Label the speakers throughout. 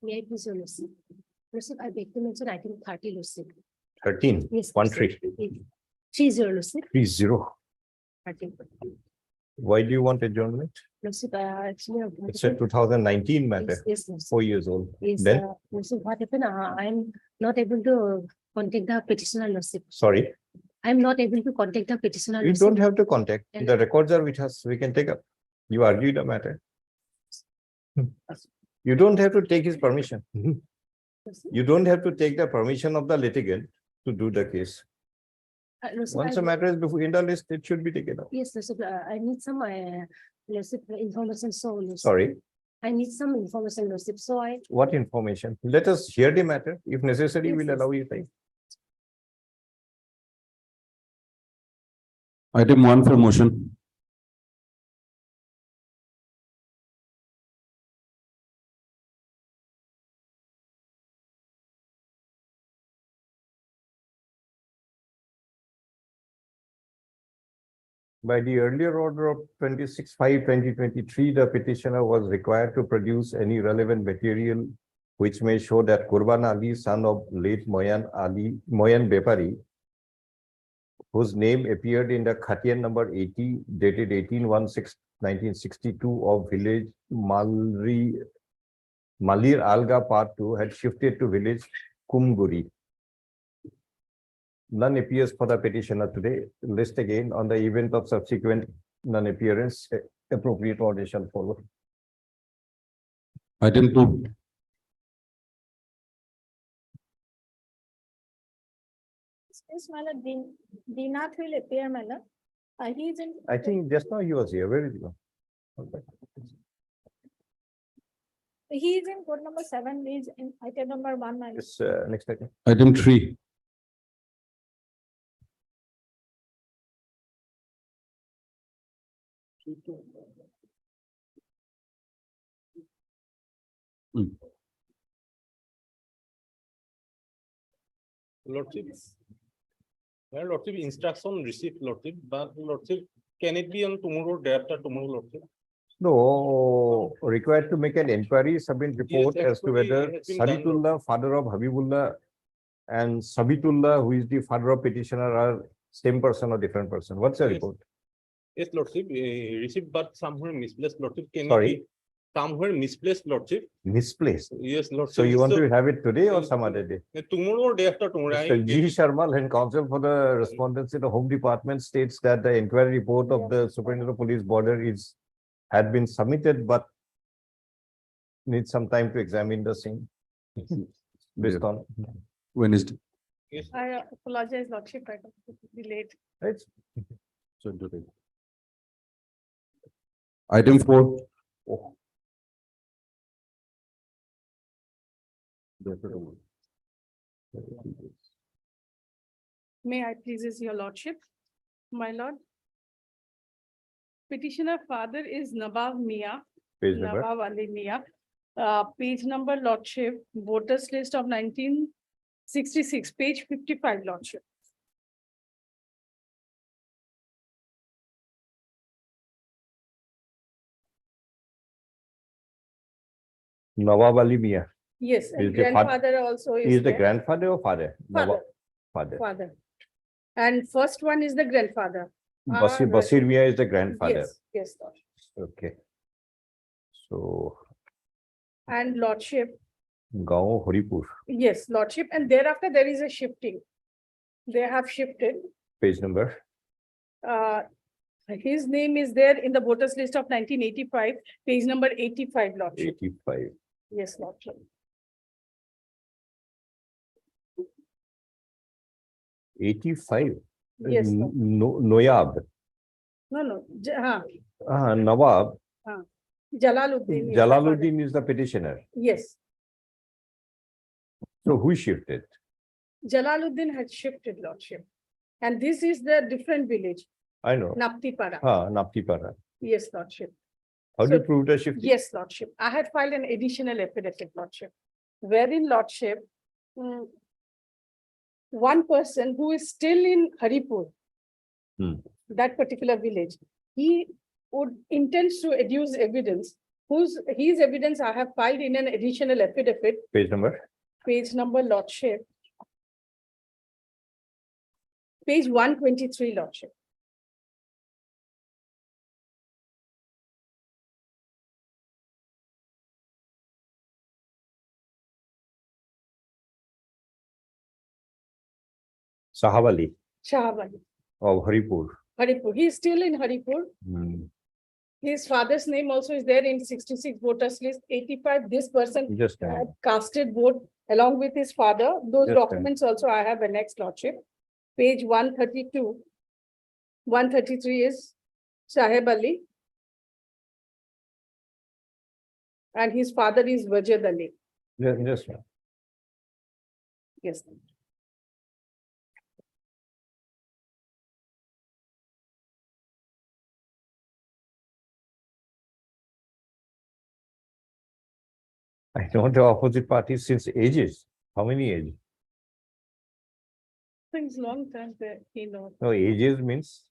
Speaker 1: May I please, Your Lordship? Lordship, I beg to mention item 30, Lordship.
Speaker 2: 13,
Speaker 1: Yes,
Speaker 2: 13,
Speaker 1: 30, Lordship.
Speaker 2: 30.
Speaker 1: 30.
Speaker 2: Why do you want adjournment?
Speaker 1: Lordship, actually,
Speaker 2: It's a 2019 matter,
Speaker 1: yes, Lordship.
Speaker 2: 4 years old.
Speaker 1: Yes,
Speaker 2: Then,
Speaker 1: Lordship, what happened? I am not able to contact the petitioner, Lordship.
Speaker 2: sorry,
Speaker 1: I am not able to contact the petitioner.
Speaker 2: you
Speaker 1: Lordship.
Speaker 2: don't have to contact.
Speaker 1: And-
Speaker 2: The records are with us. We can take up. You argued the matter. You don't have to take his permission.
Speaker 1: Lordship.
Speaker 2: You don't have to take the permission of the litigant to do the case.
Speaker 1: Lordship,
Speaker 2: Once the matter is before in the list, it should be taken up.
Speaker 1: yes, Lordship, I need some Lordship, information. So, Lordship,
Speaker 2: Sorry,
Speaker 1: I need some information, Lordship. So I
Speaker 2: what information? Let us hear the matter. If necessary,
Speaker 1: Yes,
Speaker 2: we'll
Speaker 1: yes.
Speaker 2: allow you time.
Speaker 3: Item 1 for motion.
Speaker 2: By the earlier order of 26/5/2023, the petitioner was required to produce any relevant material which may show that Qurban Ali, son of late Moyan Bepari, whose name appeared in the Khatian number 80 dated 18/16/1962 of village Malir Alga Part 2 had shifted to village Kumguri. None appears for the petitioner today. List again on the event of subsequent non-appearance. Appropriate order shall follow.
Speaker 3: Item 2.
Speaker 4: Yes, my lord, Dinath will appear, my lord. He is in.
Speaker 2: I think just now he was here. Where is he?
Speaker 4: He is in code number 7, is in item number 1, my lord.
Speaker 2: Yes, next item.
Speaker 3: Item 3.
Speaker 5: Lordship. Well, Lordship, instruction received, Lordship, but Lordship, can it be on tomorrow, day after tomorrow, Lordship?
Speaker 2: No, required to make an inquiry, submit report as to
Speaker 5: actually,
Speaker 2: whether
Speaker 5: it has been done,
Speaker 2: Saditullah, father of Habibullah, and Sabitullah, who is the father of petitioner, are same person or different person. What's the
Speaker 5: Yes.
Speaker 2: report?
Speaker 5: Yes, Lordship, received, but somewhere misplaced, Lordship. Can it
Speaker 2: Sorry?
Speaker 5: be somewhere misplaced, Lordship?
Speaker 2: Misplaced.
Speaker 5: Yes, Lordship.
Speaker 2: So you want to have it today or some other day?
Speaker 5: Tomorrow or day after tomorrow. I
Speaker 2: Mr. G.
Speaker 5: get it.
Speaker 2: Sharma, and counsel for the respondents in the Home Department states that the inquiry report of the Superintendent of Police border had been submitted, but needs some time to examine the same. Based on,
Speaker 3: Wednesday.
Speaker 5: Yes,
Speaker 4: I apologize, lordship, I got delayed.
Speaker 2: right?
Speaker 3: So today. Item 4.
Speaker 2: Oh,
Speaker 6: May I please your lordship, my lord? Petitioner father is Nawab Mia,
Speaker 2: page number.
Speaker 6: Nawab Ali Mia. Page number lordship, voters list of 1966, page 55 lordship.
Speaker 2: Nawab Ali Mia.
Speaker 6: Yes,
Speaker 2: Is
Speaker 6: and
Speaker 2: the fath-
Speaker 6: grandfather also
Speaker 2: He
Speaker 6: is
Speaker 2: is the
Speaker 6: there.
Speaker 2: grandfather or father?
Speaker 6: Father,
Speaker 2: Father.
Speaker 6: father. And first one is the grandfather.
Speaker 2: Basir Mia is the grandfather.
Speaker 6: Yes, yes, lord.
Speaker 2: Okay. So,
Speaker 6: And lordship,
Speaker 2: Gaon Horipur,
Speaker 6: yes, lordship, and thereafter there is a shifting. They have shifted.
Speaker 2: page number.
Speaker 6: His name is there in the voters list of 1985, page number 85, lordship.
Speaker 2: 85.
Speaker 6: Yes, lordship.
Speaker 2: 85.
Speaker 6: Yes, lord.
Speaker 2: Noyab.
Speaker 6: No,
Speaker 2: Nawab.
Speaker 6: Jalaluddin. is the father.
Speaker 2: Jalaluddin is the petitioner.
Speaker 6: Yes,
Speaker 2: So who shifted?
Speaker 6: Jalaluddin had shifted, lordship. And this is the different village,
Speaker 2: I know.
Speaker 6: Naptipara.
Speaker 2: Naptipara.
Speaker 6: Yes, lordship.
Speaker 2: How do you
Speaker 6: So-
Speaker 2: prove the shifting?
Speaker 6: Yes, lordship. I had filed an additional affidavit, lordship. Wherein lordship, one person who is still in Haripur,
Speaker 2: Hmm.
Speaker 6: that particular village, he would intends to adduce evidence his evidence I have filed in an additional affidavit,
Speaker 2: Page number.
Speaker 6: page number lordship. Page 123 lordship.
Speaker 2: Sahab Ali
Speaker 6: Shahab
Speaker 2: of Haripur.
Speaker 6: Haripur, he is still in Haripur.
Speaker 2: Hmm.
Speaker 6: His father's name also is there in 66 voters list, 85. This person
Speaker 2: Just a
Speaker 6: had
Speaker 2: minute.
Speaker 6: casted vote along with his father. Those
Speaker 2: Just a
Speaker 6: documents also I have annexed lordship. Page 132. 133 is Sahib Ali. And his father is Wajid Ali.
Speaker 2: Just a minute.
Speaker 6: Yes.
Speaker 2: I know the opposite party since ages. How many ages?
Speaker 6: Things long time there, he knows.
Speaker 2: No, ages means.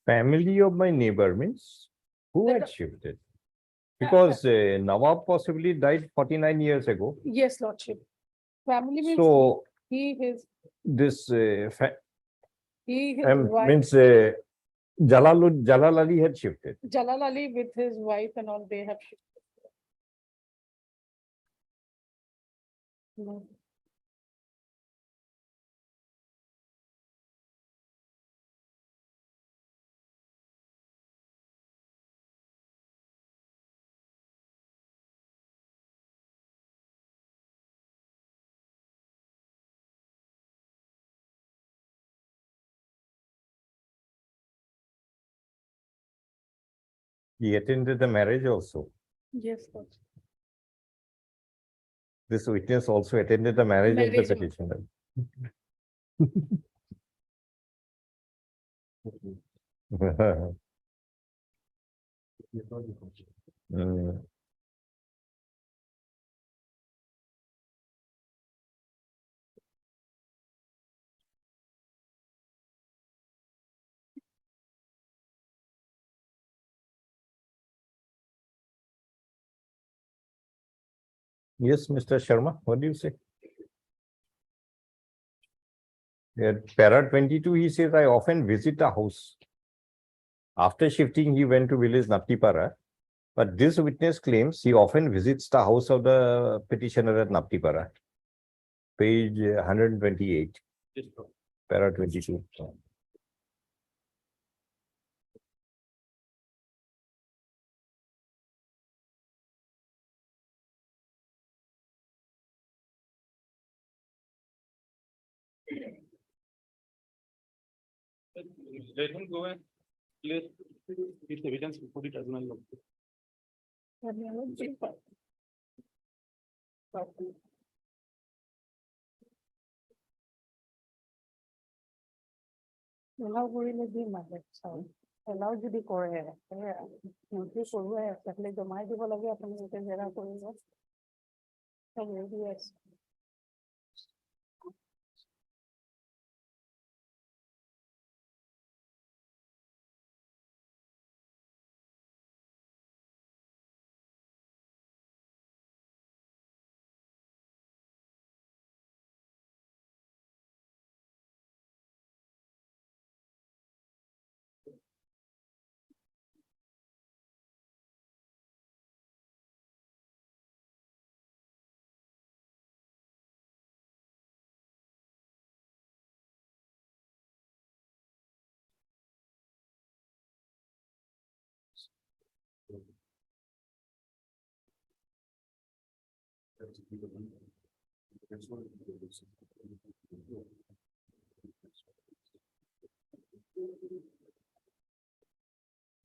Speaker 2: Family of my neighbor means who had shifted? Because Nawab possibly died 49 years ago.
Speaker 6: Yes, lordship. Family means
Speaker 2: So
Speaker 6: he, his,
Speaker 2: this
Speaker 6: he, his wife,
Speaker 2: means Jalal Ali had shifted.
Speaker 6: Jalal Ali with his wife and all, they have shifted. No.
Speaker 2: He attended the marriage also.
Speaker 6: Yes, lordship.
Speaker 2: This witness also attended the marriage of the
Speaker 6: Marriage also.
Speaker 2: petitioner. Mm. Yes, Mr. Sharma, what do you say? At para 22, he says, I often visit the house. After shifting, he went to village Naptipara. But this witness claims he often visits the house of the petitioner at Naptipara. Page 128, para 22.
Speaker 5: Let him go and place his evidence before the tribunal.
Speaker 6: Allow কৰিলে দিম মানে চাউল allow যদি কৰে monthly কৰোৱে তাহলে জমাই দিব লাগে আপুনি যেতিয়া জেৰা কৰিব চব ৰেডি আছে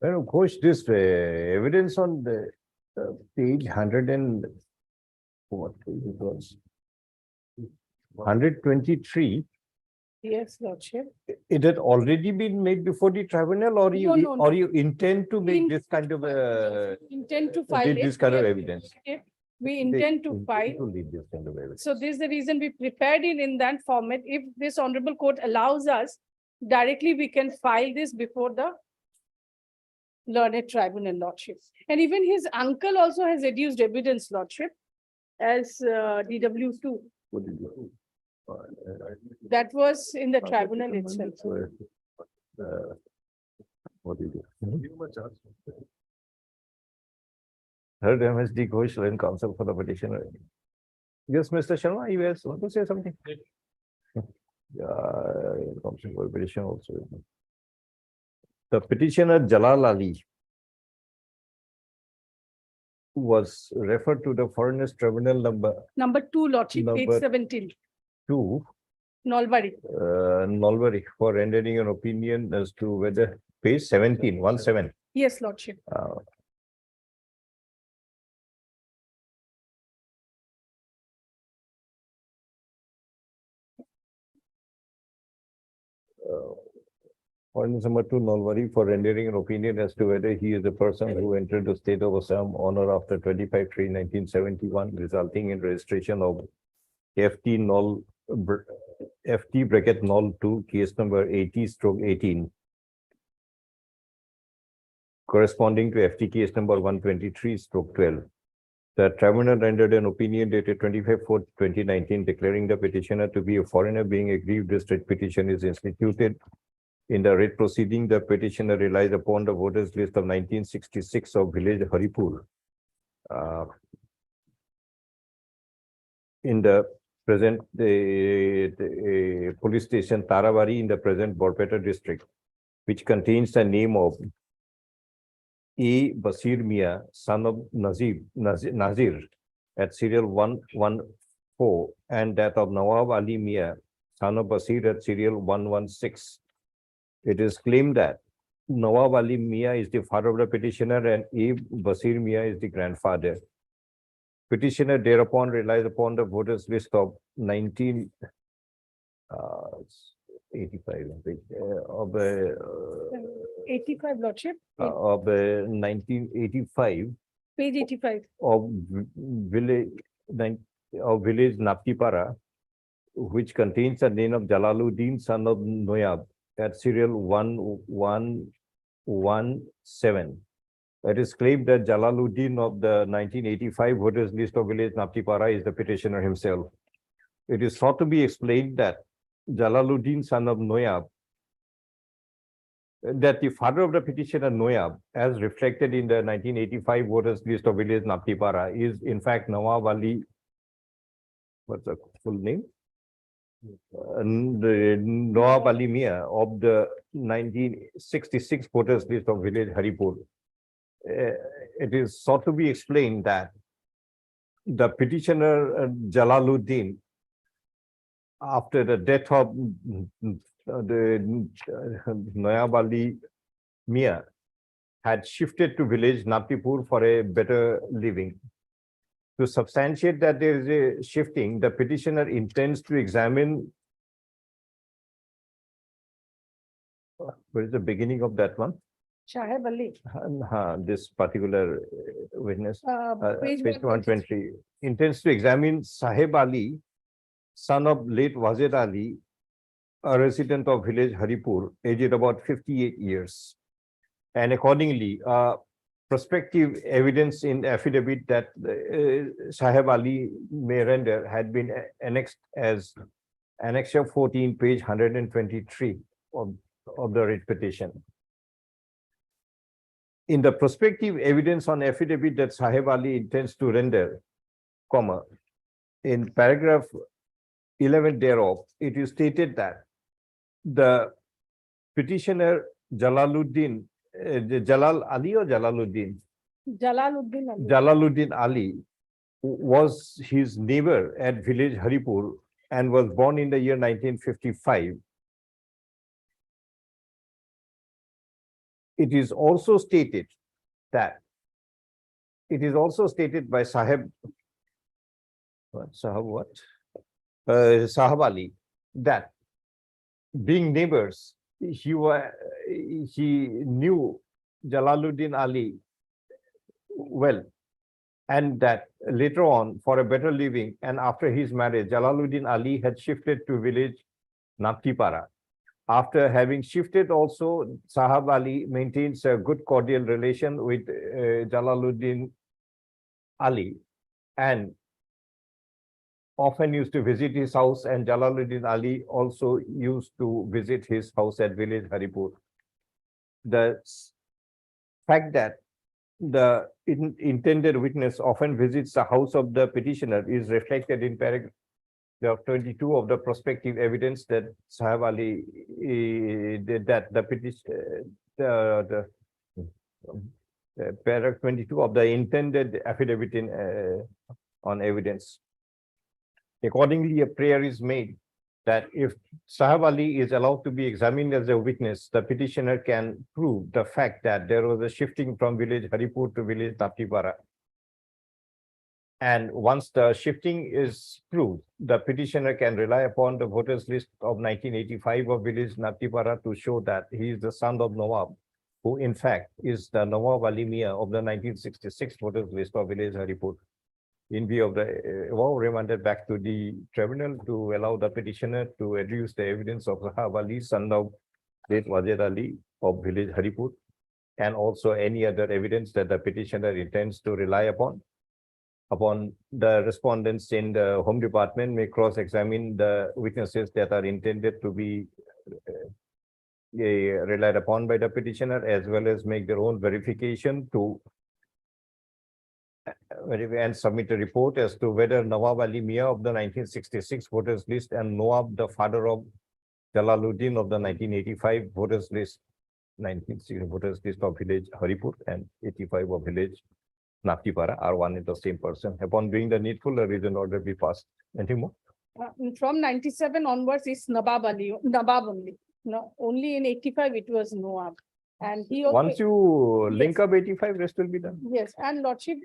Speaker 2: Well, of course, this evidence on the page 100 and what it was 123.
Speaker 6: yes lordship
Speaker 2: It had already been made before the tribunal, or you
Speaker 6: No, no,
Speaker 2: or
Speaker 6: no.
Speaker 2: you intend to make
Speaker 6: In-
Speaker 2: this kind of
Speaker 6: intend to file
Speaker 2: this
Speaker 6: it.
Speaker 2: kind of
Speaker 6: Yes,
Speaker 2: evidence?
Speaker 6: okay. We intend to file.
Speaker 2: leave this kind of evidence.
Speaker 6: So this is the reason we prepared it in that format. If this honorable court allows us, directly we can file this before the learned tribunal lordship. And even his uncle also has reduced evidence lordship as DW2.
Speaker 2: What did you?
Speaker 6: That was in the tribunal itself.
Speaker 2: What did you? Heard MSD Ghosh and counsel for the petitioner. Yes, Mr. Sharma, you guys want to say something? Yeah, counsel for petition also. The petitioner Jalal Ali was referred to the Foreigners Tribunal
Speaker 6: Number 2 lordship, page
Speaker 2: Number-
Speaker 6: 17,
Speaker 2: 2,
Speaker 6: Nolbari.
Speaker 2: Nolbari, for rendering an opinion as to whether page 17, 17.
Speaker 6: Yes, lordship.
Speaker 2: Ordinance number 2, Nolwari, for rendering an opinion as to whether he is a person who entered the state of Assam on or after 25/3/1971, resulting in registration of FT bracket null 2, case number 80/18, corresponding to FT case number 123/12. The tribunal rendered an opinion dated 25/4/2019, declaring the petitioner to be a foreigner being aggrieved. The state petition is instituted. In the writ proceeding, the petitioner relies upon the voters list of 1966 of village Haripur. In the present police station Tarawari in the present Borpeta district, which contains the name of A. Basir Mia, son of Nazir at serial 114, and that of Nawab Ali Mia, son of Basir at serial 116. It is claimed that Nawab Ali Mia is the father of the petitioner and A. Basir Mia is the grandfather. Petitioner thereupon relies upon the voters list of 1985
Speaker 6: 85 lordship,
Speaker 2: of 1985
Speaker 6: page 85.
Speaker 2: of village Naptipara, which contains the name of Jalaluddin, son of Noyab, at serial 1117. It is claimed that Jalaluddin of the 1985 voters list of village Naptipara is the petitioner himself. It is thought to be explained that Jalaluddin, son of Noyab, that the father of the petitioner Noyab, as reflected in the 1985 voters list of village Naptipara, is in fact Nawab Ali. What's the full name? Nawab Ali Mia of the 1966 voters list of village Haripur. It is thought to be explained that the petitioner Jalaluddin, after the death of the Nawab Ali Mia, had shifted to village Naptipur for a better living. To substantiate that there is a shifting, the petitioner intends to examine. Where is the beginning of that one?
Speaker 6: Shaheb Ali,
Speaker 2: This particular witness.
Speaker 6: page
Speaker 2: Page
Speaker 6: 123.
Speaker 2: 120, intends to examine Saheb Ali, son of late Wazir Ali, a resident of village Haripur, aged about 58 years. And accordingly, prospective evidence in affidavit that Saheb Ali may render had been annexed as Annexure 14, page 123 of the writ petition. In the prospective evidence on affidavit that Saheb Ali intends to render, comma, in paragraph 11 thereof, it is stated that the petitioner Jalaluddin, Jalal Ali or Jalaluddin?
Speaker 6: Jalaluddin Ali.
Speaker 2: Jalaluddin Ali was his neighbor at village Haripur and was born in the year 1955. It is also stated by Saheb Ali that being neighbors, he knew Jalaluddin Ali well, and that later on, for a better living and after his marriage, Jalaluddin Ali had shifted to village Naptipara. After having shifted also, Saheb Ali maintains a good cordial relation with Jalaluddin Ali and often used to visit his house, and Jalaluddin Ali also used to visit his house at village Haripur. The fact that the intended witness often visits the house of the petitioner is reflected in paragraph 22 of the prospective evidence that Saheb Ali did that the petition paragraph 22 of the intended affidavit in on evidence. Accordingly, a prayer is made that if Saheb Ali is allowed to be examined as a witness, the petitioner can prove the fact that there was a shifting from village Haripur to village Naptipara. And once the shifting is proved, the petitioner can rely upon the voters list of 1985 of village Naptipara to show that he is the son of Nawab, who in fact is the Nawab Ali Mia of the 1966 voters list of village Haripur. In view of the above, remanded back to the tribunal to allow the petitioner to adduce the evidence of Saheb Ali, son of late Wazir Ali of village Haripur, and also any other evidence that the petitioner intends to rely upon. Upon the respondents in the Home Department may cross-examine the witnesses that are intended to be relied upon by the petitioner, as well as make their own verification to and submit a report as to whether Nawab Ali Mia of the 1966 voters list and Nawab, the father of Jalaluddin of the 1985 voters list, 1960 voters list of village Haripur and 85 of village Naptipara are one and the same person. Upon doing the needful, a written order be passed. Anything more?
Speaker 6: From 97 onwards is Nawab only. No, only in 85 it was Nawab. And he also.
Speaker 2: Once you link
Speaker 6: Yes.
Speaker 2: up 85, rest will be done.
Speaker 6: Yes, and Lordship.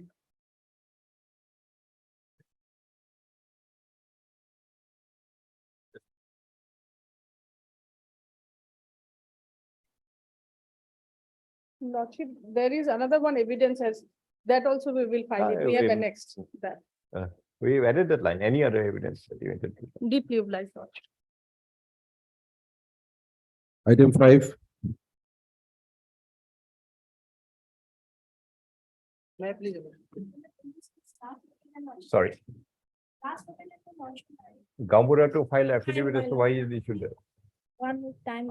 Speaker 6: Lordship, there is another one evidence as that also we will find it. We have annexed that.
Speaker 2: We added that line. Any other evidence that you intend to?
Speaker 6: Deeply obliged, Lordship.
Speaker 3: Item 5,
Speaker 2: Sorry. Gambura to file affidavit as to why is issued there.
Speaker 4: One time.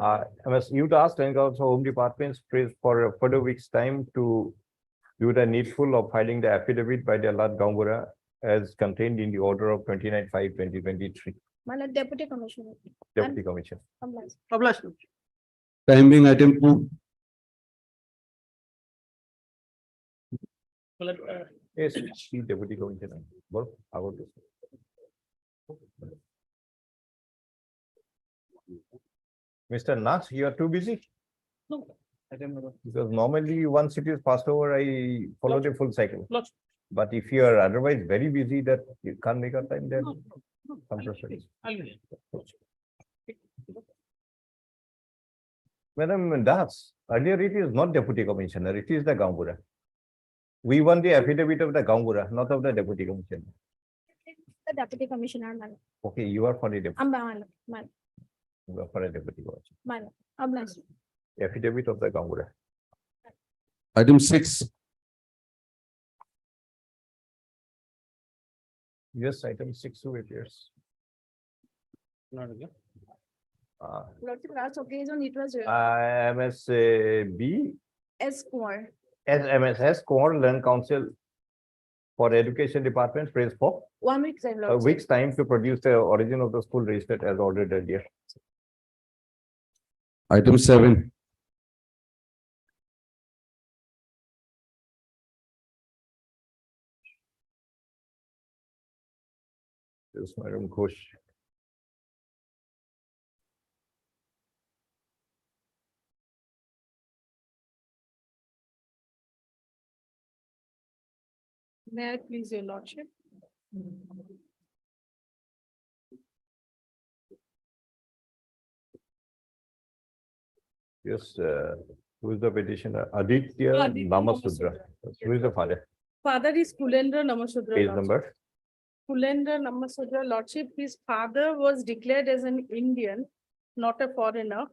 Speaker 2: You'd asked and also Home Department's praise for a further week's time to do the needful of filing the affidavit by the Lord Gambura as contained in the order of 29/5/2023,
Speaker 4: Malad Deputy Commissioner.
Speaker 2: Deputy Commission.
Speaker 4: Obliged.
Speaker 3: time being item 2,
Speaker 2: Yes, see Deputy Commissioner. Well, I will do. Mr. Nas, you are too busy?
Speaker 5: No,
Speaker 2: Because normally once it is passed over, I follow the full cycle.
Speaker 5: Lordship.
Speaker 2: But if you are otherwise very busy that you can't make a time, then
Speaker 5: No,
Speaker 2: some
Speaker 5: I'll
Speaker 2: preference.
Speaker 5: name. Lordship.
Speaker 2: Madam Das, earlier it is not deputy commissioner, it is the Gambura. We want the affidavit of the Gambura, not of the deputy commissioner.
Speaker 4: The deputy commissioner, madam.
Speaker 2: Okay, you are for the deputy,
Speaker 4: Madam,
Speaker 2: you are for a deputy commissioner.
Speaker 4: madam, obliged.
Speaker 2: Affidavit of the Gambura.
Speaker 3: Item 6,
Speaker 2: Yes, item 6 to appears.
Speaker 5: Not again.
Speaker 4: Lordship, last occasion it was
Speaker 2: MSB,
Speaker 4: S Kumar.
Speaker 2: MSS, Core Learn Council for Education Department, praise for
Speaker 4: 1 week time,
Speaker 2: a
Speaker 4: Lordship.
Speaker 2: week's time to produce the origin of the school registered as ordered earlier.
Speaker 3: item 7,
Speaker 2: Yes, Madam Ghosh.
Speaker 6: May I please, your lordship?
Speaker 2: Yes, who is the petitioner? Aditya
Speaker 6: Aditya
Speaker 2: Namasudra.
Speaker 6: Namasudra.
Speaker 2: Who is the father?
Speaker 6: Father is Kulendra Namasudra.
Speaker 2: Page
Speaker 6: lordship.
Speaker 2: number?
Speaker 6: Kulendra Namasudra lordship, his father was declared as an Indian, not a foreigner.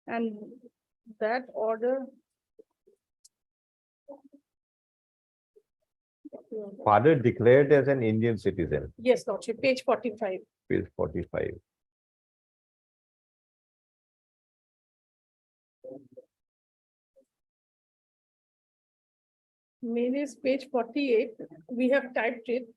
Speaker 6: And that order.
Speaker 2: Father declared as an Indian citizen,
Speaker 6: Yes, lordship, page 45.
Speaker 2: page 45.
Speaker 6: Main is page 48. We have typed it.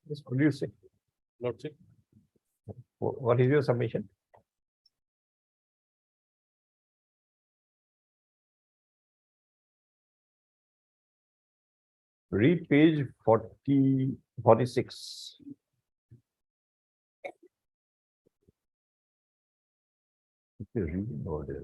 Speaker 2: Yes, could you say,
Speaker 5: Lordship.
Speaker 2: what is your submission? Read page 46. It's a reading order.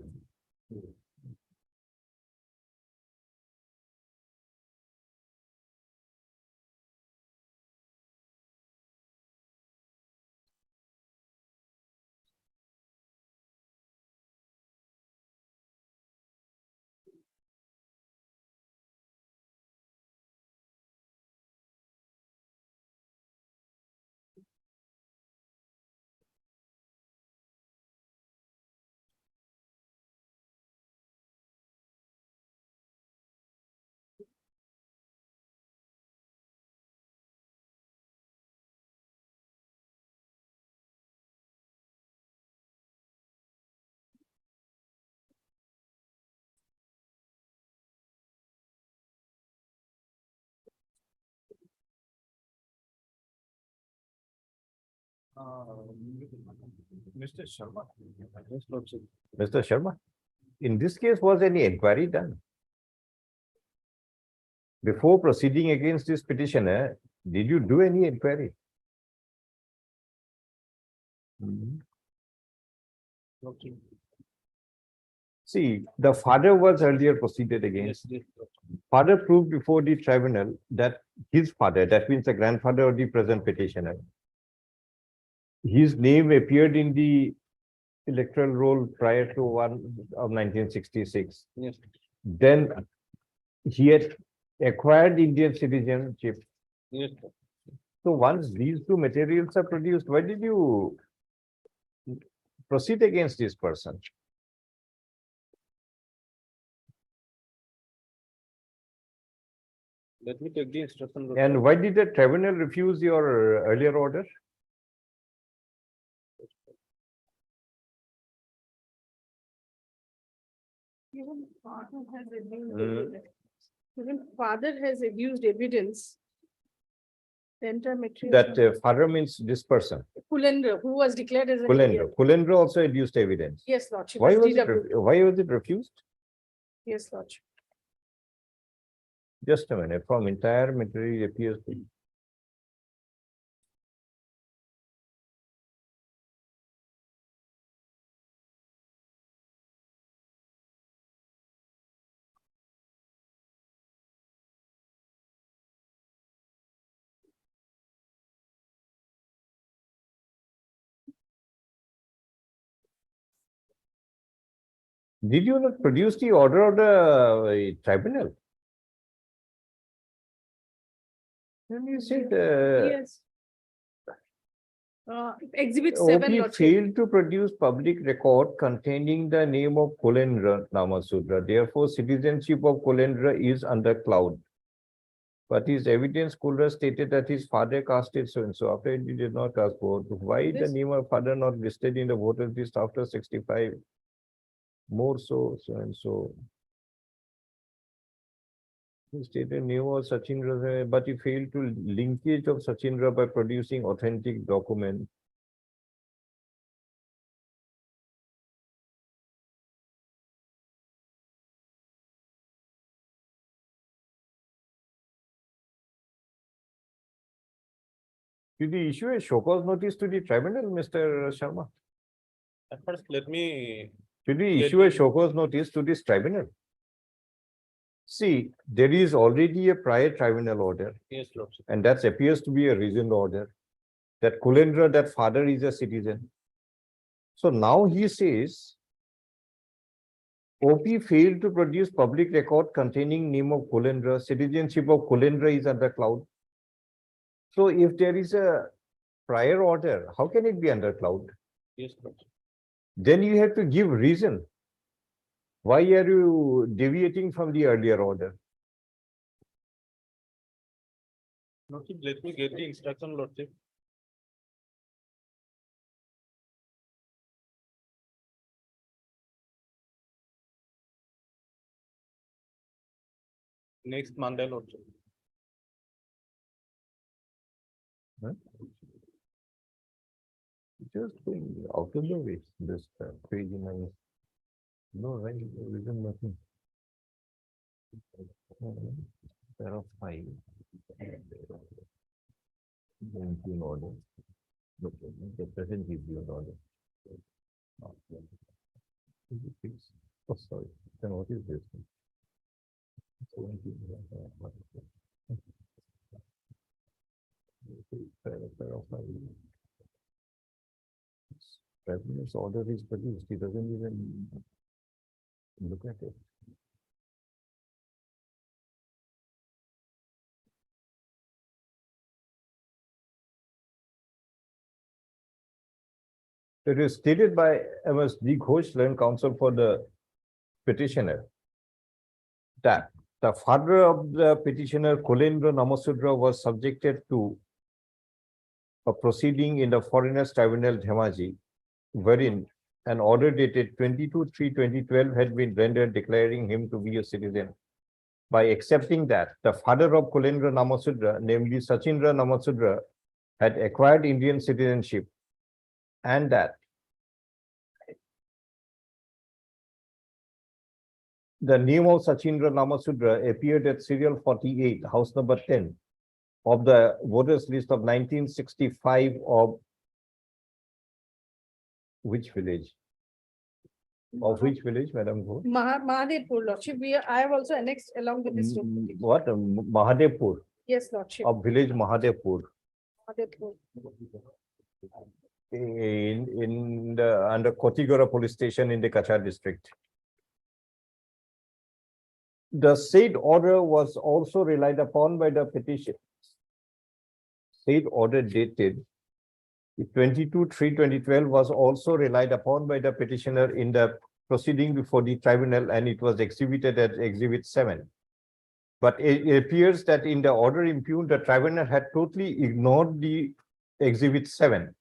Speaker 5: Mr. Sharma. Yes, Lordship.
Speaker 2: Mr. Sharma, in this case, was any inquiry done? Before proceeding against this petitioner, did you do any inquiry?
Speaker 5: Lordship.
Speaker 2: See, the father was earlier proceeded against.
Speaker 5: Yes, Lordship.
Speaker 2: Father proved before the tribunal that his father, that means the grandfather of the present petitioner, his name appeared in the electoral roll prior to 1 of 1966.
Speaker 5: Yes.
Speaker 2: Then he had acquired Indian citizenship.
Speaker 5: Yes, sir.
Speaker 2: So once these two materials are produced, why did you proceed against this person?
Speaker 5: Let me take the instruction. Lordship.
Speaker 2: And why did the tribunal refuse your earlier order?
Speaker 6: Even father has
Speaker 2: Hmm.
Speaker 6: even father has adduced evidence. The entire material.
Speaker 2: That father means this person,
Speaker 6: Kulendra, who was declared as an Indian.
Speaker 2: Kulendra. Kulendra also adduced evidence.
Speaker 6: Yes, Lordship.
Speaker 2: Why
Speaker 6: as
Speaker 2: was it,
Speaker 6: DW.
Speaker 2: why was it refused?
Speaker 6: Yes, Lordship.
Speaker 2: Just a minute, from entire material appears to. Did you not produce the order of the tribunal? Then you said,
Speaker 6: Yes. Exhibit 7,
Speaker 2: OP
Speaker 6: Lordship.
Speaker 2: failed to produce public record containing the name of Kulendra Namasudra. Therefore, citizenship of Kulendra is under cloud. But his evidence Kulra stated that his father casted so and so. After he did not cast vote, why the
Speaker 6: This-
Speaker 2: name of father not listed in the voter list after 65? More so and so. He stated name of Sachindra, but he failed to linkage of Sachindra by producing authentic document. Did he issue a show cause notice to the tribunal, Mr. Sharma?
Speaker 5: At first, let me,
Speaker 2: Should we
Speaker 5: Let
Speaker 2: issue a
Speaker 5: me-
Speaker 2: show cause notice to this tribunal? See, there is already a prior tribunal order,
Speaker 5: yes, Lordship.
Speaker 2: and that appears to be a reasoned order. That Kulendra, that father is a citizen. So now he says, OP failed to produce public record containing name of Kulendra, citizenship of Kulendra is under cloud. So if there is a prior order, how can it be under cloud?
Speaker 5: Yes, Lordship.
Speaker 2: Then you have to give reason. Why are you deviating from the earlier order?
Speaker 5: Lordship, let me get the instruction, Lordship. Next Monday, Lordship.
Speaker 2: Just going out of the way, this crazy money. No, right, reason nothing. There are 5. Then in order. Look, the present gives you an order. Oh, sorry, then what is this? Tribunal's order is produced, he doesn't even look at it. It is stated by MS D. Ghosh, Learned Counsel for the petitioner, that the father of the petitioner, Kulendra Namasudra, was subjected to a proceeding in the Foreigners Tribunal, Dhemaji, wherein an order dated 22/3/2012 had been rendered declaring him to be a citizen. By accepting that the father of Kulendra Namasudra, namely Sachindra Namasudra, had acquired Indian citizenship, and that the name of Sachindra Namasudra appeared at serial 48, house number 10 of the voters list of 1965 of which village? Of which village, Madam Ghosh?
Speaker 6: Mahadevpur, Lordship. I have also annexed along with this.
Speaker 2: What? Mahadevpur,
Speaker 6: Yes, Lordship.
Speaker 2: of village Mahadevpur.
Speaker 6: Mahadevpur.
Speaker 2: In the under Kotigora police station in the Kachar district. The said order was also relied upon by the petition. Said order dated 22/3/2012 was also relied upon by the petitioner in the proceeding before the tribunal, and it was exhibited as Exhibit 7. But it appears that in the order impugned, the tribunal had totally ignored the Exhibit 7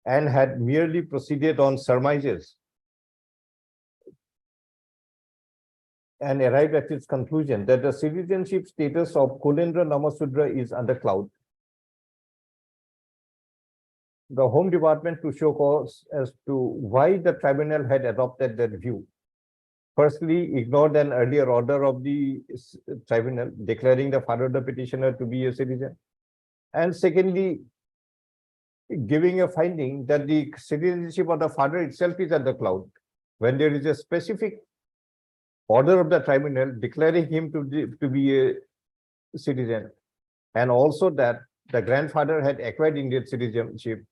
Speaker 2: and had merely proceeded on surmises and arrived at its conclusion that the citizenship status of Kulendra Namasudra is under cloud. The Home Department to show cause as to why the tribunal had adopted that view. Firstly, ignored an earlier order of the tribunal declaring the father of the petitioner to be a citizen. And secondly, giving a finding that the citizenship of the father itself is under cloud, when there is a specific order of the tribunal declaring him to be a citizen, and also that the grandfather had acquired Indian citizenship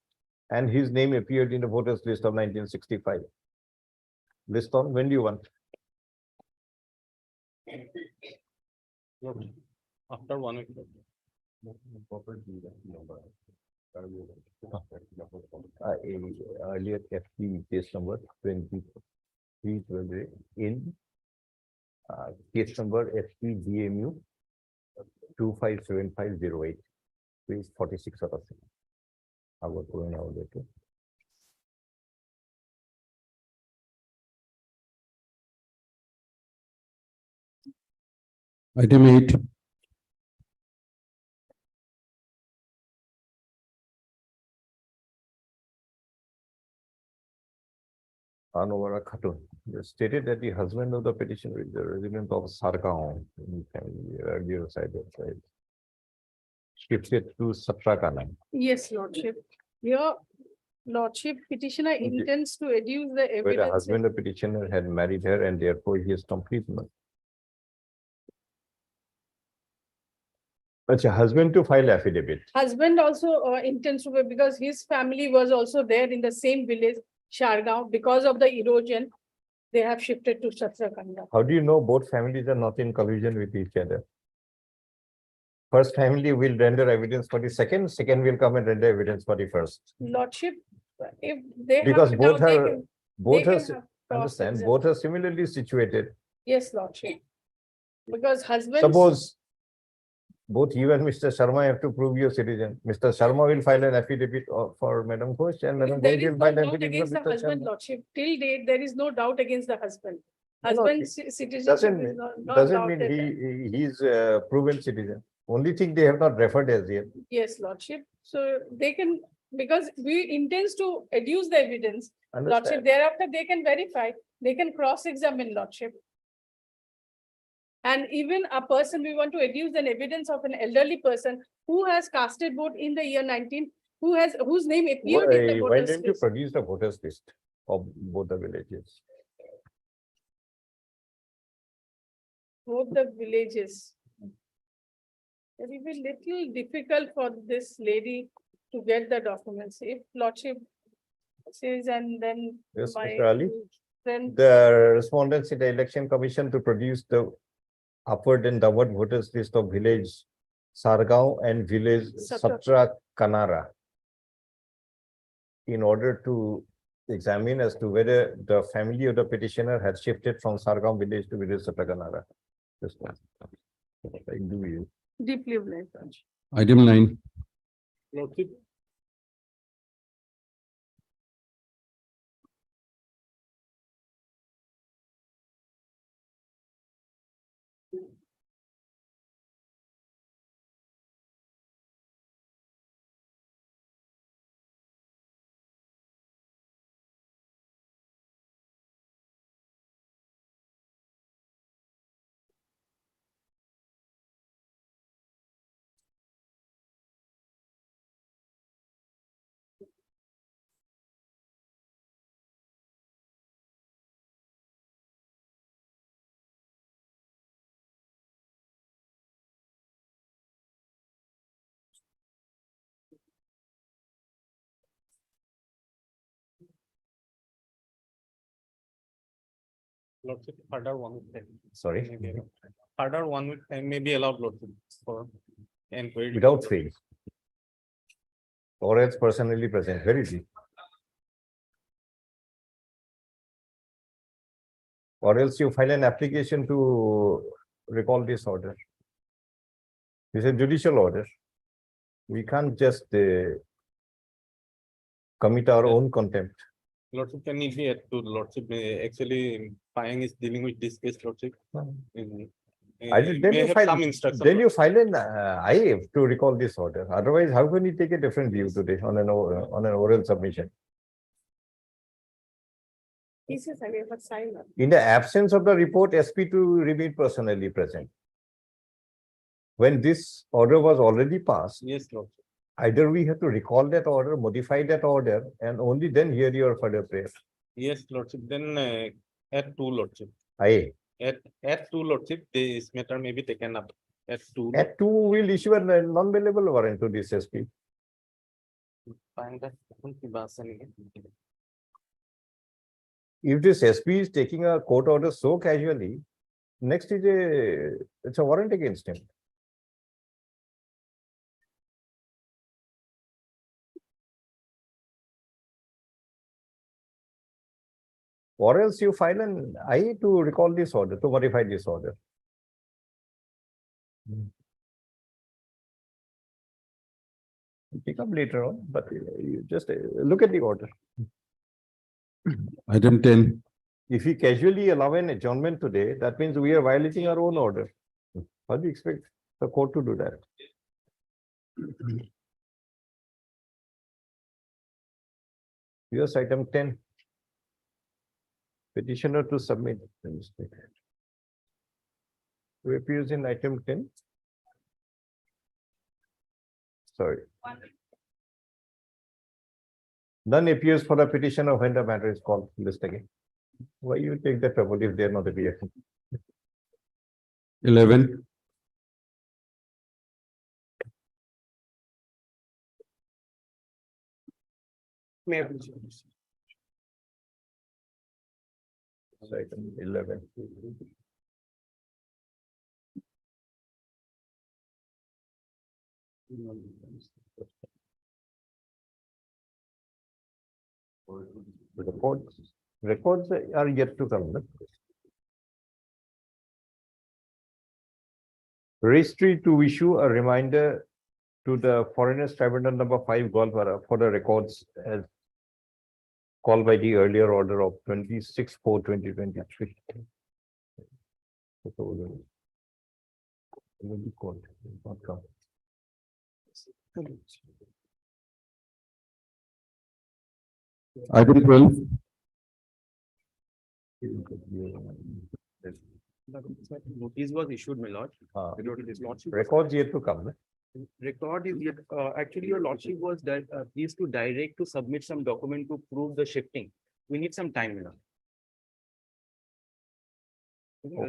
Speaker 2: and his name appeared in the voters list of 1965. List on, when do you want?
Speaker 5: Lordship, after 1 week.
Speaker 2: Earlier FP case number 23 in case number FP DMU 257508, page 46 of the same. I was going out there.
Speaker 3: Item 8.
Speaker 2: Anwara Khatun stated that the husband of the petitioner is a resident of Sargaon in family earlier side. Shifted to Satrakana.
Speaker 6: Yes, Lordship. Your Lordship, petitioner intends to adduce the
Speaker 2: Where the
Speaker 6: evidence.
Speaker 2: husband of petitioner had married her and therefore he is complete. But a husband to file affidavit.
Speaker 6: Husband also intends to, because his family was also there in the same village, Shargaon, because of the erosion, they have shifted to Satrakanda.
Speaker 2: How do you know both families are not in collusion with each other? First family will render evidence for the second, second will come and render evidence for the first.
Speaker 6: Lordship, if they
Speaker 2: Because
Speaker 6: have
Speaker 2: both
Speaker 6: doubt, they
Speaker 2: are,
Speaker 6: can-
Speaker 2: both
Speaker 6: they
Speaker 2: are,
Speaker 6: can have
Speaker 2: understand,
Speaker 6: cross-exam.
Speaker 2: both are similarly situated.
Speaker 6: Yes, Lordship. Because husband.
Speaker 2: Suppose both you and Mr. Sharma have to prove your citizen. Mr. Sharma will file an affidavit for Madam Ghosh and Madam
Speaker 6: There
Speaker 2: Ghosh
Speaker 6: is
Speaker 2: will
Speaker 6: no
Speaker 2: file an
Speaker 6: doubt
Speaker 2: affidavit
Speaker 6: against
Speaker 2: for
Speaker 6: the
Speaker 2: Mr.
Speaker 6: husband,
Speaker 2: Sharma.
Speaker 6: Lordship. Till date, there is no doubt against the husband.
Speaker 2: No, no,
Speaker 6: Husband's citizenship
Speaker 2: Doesn't
Speaker 6: is
Speaker 2: mean,
Speaker 6: not
Speaker 2: doesn't mean
Speaker 6: doubted.
Speaker 2: he's a proven citizen. Only thing they have not referred as yet.
Speaker 6: Yes, Lordship. So they can, because we intends to adduce the evidence, Lordship,
Speaker 2: Understand?
Speaker 6: thereafter they can verify, they can cross-examine, Lordship. And even a person, we want to adduce an evidence of an elderly person who has casted vote in the year 19, whose name appeared in the
Speaker 2: Why
Speaker 6: voters
Speaker 2: didn't you
Speaker 6: list.
Speaker 2: produce the voters list of both the villages?
Speaker 6: Both the villages. It will be little difficult for this lady to get the documents. If Lordship says, and then
Speaker 2: Yes,
Speaker 6: my
Speaker 2: Mr. Ali.
Speaker 6: friend,
Speaker 2: The respondents in the election commission to produce the upward and downward voters list of village Sargaon and village Satra Kanara in order to examine as to whether the family of the petitioner had shifted from Sargaon village to village Satra Kanara. This one. I do you.
Speaker 6: deeply obliged. Lordship.
Speaker 3: Item 9.
Speaker 5: Lordship, Lordship, further 1 week time.
Speaker 2: Sorry,
Speaker 5: may be allowed. Further 1 week time may be allowed, Lordship, for inquiry.
Speaker 2: without fail. Or else personally present, very deep. Or else you file an application to recall this order. It's a judicial order. We can't just commit our own contempt.
Speaker 5: Lordship, can it be added to the Lordship? Actually, Payang is dealing with this case, Lordship.
Speaker 2: I did, then
Speaker 5: May
Speaker 2: you
Speaker 5: have
Speaker 2: file,
Speaker 5: some instruction.
Speaker 2: then you file an IAF to recall this order. Otherwise, how can you take a different view today on an oral submission?
Speaker 6: He says, I have a sign.
Speaker 2: In the absence of the report, SP to remain personally present. When this order was already passed,
Speaker 5: Yes, Lordship.
Speaker 2: either we have to recall that order, modify that order, and only then hear your further prayer.
Speaker 5: Yes, Lordship. Then at 2, Lordship.
Speaker 2: IA.
Speaker 5: At 2, Lordship, this matter may be taken up. At 2.
Speaker 2: At 2, we'll issue a non-bailable warrant to this SP.
Speaker 5: Find that কিবা আছে নেকি?
Speaker 2: If this SP is taking a court order so casually, next is it's a warrant against him. Or else you file an IA to recall this order, to modify this order. Pick up later on, but you just look at the order.
Speaker 3: Item 10,
Speaker 2: If we casually allow an adjournment today, that means we are violating our own order. How do you expect the court to do that? Here's item 10. Petitioner to submit. Who appears in item 10? Sorry. None appears for the petitioner when the matter is called. List again. Why you take the trouble if they are not appearing?
Speaker 3: 11,
Speaker 5: May I please?
Speaker 2: Item 11. Records are yet to come. no? Registry to issue a reminder to the Foreigners Tribunal number 5 Golwara for the records as called by the earlier order of 26/4/2023. Will be called, not come.
Speaker 3: item 12,
Speaker 7: Notice was issued, my lord. His lordship.
Speaker 2: Records yet to come. no?
Speaker 7: Record is yet, actually, your lordship was that, pleased to direct to submit some document to prove the shifting. We need some time, my lord.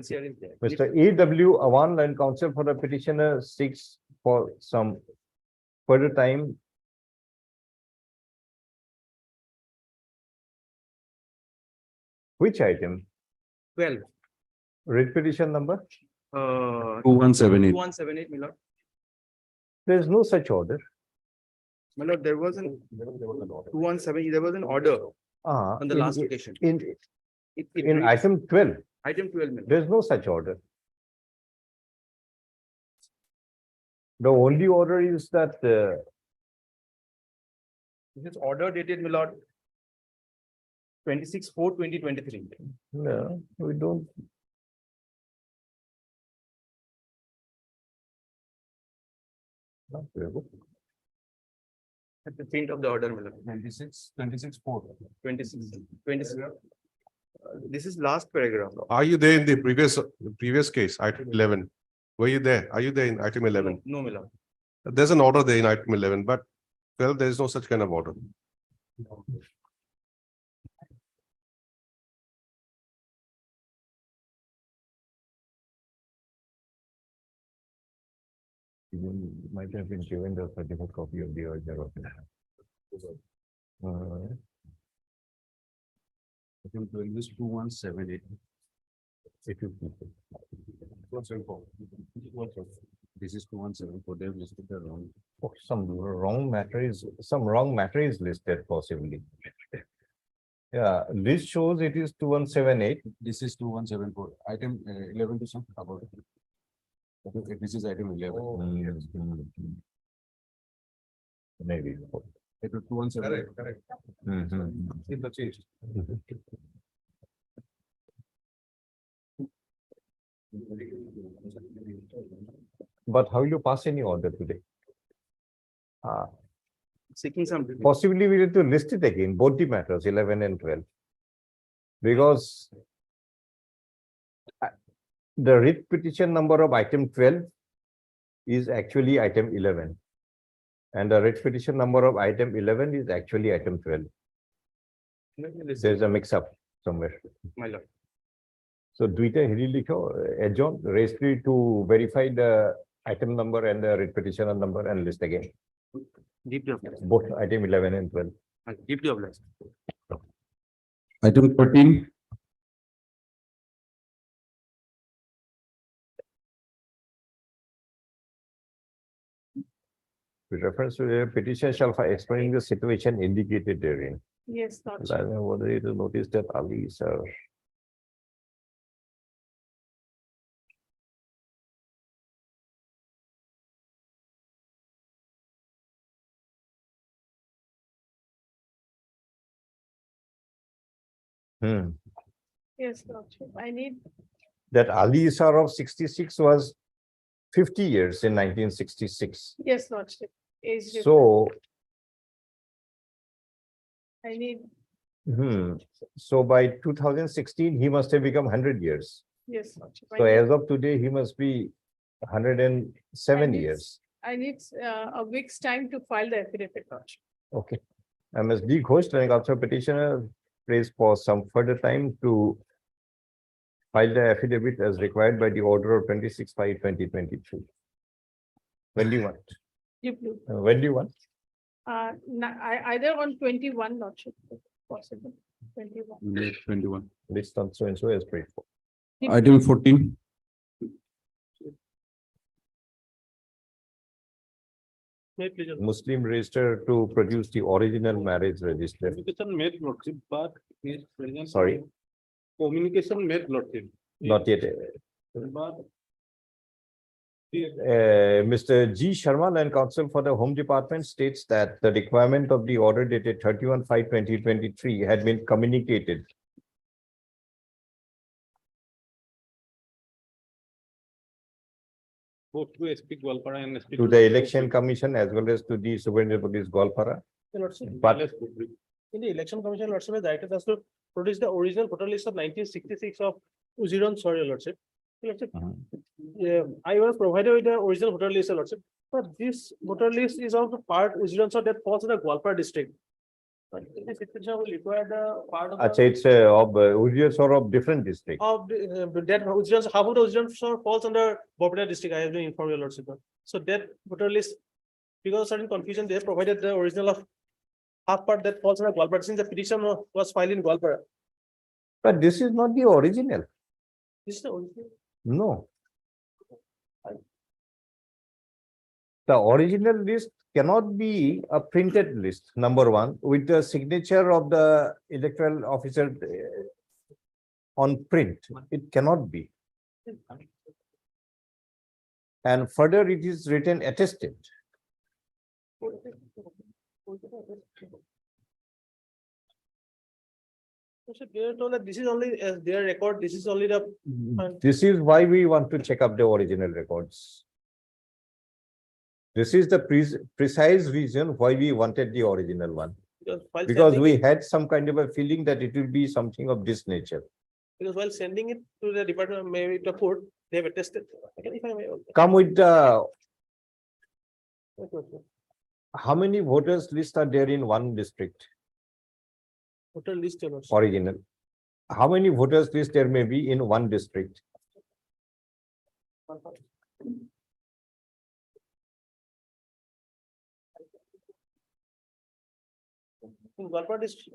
Speaker 7: LCR is there.
Speaker 2: Mr. A.W. Awan, Land Counsel for the petitioner, seeks for some further time. Which item?
Speaker 7: 12,
Speaker 2: Writ petition number?
Speaker 3: 2178.
Speaker 7: 2178, my lord.
Speaker 2: There is no such order.
Speaker 7: My lord, there was an 2170, there was an order on the last occasion.
Speaker 2: In
Speaker 7: It
Speaker 2: in
Speaker 7: reads-
Speaker 2: item 12,
Speaker 7: Item 12, my lord.
Speaker 2: there is no such order. The only order is that
Speaker 7: This is order dated, my lord. 26/4/2023.
Speaker 2: no, we don't. Not very.
Speaker 7: At the print of the order, my lord.
Speaker 3: 26/4.
Speaker 7: 26. This is last paragraph.
Speaker 8: Are you there in the previous case, item 11? Were you there? Are you there in item 11?
Speaker 7: No, my lord.
Speaker 8: There's an order there in item 11, but well, there is no such kind of order.
Speaker 2: You might have been given the certificate copy of the order of.
Speaker 3: Item 12 is 2178.
Speaker 2: If you keep it.
Speaker 3: 2174. This is 2174. They've listed the wrong.
Speaker 2: Oh, some wrong matter is listed possibly. Yeah, this shows it is 2178.
Speaker 3: This is 2174. Item 11 to some about it. Okay, this is item 11.
Speaker 2: Maybe.
Speaker 3: It was 2174. Correct.
Speaker 2: Mhm.
Speaker 3: In the change.
Speaker 2: But how will you pass any order today?
Speaker 7: Seeking some.
Speaker 2: Possibly we need to list it again, both the matters, 11 and 12. Because the writ petition number of item 12 is actually item 11. And the writ petition number of item 11 is actually item 12. There's a mix up somewhere.
Speaker 7: My lord.
Speaker 2: So duita heri likho, adjourn, registry to verify the item number and the writ petitioner number and list again.
Speaker 7: Deeply obliged.
Speaker 2: Both item 11 and 12.
Speaker 7: Deeply obliged.
Speaker 3: Item 13.
Speaker 2: With reference to the petition shall file explaining the situation indicated therein.
Speaker 6: Yes, Lordship.
Speaker 2: Whether it is noticed that Ali, sir.
Speaker 6: Yes, Lordship. I need,
Speaker 2: That Ali sir of 66 was 50 years in 1966.
Speaker 6: yes, Lordship. Age difference.
Speaker 2: So,
Speaker 6: I need,
Speaker 2: so by 2016, he must have become 100 years.
Speaker 6: yes, Lordship.
Speaker 2: So as of today, he must be 107 years.
Speaker 6: I need a week's time to file the affidavit, Lordship.
Speaker 2: Okay. Ms. D. Ghosh, and also petitioner, prays for some further time to file the affidavit as required by the order of 26/5/2023. When do you want?
Speaker 6: Deeply.
Speaker 2: When do you want?
Speaker 6: Either on 21, Lordship, if possible, 21.
Speaker 3: 21.
Speaker 2: List on so and so as prayed for.
Speaker 3: Item 14.
Speaker 5: May I please.
Speaker 2: Muslim register to produce the original marriage register.
Speaker 5: Communication made lordship, but his presence.
Speaker 2: Sorry?
Speaker 5: Communication made lordship.
Speaker 2: Not yet.
Speaker 5: But
Speaker 2: Mr. G. Sharma and counsel for the Home Department states that the requirement of the order dated 31/5/2023 had been communicated.
Speaker 5: both to SP Gwalpara and SP.
Speaker 2: To the Election Commission as well as to the Superintendent of Police Golpara. But-
Speaker 5: In the election commission, lordship has directed us to produce the original voter list of 1966 of Uziron, sorry, lordship. Lordship, yeah, I was provided with the original voter list, lordship, but this voter list is of the part Uziron, so that falls in the Gwalpara district. But this petition will require the part of the.
Speaker 2: Actually, it's of Ujjir or of different district.
Speaker 5: Of that Uziron, half of the Uziron falls under Bopeda district, I have been informed, your lordship. So that voter list, because of certain confusion, they have provided the original of half part that falls under Gwalpara, since the petition was filed in Gwalpara.
Speaker 2: But this is not the original.
Speaker 5: This is the original.
Speaker 2: No. The original list cannot be a printed list, number one, with the signature of the electoral officer on print. It cannot be. And further, it is written attested.
Speaker 5: So they are told that this is only their record, this is only the.
Speaker 2: This is why we want to check up the original records. This is the precise reason why we wanted the original one,
Speaker 5: while
Speaker 2: because
Speaker 5: sending
Speaker 2: we
Speaker 5: it-
Speaker 2: had some kind of a feeling that it will be something of this nature.
Speaker 5: Because while sending it to the department, maybe the court, they have attested. Again, if I may.
Speaker 2: Come with the,
Speaker 5: Okay.
Speaker 2: how many voters list are there in one district,
Speaker 5: Voter list, your lordship.
Speaker 2: original? How many voters list there may be in one district?
Speaker 5: In Gwalpara district.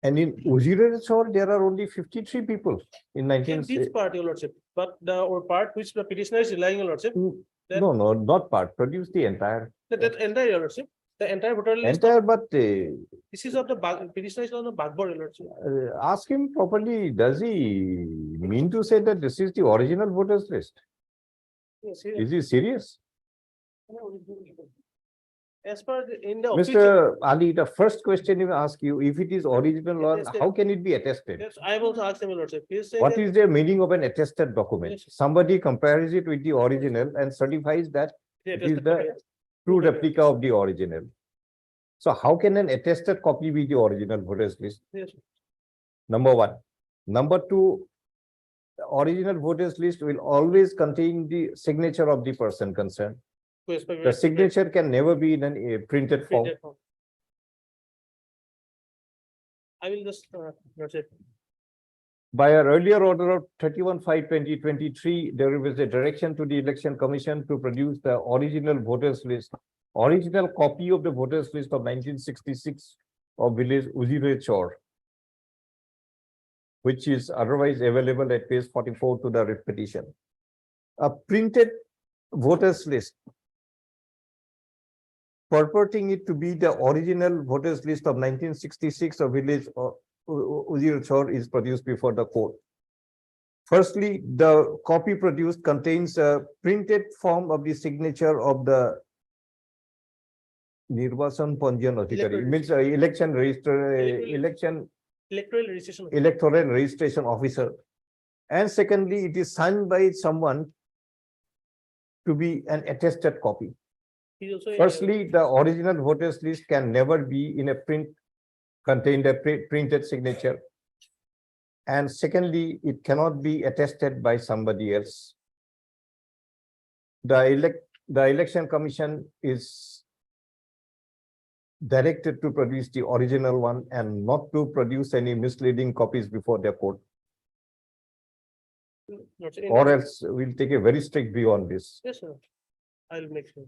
Speaker 2: And in Uzirachor, there are only 53 people in
Speaker 5: In
Speaker 2: 19.
Speaker 5: this part, your lordship, but the or part which the petitioner is relying on, lordship, that-
Speaker 2: No, no, not part, produce the entire,
Speaker 5: that entire, your lordship, the entire voter list.
Speaker 2: entire, but
Speaker 5: This is of the petitioner is on the backboard, your lordship.
Speaker 2: ask him properly, does he mean to say that this is the original voters list?
Speaker 5: Yes,
Speaker 2: Is he serious?
Speaker 5: as per in the official,
Speaker 2: Mr. Ali, the first question he will ask you, if it is original one,
Speaker 5: Attested.
Speaker 2: how can it be attested?
Speaker 5: yes, I will also ask him, your lordship. He is saying
Speaker 2: What
Speaker 5: that-
Speaker 2: is the meaning of an attested document?
Speaker 5: Yes.
Speaker 2: Somebody compares it with the original and certifies that
Speaker 5: he
Speaker 2: it is
Speaker 5: attested
Speaker 2: the
Speaker 5: copy.
Speaker 2: true replica of the original. So how can an attested copy be the original voters list?
Speaker 5: Yes,
Speaker 2: Number one. Number two, the original voters list will always contain the signature of the person concerned.
Speaker 5: yes, but-
Speaker 2: The signature can never be in a printed form.
Speaker 5: printed form. I will just, lordship,
Speaker 2: By our earlier order of 31/5/2023, there was a direction to the Election Commission to produce the original voters list, original copy of the voters list of 1966 of village Uzirachor, which is otherwise available at page 44 to the petition. A printed voters list purporting it to be the original voters list of 1966 of village Uzirachor is produced before the court. Firstly, the copy produced contains a printed form of the signature of the Nirvasan Panjiyan Adhikari,
Speaker 5: Electoral
Speaker 2: means election register,
Speaker 5: Electoral-
Speaker 2: election
Speaker 5: electoral registration.
Speaker 2: electoral registration officer. And secondly, it is signed by someone to be an attested copy.
Speaker 5: He also.
Speaker 2: Firstly, the original voters list can never be in a print, contained a printed signature. And secondly, it cannot be attested by somebody else. The election commission is directed to produce the original one and not to produce any misleading copies before their court,
Speaker 5: Lordship, in-
Speaker 2: or else we'll take a very strict view on this.
Speaker 5: Yes, sir. I'll make sure.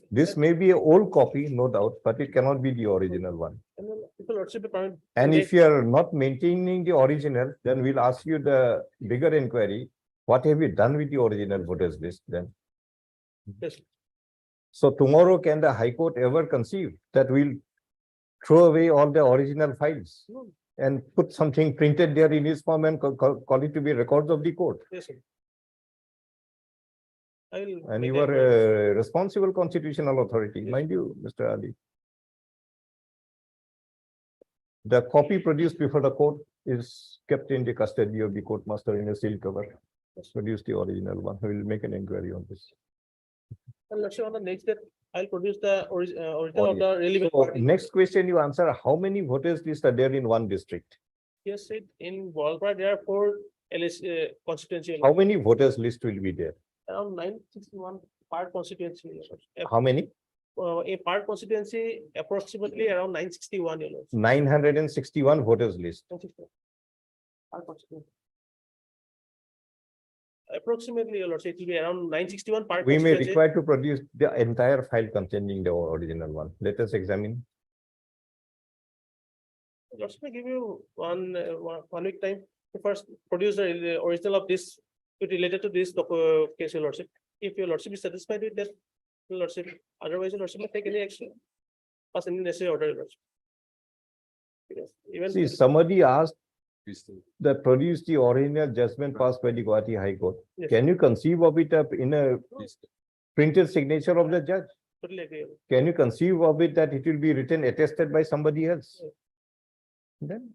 Speaker 2: This may be an old copy, no doubt, but it cannot be the original one.
Speaker 5: And then if the lordship be permitted.
Speaker 2: And if you are not maintaining the original, then we'll ask you the bigger inquiry. What have you done with the original voters list then?
Speaker 5: Yes,
Speaker 2: So tomorrow, can the High Court ever conceive that we'll throw away all the original files and put something printed there in his form and call it to be records of the court.
Speaker 5: Yes, sir. I will.
Speaker 2: And
Speaker 5: make
Speaker 2: you
Speaker 5: that
Speaker 2: are
Speaker 5: inquiry.
Speaker 2: a responsible constitutional authority,
Speaker 5: Yes.
Speaker 2: mind you, Mr. Ali. The copy produced before the court is kept in the custody of the court master in a sealed cover. Let's produce the original one. We will make an inquiry on this.
Speaker 5: And Lordship, on the next day, I'll produce the original of the relevant.
Speaker 2: So next question you answer, how many voters lists are there in one district?
Speaker 5: Yes, said in Walpara, there are 4 LS constituency.
Speaker 2: How many voters list will be there?
Speaker 5: Around 961 part constituency.
Speaker 2: How many?
Speaker 5: A part constituency approximately around 961.
Speaker 2: 961 voters list.
Speaker 5: Part constituency. Approximately, your lordship, it will be around 961 part.
Speaker 2: We may
Speaker 5: constituency.
Speaker 2: require to produce the entire file containing the original one. Let us examine.
Speaker 5: Lordship, I give you one week time to first produce the original of this related to this case, your lordship. If your lordship is satisfied with that, your lordship, otherwise your lordship may take any action. Pass any necessary order, your lordship. Because even.
Speaker 2: See, somebody asked
Speaker 3: Please, sir.
Speaker 2: that produce the original judgment passed by the Guwahati High Court.
Speaker 5: Yes.
Speaker 2: Can you conceive of it up in a
Speaker 3: Please, sir.
Speaker 2: printed signature of the judge?
Speaker 5: Totally agree.
Speaker 2: Can you conceive of it that it will be written attested by somebody else? Then,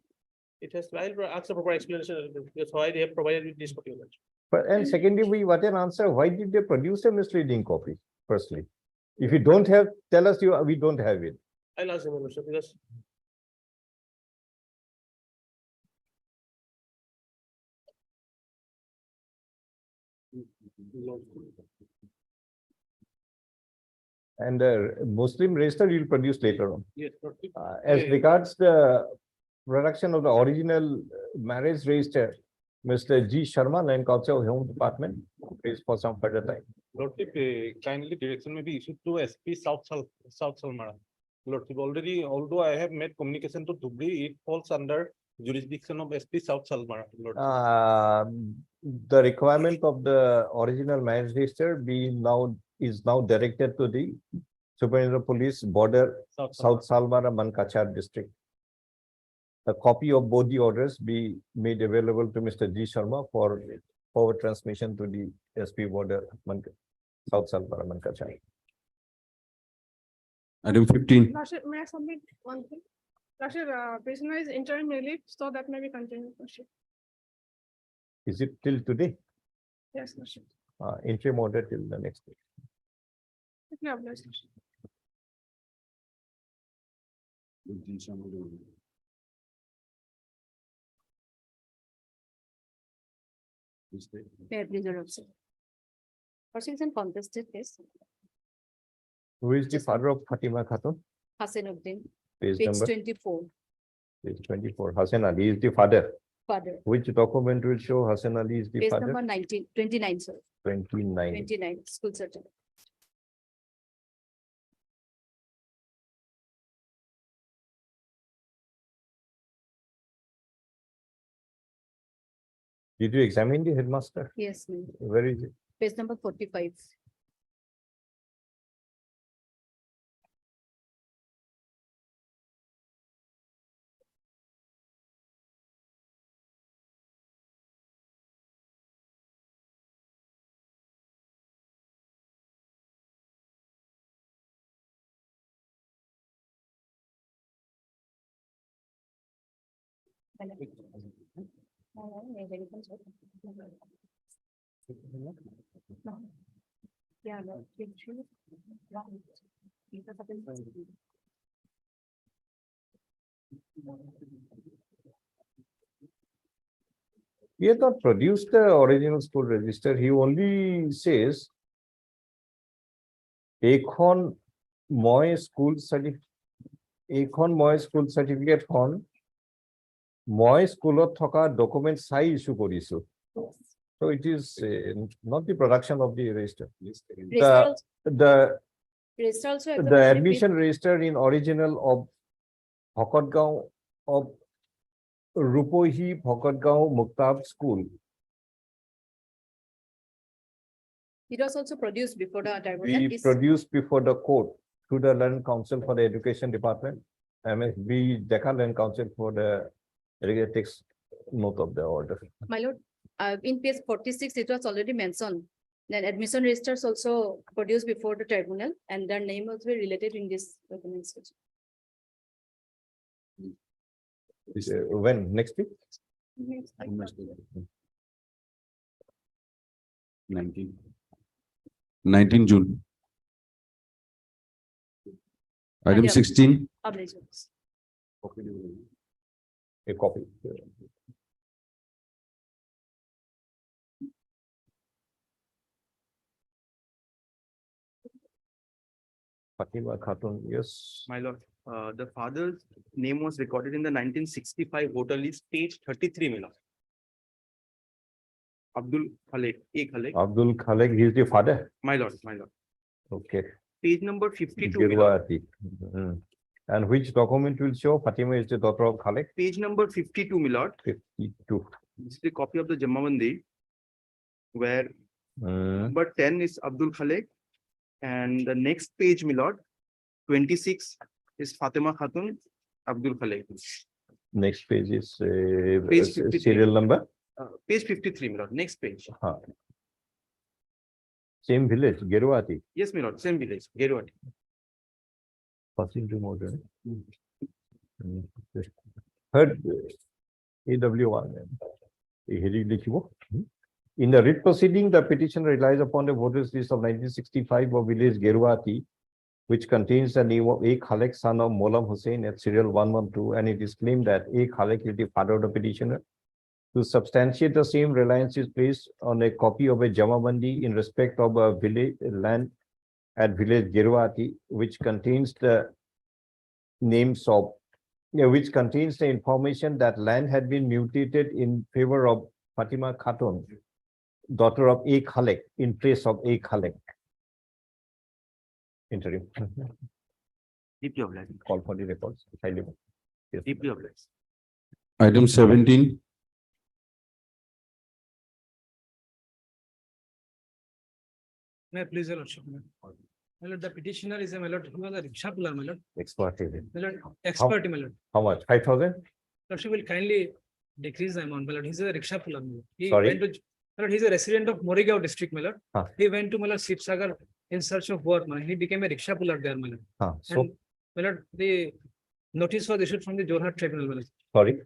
Speaker 5: It has, I'll ask a proper explanation. That's why they have provided with this copy, your lordship.
Speaker 2: and secondly, we what an answer, why did they produce a misleading copy? Firstly, if you don't have, tell us we don't have it.
Speaker 5: I'll ask him, your lordship, because.
Speaker 2: And Muslim register you'll produce later on.
Speaker 5: Yes, lordship.
Speaker 2: As regards the production of the original marriage register, Mr. G. Sharma, Land Council Home Department, is for some further time.
Speaker 9: Lordship, kindly direction may be issued to SP South Salmara. Lordship, already, although I have made communication to Dhubri, it falls under jurisdiction of SP South Salmara. Lordship.
Speaker 2: The requirement of the original marriage register is now directed to the Superintendent of Police Border South Salmara Mankachar district. A copy of both the orders be made available to Mr. G. Sharma for forward transmission to the SP Border South Salmara Mankachar.
Speaker 3: Item 15.
Speaker 4: Lordship, may I submit one thing? Lordship, prisoner is interim relief, so that may be continued, Lordship.
Speaker 2: Is it till today?
Speaker 4: Yes, Lordship.
Speaker 2: Interim order till the next day.
Speaker 4: Yeah, bless, Lordship.
Speaker 3: Please, sir.
Speaker 1: Fair pleasure also. Proceedings contested case,
Speaker 2: Who is the father of Fatima Khatun?
Speaker 1: Hassanuddin,
Speaker 2: Page
Speaker 1: page
Speaker 2: number
Speaker 1: 24,
Speaker 2: page 24. Hassan Ali is the father.
Speaker 1: father,
Speaker 2: Which document will show Hassan Ali is the
Speaker 1: page
Speaker 2: father?
Speaker 1: number 29, sir,
Speaker 2: 29.
Speaker 1: 29, school certificate.
Speaker 2: Did you examine the headmaster?
Speaker 1: Yes, ma'am.
Speaker 2: Where is it?
Speaker 1: Page number 45. Yeah, no,
Speaker 2: He has not produced the original school register. He only says Ekhon Moy school certificate খন মই স্কুলত থকা document চাই issue কৰিছো. So it is not the production of the register. The
Speaker 1: Register also.
Speaker 2: the admission register in original of Bhakatgaon of Rupohi Bhakatgaon Muktab School.
Speaker 1: It was also produced before the tribunal.
Speaker 2: We
Speaker 1: Is-
Speaker 2: produced before the court through the Land Council for the Education Department. MSB Deccan Land Council for the takes note of the order.
Speaker 10: My lord, in page 46, it was already mentioned. Then admission registers also produced before the tribunal and their name was be related in this documents.
Speaker 2: When, next week?
Speaker 3: 19 June. Item
Speaker 10: Yeah.
Speaker 3: 16.
Speaker 10: Obligations.
Speaker 2: A copy. Fatima Khatun, yes.
Speaker 7: My lord, the father's name was recorded in the 1965 voter list, page 33, my lord. Abdul Khalek, A Khalek,
Speaker 2: Abdul Khalek, he is the father.
Speaker 7: my lord, my lord.
Speaker 2: Okay.
Speaker 7: Page number 52, my lord.
Speaker 2: Girwati. And which document will show Fatima is the daughter of Khalek?
Speaker 7: Page number 52, my lord.
Speaker 2: 52.
Speaker 7: This is the copy of the Jamabandi, where
Speaker 2: Hmm.
Speaker 7: number 10 is Abdul Khalek. And the next page, my lord, 26 is Fatima Khatun, Abdul Khalek.
Speaker 2: Next page is
Speaker 7: Page 53.
Speaker 2: serial number.
Speaker 7: Page 53, my lord, next page.
Speaker 2: Huh. Same village, Girwati.
Speaker 7: Yes, my lord, same village, Geruwati.
Speaker 2: Passing to modern. Third, AW1. In the writ proceeding, the petition relies upon the voters list of 1965 of village Gerwati, which contains the name of A. Khalek, son of Molam Hussain at serial 112, and it is claimed that A. Khalek is the father of the petitioner. To substantiate the same, reliance is placed on a copy of a Jamabandi in respect of a village land at village Gerwati, which contains the names of, which contains the information that land had been mutated in favor of Fatima Khatun, daughter of A. Khalek, in place of A. Khalek. Interim.
Speaker 7: Deeply obliged,
Speaker 2: Call for the records. Yes.
Speaker 7: deeply obliged.
Speaker 3: Item 17.
Speaker 5: May I please, your lordship? My lord, the petitioner is a my lord, he was a rickshaw puller, my lord.
Speaker 2: Expert is it?
Speaker 5: My lord, expert, my lord.
Speaker 2: How much? 5,000?
Speaker 5: Lordship will kindly decrease the amount, my lord. He's a rickshaw puller. My lord. He
Speaker 2: Sorry?
Speaker 5: went to, my lord, he's a resident of Morigaon district, my lord.
Speaker 2: Huh.
Speaker 5: He went to my lord Sibsagar in search of work, my lord. He became a rickshaw puller there, my lord.
Speaker 2: So,
Speaker 5: And my lord, the notice was issued from the Jorhat tribunal, my lord.
Speaker 2: sorry.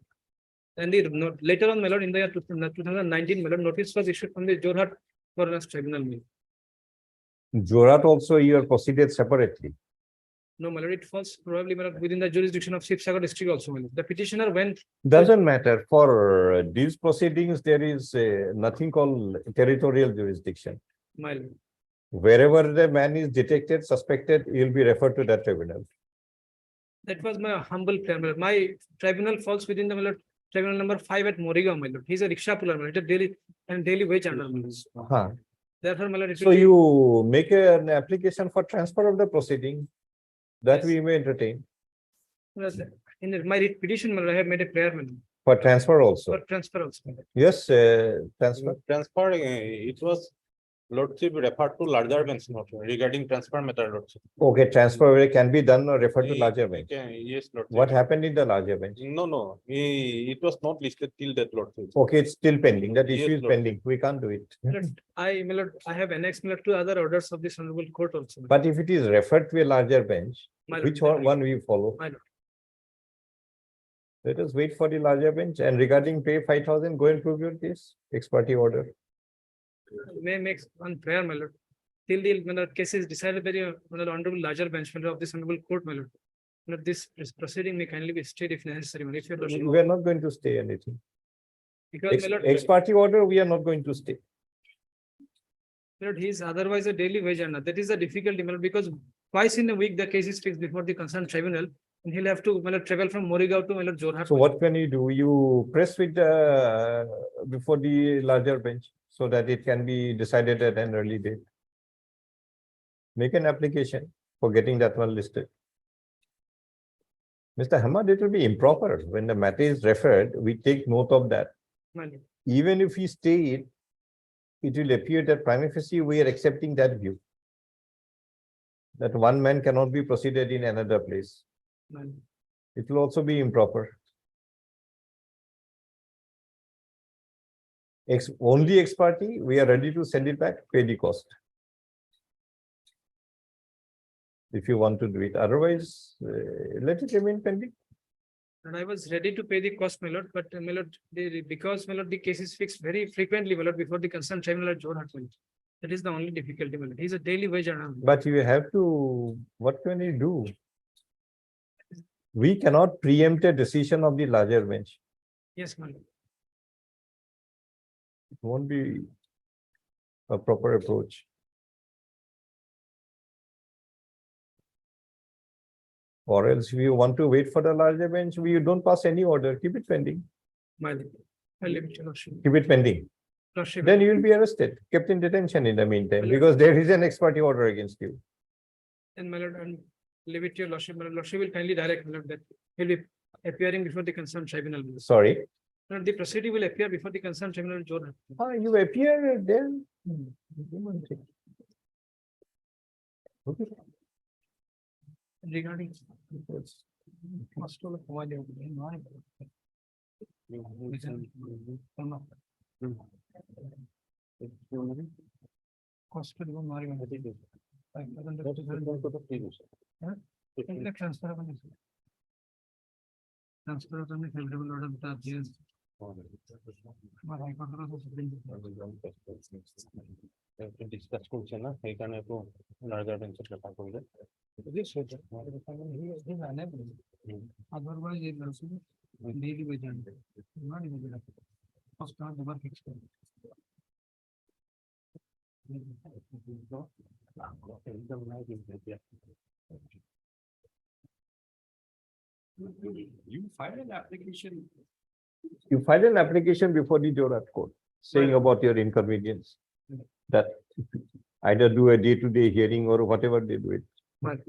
Speaker 5: And later on, my lord, in the year 2019, my lord, notice was issued from the Jorhat Foreigners Tribunal. My lord.
Speaker 2: Jorat also you are proceeded separately.
Speaker 5: No, my lord, it falls probably my lord, within the jurisdiction of Sibsagar district also, my lord. The petitioner went,
Speaker 2: Doesn't matter. For these proceedings, there is nothing called territorial jurisdiction.
Speaker 5: my lord.
Speaker 2: Wherever the man is detected, suspected, he will be referred to that tribunal.
Speaker 5: That was my humble prayer, my lord. My tribunal falls within the my lord, tribunal number 5 at Morigaon, my lord. He's a rickshaw puller, my lord. It's a daily wage earner, my lord.
Speaker 2: Huh.
Speaker 5: Therefore, my lord, it
Speaker 2: So
Speaker 5: will be-
Speaker 2: you make an application for transfer of the proceeding that we may entertain
Speaker 5: in my petition, my lord, I have made a prayer, my lord,
Speaker 2: for transfer also.
Speaker 5: for transfer also. my lord.
Speaker 2: Yes, transfer.
Speaker 9: Transfer, it was lordship referred to larger bench not regarding transfer matter, lordship.
Speaker 2: Okay, transfer can be done or referred to larger bench.
Speaker 9: Yes, lordship.
Speaker 2: What happened in the larger bench?
Speaker 9: No, it was not listed till that, lordship.
Speaker 2: Okay, it's still pending. That
Speaker 9: Yes,
Speaker 2: issue is
Speaker 9: Lord.
Speaker 2: pending. We can't do it.
Speaker 5: My lord, my lord, I have annexed my lord, 2 other orders of this honorable court also. my lord.
Speaker 2: But if it is referred to a larger bench,
Speaker 5: My lord,
Speaker 2: which one we follow?
Speaker 5: My lord.
Speaker 2: Let us wait for the larger bench, and regarding pay 5,000, go and prove your case, ex parte order.
Speaker 5: May make one prayer, my lord. Till the my lord, case is decided by the my lord, honorable larger bench my lord, of this honorable court, my lord. My lord, this proceeding may kindly be stayed if necessary, my lord. If your lordship-
Speaker 2: We are not going to stay anything.
Speaker 5: Because my lord,
Speaker 2: Ex parte order, we are not going to stay.
Speaker 5: my lord, he is otherwise a daily wage earner. That is the difficulty, my lord, because twice in a week the case is fixed before the concerned tribunal, and he'll have to my lord, travel from Morigaon to my lord, Jorhat.
Speaker 2: So what can you do? You press with before the larger bench so that it can be decided at an early date. Make an application for getting that one listed. Mr. Hamad, it will be improper when the matter is referred, we take note of that.
Speaker 5: My lord.
Speaker 2: Even if we stay it, it will appear that prima facie we are accepting that view. That one man cannot be proceeded in another place.
Speaker 5: My lord.
Speaker 2: It will also be improper. Only ex parte, we are ready to send it back, pay the cost. If you want to do it, otherwise, let it remain pending.
Speaker 11: And I was ready to pay the cost, my lord, but my lord, because my lord, the case is fixed very frequently, my lord, before the concerned tribunal at Jorhat. my lord. That is the only difficulty, my lord. He's a daily wage earner.
Speaker 2: But you have to, what can you do? We cannot preempt a decision of the larger bench.
Speaker 11: Yes, my lord.
Speaker 2: It won't be a proper approach. Or else if you want to wait for the larger bench, you don't pass any order, keep it pending,
Speaker 11: My lord. I'll leave it to lordship.
Speaker 2: keep it pending.
Speaker 11: Lordship.
Speaker 2: Then you will be arrested, kept in detention in the meantime, because there is an ex parte order against you.
Speaker 11: And my lord, and leave it to your lordship. My lord, lordship will kindly direct, my lord, that he'll be appearing before the concerned tribunal. my lord.
Speaker 2: Sorry.
Speaker 11: My lord, the proceeding will appear before the concerned tribunal at Jorhat.
Speaker 2: You appear there. Okay.
Speaker 11: Regarding.
Speaker 9: Discuss করছে না সেইখানে তো larger বেঞ্চের ব্যাপার করবে
Speaker 11: Otherwise, it also daily wage earner. Not even the first time never fixed.
Speaker 7: You filed an application.
Speaker 2: You file an application before the Jorhat court, saying about your inconvenience. That either do a day-to-day hearing or whatever they do it.
Speaker 11: Right.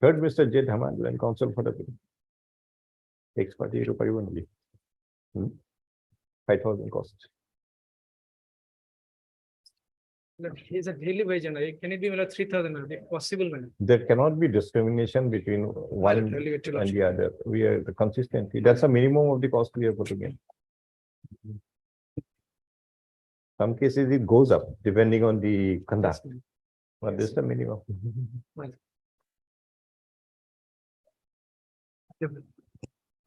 Speaker 2: Third, Mr. J. Dhaman and counsel for the ex parte only. 5,000 cost.
Speaker 11: Look, he's a daily wage earner. Can it be 3,000? If possible, man.
Speaker 2: There cannot be discrimination between one
Speaker 11: I'll leave it to
Speaker 2: and
Speaker 11: lordship.
Speaker 2: the other. We are consistently, that's a minimum of the cost we are putting in. Some cases it goes up depending on the conduct, but this is the minimum.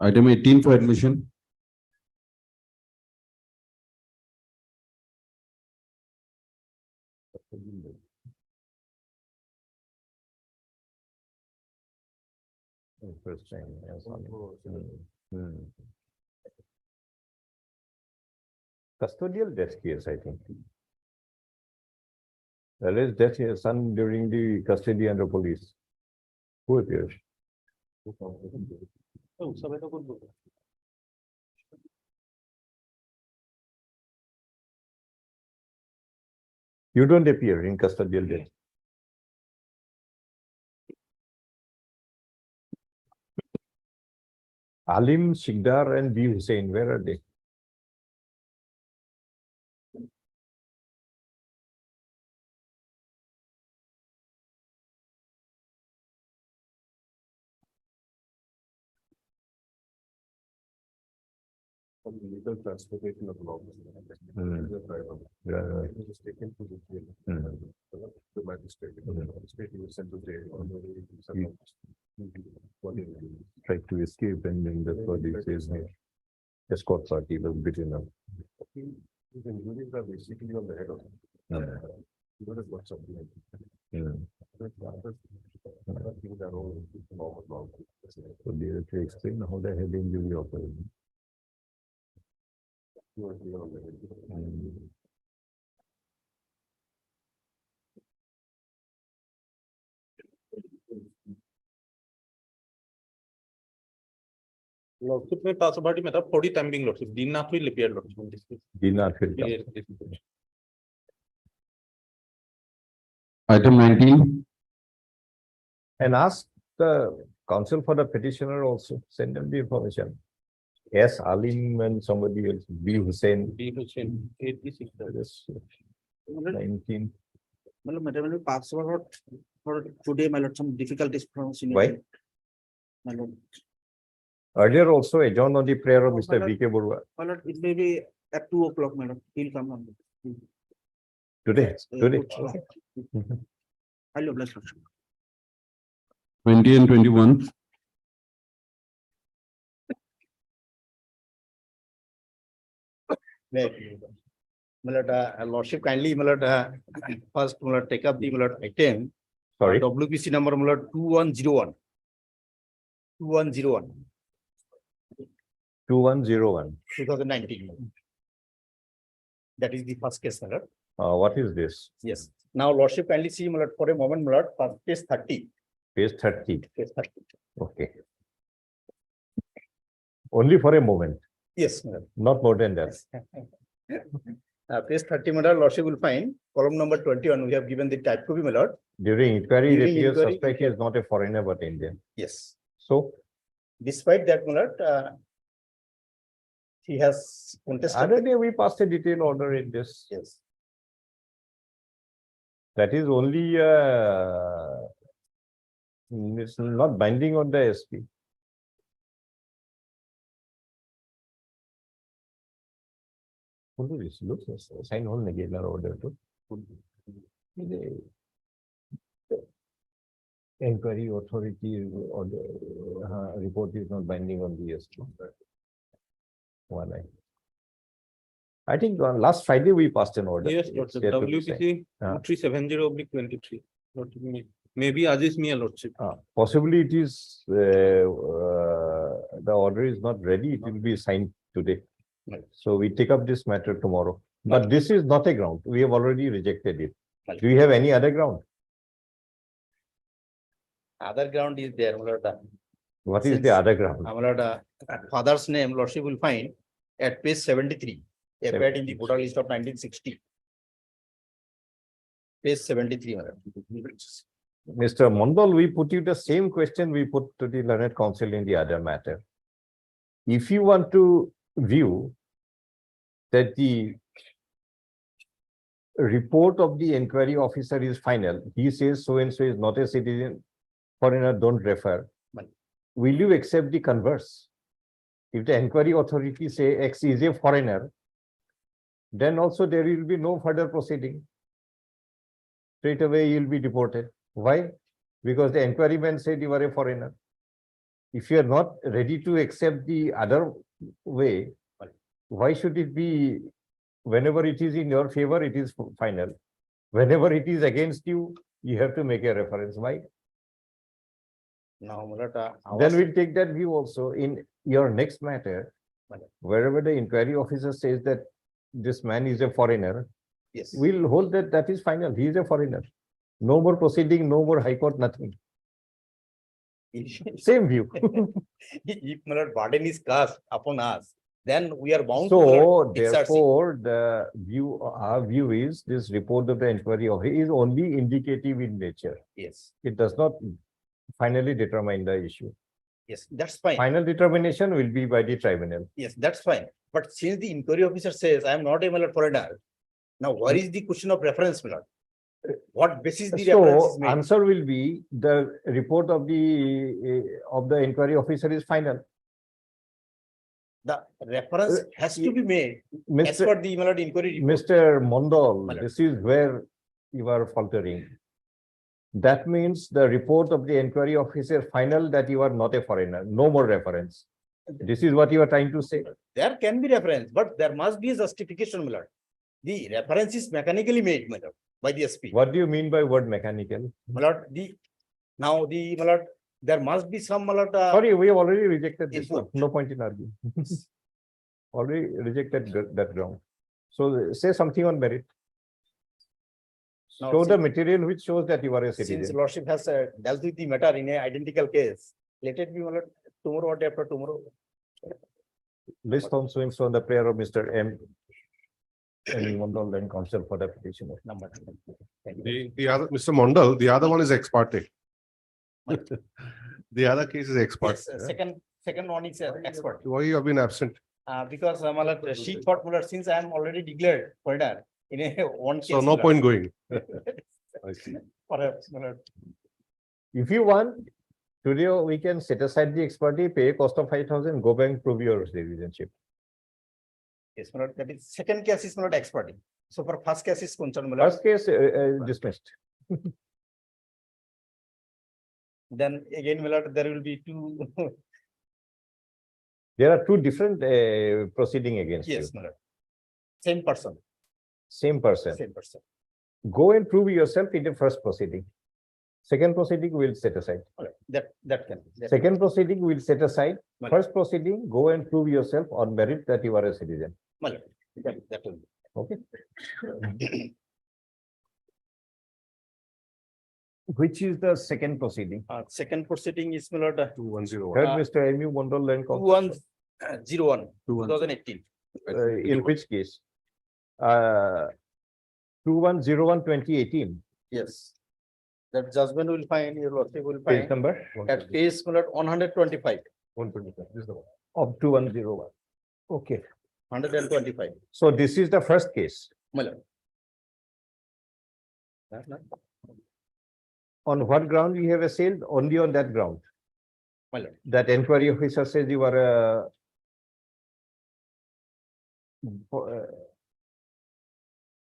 Speaker 3: Item 18 for admission.
Speaker 2: Interesting. Yes. Custodial death case, I think. There is death here, son during the custody under police. Who appears? You don't appear in custodial death. Alim, Shigdar and B. Hussain, where are they?
Speaker 3: Legal transportation of law.
Speaker 2: Yeah.
Speaker 3: It was taken to the jail. The magistrate. Magistrate was sent to jail.
Speaker 2: Tried to escape and then that's what it says here. Escort party was beaten up.
Speaker 3: His injuries are basically on the head of. He would have got something like that.
Speaker 2: So they have to explain how the head injury occurred.
Speaker 9: Lordship में पास party में था 40 time being lordship did not will appear lordship in this case.
Speaker 2: Did not feel tough.
Speaker 3: Item 19.
Speaker 2: And ask the counsel for the petitioner also, send them the information. Yes, Alim and somebody else, B. Hussain.
Speaker 9: B. Hussain 86.
Speaker 2: This 19.
Speaker 5: मतलब मैंने पास
Speaker 7: for today, my lord, some difficulties pronouncing.
Speaker 2: Why?
Speaker 7: My lord,
Speaker 2: Earlier also adjourned on the prayer of Mr.
Speaker 7: Madam.
Speaker 2: V K Burwa.
Speaker 7: my lord, it may be at 2 o'clock, my lord, he'll come on.
Speaker 2: Today, today.
Speaker 7: I'll bless you.
Speaker 3: 20 and 21.
Speaker 12: My lord, lordship kindly, my lord, first, my lord, take up the, my lord, item.
Speaker 2: Sorry,
Speaker 12: WPC number, my lord, 2101. 2101,
Speaker 2: 2101.
Speaker 12: 2019. That is the first case, my lord.
Speaker 2: What is this?
Speaker 12: Yes. Now, lordship kindly see, my lord, for a moment, my lord, first case 30.
Speaker 2: Page 30.
Speaker 12: Case 30.
Speaker 2: Okay. Only for a moment,
Speaker 12: Yes, my lord.
Speaker 2: not more than that.
Speaker 12: Page 30, my lord, lordship will find column number 21. We have given the type copy, my lord.
Speaker 2: During inquiry, it
Speaker 12: During
Speaker 2: appears
Speaker 12: inquiry,
Speaker 2: suspect is not a foreigner but Indian.
Speaker 12: Yes.
Speaker 2: So,
Speaker 12: Despite that, my lord, he has contested.
Speaker 2: other day we passed a detailed order in this.
Speaker 12: Yes.
Speaker 2: That is only, it's not binding on the SP. Looks sign on again order to. Inquiry authority or the report is not binding on the SP. One I think on last Friday we passed an order.
Speaker 9: Yes,
Speaker 2: It's
Speaker 9: Lordship,
Speaker 2: yet to be signed.
Speaker 9: WPC 370/23. Lordship, maybe Aziz Mia, Lordship.
Speaker 2: Possibly it is, the order is not ready, it will be signed today.
Speaker 12: Right.
Speaker 2: So we take up this matter tomorrow. But this is not a ground, we have already rejected it.
Speaker 12: Right.
Speaker 2: Do you have any other ground?
Speaker 12: Other ground is there, my lord.
Speaker 2: What is
Speaker 12: Since-
Speaker 2: the other ground?
Speaker 12: My lord, father's name, lordship will find at page 73, appeared in the voter list of 1960. Page 73, my lord.
Speaker 2: Mr. Mondal, we put you the same question we put to the learned counsel in the other matter. If you want to view that the report of the inquiry officer is final, he says so and so is not a citizen, foreigner, don't refer.
Speaker 12: Right.
Speaker 2: Will you accept the converse? If the inquiry authority say X is a foreigner, then also there will be no further proceeding. Straight away you'll be deported. Why? Because the inquiry man said you are a foreigner. If you are not ready to accept the other way, why should it be, whenever it is in your favor, it is final. Whenever it is against you, you have to make a reference. Why?
Speaker 12: Now, my lord,
Speaker 2: Then we'll take that view also in your next matter. Wherever the inquiry officer says that this man is a foreigner,
Speaker 12: yes.
Speaker 2: we'll hold that that is final. He is a foreigner. No more proceeding, no more high court, nothing. Same view.
Speaker 12: If my lord burden is cast upon us, then we are bound to, my
Speaker 2: So
Speaker 12: lord, exercise.
Speaker 2: therefore, the view, our view is this report of the inquiry officer is only indicative in nature.
Speaker 12: Yes,
Speaker 2: It does not finally determine the issue.
Speaker 12: yes, that's fine.
Speaker 2: Final determination will be by the tribunal.
Speaker 12: Yes, that's fine. But since the inquiry officer says I am not a my lord foreigner, now where is the question of reference, my lord? What basis the reference is
Speaker 2: So
Speaker 12: made?
Speaker 2: answer will be the report of the inquiry officer is final.
Speaker 12: The reference has to be made as
Speaker 2: Mr.
Speaker 12: per the my lord inquiry report.
Speaker 2: Mr. Mondal,
Speaker 12: Malad.
Speaker 2: this is where you are faltering. That means the report of the inquiry officer final that you are not a foreigner, no more reference. This is what you are trying to say.
Speaker 12: There can be reference, but there must be a justification, my lord. The reference is mechanically made, my lord, by the SP.
Speaker 2: What do you mean by word mechanical?
Speaker 12: My lord, my lord, there must be some, my lord,
Speaker 2: Sorry, we have already rejected this one.
Speaker 12: Input.
Speaker 2: No point in arguing. Already rejected that ground. So say something on merit.
Speaker 12: Now,
Speaker 2: Show the
Speaker 12: since-
Speaker 2: material which shows that you are a
Speaker 12: since
Speaker 2: citizen.
Speaker 12: lordship has dealt with the matter in a identical case, let it be, my lord, tomorrow or day after tomorrow.
Speaker 2: List on swings on the prayer of Mr. M. And Mondal and counsel for the petitioner.
Speaker 12: Number. Thank you.
Speaker 8: The other, Mr. Mondal, the other one is ex parte. The other case is ex parte.
Speaker 12: Yes, second one is expert.
Speaker 8: Why you have been absent?
Speaker 12: Because my lord, she thought, my lord, since I am already declared foreigner in a one case.
Speaker 8: So no
Speaker 12: my lord,
Speaker 8: point going. I see.
Speaker 12: Perhaps, my lord.
Speaker 2: If you want, today we can set aside the expertise, pay a cost of 5,000, go back and prove your citizenship.
Speaker 12: Yes, my lord, that is second case is not expertise. So for first case is concerned, my lord,
Speaker 2: First case dismissed.
Speaker 12: then again, my lord, there will be two.
Speaker 2: There are two different proceeding against you.
Speaker 12: Yes, my lord. Same person,
Speaker 2: Same person.
Speaker 12: same person.
Speaker 2: Go and prove yourself in the first proceeding. Second proceeding will set aside.
Speaker 12: Okay, that can. That-
Speaker 2: Second proceeding will set aside.
Speaker 12: Well-
Speaker 2: First proceeding, go and prove yourself on merit that you are a citizen.
Speaker 12: my lord, that will.
Speaker 2: Okay. Which is the second proceeding?
Speaker 12: Second proceeding is, my lord,
Speaker 8: 2101.
Speaker 2: Third,
Speaker 12: Uh,
Speaker 2: Mr. M.U. Mondal Land Council.
Speaker 12: 2101,
Speaker 8: 21.
Speaker 12: 2018.
Speaker 2: In which case? 2101/2018,
Speaker 12: Yes. That judgment will find, your lordship will
Speaker 2: page
Speaker 12: find
Speaker 2: number
Speaker 12: at page, my lord, 125,
Speaker 8: 125. This is the one.
Speaker 2: of 2101. Okay,
Speaker 12: 125,
Speaker 2: so this is the first case.
Speaker 12: my lord.
Speaker 2: On what ground you have assailed? Only on that ground.
Speaker 12: My lord.
Speaker 2: That inquiry officer says you are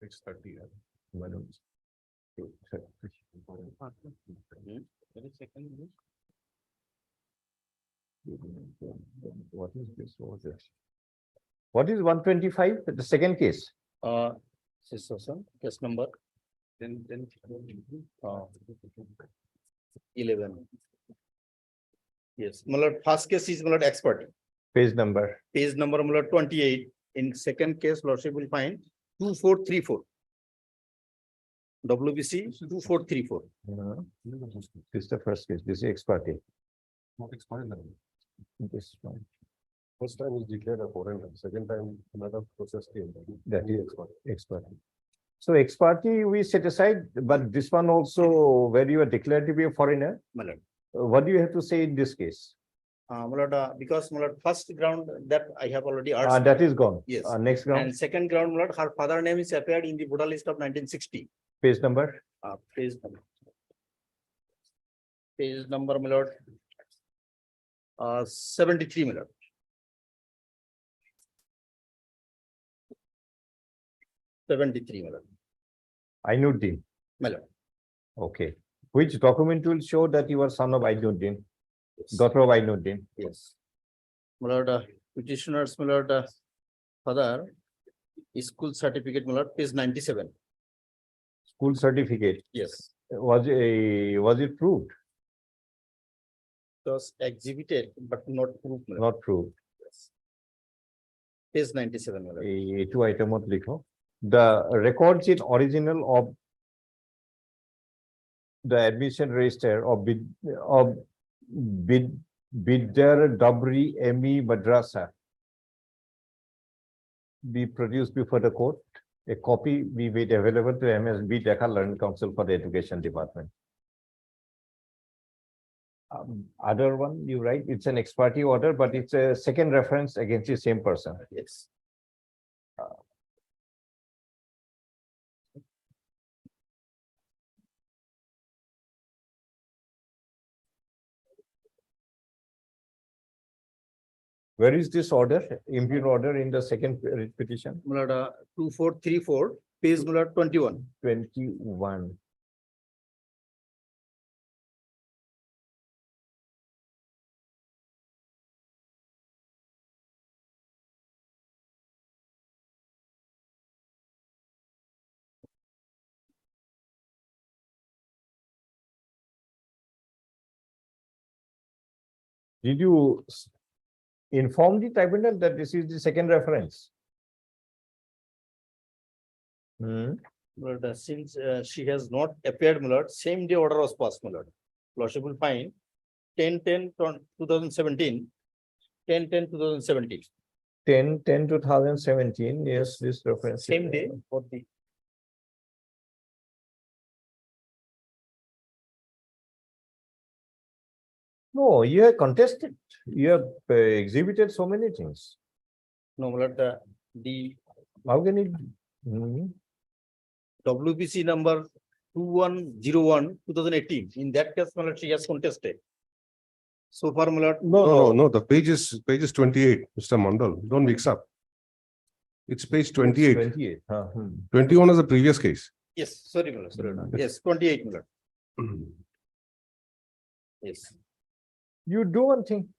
Speaker 8: It's 30.
Speaker 2: What is this? What is this? What is 125? The second case?
Speaker 12: Case number,
Speaker 3: Then.
Speaker 12: 11. Yes, my lord, first case is, my lord, expert.
Speaker 2: Page number.
Speaker 12: Page number, my lord, 28. In second case, lordship will find 2434. WBC 2434.
Speaker 2: This is the first case. This is ex parte.
Speaker 8: Not expired.
Speaker 2: This one.
Speaker 8: First time is declared a foreigner, second time another process came.
Speaker 2: That is ex parte. So ex parte we set aside, but this one also where you are declared to be a foreigner.
Speaker 12: My lord.
Speaker 2: What do you have to say in this case?
Speaker 12: My lord, because, my lord, first ground that I have already asked.
Speaker 2: That is gone.
Speaker 12: Yes.
Speaker 2: Next ground,
Speaker 12: And second ground, my lord, her father name is appeared in the Buddha list of 1960.
Speaker 2: page number.
Speaker 12: Page number. Page number, my lord. 73, my lord. 73, my lord.
Speaker 2: Ainuddin.
Speaker 12: My lord.
Speaker 2: Okay. Which document will show that you are son of Ainuddin,
Speaker 12: Yes.
Speaker 2: daughter of Ainuddin?
Speaker 12: Yes. My lord, petitioners, my lord, father, school certificate, my lord, page 97.
Speaker 2: School certificate.
Speaker 12: Yes.
Speaker 2: Was it proved?
Speaker 12: It was exhibited, but not proved, my lord.
Speaker 2: Not proved.
Speaker 12: Yes. Page 97, my lord.
Speaker 2: এই two item likho. The records in original of the admission register of Bidder Dabri ME Madrasa be produced before the court. A copy be made available to MSB Dhaka Learning Council for the Education Department. Other one, you write, it's an ex parte order, but it's a second reference against the same person.
Speaker 12: Yes.
Speaker 2: Where is this order, impugn order in the second petition?
Speaker 12: My lord, 2434, page, my lord, 21.
Speaker 2: 21. Did you inform the tribunal that this is the second reference?
Speaker 12: But since she has not appeared, my lord, same day order was passed, my lord. Lordship will find 10/10/2017, 10/10/2017.
Speaker 2: 10/10/2017, yes, this reference.
Speaker 12: Same day for the.
Speaker 2: No, you have contested, you have exhibited so many things.
Speaker 12: No, my lord, the
Speaker 2: How can it? Hmm.
Speaker 12: WBC number 2101/2018. In that case, my lord, she has contested. So far, my lord.
Speaker 8: No, the page is 28, Mr. Mandal, don't mix up. It's page 28.
Speaker 2: 28.
Speaker 8: 21 is the previous case.
Speaker 12: Yes, sorry, my lord, sorry, my lord. Yes, 28, my lord. Yes.
Speaker 2: You do one thing.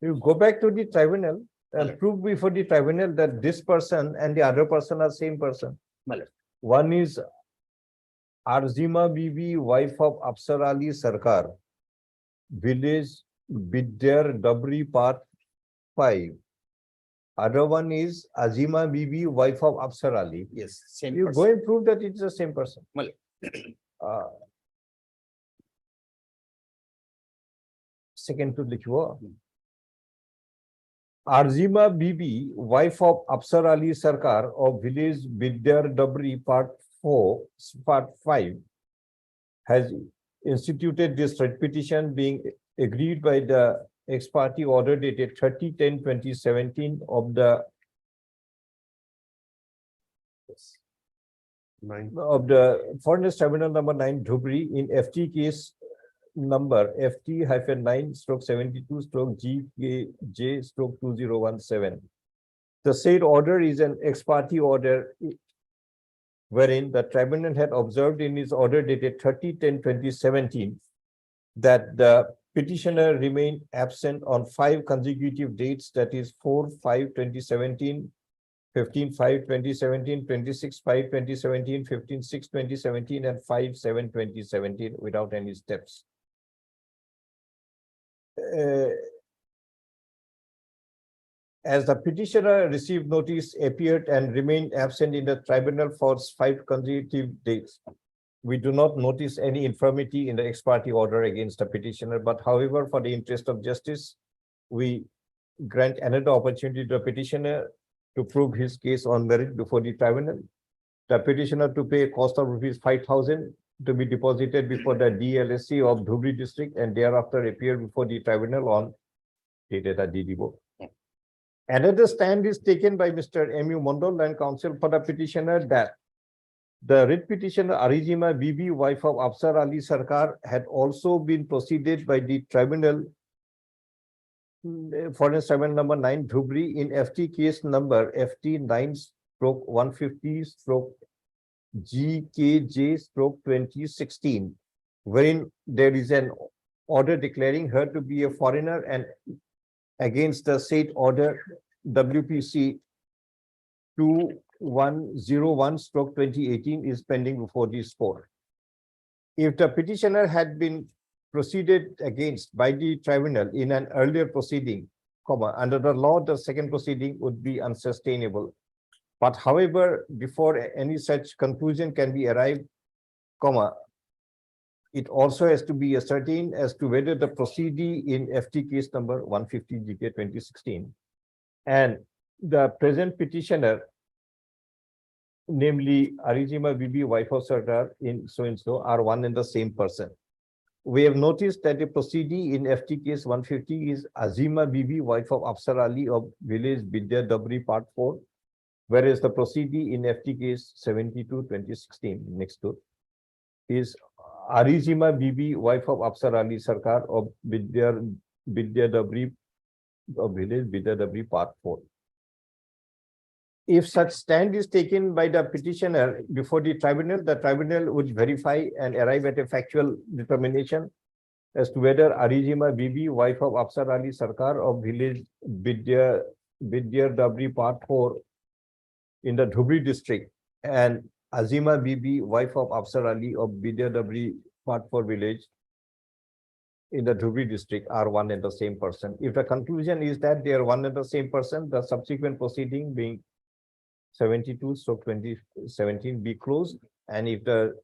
Speaker 2: You go back to the tribunal and prove before the tribunal that this person and the other person are same person.
Speaker 12: My lord.
Speaker 2: One is Arzima Bibi, wife of Afsar Ali Sarkar, village Bidder Dabri, part 5. Other one is Azima Bibi, wife of Afsar Ali.
Speaker 12: Yes, same
Speaker 2: You
Speaker 12: person.
Speaker 2: go and prove that it's the same person.
Speaker 12: Well,
Speaker 2: Second to likhwa. Arzima Bibi, wife of Afsar Ali Sarkar of village Bidder Dabri, part 5, has instituted this writ petition being agreed by the ex parte order dated 30/10/2017 of the Foreign Tribunal number 9 Dhubri in FT case number FT-9/72/GKJ/2017. The said order is an ex parte order wherein the tribunal had observed in its order dated 30/10/2017 that the petitioner remained absent on 5 consecutive dates, that is 4/5/2017, 15/5/2017, 26/5/2017, 15/6/2017, and 5/7/2017 without any steps. As the petitioner received notice, appeared and remained absent in the tribunal for 5 consecutive dates, we do not notice any infirmity in the ex parte order against the petitioner, but however, for the interest of justice, we grant another opportunity to the petitioner to prove his case on merit before the tribunal. The petitioner to pay a cost of ₹5,000 to be deposited before the DLSC of Dhubri district and thereafter appear before the tribunal on dated at DDBO. Another stand is taken by Mr. M.U. Mondal and counsel for the petitioner that the writ petitioner Arizima Bibi, wife of Afsar Ali Sarkar, had also been proceeded by the tribunal, Foreign Tribunal number 9 Dhubri, in FT case number FT-9/150/GKJ/2016, wherein there is an order declaring her to be a foreigner, and against the said order WPC 2101/2018 is pending before this court. If the petitioner had been proceeded against by the tribunal in an earlier proceeding, under the law, the second proceeding would be unsustainable. But however, before any such conclusion can be arrived, it also has to be ascertained as to whether the proceeding in FT case number 150 GK 2016 and the present petitioner, namely Arizima Bibi, wife of Sarkar in so and so, are one and the same person. We have noticed that the proceeding in FT case 150 is Azima Bibi, wife of Afsar Ali of village Bidya Dabri, part 4, whereas the proceeding in FT case 72/2016 next to is Arizima Bibi, wife of Afsar Ali Sarkar of Bidya Dabri of village Bidya Dabri, part 4. If such stand is taken by the petitioner before the tribunal would verify and arrive at a factual determination as to whether Arizima Bibi, wife of Afsar Ali Sarkar of village Bidya Dabri, part 4 in the Dhubri district, and Azima Bibi, wife of Afsar Ali of Bidya Dabri, part 4 village in the Dhubri district, are one and the same person. If the conclusion is that they are one and the same person, the subsequent proceeding being 72/2017 be closed, and if the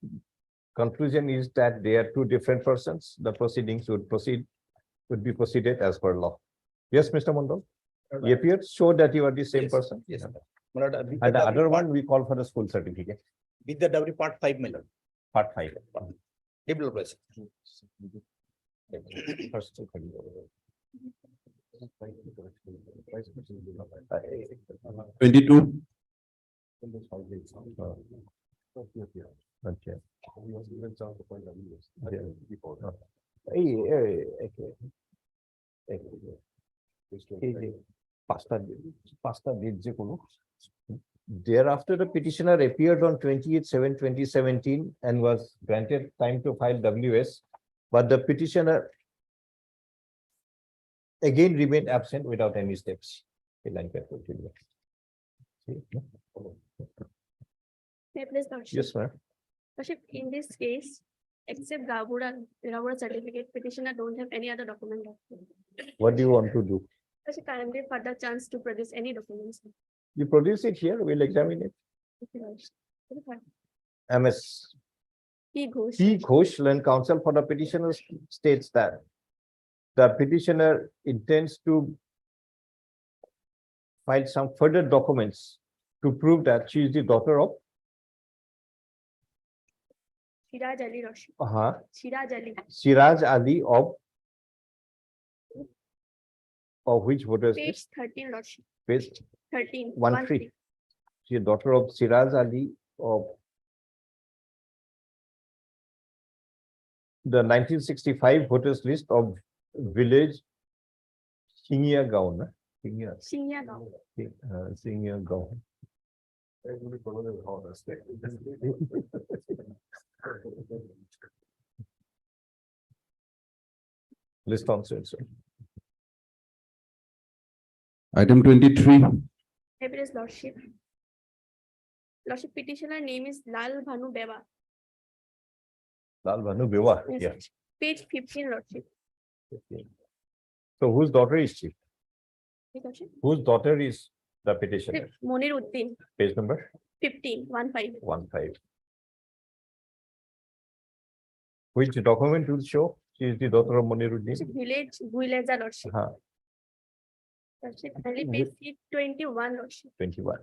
Speaker 2: conclusion is that they are 2 different persons, the proceedings would be proceeded as per law. Yes, Mr. Mondal, you appear show that you are the same person.
Speaker 12: Yes.
Speaker 2: And the other one we call for the school certificate.
Speaker 12: With the W part 5, my lord.
Speaker 2: Part 5.
Speaker 12: Developers.
Speaker 2: First,
Speaker 3: 22.
Speaker 2: Okay.
Speaker 3: He was given chance to appoint WS.
Speaker 2: Yeah.
Speaker 3: Before.
Speaker 2: Okay.
Speaker 3: Page
Speaker 2: এই
Speaker 3: 25.
Speaker 2: যে পাঁচটা date যে কোনো thereafter the petitioner appeared on 28/7/2017 and was granted time to file WS, but the petitioner again remained absent without any steps.
Speaker 4: Paperless lordship.
Speaker 2: Yes, ma'am.
Speaker 4: Lordship, in this case, except Gabura certificate, petitioner don't have any other document.
Speaker 2: What do you want to do?
Speaker 4: Lordship, kindly further chance to produce any documents.
Speaker 2: You produce it here, we'll examine it.
Speaker 4: Okay, lordship.
Speaker 2: MS
Speaker 4: He goes.
Speaker 2: P. Ghosh, Land Counsel for the petitioner states that the petitioner intends to file some further documents to prove that she is the daughter of
Speaker 4: Siraj Ali lordship. Siraj Ali.
Speaker 2: Siraj Ali of which voters
Speaker 4: Page
Speaker 2: list?
Speaker 4: 13 lordship.
Speaker 2: Page
Speaker 4: 13.
Speaker 2: 13. She is daughter of Siraj Ali of the 1965 voters list of village Singya Gaon.
Speaker 4: Singya Gaon.
Speaker 2: Singya Gaon.
Speaker 3: Everybody follow the law, that's it.
Speaker 2: List on sir.
Speaker 3: Item 23.
Speaker 4: Paperless lordship. Lordship, petitioner name is Lal Bhanu Beba.
Speaker 2: Lal Bhanu Bewa.
Speaker 4: Yes,
Speaker 2: Yeah.
Speaker 4: lordship. Page 15 lordship.
Speaker 2: So whose daughter is she?
Speaker 4: Yes, lordship.
Speaker 2: Whose daughter is the petitioner?
Speaker 4: Monir Uddin,
Speaker 2: Page number
Speaker 4: 15, 15.
Speaker 2: 15. Which document will show she is the daughter of Moniruddin?
Speaker 4: Lordship, village Guileza lordship. Lordship, kindly page 21 lordship.
Speaker 2: 21.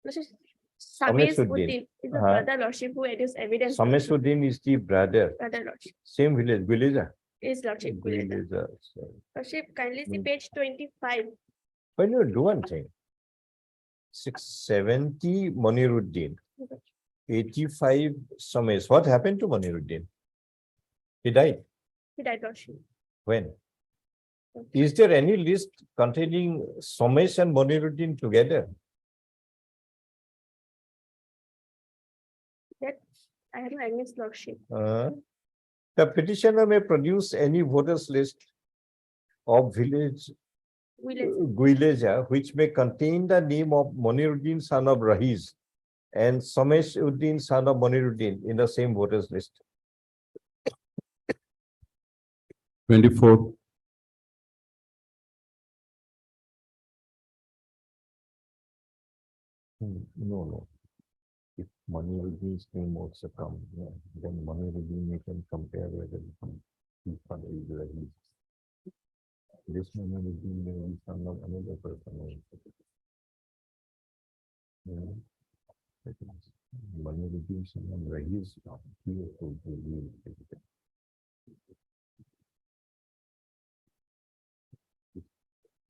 Speaker 4: Lordship, Samesh
Speaker 2: Samesuddin.
Speaker 4: Uddin is the
Speaker 2: Uh-huh.
Speaker 4: brother lordship who adduced evidence.
Speaker 2: Samesuddin is the brother.
Speaker 4: Brother lordship.
Speaker 2: Same village, Guileza.
Speaker 4: Is lordship Guileza.
Speaker 2: Guileza.
Speaker 4: Lordship, kindly see
Speaker 2: Hmm.
Speaker 4: page 25.
Speaker 2: When you do one thing, 670 Moniruddin, 85 Samesh. What happened to Moniruddin? He died.
Speaker 4: He died lordship.
Speaker 2: When? Is there any list containing Samesh and Moniruddin together?
Speaker 4: That I have no against lordship.
Speaker 2: The petitioner may produce any voters list of village
Speaker 4: Guileza.
Speaker 2: Guileja, which may contain the name of Moniruddin son of Rahiz and Samesh Uddin son of Moniruddin in the same voters list.
Speaker 3: 24.
Speaker 2: No. If Moniruddin's name also come, then Moniruddin you can compare whether his father is Rahiz. This Moniruddin may be son of another person. Moniruddin son of Rahiz, he is to be.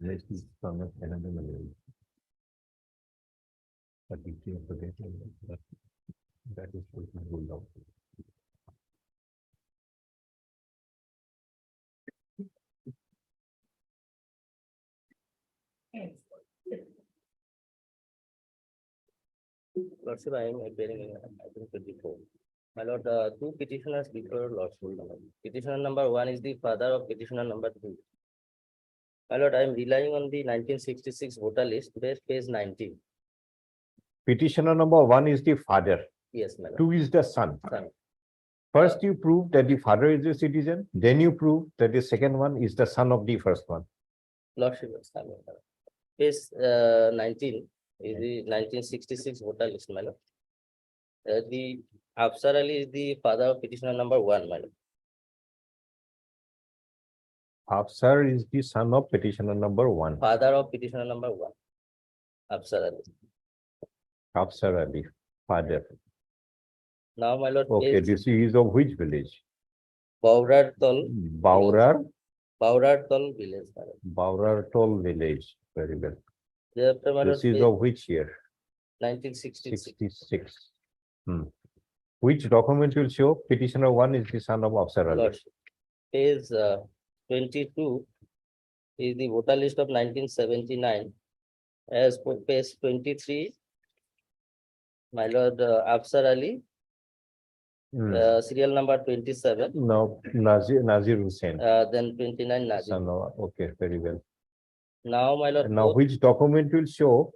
Speaker 2: Let's see son of another Moniruddin. But if you forget that is what we ruled out.
Speaker 13: Lordship, I am appearing in item 24. My lord, two petitioners before lordship. Petitioner number 1 is the father of petitioner number 2. My lord, I am relying on the 1966 voter list, page 19.
Speaker 2: Petitioner number 1 is the father,
Speaker 13: Yes, my lord.
Speaker 2: 2 is the son.
Speaker 13: Son.
Speaker 2: First you prove that the father is a citizen, then you prove that the second one is the son of the first one.
Speaker 13: Lordship, yes, my lord. Page 19 is the 1966 voter list, my lord. The Afsar Ali is the father of petitioner number 1, my lord.
Speaker 2: Afsar is the son of petitioner number 1.
Speaker 13: Father of petitioner number 1. Afsar Ali.
Speaker 2: Afsar Ali, father.
Speaker 13: Now, my lord,
Speaker 2: Okay, this is of which village?
Speaker 13: Baurar Tol
Speaker 2: Baurar
Speaker 13: village, my lord.
Speaker 2: Baurar Tol village. Very well.
Speaker 13: Thereafter, my lord,
Speaker 2: This is of which year?
Speaker 13: 1966.
Speaker 2: 66. Which document will show petitioner one is the son of Afsar Ali?
Speaker 13: Lordship. Page 22 is the voter list of 1979. As per page 23, my lord, Afsar Ali, serial number 27,
Speaker 2: No, Nazir Hussain.
Speaker 13: then 29 Nazir.
Speaker 2: Son of, okay, very well.
Speaker 13: Now, my lord,
Speaker 2: Now,
Speaker 13: both-
Speaker 2: which document will show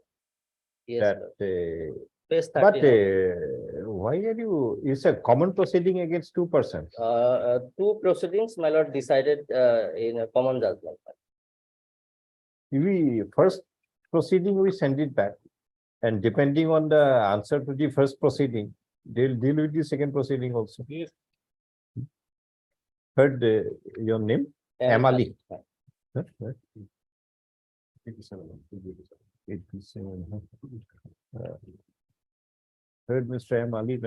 Speaker 13: yes,
Speaker 2: that,
Speaker 13: lord. Page
Speaker 2: but
Speaker 13: 30.
Speaker 2: why are you, it's a common proceeding against two persons.
Speaker 13: Two proceedings, my lord, decided in a common judgment.
Speaker 2: We first proceeding, we send it back. And depending on the answer to the first proceeding, they'll deal with the second proceeding also.
Speaker 5: Yes.
Speaker 2: Third, your name?
Speaker 13: And-
Speaker 2: Amali. Huh? Huh?
Speaker 3: 87.
Speaker 2: 87, huh? Third, Mr. Amali.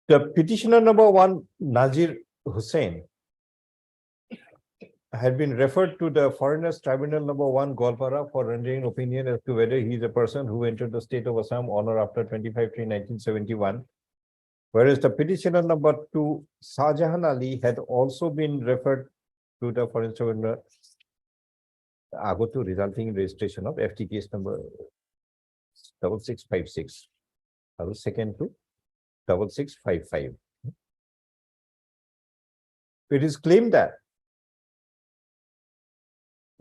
Speaker 2: The petitioner number one, Nazir Hussain, had been referred to the Foreigners Tribunal number one, Golpara, for rendering opinion as to whether he is a person who entered the state of Assam on or after 25/3/1971. Whereas the petitioner number two, Shahjahan Ali, had also been referred to the Foreign Tribunal Agotu, resulting in registration of FT case number 6656. Second to 6655. It is claimed that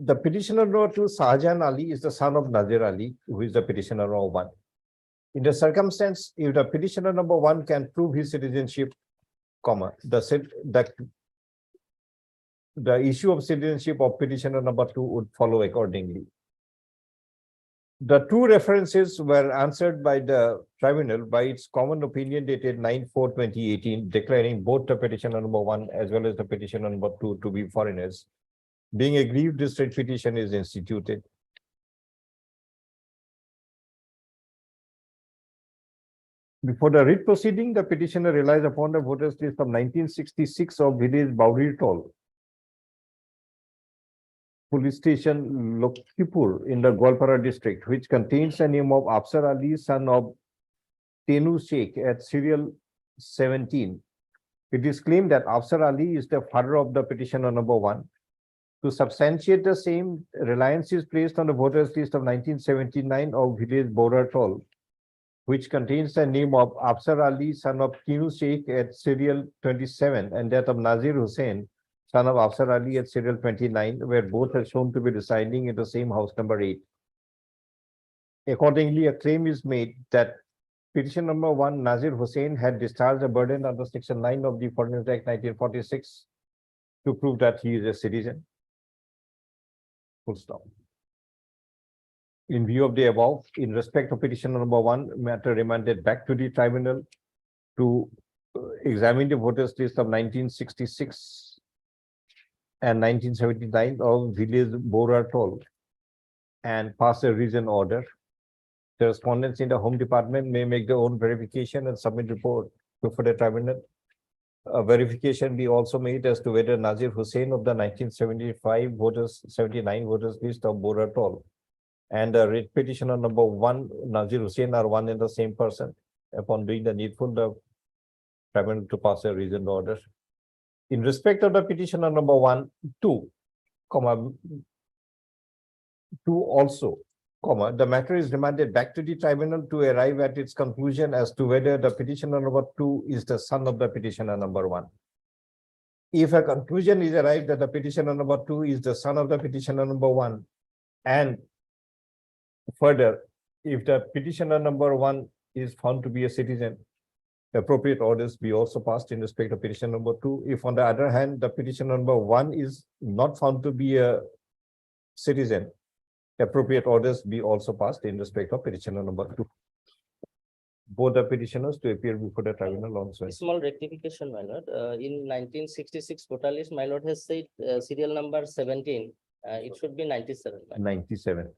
Speaker 2: the petitioner number two, Shahjahan Ali, is the son of Nazir Ali, who is the petitioner number one. In the circumstance, if the petitioner number one can prove his citizenship, the issue of citizenship of petitioner number two would follow accordingly. The two references were answered by the tribunal by its common opinion dated 9/4/2018, declaring both the petitioner number one as well as the petitioner number two to be foreigners. Being aggrieved, this writ petition is instituted. Before the writ proceeding, the petitioner relies upon the voters list of 1966 of village Bauritol, police station Lokipur in the Golpara district, which contains the name of Afsar Ali, son of Tenu Sheikh at serial 17. It is claimed that Afsar Ali is the father of the petitioner number one. To substantiate the same, reliance is placed on the voters list of 1979 of village Bauritol, which contains the name of Afsar Ali, son of Tenu Sheikh at serial 27, and that of Nazir Hussain, son of Afsar Ali at serial 29, where both are shown to be residing in the same house number 8. Accordingly, a claim is made that petition number one, Nazir Hussain, had discharged a burden under section 9 of the Foreigners Act 1946 to prove that he is a citizen. Full stop. In view of the above, in respect of petition number one, matter remanded back to the tribunal to examine the voters list of 1966 and 1979 of village Bauritol and pass a reason order. The respondents in the Home Department may make their own verification and submit report before the tribunal. A verification be also made as to whether Nazir Hussain of the 1975 voters, 79 voters list of Bauritol and the writ petitioner number one, Nazir Hussain, are one and the same person. Upon doing the needful, the tribunal to pass a reasoned order. In respect of the petitioner number one, two also, the matter is remanded back to the tribunal to arrive at its conclusion as to whether the petitioner number two is the son of the petitioner number one. If a conclusion is arrived that the petitioner number two is the son of the petitioner number one, and further, if the petitioner number one is found to be a citizen, appropriate orders be also passed in respect of petition number two. If on the other hand, the petition number one is not found to be a citizen, appropriate orders be also passed in respect of petitioner number two. Both the petitioners to appear before the tribunal also.
Speaker 13: Small rectification, my lord. In 1966 voter list, my lord has said serial number 17. It should be 97. my lord.
Speaker 2: 97.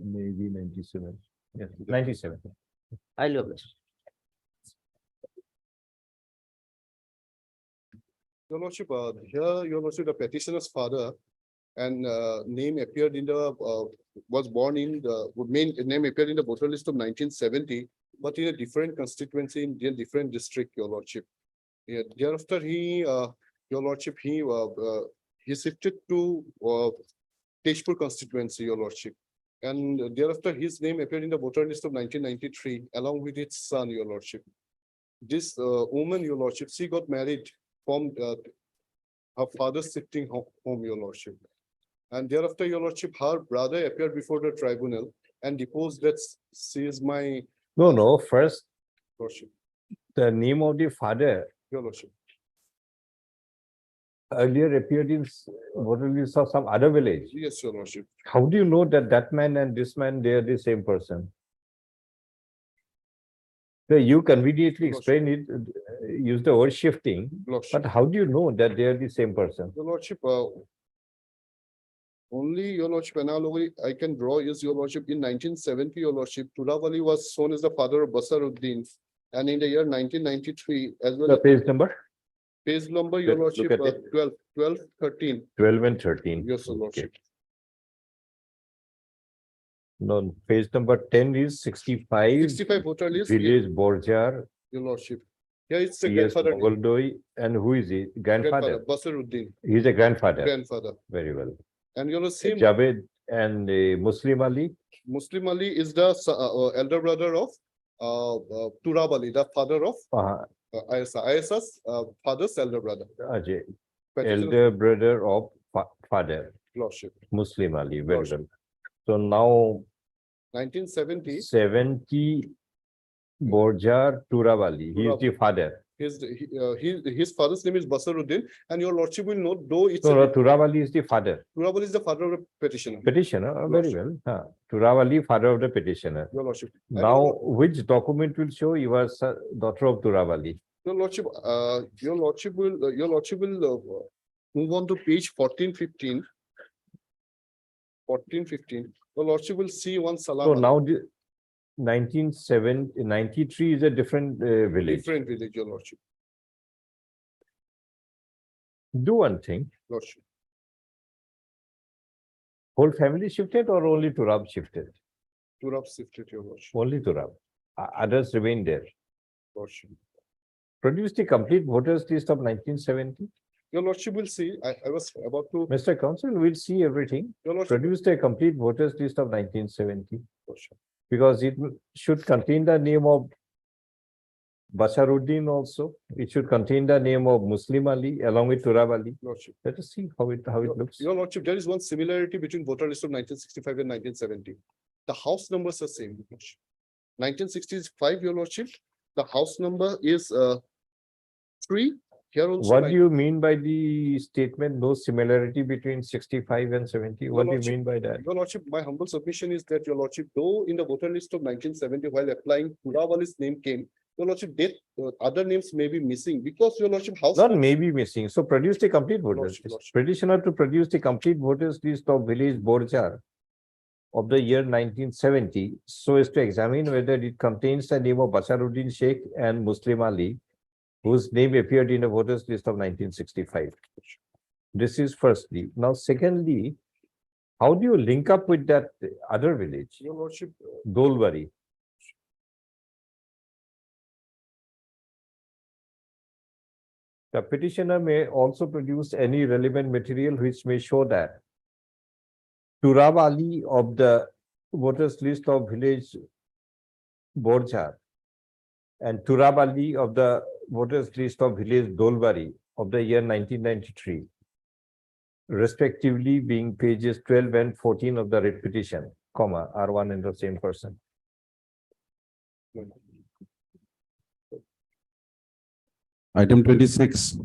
Speaker 2: Maybe 97. Yes, 97.
Speaker 13: Highly obliged.
Speaker 3: Your Lordship, here, Your Lordship, the petitioner's father and name appeared in the, was born in the, main name appeared in the voter list of 1970, but in a different constituency in a different district, Your Lordship. Yeah, thereafter Your Lordship, he shifted to Tezpur constituency, Your Lordship. And thereafter, his name appeared in the voter list of 1993, along with its son, Your Lordship. This woman, Your Lordship, she got married from her father's shifting home, Your Lordship. And thereafter, Your Lordship, her brother appeared before the tribunal and deposed that she is my
Speaker 2: No, first,
Speaker 3: Lordship,
Speaker 2: the name of the father
Speaker 3: Your Lordship.
Speaker 2: earlier appeared in voter list of some other village.
Speaker 3: Yes, Your Lordship.
Speaker 2: How do you know that that man and this man, they are the same person? So you conveniently explain it, use the word shifting,
Speaker 3: Lordship.
Speaker 2: but how do you know that they are the same person?
Speaker 3: Your Lordship, only Your Lordship analogy I can draw is Your Lordship in 1970, Your Lordship, Turavali was shown as the father of Basaruddin. And in the year 1993, as well
Speaker 2: The
Speaker 3: as
Speaker 2: page number
Speaker 3: page number, Your
Speaker 2: Let's look
Speaker 3: Lordship,
Speaker 2: at
Speaker 3: 12, 13.
Speaker 2: 12 and 13.
Speaker 3: Yes, Your
Speaker 2: Okay.
Speaker 3: Lordship.
Speaker 2: No, page number 10 is 65,
Speaker 3: 65 voter list,
Speaker 2: village Borjar,
Speaker 3: Your Lordship. Yeah, it's a
Speaker 2: Yes,
Speaker 3: grandfather. name.
Speaker 2: Mogoldoi, and who is he? Grandfather.
Speaker 3: Basaruddin,
Speaker 2: He's a grandfather.
Speaker 3: grandfather.
Speaker 2: Very well.
Speaker 3: And you know, same
Speaker 2: Javed and Muslim Ali.
Speaker 3: Muslim Ali is the elder brother of Turab Ali, the father of Ayasa. Ayasa's father's elder brother.
Speaker 2: Ajay,
Speaker 3: Petitioner
Speaker 2: elder brother of father,
Speaker 3: Lordship.
Speaker 2: Muslim Ali. Very
Speaker 3: Lordship.
Speaker 2: well. So now
Speaker 3: 1970,
Speaker 2: 70 Borjar Turavali. He is the father.
Speaker 3: his father's name is Basaruddin, and your Lordship will know, though it's
Speaker 2: No, Turavali is the father.
Speaker 3: Turab Ali is the father of the petitioner.
Speaker 2: Petitioner, very
Speaker 3: Lordship.
Speaker 2: well. Turavali, father of the petitioner.
Speaker 3: Your Lordship. And
Speaker 2: Now, which document will show you are daughter of Turavali?
Speaker 3: Your Lordship, your Lordship will move on to page 14, 15. 14, 15. Your Lordship will see one
Speaker 2: So
Speaker 3: salam.
Speaker 2: now the 1993 is a different village.
Speaker 3: Different village, your Lordship.
Speaker 2: Do one thing,
Speaker 3: Lordship.
Speaker 2: whole family shifted or only Turab shifted?
Speaker 3: Turab shifted, your Lordship.
Speaker 2: Only Turab. Others remain there.
Speaker 3: Lordship.
Speaker 2: Produce the complete voters list of 1970.
Speaker 3: Your Lordship will see, I was about to,
Speaker 2: Mr. Counsel will see everything.
Speaker 3: your Lordship.
Speaker 2: Produce the complete voters list of 1970
Speaker 3: Lordship.
Speaker 2: because it should contain the name of Basaruddin also. It should contain the name of Muslim Ali along with Turab Ali.
Speaker 3: Lordship.
Speaker 2: Let us see how it looks.
Speaker 3: Your Lordship, there is one similarity between voter list of 1965 and 1970. The house numbers are same. 1965, your Lordship, the house number is 3. Here also.
Speaker 2: What do you mean by the statement, no similarity between 65 and 70? What do you
Speaker 3: Lordship,
Speaker 2: mean by that?
Speaker 3: Your Lordship, my humble submission is that, your Lordship, though in the voter list of 1970, while applying Turab Ali's name came, your Lordship, other names may be missing because, your Lordship, house.
Speaker 2: Not may be missing. So produce the complete voters
Speaker 3: Lordship,
Speaker 2: list.
Speaker 3: Lordship.
Speaker 2: Petitioner to produce the complete voters list of village Borjar of the year 1970, so as to examine whether it contains the name of Basaruddin Sheikh and Muslim Ali, whose name appeared in the voters list of 1965. This is firstly. Now, secondly, how do you link up with that other village,
Speaker 3: Your Lordship,
Speaker 2: Dolbari? The petitioner may also produce any relevant material which may show that Turab Ali of the voters list of village Borjar and Turab Ali of the voters list of village Dolbari of the year 1993, respectively being pages 12 and 14 of the writ petition, comma, are one and the same person.
Speaker 3: Item 26.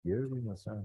Speaker 2: Here we must have.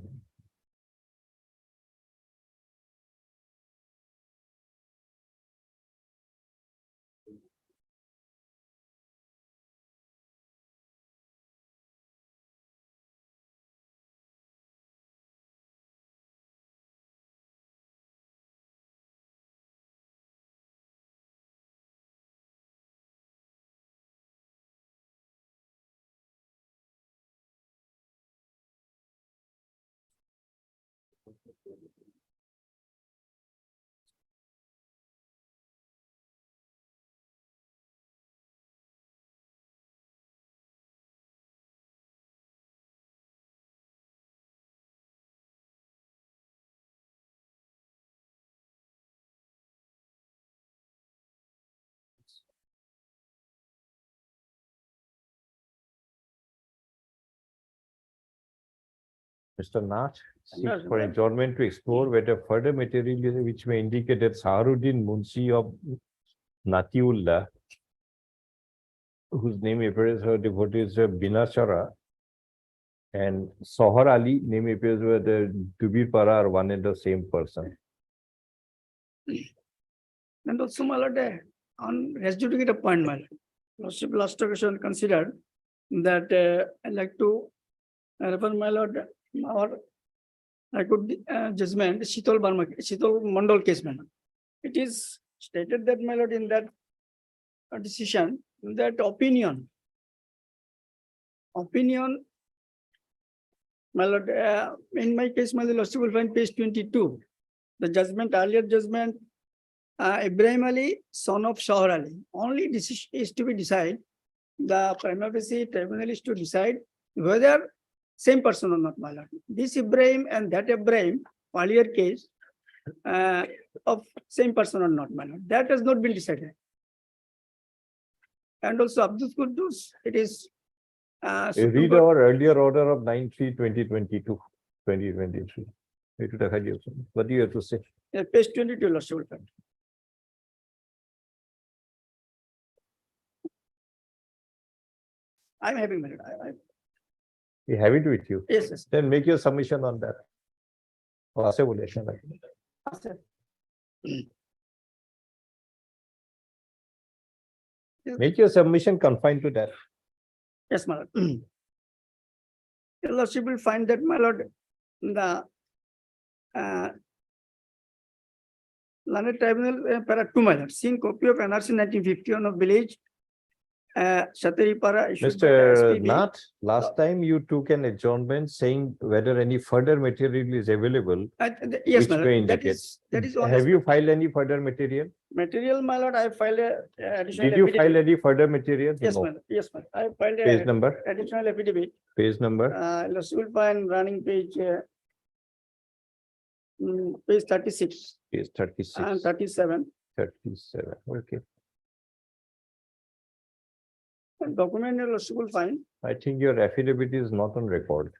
Speaker 2: Mr. Nath, seeks
Speaker 12: Yes,
Speaker 2: for
Speaker 12: ma'am.
Speaker 2: adjournment to explore whether further material which may indicate that Saharuddin Munshi of Natiullah, whose name appears her devotee is Binashara, and Sohar Ali, name appears where the Dubipara are one and the same person.
Speaker 11: And also, my lord, on res judicata point, my lord, lordship last occasion considered that I'd like to refer my lord, our I could judgment, Shitol Barma, Shitol Mandal case, my lord. It is stated that, my lord, in that decision, that opinion, my lord, in my case, my lordship will find page 22. The judgment, earlier judgment, Ibrahim Ali, son of Shahar Ali, only decision is to be decided. The prima facie tribunal is to decide whether same person or not, my lord. This Ibrahim and that Ibrahim, earlier case, of same person or not, my lord. That has not been decided. And also Abdul Quddus, it is.
Speaker 2: Read our earlier order of 9/3/2022, 2023. What do you have to say?
Speaker 11: Page 22, lordship will find. I'm having, my lord.
Speaker 2: You have it with you.
Speaker 11: Yes, yes.
Speaker 2: Then make your submission on that.
Speaker 11: Sir.
Speaker 2: Make your submission confined to that.
Speaker 11: Yes, my lord. Your lordship will find that, my lord, the Learned Tribunal, para 2, my lord, seen copy of NRC 1951 of village, Shataripara. issued by the
Speaker 2: Mr.
Speaker 11: SPB.
Speaker 2: Nath, last time you took an adjournment saying whether any further material is available.
Speaker 11: Yes,
Speaker 2: which
Speaker 11: my
Speaker 2: may
Speaker 11: lord, that
Speaker 2: indicate.
Speaker 11: is one
Speaker 2: Have you
Speaker 11: aspect.
Speaker 2: filed any further material?
Speaker 11: Material, my lord, I filed a additional.
Speaker 2: Did you file
Speaker 11: affidavit.
Speaker 2: any further material?
Speaker 11: Yes,
Speaker 2: No.
Speaker 11: my lord, yes, my lord. I filed
Speaker 2: Page
Speaker 11: a
Speaker 2: number,
Speaker 11: additional affidavit.
Speaker 2: page number.
Speaker 11: Lordship will find running page, page 36
Speaker 2: Page 36,
Speaker 11: and 37.
Speaker 2: 37. Okay.
Speaker 11: And document, your lordship will find,
Speaker 2: I think your affidavit is not on record.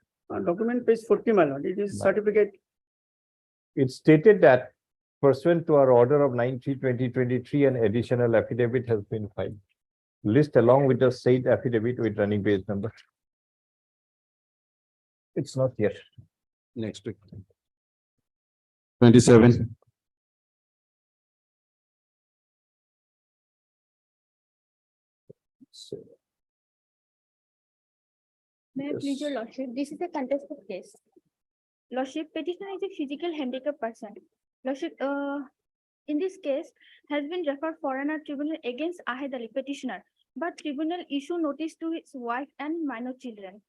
Speaker 11: document page 40, my lord, it is
Speaker 2: No.
Speaker 11: certificate.
Speaker 2: It stated that pursuant to our order of 9/3/2023, an additional affidavit has been filed. List along with the said affidavit with running page number. It's not here.
Speaker 3: Next week. 27.
Speaker 2: So,
Speaker 4: May I please your
Speaker 2: Yes.
Speaker 4: lordship, this is a contested case. Lordship, petitioner is a physical handicapped person. Lordship, in this case, has been referred foreigner tribunal against Ahed Ali petitioner, but tribunal issue notice to his wife and minor children.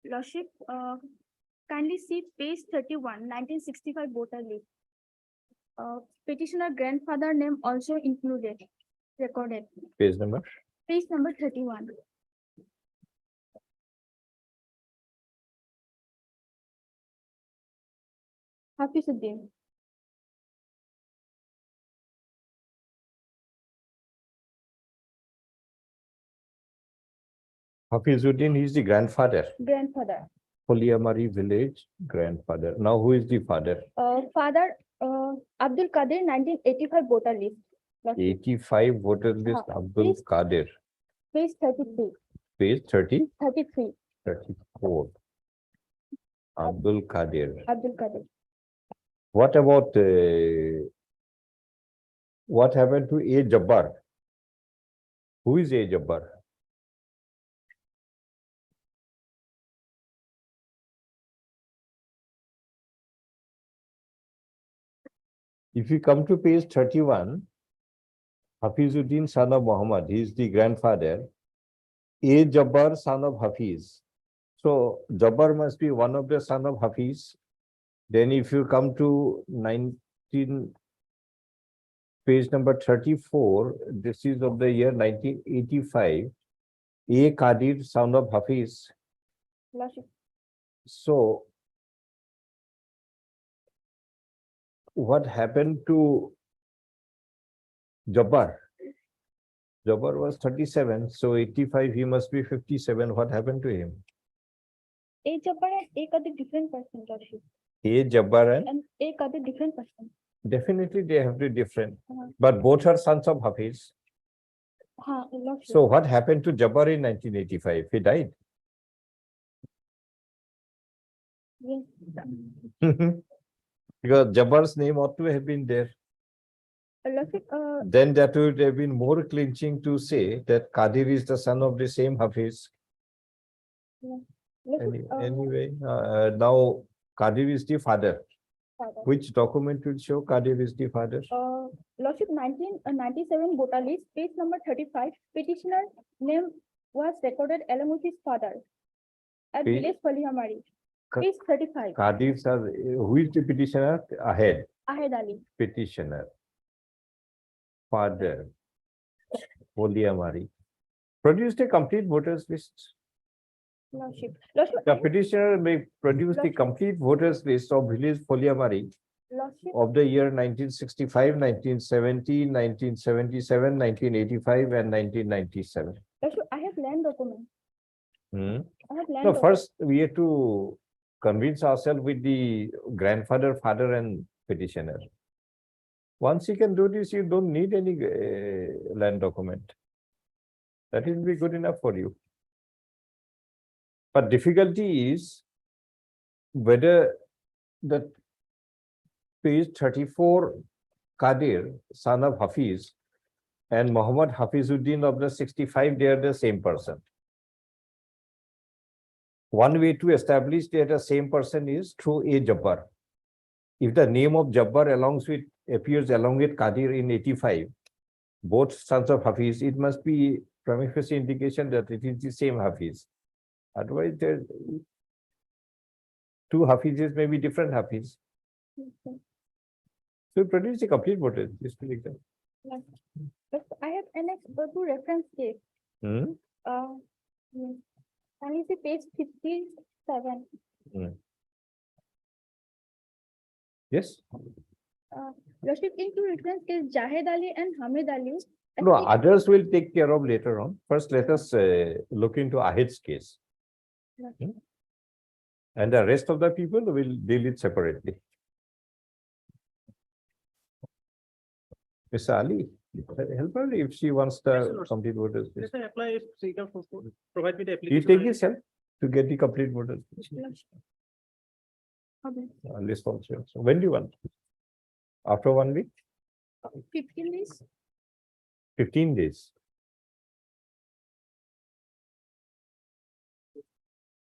Speaker 4: Lordship, kindly see page 31, 1965 voter list. Petitioner grandfather name also included, recorded,
Speaker 2: page number.
Speaker 4: page number 31. Hafizuddin.
Speaker 2: Hafizuddin, he is the grandfather.
Speaker 4: Grandfather.
Speaker 2: Poliamari village grandfather. Now who is the father?
Speaker 4: Father, Abdul Qadir, 1985 voter list. Lordship,
Speaker 2: 85 voter list, Abdul
Speaker 4: please.
Speaker 2: Qadir.
Speaker 4: Page 33,
Speaker 2: Page 30,
Speaker 4: 33,
Speaker 2: 34. Abdul Qadir.
Speaker 4: Abdul Qadir.
Speaker 2: What about what happened to A. Jabbar? Who is A. Jabbar? If you come to page 31, Hafizuddin, son of Muhammad, he is the grandfather. A. Jabbar, son of Hafiz, So Jabbar must be one of the son of Hafiz. Then if you come to 19, page number 34, this is of the year 1985. A Qadir, son of Hafiz.
Speaker 4: Lordship,
Speaker 2: So what happened to Jabbar? Jabbar was 37, so 85, he must be 57. What happened to him?
Speaker 4: A Jabbar and A Qadir different person, Lordship,
Speaker 2: A Jabbar and
Speaker 4: and A Qadir different person.
Speaker 2: definitely they have to be different,
Speaker 4: Uh,
Speaker 2: but both are sons of Hafiz.
Speaker 4: Lordship.
Speaker 2: So what happened to Jabbar in 1985? He died.
Speaker 4: Yes.
Speaker 2: Because Jabbar's name ought to have been there.
Speaker 4: Lordship,
Speaker 2: Then that would have been more clinching to say that Qadir is the son of the same Hafiz.
Speaker 4: Lordship,
Speaker 2: Anyway, now Qadir is the father.
Speaker 4: father.
Speaker 2: Which document will show Qadir is the father?
Speaker 4: Lordship, 1997 Bota list, page number 35, petitioner name was recorded along with his father at
Speaker 2: Page-
Speaker 4: village Palihamari.
Speaker 2: Ka-
Speaker 4: Page 35,
Speaker 2: Qadir, who is the petitioner? Ahead,
Speaker 4: Ahed Ali.
Speaker 2: petitioner. Father. Poliamari. Produced a complete voters list.
Speaker 4: Lordship, Lordship,
Speaker 2: The petitioner may produce the complete voters list of village Poliamari
Speaker 4: Lordship,
Speaker 2: of the year 1965, 1970, 1977, 1985, and 1997.
Speaker 4: Lordship, I have land document.
Speaker 2: Hmm.
Speaker 4: I have land.
Speaker 2: No,
Speaker 4: document.
Speaker 2: first we have to convince ourselves with the grandfather, father, and petitioner. Once you can do this, you don't need any land document. That will be good enough for you. But difficulty is whether the page 34 Qadir, son of Hafiz, and Muhammad Hafizuddin of the 65, they are the same person. One way to establish that the same person is through A Jabbar. If the name of Jabbar appears along with Qadir in 85, both sons of Hafiz, it must be prima facie indication that it is the same Hafiz. Otherwise, there two Hafizes may be different Hafiz.
Speaker 4: Okay.
Speaker 2: So produce a complete voter, just to like that.
Speaker 4: But I have annexed two reference case.
Speaker 2: Hmm?
Speaker 4: Yes. And you see page 57.
Speaker 2: Yes?
Speaker 4: Lordship, in two reference case, Jahed Ali and Hamid Ali.
Speaker 2: No, others will take care of later on. First, let us look into Ahed's case.
Speaker 4: Okay.
Speaker 2: And the rest of the people will deal it separately. Miss Ali, help her if she wants
Speaker 5: Yes,
Speaker 2: the
Speaker 5: Lord.
Speaker 2: complete voters
Speaker 5: Yes,
Speaker 2: list.
Speaker 5: I apply if she can provide me the
Speaker 2: You
Speaker 5: application.
Speaker 2: take his help to get the complete voters
Speaker 4: Lordship. Okay.
Speaker 2: list also. So when do you want? After 1 week?
Speaker 4: 15 days.
Speaker 2: 15 days.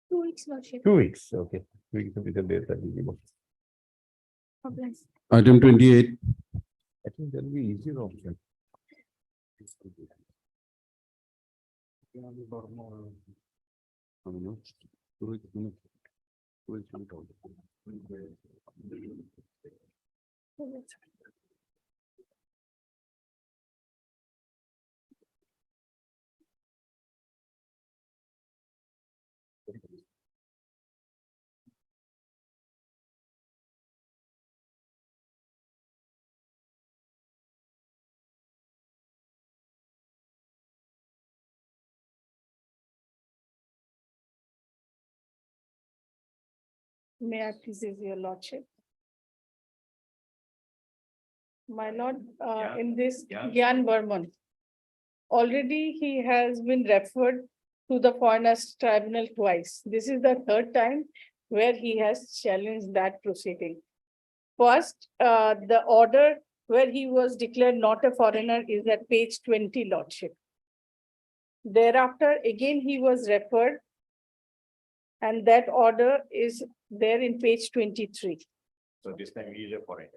Speaker 4: 2 weeks, Lordship.
Speaker 2: 2 weeks, okay. 2 weeks with the date that will be more.
Speaker 4: Okay.
Speaker 8: Item 28.
Speaker 2: I think that'll be easier option.
Speaker 6: May I please use your lordship? My lord, in this Gyan Burman, already he has been referred to the Foreigners Tribunal twice. This is the third time where he has challenged that proceeding. First, the order where he was declared not a foreigner is at page 20, lordship. Thereafter, again, he was referred, and that order is there in page 23.
Speaker 2: So this time he is a foreigner.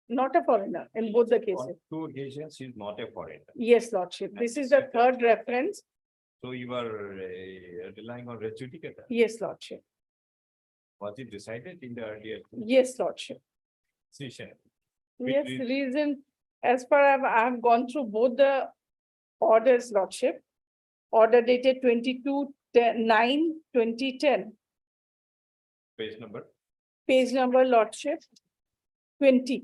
Speaker 6: Not a foreigner in both the cases.
Speaker 2: On 2 occasions, he is not a foreigner.
Speaker 6: Yes, lordship. This is the third reference
Speaker 9: So you are relying on res judicata.
Speaker 6: Yes, Lordship.
Speaker 9: Was it decided in the earlier
Speaker 6: Yes, Lordship.
Speaker 9: session?
Speaker 6: Yes,
Speaker 9: reason?
Speaker 6: reason, as per I've gone through both the orders, Lordship. Order dated 22/9/2010,
Speaker 9: Page number?
Speaker 6: page number, Lordship, 20.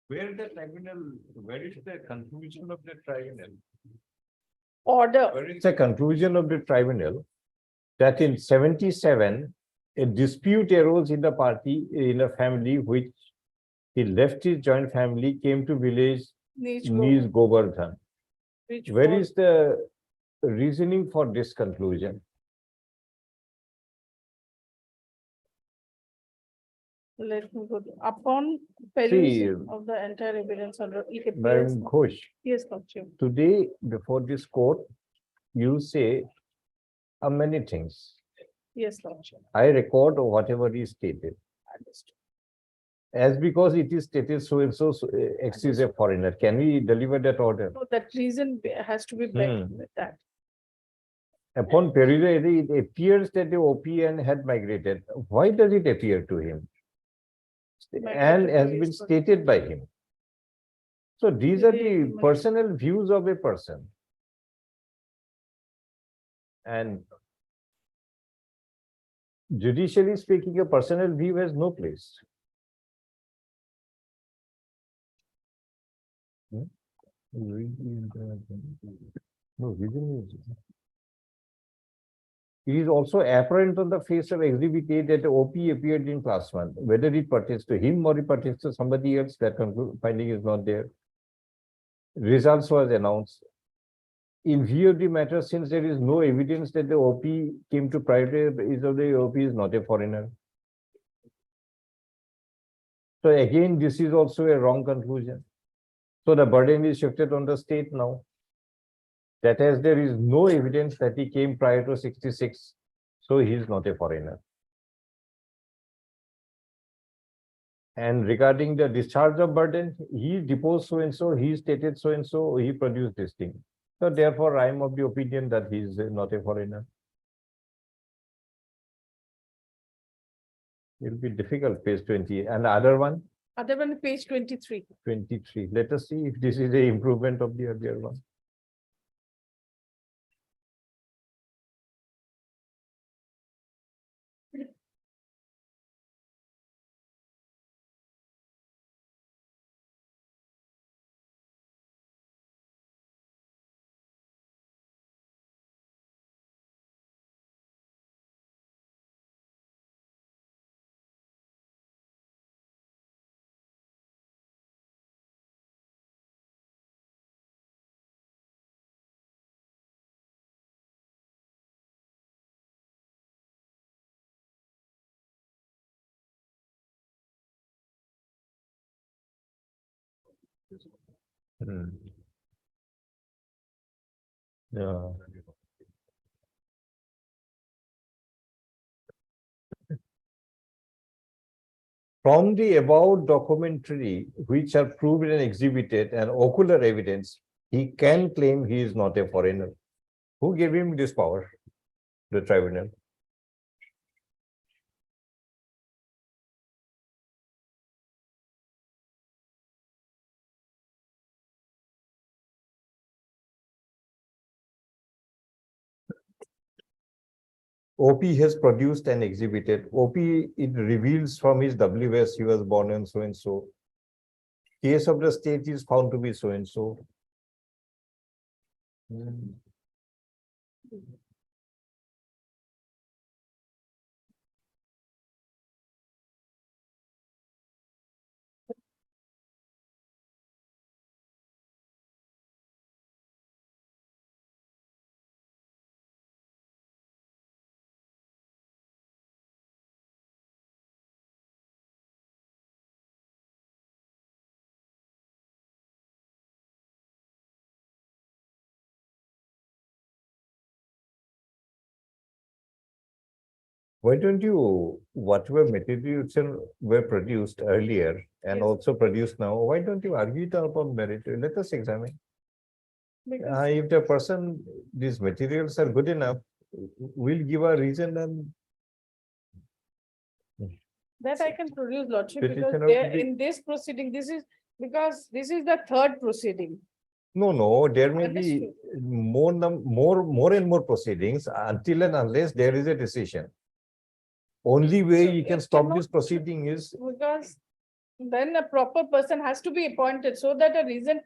Speaker 9: Where is the conclusion of the tribunal?
Speaker 6: Order,
Speaker 9: Where is
Speaker 2: It's a conclusion of the tribunal that in 77, a dispute arose in the party, in a family which he left his joint family, came to village
Speaker 6: Niche
Speaker 2: Niz Govardhan.
Speaker 6: which
Speaker 2: Where
Speaker 6: was-
Speaker 2: is the reasoning for this conclusion?
Speaker 6: Let me go to, upon perusal of the entire evidence under it appears.
Speaker 2: Madam Ghosh,
Speaker 6: Yes, Lordship.
Speaker 2: today before this court, you say many things.
Speaker 6: Yes, Lordship.
Speaker 2: I record whatever is stated.
Speaker 6: Understood.
Speaker 2: As because it is stated so and so, X is a foreigner. Can we deliver that order?
Speaker 6: So that reason has to be backed with that.
Speaker 2: Upon perusal, it appears that the OPN had migrated. Why does it appear to him? And
Speaker 6: Migrated
Speaker 2: has
Speaker 6: to
Speaker 2: been
Speaker 6: his
Speaker 2: stated by him. So these are the
Speaker 6: Today,
Speaker 2: personal views of a person. And judicially speaking, a personal view has no place. Hmm? No, reason is. It is also apparent on the face of Exhibit A that the OP appeared in class 1. Whether it pertains to him or it pertains to somebody else, that finding is not there. Results was announced. In view of the matter, since there is no evidence that the OP came to private, is of the OP is not a foreigner. So again, this is also a wrong conclusion. So the burden is shifted on the state now. That as there is no evidence that he came prior to 66, so he is not a foreigner. And regarding the discharge of burden, he deposed so and so, he stated so and so, he produced this thing. So therefore, I am of the opinion that he is not a foreigner. It will be difficult, page 20. And the other one,
Speaker 6: Other one, page 23.
Speaker 2: 23. Let us see if this is a improvement of the earlier one. Hmm. Yeah. From the above documentary, which are proved and exhibited and ocular evidence, he can claim he is not a foreigner. Who gave him this power? The tribunal. OP has produced and exhibited. OP, it reveals from his WS he was born in so and so. Case of the state is found to be so and so. Why don't you, whatever materials were produced earlier and
Speaker 6: Yes.
Speaker 2: also produced now, why don't you argue it upon merit? Let us examine.
Speaker 6: Because
Speaker 2: If the person, these materials are good enough, we'll give a reason and
Speaker 6: that I can produce, Lordship, because
Speaker 2: Petitioner
Speaker 6: there
Speaker 2: will be-
Speaker 6: in this proceeding, this is because this is the third proceeding.
Speaker 2: no, there may be
Speaker 6: Understood.
Speaker 2: more and more proceedings until and unless there is a decision. Only way
Speaker 6: So
Speaker 2: you can
Speaker 6: it
Speaker 2: stop
Speaker 6: cannot-
Speaker 2: this proceeding is,
Speaker 6: Because then a proper person has to be appointed so that a reason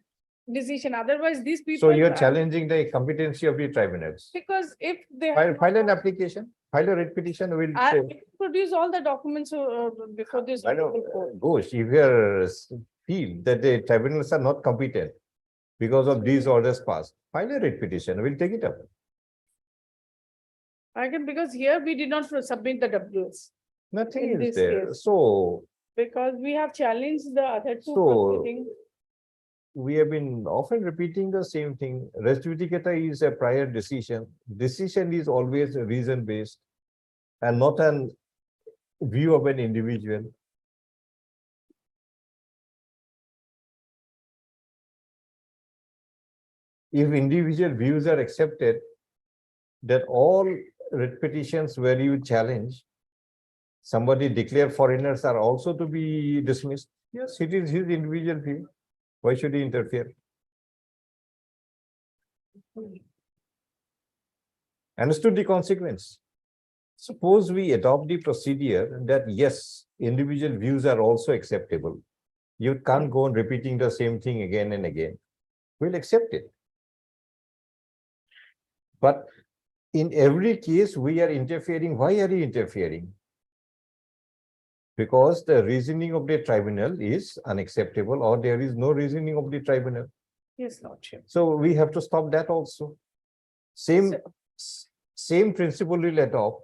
Speaker 6: decision, otherwise these people.
Speaker 2: so you're
Speaker 6: are-
Speaker 2: challenging the competency of the tribunals.
Speaker 6: Because if they.
Speaker 2: File an application, file a writ petition, we'll
Speaker 6: I
Speaker 2: say.
Speaker 6: can produce all the documents before this.
Speaker 2: I know,
Speaker 6: honorable court.
Speaker 2: Ghosh, if you feel that the tribunals are not competent because of these orders passed, file a writ petition, we'll take it up.
Speaker 6: I can, because here we did not submit the WS,
Speaker 2: Nothing
Speaker 6: In
Speaker 2: is
Speaker 6: this
Speaker 2: there.
Speaker 6: case.
Speaker 2: So
Speaker 6: because we have challenged the other two
Speaker 2: So-
Speaker 6: proceedings.
Speaker 2: we have been often repeating the same thing. Res judicata is a prior decision. Decision is always reason based and not an view of an individual. If individual views are accepted, that all writ petitions where you challenge, somebody declare foreigners are also to be dismissed. Yes, it is his individual view. Why should he interfere? Understood the consequence. Suppose we adopt the procedure that yes, individual views are also acceptable. You can't go on repeating the same thing again and again. We'll accept it. But in every case, we are interfering. Why are you interfering? Because the reasoning of the tribunal is unacceptable or there is no reasoning of the tribunal.
Speaker 6: Yes, Lordship.
Speaker 2: So we have to stop that also. Same principle will adopt.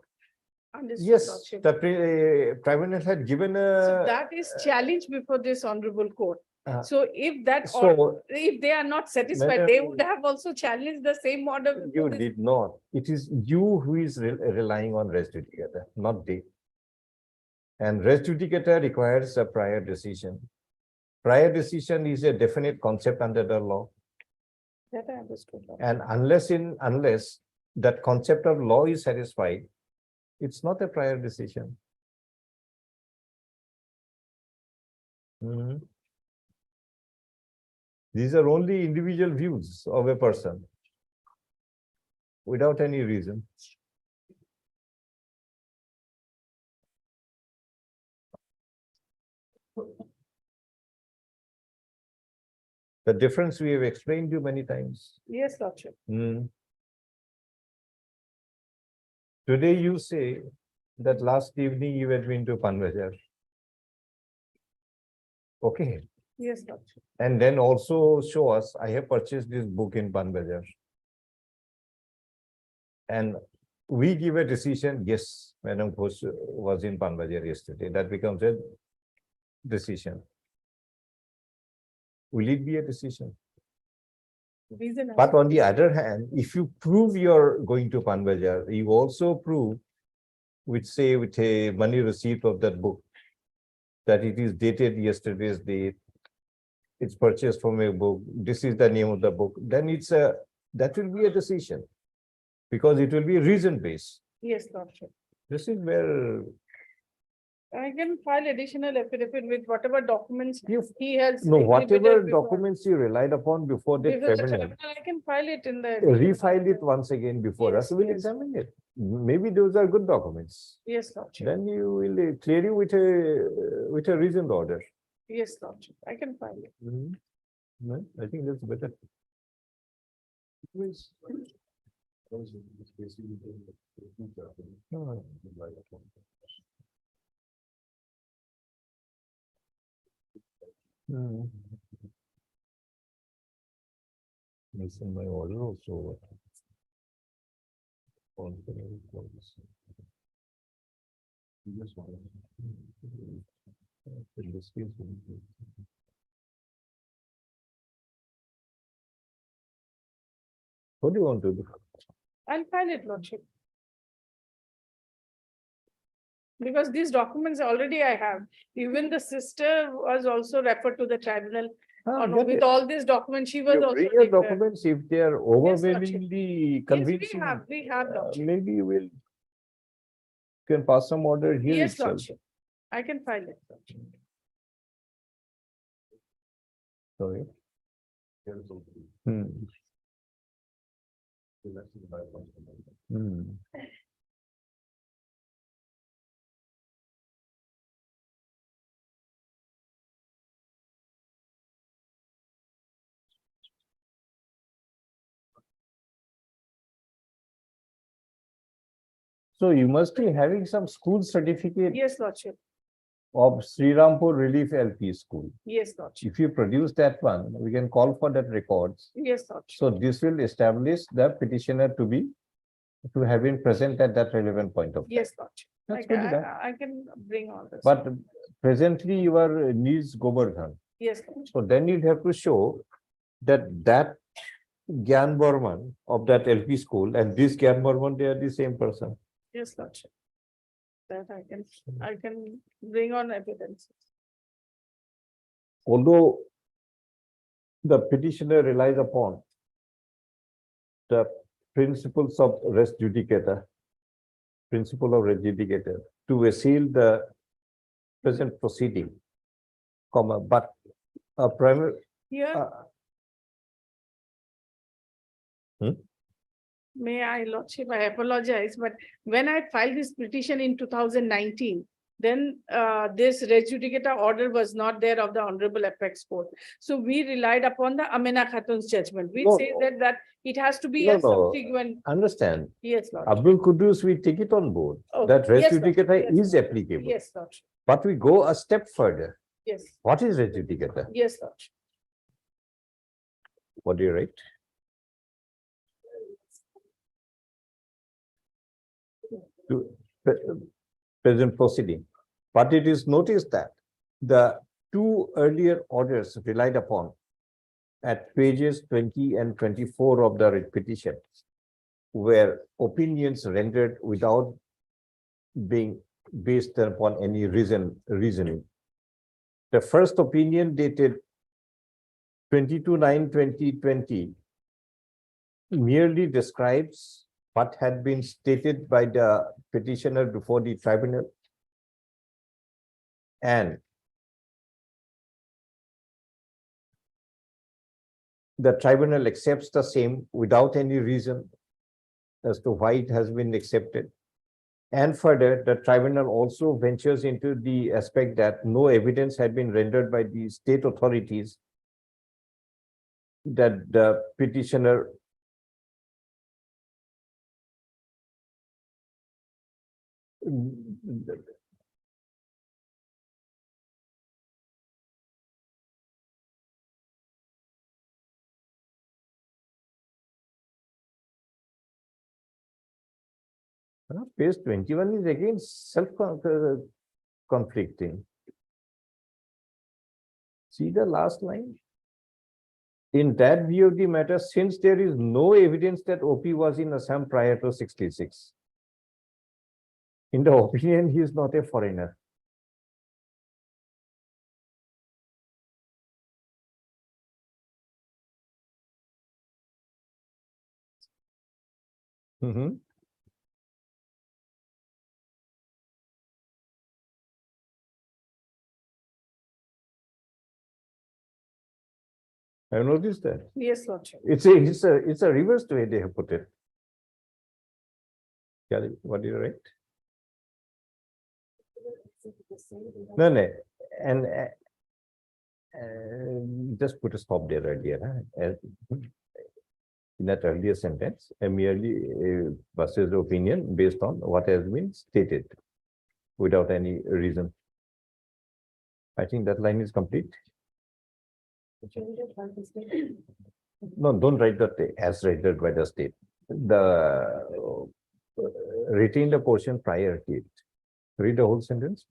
Speaker 6: Understood,
Speaker 2: Yes,
Speaker 6: Lordship.
Speaker 2: the tribunal had given
Speaker 6: So
Speaker 2: a.
Speaker 6: that is challenged before this honorable court.
Speaker 2: Uh,
Speaker 6: So if that,
Speaker 2: So
Speaker 6: if they are not satisfied,
Speaker 2: Madam-
Speaker 6: they would have also challenged the same order.
Speaker 2: you
Speaker 6: before this-
Speaker 2: did not. It is you who is relying on res judicata, not they. And res judicata requires a prior decision. Prior decision is a definite concept under the law.
Speaker 6: That I understood. Lord.
Speaker 2: And unless that concept of law is satisfied, it's not a prior decision. Mhm. These are only individual views of a person without any reason. The difference we have explained to you many times.
Speaker 6: Yes, Lordship.
Speaker 2: Hmm. Today you say that last evening you had been to Panbajar. Okay,
Speaker 6: Yes, Lordship.
Speaker 2: and then also show us, I have purchased this book in Panbajar. And we give a decision, yes, Madam Ghosh was in Panbajar yesterday. That becomes a decision. Will it be a decision?
Speaker 6: Reason. has
Speaker 2: But
Speaker 6: to
Speaker 2: on
Speaker 6: be-
Speaker 2: the other hand, if you prove you're going to Panbajar, you also prove, which say with a money receipt of that book, that it is dated yesterday's date, it's purchased from a book, this is the name of the book, then that will be a decision. Because it will be reason-based.
Speaker 6: Yes, Lordship.
Speaker 2: This is where
Speaker 6: I can file additional affidavit with whatever documents
Speaker 2: You-
Speaker 6: he has.
Speaker 2: No, whatever
Speaker 6: exhibited before-
Speaker 2: documents you relied upon before the
Speaker 6: before the
Speaker 2: tribunal,
Speaker 6: tribunal, I can file it in the.
Speaker 2: refile it once again before us,
Speaker 6: Yes,
Speaker 2: we'll
Speaker 6: yes.
Speaker 2: examine it. Maybe those are good documents.
Speaker 6: Yes, Lordship.
Speaker 2: Then you will clear you with a reasoned order.
Speaker 6: Yes, Lordship. I can file it.
Speaker 2: No, I think that's better. Hmm. It's in my order also. This one. In this case, what do you want to do?
Speaker 6: I'll file it, Lordship. Because these documents already I have. Even the sister was also referred to the tribunal.
Speaker 2: Get
Speaker 6: With
Speaker 2: it.
Speaker 6: all these documents, she was
Speaker 2: You
Speaker 6: also.
Speaker 2: bring your
Speaker 6: declared.
Speaker 2: documents, if they are overwhelmingly
Speaker 6: Yes,
Speaker 2: convincing,
Speaker 6: we have, Lordship.
Speaker 2: maybe you will can pass some order here
Speaker 6: Yes,
Speaker 2: itself.
Speaker 6: Lordship. I can file it. Lordship.
Speaker 2: Sorry. Hmm. Hmm. So you must be having some school certificate
Speaker 6: Yes, Lordship.
Speaker 2: of Sri Rampur Relief LP School.
Speaker 6: Yes, Lordship.
Speaker 2: If you produce that one, we can call for that records.
Speaker 6: Yes, Lordship.
Speaker 2: So this will establish the petitioner to have been present at that relevant point of time.
Speaker 6: Yes, Lordship.
Speaker 2: That's good enough.
Speaker 6: I can bring all this.
Speaker 2: But presently your niece Govardhan.
Speaker 6: Yes, Lordship.
Speaker 2: So then you'd have to show that Gyan Burman of that LP school and this Gyan Burman, they are the same person.
Speaker 6: Yes, Lordship. That I can bring on evidence.
Speaker 2: Although the petitioner relies upon the principles of res judicata, principle of res judicata to assume the present proceeding, but a primary.
Speaker 6: Here. May I, Lordship, I apologize, but when I filed this petition in 2019, then this res judicata order was not there of the Honorable Apex Court. So we relied upon the Amina Khatun's judgment. We
Speaker 2: No,
Speaker 6: say
Speaker 2: no.
Speaker 6: that it has to be
Speaker 2: No,
Speaker 6: a
Speaker 2: no.
Speaker 6: subsequent.
Speaker 2: Understand,
Speaker 6: Yes, Lord.
Speaker 2: Abdul Kudus, we take it on board,
Speaker 6: Oh,
Speaker 2: that res
Speaker 6: yes, Lord.
Speaker 2: judicata
Speaker 6: Yes,
Speaker 2: is
Speaker 6: Lord.
Speaker 2: applicable.
Speaker 6: Yes, Lord.
Speaker 2: But we go a step further.
Speaker 6: Yes,
Speaker 2: What is res judicata?
Speaker 6: yes, Lord.
Speaker 2: What do you write? To present proceeding. But it is noticed that the two earlier orders relied upon at pages 20 and 24 of the writ petition were opinions rendered without being based upon any reasoning. The first opinion dated 22/9/2020 merely describes what had been stated by the petitioner before the tribunal, and the tribunal accepts the same without any reason as to why it has been accepted. And further, the tribunal also ventures into the aspect that no evidence had been rendered by the state authorities that the petitioner page 21 is again self-conflicting. See the last line? In that view of the matter, since there is no evidence that OP was in Assam prior to 66, in the opinion, he is not a foreigner. I noticed that.
Speaker 6: Yes, Lordship.
Speaker 2: It's a reverse way they have put it. Kelly, what do you write? No, no, and just put a stop there earlier. In that earlier sentence, merely versus the opinion based on what has been stated without any reason. I think that line is complete. No, don't write that as rated by the state. The retain the portion prior to it. Read the whole sentence.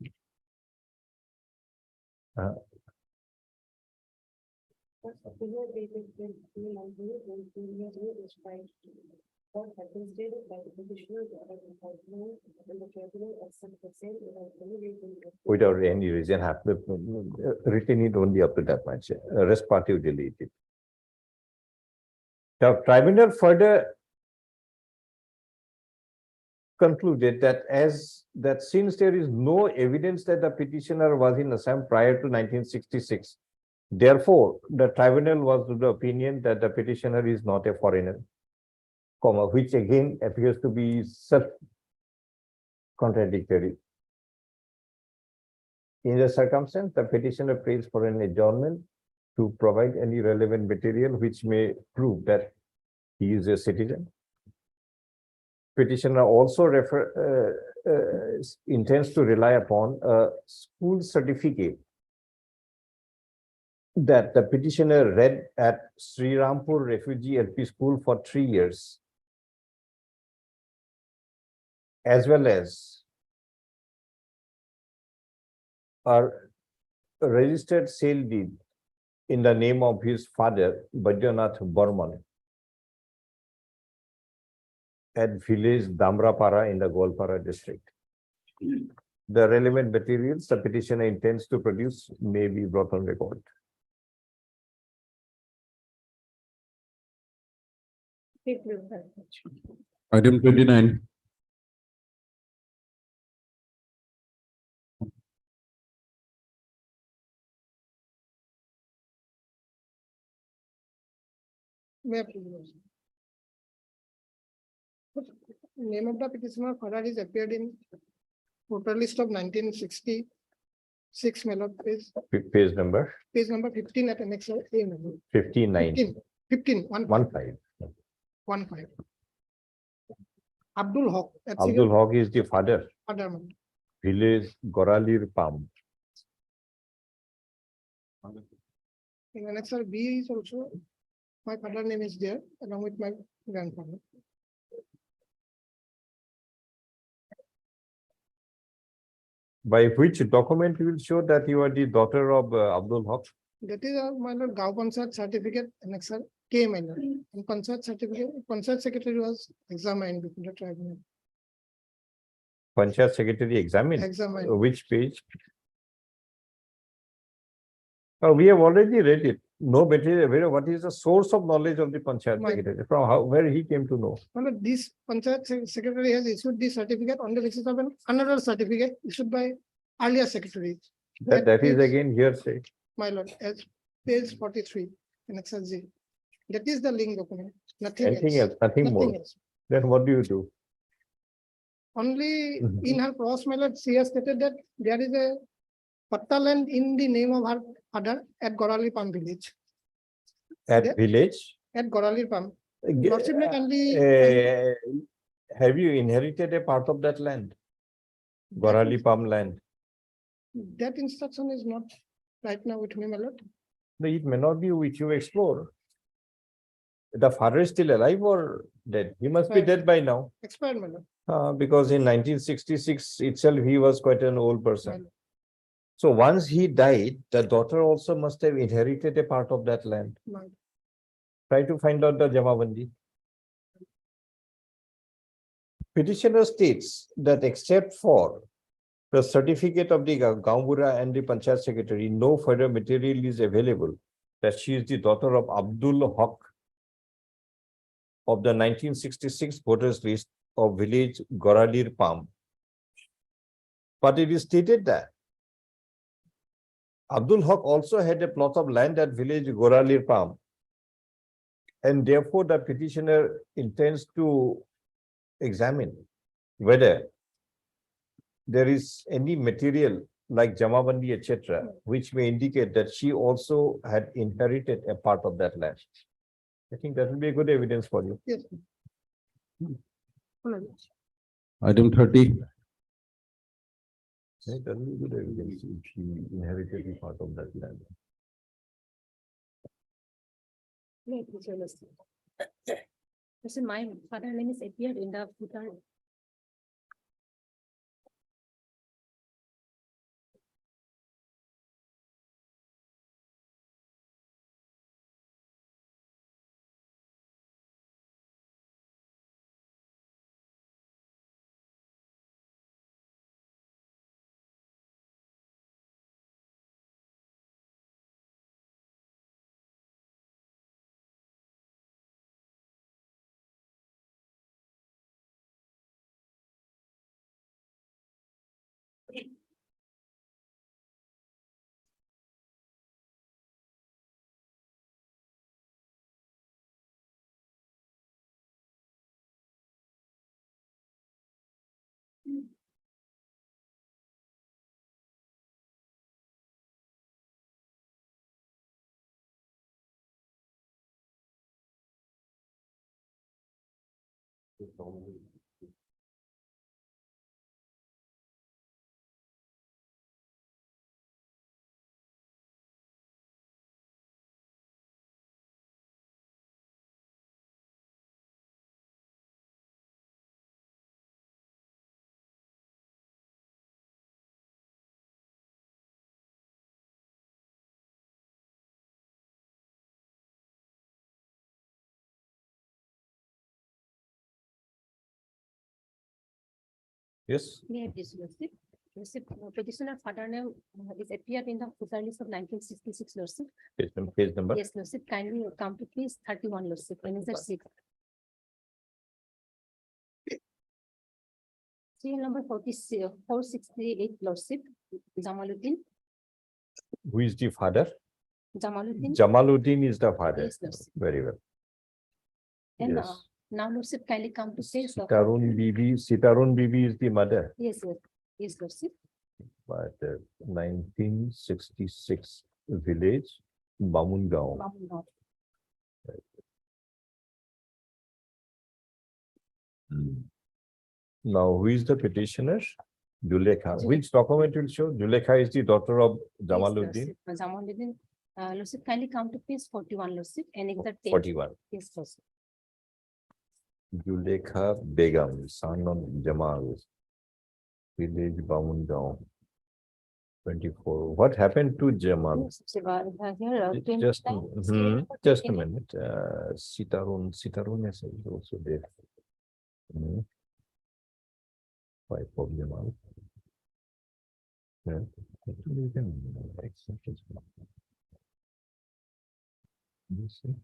Speaker 2: Without any reason, have to retain it only up to that much. Rest part you delete it. The tribunal further concluded that since there is no evidence that the petitioner was in Assam prior to 1966, therefore the tribunal was of the opinion that the petitioner is not a foreigner, which again appears to be self-contradictory. In the circumstance, the petitioner prays for an adjournment to provide any relevant material which may prove that he is a citizen. Petitioner also intends to rely upon a school certificate that the petitioner read at Sri Rampur Refugee LP School for 3 years, as well as a registered sale deed in the name of his father, Baidyanath Burman, at village Damrapara in the Golpara district. The relevant materials the petitioner intends to produce may be brought on record.
Speaker 8: Item 29.
Speaker 11: Name of the petitioner father is appeared in voter list of 1966,
Speaker 2: Page number
Speaker 11: page number 15 at annex A.
Speaker 2: 59.
Speaker 11: 15,
Speaker 2: 15.
Speaker 11: 15. Abdul Haq.
Speaker 2: Abdul Haq is the father. Village Goralir Palm.
Speaker 11: In annex B is also, my father name is there along with my grandfather.
Speaker 2: By which document you will show that you are the daughter of Abdul Haq?
Speaker 11: That is my lord Gaon Panchat certificate annex K minor. And Panchat certificate, Panchat secretary was examined before the tribunal.
Speaker 2: Panchayat secretary examined.
Speaker 11: Examined.
Speaker 2: Which page? We have already read it. No material. What is the source of knowledge of the Panchayat secretary? From where he came to know?
Speaker 11: Well, this Panchat secretary has issued the certificate on the basis of another certificate issued by earlier secretary.
Speaker 2: That is again hearsay.
Speaker 11: My lord, as page 43 in Excel Z. That is the link document. Nothing else.
Speaker 2: Nothing more.
Speaker 11: else.
Speaker 2: Then what do you do?
Speaker 11: Only in her cross my lord, she has stated that there is a patta land in the name of her father at Gorali Palm village.
Speaker 2: At
Speaker 11: Yeah.
Speaker 2: village?
Speaker 11: At Gorali Palm.
Speaker 2: Have you inherited a part of that land? Gorali Palm land?
Speaker 11: That instruction is not right now with me, my lord.
Speaker 2: No, it may not be which you explore. The father is still alive or dead? He must be
Speaker 11: Expired.
Speaker 2: dead by now.
Speaker 11: Expired, my lord.
Speaker 2: Because in 1966 itself, he was quite an old person.
Speaker 11: Right.
Speaker 2: So once he died, the daughter also must have inherited a part of that land.
Speaker 11: My-
Speaker 2: Try to find out the Jamabandi. Petitioner states that except for the certificate of the Gambura and the Panchayat secretary, no further material is available that she is the daughter of Abdul Haq of the 1966 voters list of village Goralir Palm. But it is stated that Abdul Haq also had a plot of land at village Goralir Palm And therefore, the petitioner intends to examine whether there is any material like Jamabandi, etc., which may indicate that she also had inherited a part of that land. I think that will be a good evidence for you.
Speaker 11: Yes.
Speaker 8: Item 30.
Speaker 2: Right, that will be good evidence if she inherited a part of that land.
Speaker 1: Wait, Your Lordship. Lordship, my father name is appeared in the footer.
Speaker 2: Yes,
Speaker 1: May I please, Lordship? Lordship, petitioner father name is appeared in the footer list of 1966, Lordship.
Speaker 2: page number.
Speaker 1: Yes, Lordship, kindly come to please 31, Lordship, annexure 6. Serial number 468, Lordship, Jamaluddin,
Speaker 2: Who is the father?
Speaker 1: Jamaluddin.
Speaker 2: Jamaluddin is the father.
Speaker 1: Yes, Lordship.
Speaker 2: Very well.
Speaker 1: And
Speaker 2: Yes.
Speaker 1: now Lordship kindly come to say.
Speaker 2: Sitarun Bibi is the mother,
Speaker 1: Yes, yes, yes, Lordship.
Speaker 2: but 1966 village, Bamungao.
Speaker 1: Bamungao.
Speaker 2: Now, who is the petitioner? Julekha. Which document will show? Julekha is the daughter of Jamaluddin.
Speaker 1: Jamaluddin, Lordship, kindly come to page 41, Lordship, and exact date.
Speaker 2: 41.
Speaker 1: Yes, Lordship.
Speaker 2: Julekha Begum, son of Jamal. Village Bamungao. 24. What happened to Jamal?
Speaker 1: Here,
Speaker 2: Just a minute. Sitarun is also there. Wife of Jamal. Yeah. Actually, you can accept it. You see?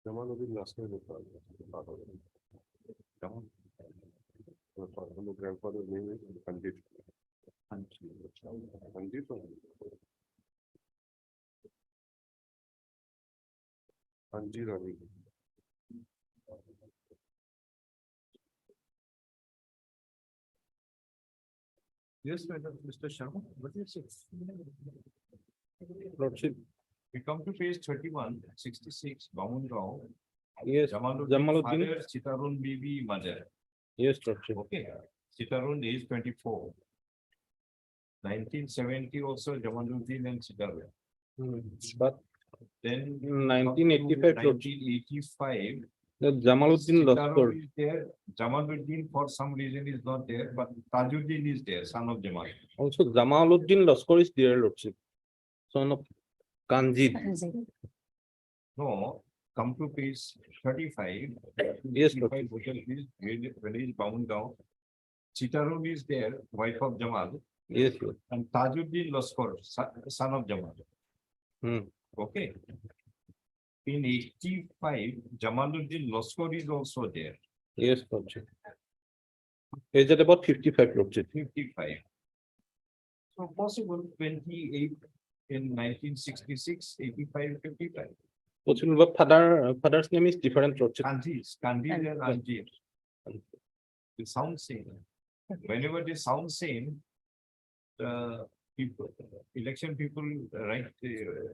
Speaker 8: Jamaluddin Laskar is the father. The grandfather's name is Pandit. Pandit. Anji Ravi. Yes, Madam, Mr. Sharma, what is it?
Speaker 9: Lordship,
Speaker 8: We come to page 31, 66, Bamun Rao.
Speaker 9: yes,
Speaker 8: Jamaluddin
Speaker 9: Jamaluddin.
Speaker 8: father, Sitarun Bibi mother.
Speaker 9: yes, Lordship.
Speaker 8: Okay, Sitarun age 24. 1970 also Jamaluddin and Sitarun.
Speaker 9: But
Speaker 8: Then.
Speaker 9: 1985, Lordship.
Speaker 8: 1985.
Speaker 9: The Jamaluddin Laskar,
Speaker 8: Sitarun is there. Jamaluddin for some reason is not there, but Tajuddin is there, son of Jamal.
Speaker 9: also Jamaluddin Laskar is there, Lordship. Son of Kanjid.
Speaker 8: No, come to page 35.
Speaker 9: Yes,
Speaker 8: 35 village bound down. Sitarun is there, wife of Jamal,
Speaker 9: Yes, Lord.
Speaker 8: and Tajuddin Laskar, son of Jamal.
Speaker 9: Hmm.
Speaker 8: Okay. In 85, Jamaluddin Laskar is also there,
Speaker 9: Yes, Lordship. Is it about 55, Lordship?
Speaker 8: 55. So possible 28 in 1966, 85, 55.
Speaker 9: Possible, but father's name is different, Lordship.
Speaker 8: Kanjis, Kanjis and Anjir. They sound same. Whenever they sound same, the people, election people write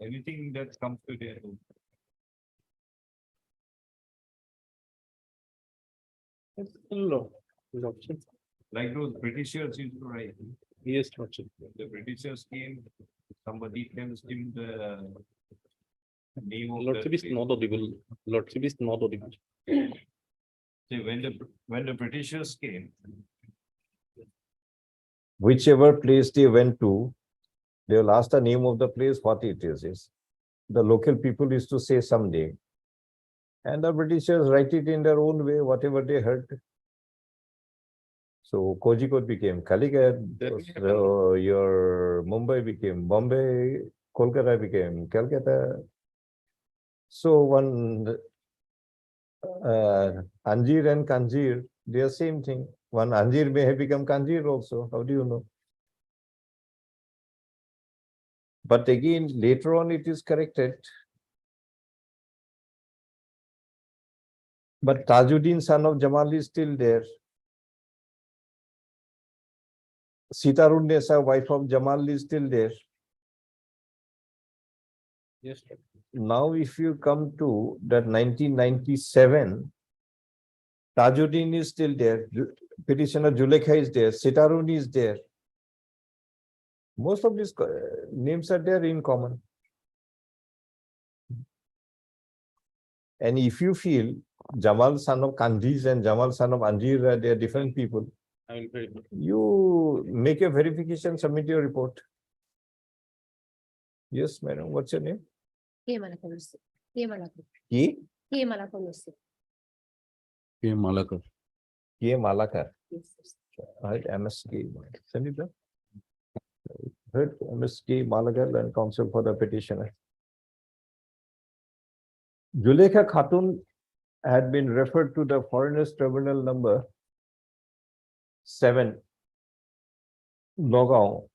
Speaker 8: anything that comes to their.
Speaker 9: Lordship.
Speaker 8: Like those Britishers used to write.
Speaker 9: Yes, Lordship.
Speaker 8: The Britishers came, somebody tells him the name of.
Speaker 9: Lordship is not audible. Lordship is not audible.
Speaker 8: See, when the Britishers came,
Speaker 2: Whichever place they went to, they will ask the name of the place, what it is. The local people used to say someday. And the Britishers write it in their own way, whatever they heard. So Kozhikode became Calicut, so your Mumbai became Bombay, Kolkata became Calcutta. So one Anjir and Kanjir, they are same thing. One Anjir may have become Kanjir also. How do you know? But again, later on it is corrected. But Tajuddin, son of Jamal, is still there. Sitarun Nesa, wife of Jamal, is still there.
Speaker 9: Yes, Lord.
Speaker 2: Now, if you come to that 1997, Tajuddin is still there. Petitioner Julekha is there. Sitarun is there. Most of these names are there in common. And if you feel Jamal, son of Kanjis, and Jamal, son of Anjir, they are different people,
Speaker 9: I will verify.
Speaker 2: you make a verification, submit your report. Yes, madam. What's your name?
Speaker 1: K Malakar. K Malakar.
Speaker 2: K.
Speaker 1: K Malakar.
Speaker 9: K. Malakar.
Speaker 2: K. Malakar.
Speaker 1: Yes.
Speaker 2: Right, MSK. Send it there. Heard MSK Malakar and counsel for the petitioner. Julekha Khatun had been referred to the Foreigners Tribunal number 7, Nagaon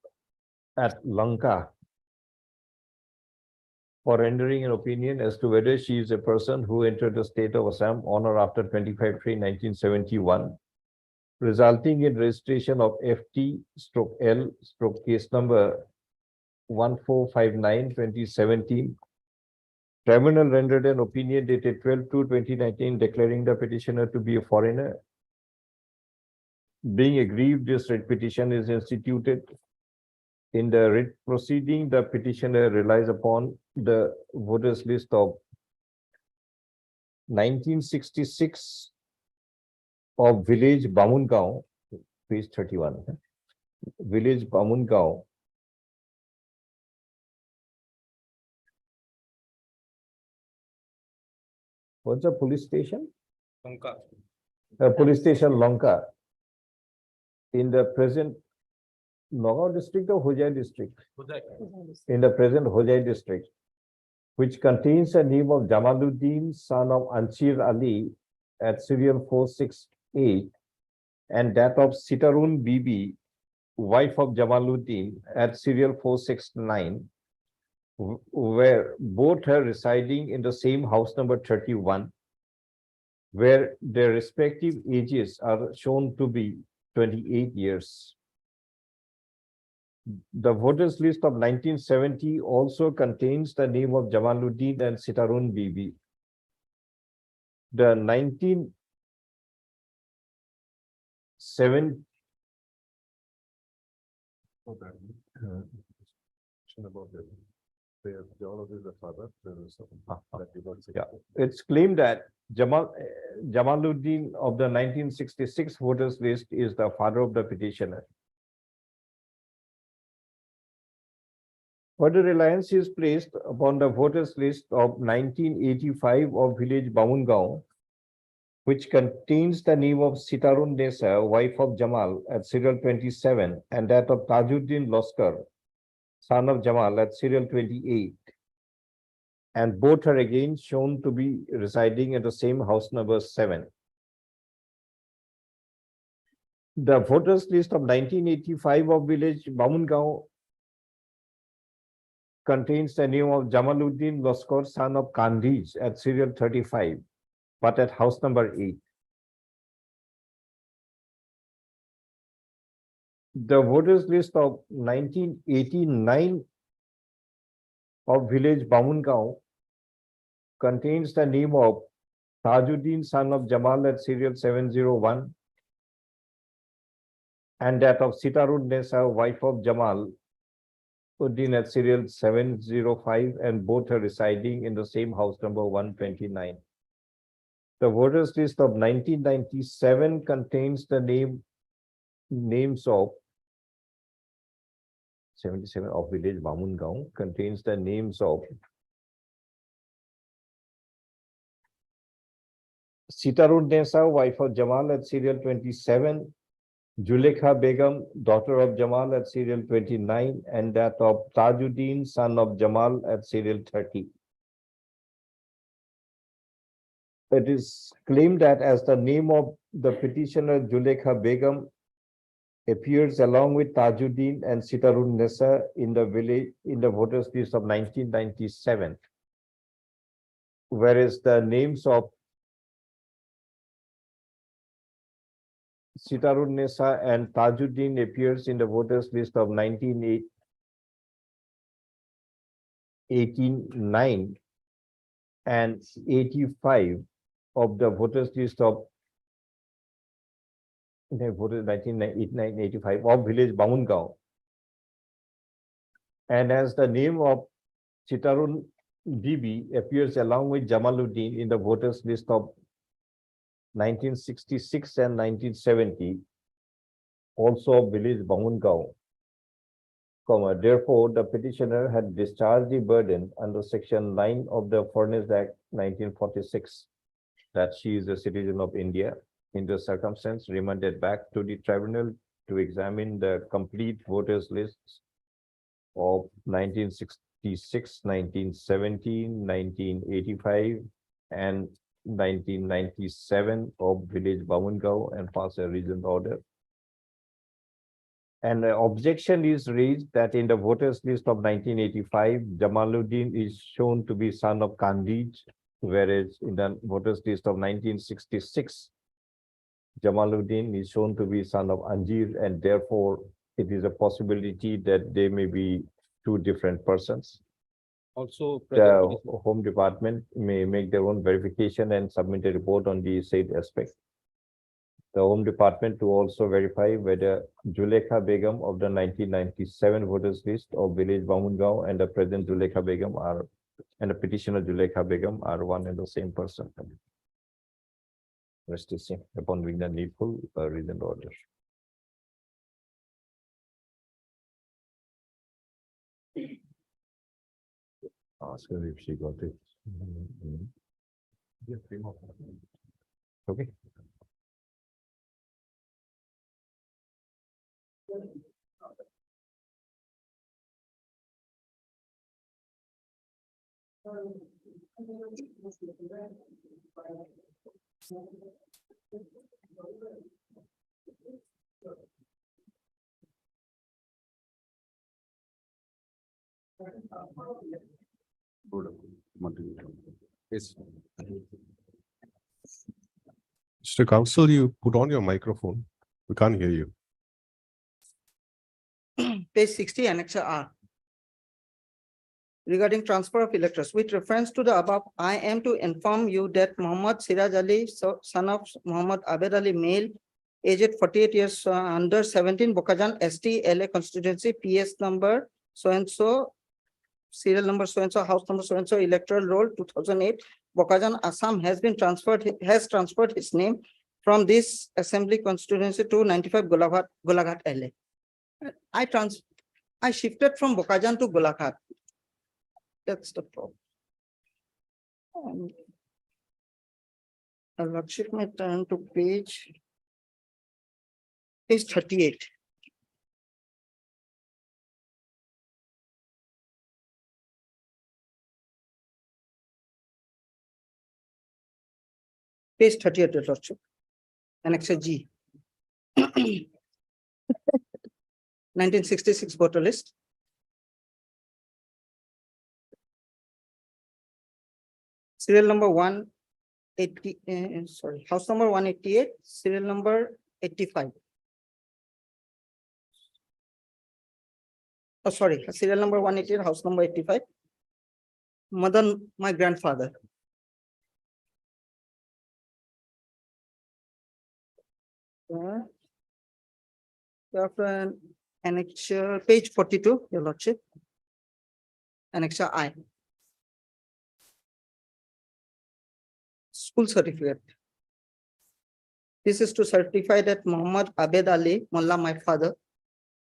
Speaker 2: at Lanka, for rendering an opinion as to whether she is a person who entered the state of Assam on or after 25/3/1971, resulting in registration of FT/L/case number 1459/2017. Tribunal rendered an opinion dated 12/2/2019 declaring the petitioner to be a foreigner. Being aggrieved, this writ petition is instituted. In the writ proceeding, the petitioner relies upon the voters list of 1966 of village Bamungao, page 31. village Bamungao. What's the police station? Police station Lanka. In the present Nagaon district or Hojai district? In the present Hojai district, which contains the name of Jamaluddin, son of Anshir Ali, at serial 468, and that of Sitarun Bibi, wife of Jamaluddin, at serial 469, where both are residing in the same house number 31, where their respective ages are shown to be 28 years. The voters list of 1970 also contains the name of Jamaluddin and Sitarun Bibi. The 1970 yeah, it's claimed that Jamaluddin of the 1966 voters list is the father of the petitioner. Further reliance is placed upon the voters list of 1985 of village Bamungao, which contains the name of Sitarun Nesa, wife of Jamal, at serial 27, and that of Tajuddin Loskar, son of Jamal, at serial 28. And both are again shown to be residing at the same house number 7. The voters list of 1985 of village Bamungao contains the name of Jamaluddin Loskar, son of Kandij, at serial 35, but at house number 8. The voters list of 1989 of village Bamungao contains the name of Tajuddin, son of Jamal, at serial 701, and that of Sitarun Nesa, wife of Jamal Uddin, at serial 705, and both are residing in the same house number 129. The voters list of 1997 contains the names of 77 of village Bamungao contains the names of Sitarun Nesa, wife of Jamal, at serial 27, Julekha Begum, daughter of Jamal, at serial 29, and that of Tajuddin, son of Jamal, at serial 30. It is claimed that as the name of the petitioner Julekha Begum appears along with Tajuddin and Sitarun Nesa in the voters list of 1997, whereas the names of Sitarun Nesa and Tajuddin appears in the voters list of 1989 and 85 of the voters list of they voted 1989-85 of village Bamungao. And as the name of Sitarun Bibi appears along with Jamaluddin in the voters list of 1966 and 1970, also of village Bamungao. Therefore, the petitioner had discharged the burden under Section 9 of the Furnace Act 1946 that she is a citizen of India. In the circumstance, remanded back to the tribunal to examine the complete voters lists of 1966, 1917, 1985, and 1997 of village Bamungao and pass a reasoned order. An objection is raised that in the voters list of 1985, Jamaluddin is shown to be son of Kandij, whereas in the voters list of 1966, Jamaluddin is shown to be son of Anjir, and therefore it is a possibility that they may be two different persons.
Speaker 9: Also,
Speaker 2: The Home Department may make their own verification and submit a report on the said aspect. The Home Department to also verify whether Julekha Begum of the 1997 voters list of village Bamungao and the present Julekha Begum and the petitioner Julekha Begum are one and the same person. Rest is seen upon being the needful reasoned order. Ask her if she got it. Okay.
Speaker 9: Yes. Mr. Council, you put on your microphone. We can't hear you.
Speaker 11: Page 60, Annex R. Regarding transfer of electors, with reference to the above, I am to inform you that Muhammad Siraj Ali, son of Muhammad Abed Ali, male, aged 48 years, under 17, Bokajan, ST, LA constituency, PS number, so-and-so, serial number so-and-so, house number so-and-so, electoral roll 2008, Bokajan, Assam has transferred his name from this assembly constituency to 95 Golaghat, LA. I shifted from Bokajan to Golaghat. That's the problem. Lordship may turn to page 38. Page 38, Your Lordship. Annex G. 1966 voter list. Serial number 180, sorry, house number 188, serial number 85. Oh, sorry, serial number 188, house number 85. Madan, my grandfather. After annexure, page 42, Your Lordship. Annexure I. School certificate. This is to certify that Muhammad Abed Ali Mullah, my father,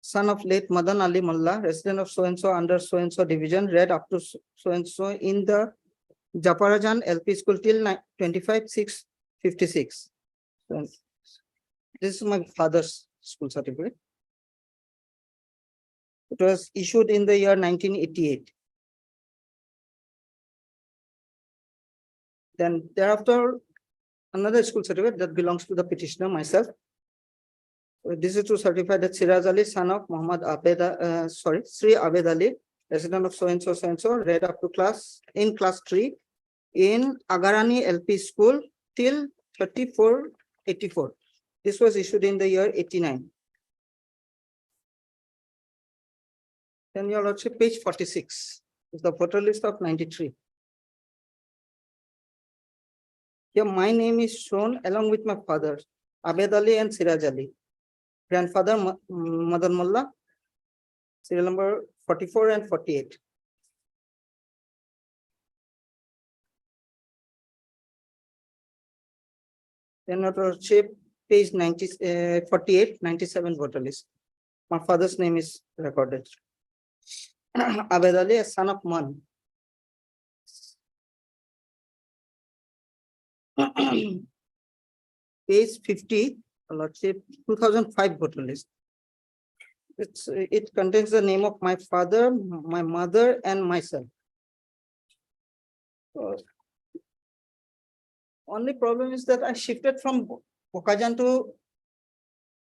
Speaker 11: son of late Madan Ali Mullah, resident of so-and-so under so-and-so division, read up to so-and-so in the Japarajan LP school till 25/6/56. So, this is my father's school certificate. It was issued in the year 1988. Then thereafter, another school certificate that belongs to the petitioner myself. This is to certify that Siraj Ali, son of Muhammad Abed, Sri Abed Ali, resident of so-and-so, read up to class 3 in Agarani LP school till 34/84. This was issued in the year 89. Then Your Lordship, page 46 is the voter list of 93. Here my name is shown along with my father, Abed Ali and Siraj Ali. Grandfather Madan Mullah, serial number 44 and 48. Then Your Lordship, page 48, 97 voter list. My father's name is recorded. Abed Ali, a son of Man. Page 50, Lordship, 2005 voter list. It contains the name of my father, my mother, and myself. Only problem is that I shifted from Bokajan to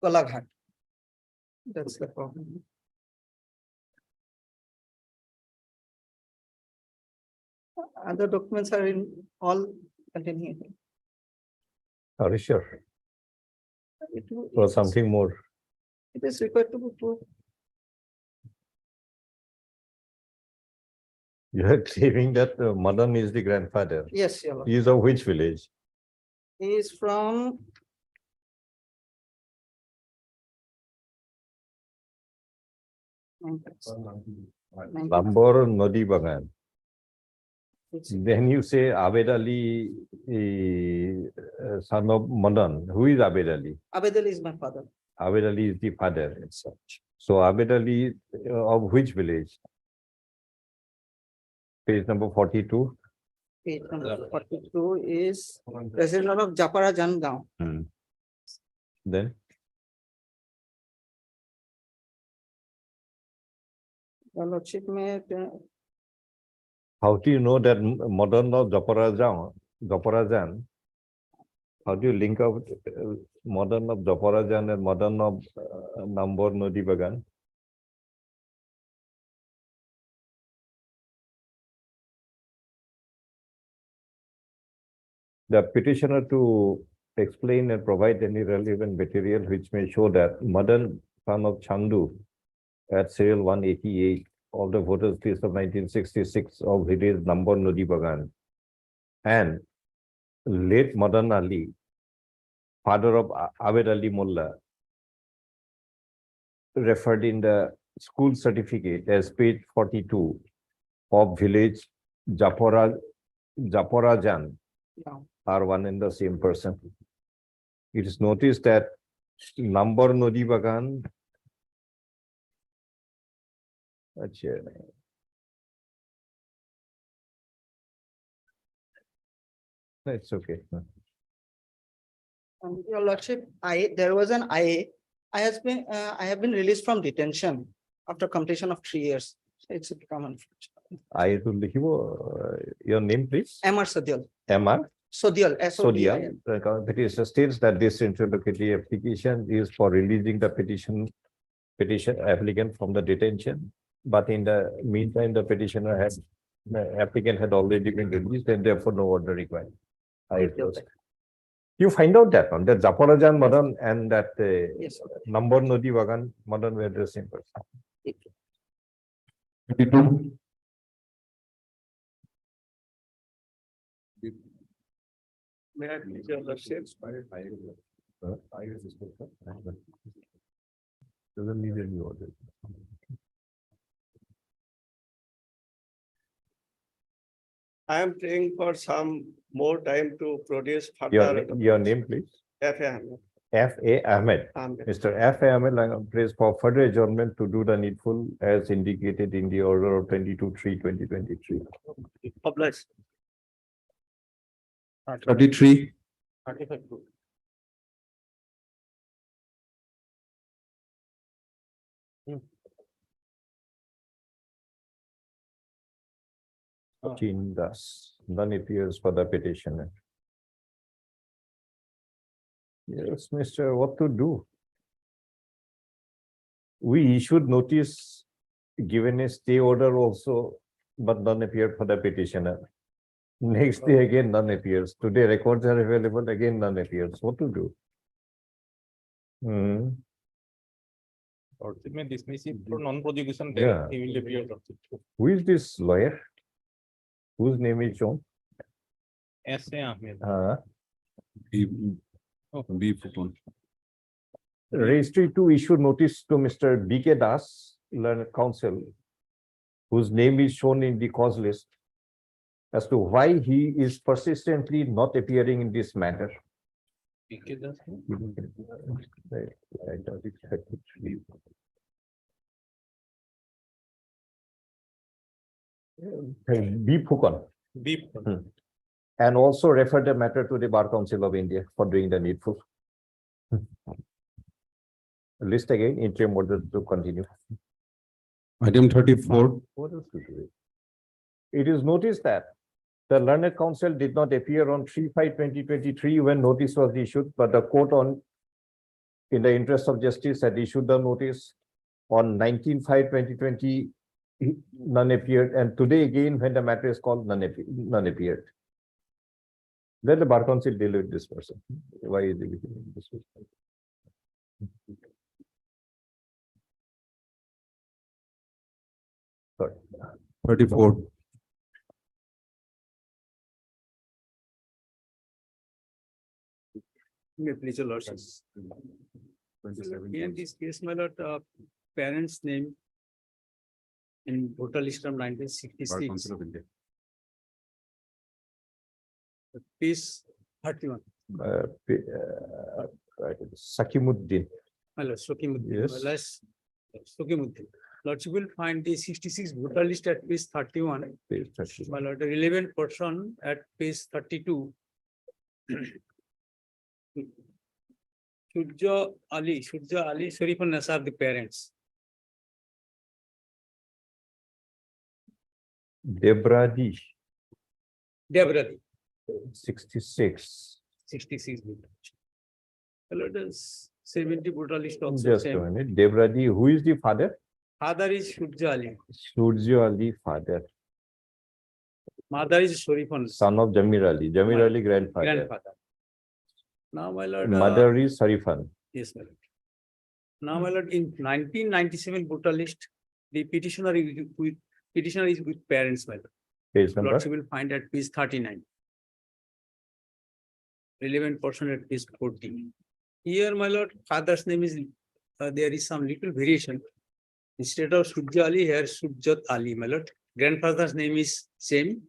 Speaker 11: Golaghat. That's the problem. Other documents are in all continuing.
Speaker 2: Are you sure?
Speaker 11: It
Speaker 2: Or something more?
Speaker 11: is required to be proved.
Speaker 2: You are claiming that Madan is the grandfather.
Speaker 11: Yes, Your Lord.
Speaker 2: He is of which village?
Speaker 11: He is from
Speaker 2: Lambor Nodi Bagan. Then you say Abed Ali, son of Madan. Who is Abed Ali?
Speaker 11: Abed Ali is my father.
Speaker 2: Abed Ali is the father and such. So Abed Ali of which village? Page number 42.
Speaker 11: Page number 42 is resident of Japara Janggaon.
Speaker 2: Then,
Speaker 11: Your Lordship may,
Speaker 2: how do you know that modern of Japarajan? How do you link up modern of Japarajan and modern of Nambor Nodi Bagan? The petitioner to explain and provide any relevant material which may show that Madan, son of Chandu, at serial 188 of the voters list of 1966 of village Nambor Nodi Bagan, and late Madan Ali, father of Abed Ali Mullah, referred in the school certificate as page 42 of village Japarajan are one and the same person. It is noticed that Nambor Nodi Bagan, it's okay.
Speaker 11: Your Lordship, there was an IA. I have been released from detention after completion of 3 years. It's a common.
Speaker 2: I will give your name, please.
Speaker 11: Amar Sadial.
Speaker 2: Amar
Speaker 11: Sodial.
Speaker 2: Sodia. The petition states that this interlocutory application is for releasing the petition applicant from the detention. But in the meantime, the applicant had already been released and therefore no order required. You find out that one, that Japarajan Madan and that
Speaker 11: Yes,
Speaker 2: Nambor Nodi Bagan Madan were the same person.
Speaker 3: May I please your Lordship?
Speaker 2: Doesn't need any order.
Speaker 11: I am praying for some more time to produce
Speaker 2: Your name, please. F.A. Ahmed. Mr. F.A. Ahmed, I prays for further adjournment to do the needful as indicated in the order of 22/3/2023.
Speaker 11: Published.
Speaker 9: 33.
Speaker 5: 35.
Speaker 2: Jean Das, none appears for the petitioner. Yes, Mr. What to do? We issued notice, given a stay order also, but none appeared for the petitioner. Next day again, none appears. Today records are available, again none appears. What to do?
Speaker 9: Lordship may dismiss it for non-prosecution.
Speaker 2: Yeah.
Speaker 9: He will appear.
Speaker 2: Who is this lawyer? Whose name is shown?
Speaker 9: S.A. Ahmed.
Speaker 2: Registry 2 issued notice to Mr. B.K. Das, learned counsel, whose name is shown in the cause list, as to why he is persistently not appearing in this matter. B. Phukan. And also referred the matter to the Bar Council of India for doing the needful. List again, interim order to continue.
Speaker 9: Item 34.
Speaker 2: What else to do? It is noticed that the learned counsel did not appear on 3/5/2023 when notice was issued, but the court in the interest of justice had issued the notice on 19/5/2020. None appeared, and today again, when the matter is called, none appeared. Let the Bar Council deal with this person. Why is he dealing this person? Sorry.
Speaker 9: 34.
Speaker 11: May please your Lordship. In this case, my lord, parents' name in voter list of 1966. Piece 31.
Speaker 2: Sakimuddin.
Speaker 11: Hello, Sokimuddin.
Speaker 2: Yes.
Speaker 11: Sokimuddin. Lordship will find the 66 voter list at page 31.
Speaker 2: Page 30.
Speaker 11: My lord, the relevant person at page 32. Shurja Ali Sharif and Nasar, the parents.
Speaker 2: Debradi,
Speaker 11: Debradi,
Speaker 2: 66.
Speaker 11: 66 voter. My lord, the 70 voter list also
Speaker 2: Just a
Speaker 11: same.
Speaker 2: minute. Debradi, who is the father?
Speaker 11: Father is Shurja Ali,
Speaker 2: Surjo Ali, father,
Speaker 11: mother is Sharifan,
Speaker 2: son of Jamir Ali. Jamir
Speaker 11: My
Speaker 2: Ali, grandfather.
Speaker 11: grandfather. Now, my lord.
Speaker 2: Mother is Sarifan.
Speaker 11: Yes, my lord. Now, my lord, in 1997 voter list, the petitioner is with parents, my lord.
Speaker 2: Page number.
Speaker 11: Lordship will find at page 39. Relevant portion at page 40. Here, my lord, father's name is, there is some little variation. Instead of Shurja Ali, here Shurjat Ali, my lord. Grandfather's name is same.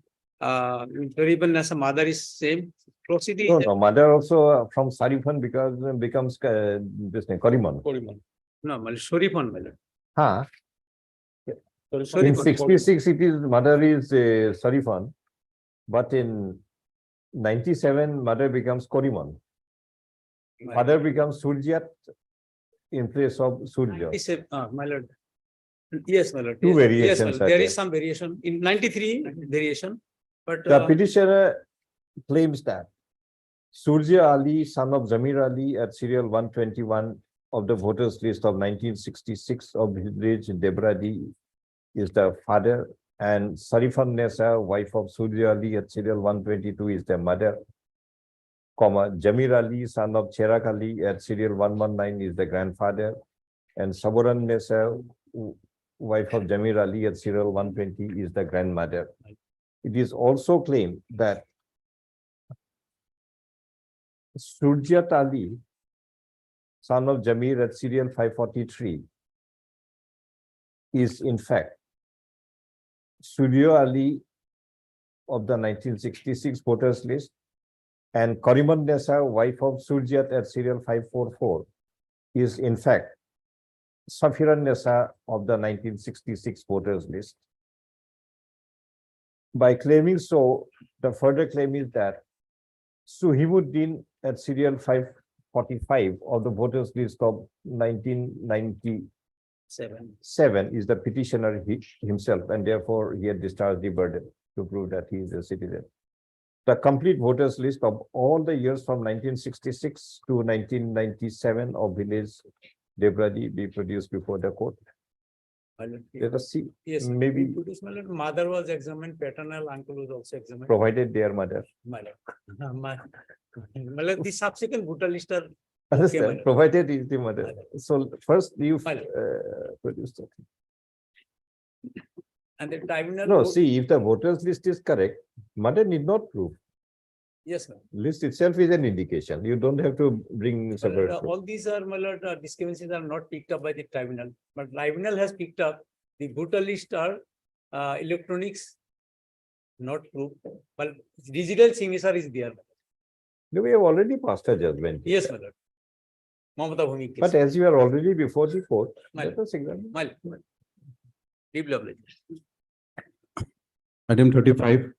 Speaker 11: Sharifan Nasar, mother is same. Proceeding.
Speaker 2: No, mother also from Sarifan because becomes this name, Kariman.
Speaker 11: No, my lord, Sharifan, my lord.
Speaker 2: Huh?
Speaker 11: Sorry,
Speaker 2: In
Speaker 11: for-
Speaker 2: 66, it is mother is Sarifan, but in 97, mother becomes Koriman.
Speaker 11: my
Speaker 2: Father becomes Surjat in place of Surja.
Speaker 11: My lord. Yes, my lord.
Speaker 2: Two
Speaker 11: Yes, my
Speaker 2: variations
Speaker 11: lord.
Speaker 2: are
Speaker 11: There
Speaker 2: there.
Speaker 11: is some variation in 93 variation, but
Speaker 2: The petitioner claims that Surja Ali, son of Zamir Ali, at serial 121 of the voters list of 1966 of village Debradi is the father, and Sarifan Nessa, wife of Surja Ali, at serial 122 is the mother, comma, Jamir Ali, son of Cherak Ali, at serial 119 is the grandfather, and Saburan Nessa, wife of Jamir Ali, at serial 120 is the grandmother. It is also claimed that Surjat Ali, son of Jamir, at serial 543, is in fact Surya Ali of the 1966 voters list, and Kariman Nessa, wife of Surjat, at serial 544, is in fact Safiran Nessa of the 1966 voters list. By claiming so, the further claim is that Suhimuddin at serial 545 of the voters list of 1997 is the petitioner himself, and therefore he had discharged the burden to prove that he is a citizen. The complete voters list of all the years from 1966 to 1997 of village Debradi be produced before the court.
Speaker 11: my lord,
Speaker 2: Let us see,
Speaker 11: yes,
Speaker 2: maybe
Speaker 11: my lord, mother was examined, paternal uncle was also examined.
Speaker 2: provided their mother.
Speaker 11: My lord. My lord, the subsequent voter list are.
Speaker 2: Understand,
Speaker 11: my lord.
Speaker 2: provided is the mother. So first you
Speaker 11: My lord.
Speaker 2: produce that.
Speaker 11: And the tribunal.
Speaker 2: No,
Speaker 11: vote-
Speaker 2: see, if the voters list is correct, mother need not prove.
Speaker 11: Yes, ma'am.
Speaker 2: List itself is an indication. You don't have to bring
Speaker 11: My lord,
Speaker 2: separate. proof.
Speaker 11: all these are, my lord, discrepancies are not picked up by the tribunal, but tribunal has picked up the voter list are electronics. Not proof, but digital signature is there.
Speaker 2: No, we have already passed a judgment.
Speaker 11: Yes, my lord. Mamata Bhumi case.
Speaker 2: But as you are already before the court,
Speaker 11: My
Speaker 2: let us examine.
Speaker 11: My lord. Deep level.
Speaker 9: Item 35.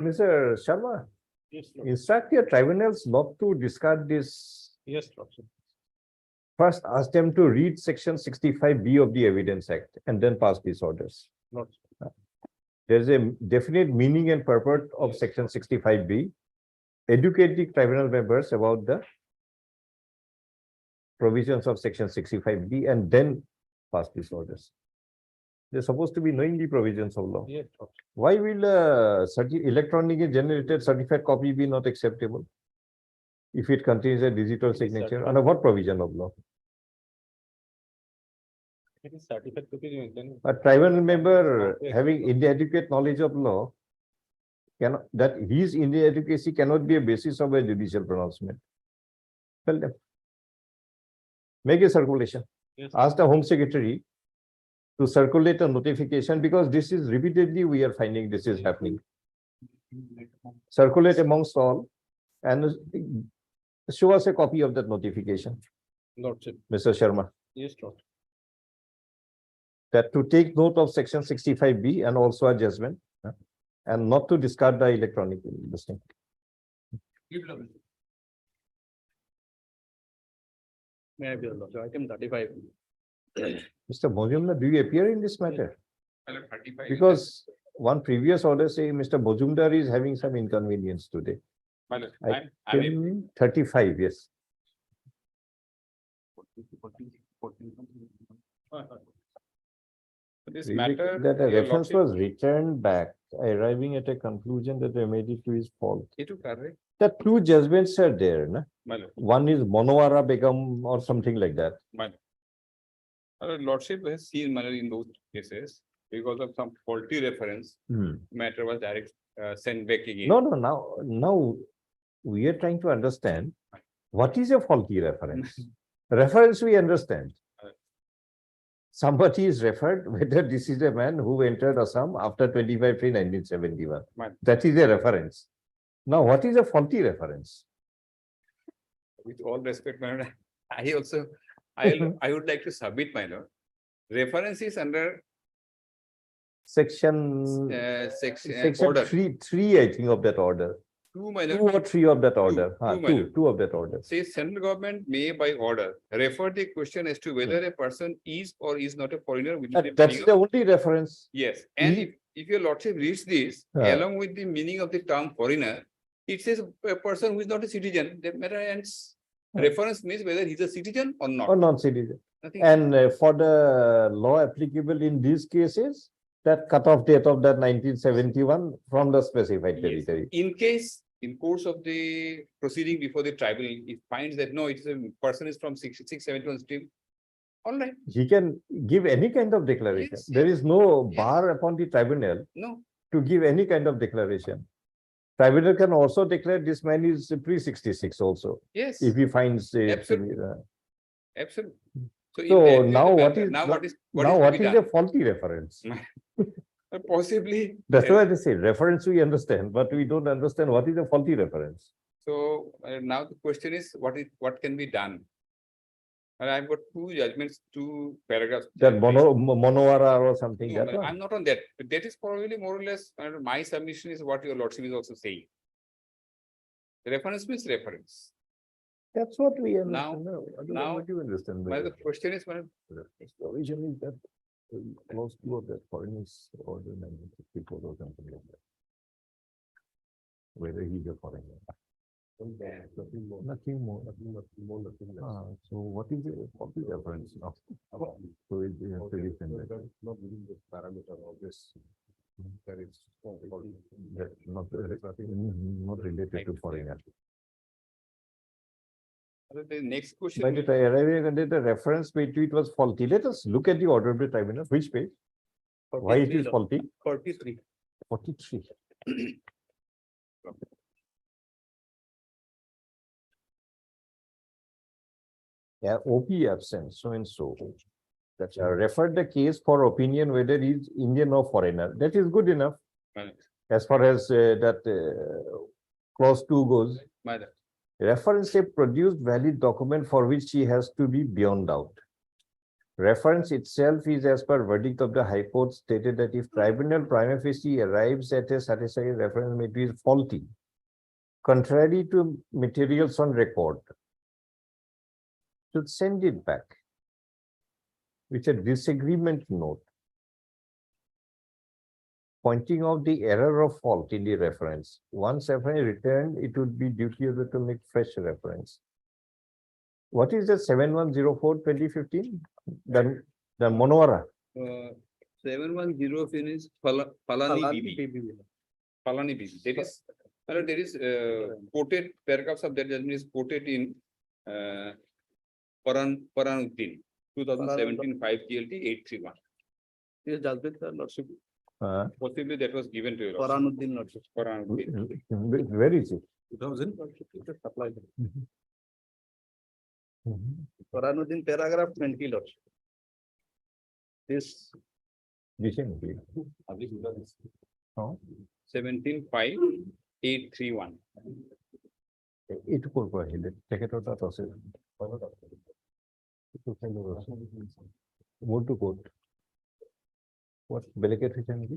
Speaker 2: Mr. Sharma,
Speaker 9: Yes, Lord.
Speaker 2: instruct your tribunals not to discard this.
Speaker 9: Yes, Lord.
Speaker 2: First, ask them to read section 65B of the Evidence Act and then pass these orders.
Speaker 9: Lord.
Speaker 2: There's a definite meaning and purport of section 65B. Educate the tribunal members about the provisions of section 65B and then pass these orders. They're supposed to be knowing the provisions of law.
Speaker 9: Yes, Lord.
Speaker 2: Why will electronically generated certified copy be not acceptable? If it contains a digital signature, under what provision of law?
Speaker 9: It is certified copy, then
Speaker 2: A tribunal member having inadequate knowledge of law cannot, that his inadequacy cannot be a basis of a judicial pronouncement. Tell them. Make a circulation.
Speaker 9: Yes.
Speaker 2: Ask the Home Secretary to circulate a notification, because this is repeatedly we are finding this is happening. Circulate amongst all and show us a copy of that notification,
Speaker 9: Lordship.
Speaker 2: Mr. Sharma.
Speaker 9: Yes, Lord.
Speaker 2: That to take note of section 65B and also a judgment, and not to discard the electronic listing.
Speaker 12: May I be allowed? So item 35.
Speaker 2: Mr. Mojumdar, do you appear in this matter?
Speaker 8: My lord, 35.
Speaker 2: Because one previous order say Mr. Mojumdar is having some inconvenience today.
Speaker 8: My lord,
Speaker 2: I
Speaker 8: I'm in.
Speaker 2: 35, yes.
Speaker 8: This matter.
Speaker 2: That a
Speaker 8: your
Speaker 2: reference
Speaker 8: lordship,
Speaker 2: was returned back, arriving at a conclusion that the remedy to his fault.
Speaker 8: it is correct,
Speaker 2: The two judgments are there, na?
Speaker 8: my lord.
Speaker 2: One is Monowara Begum or something like that.
Speaker 8: My lordship has seen money in those cases because of some faulty reference, matter was direct sent back again.
Speaker 2: No, now we are trying to understand what is a faulty reference. Reference we understand. Somebody is referred whether this is a man who entered Assam after 25/3/1971.
Speaker 8: Right.
Speaker 2: That is a reference. Now, what is a faulty reference?
Speaker 8: With all respect, my lord, I also, I would like to submit, my lord. Reference is under
Speaker 2: Section
Speaker 8: section order.
Speaker 2: three, I think, of that order.
Speaker 8: Two, my
Speaker 2: Two
Speaker 8: lord,
Speaker 2: or three of that order.
Speaker 8: two, my lord.
Speaker 2: Two of that order.
Speaker 8: says central government may by order refer the question as to whether a person is or is not a foreigner within the
Speaker 2: That's
Speaker 8: meaning
Speaker 2: the
Speaker 8: of-
Speaker 2: only reference.
Speaker 8: Yes, and
Speaker 2: He-
Speaker 8: if your lordship reads this along with the meaning of the term foreigner, it says a person who is not a citizen, the matter ends. Reference means whether he's a citizen or not.
Speaker 2: Or non-citizen.
Speaker 8: Nothing.
Speaker 2: And for the law applicable in these cases, that cutoff date of that 1971 from the specified
Speaker 8: Yes.
Speaker 2: territory.
Speaker 8: In case, in course of the proceeding before the tribunal, it finds that no, it is a person is from 671 stream. All right,
Speaker 2: He can give any kind of declaration.
Speaker 8: Yes,
Speaker 2: There
Speaker 8: yes.
Speaker 2: is no
Speaker 8: Yes.
Speaker 2: bar upon the tribunal
Speaker 8: no,
Speaker 2: to give any kind of declaration. Tribunal can also declare this man is pre-66 also,
Speaker 8: yes,
Speaker 2: if he finds.
Speaker 8: Absolutely. absolutely.
Speaker 2: So
Speaker 8: in that
Speaker 2: now what
Speaker 8: matter,
Speaker 2: is,
Speaker 8: now what is,
Speaker 2: now
Speaker 8: to
Speaker 2: what
Speaker 8: be
Speaker 2: is
Speaker 8: done?
Speaker 2: a faulty reference?
Speaker 8: Possibly.
Speaker 2: That's why they say reference we understand, but we don't understand what is a faulty reference.
Speaker 8: So now the question is, what can be done? And I've got two judgments, two paragraphs.
Speaker 2: That Monowara or something,
Speaker 8: No,
Speaker 2: that
Speaker 8: no,
Speaker 2: one.
Speaker 8: I'm not on that. That is probably more or less, my submission is what your lordship is also saying. Reference means reference.
Speaker 2: That's what we
Speaker 8: Now-
Speaker 2: understand. No, I don't know
Speaker 8: now-
Speaker 2: what you understand. by
Speaker 8: But the
Speaker 2: that.
Speaker 8: question is, madam,
Speaker 2: Originally that close to of that foreigners order 1954 or something like that. Whether he's a foreigner. Nothing more. Nothing more. Nothing less. So what is the faulty reference now? So it has to be sent back. Not within this parameter of this. That is. That not related to foreigner.
Speaker 8: the next question.
Speaker 2: By the time arriving under the reference page to it was faulty. Let us look at the order of the tribunal. Which page? Why it is faulty?
Speaker 12: 43.
Speaker 2: 43. Yeah, OP absent, so and so. That referred the case for opinion whether he is Indian or foreigner. That is good enough
Speaker 8: Madam,
Speaker 2: as far as that clause 2 goes.
Speaker 8: madam,
Speaker 2: Reference a produced valid document for which he has to be beyond doubt. Reference itself is as per verdict of the High Court stated that if tribunal prima facie arrives at a satisfactory reference material is faulty, contrary to materials on record, should send it back with a disagreement note pointing out the error of fault in the reference. Once reference returned, it would be duty to make fresh reference. What is the 7104/2015? The Monowara.
Speaker 8: 710 finish Palani BB. Palani BB. There is quoted paragraphs of that judgment is quoted in Paranuddin, 2017 5 GLT 831.
Speaker 12: This judgment, lordship,
Speaker 8: Possibly that was given to you.
Speaker 12: Paranuddin lordship.
Speaker 8: Paranuddin.
Speaker 2: Where is it?
Speaker 12: 2000. Paranuddin paragraph 20 lordship. This.
Speaker 2: Recently. Oh,
Speaker 8: 17 5 831.
Speaker 2: it could prohibit. Take it out of Move to court. What delegate reason?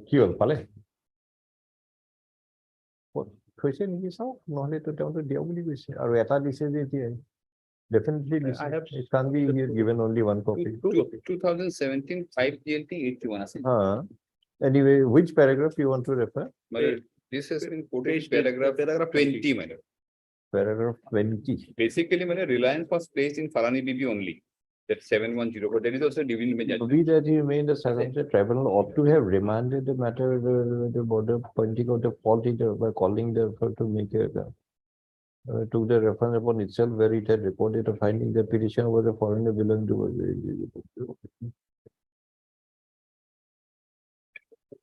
Speaker 2: কি হল পালে? থৈছে নেকি চাওক, নহলেতো তেওঁতো দিয়া বুলি কৈছে আৰু এটা দিছে যে এতিয়া definitely this
Speaker 7: I have
Speaker 2: it can't be here given only one copy.
Speaker 7: 2017 5 GLT 81.
Speaker 2: Anyway, which paragraph you want to refer?
Speaker 7: This has been quoted in paragraph 20, madam.
Speaker 2: Paragraph 20.
Speaker 7: Basically, madam, reliance was placed in Falani BB only. That 7104, there is also dividend judgment.
Speaker 2: Be that you made the circumstances tribunal ought to have remanded the matter, the border pointing out the fault by calling the to make a took the reference upon itself where it had reported a finding the petition was a foreigner belonging to.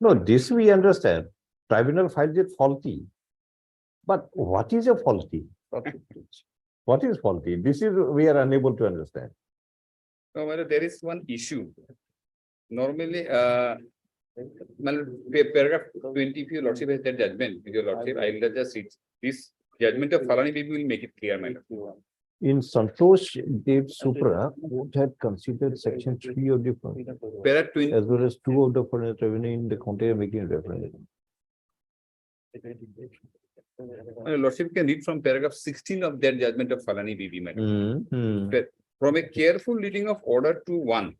Speaker 2: No, this we understand. Tribunal finds it faulty. But what is a faulty? What is faulty? This is we are unable to understand.
Speaker 7: No, madam, there is one issue. Normally, madam, paragraph 20, if your lordship has that judgment, with your lordship, I will just read this judgment of Falani BB will make it clear, madam.
Speaker 2: In Santosh Dev Supra, court had considered section 3 of the
Speaker 7: Para 20,
Speaker 2: as well as 2 of the foreign revenue in the container making reference.
Speaker 7: Your lordship can read from paragraph 16 of that judgment of Falani BB, madam. From a careful reading of order 2.1,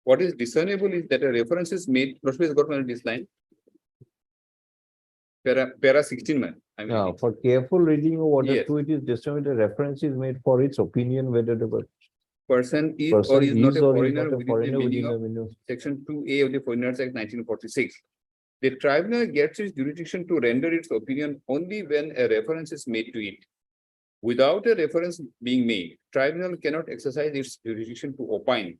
Speaker 7: what is discernible is that a reference is made. Lordship has got this line. Para 16, man.
Speaker 2: Now, for careful reading of order
Speaker 7: Yes.
Speaker 2: 2, it is determined a reference is made for its opinion whether the
Speaker 7: Person is
Speaker 2: person
Speaker 7: or is not a
Speaker 2: or is
Speaker 7: foreigner
Speaker 2: not a
Speaker 7: within
Speaker 2: foreigner
Speaker 7: the meaning
Speaker 2: within
Speaker 7: of
Speaker 2: the meaning of.
Speaker 7: Section 2A of the Foreigners Act 1946. The tribunal gets its jurisdiction to render its opinion only when a reference is made to it. Without a reference being made, tribunal cannot exercise its jurisdiction to opine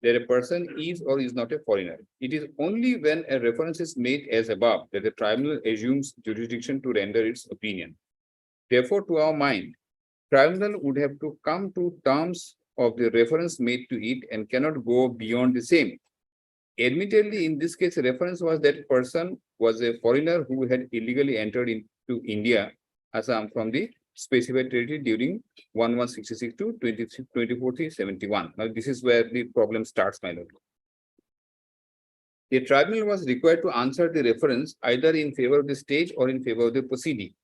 Speaker 7: that a person is or is not a foreigner. It is only when a reference is made as above that the tribunal assumes jurisdiction to render its opinion. Therefore, to our mind, tribunal would have to come to terms of the reference made to it and cannot go beyond the same. Admittedly, in this case, reference was that person was a foreigner who had illegally entered into India, Assam, from the specified territory during 1166 to 2471. Now, this is where the problem starts, my lord. The tribunal was required to answer the reference either in favor of the state or in favor of the proceeding.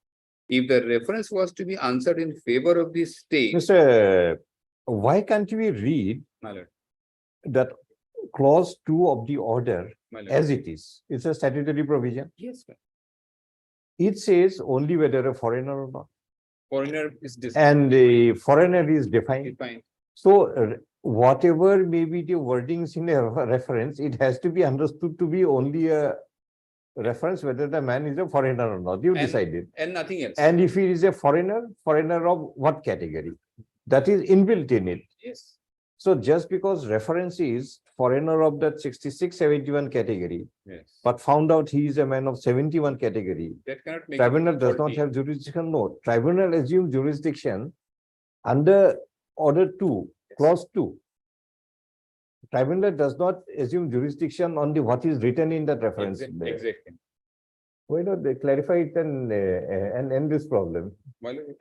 Speaker 7: If the reference was to be answered in favor of the state,
Speaker 2: Mr. Why can't we read
Speaker 7: my lord,
Speaker 2: that clause 2 of the order
Speaker 7: my lord.
Speaker 2: as it is? It's a statutory provision.
Speaker 7: Yes, ma'am.
Speaker 2: It says only whether a foreigner or not.
Speaker 7: Foreigner is
Speaker 2: And the foreigner is defined.
Speaker 7: defined.
Speaker 2: So whatever may be the wordings in a reference, it has to be understood to be only a reference whether the man is a foreigner or not. You
Speaker 7: And-
Speaker 2: decided.
Speaker 7: And nothing else.
Speaker 2: And if he is a foreigner, foreigner of what category? That is inbuilt in it.
Speaker 7: Yes.
Speaker 2: So just because reference is foreigner of that 66-71 category,
Speaker 7: Yes.
Speaker 2: but found out he is a man of 71 category,
Speaker 7: That cannot make.
Speaker 2: tribunal
Speaker 7: it
Speaker 2: does not
Speaker 7: 40.
Speaker 2: have jurisdiction. No, tribunal assumes jurisdiction under order 2, clause 2. Tribunal does not assume jurisdiction on the what is written in that reference.
Speaker 7: Exactly.
Speaker 2: Why not they clarify it and end this problem?
Speaker 7: My lord,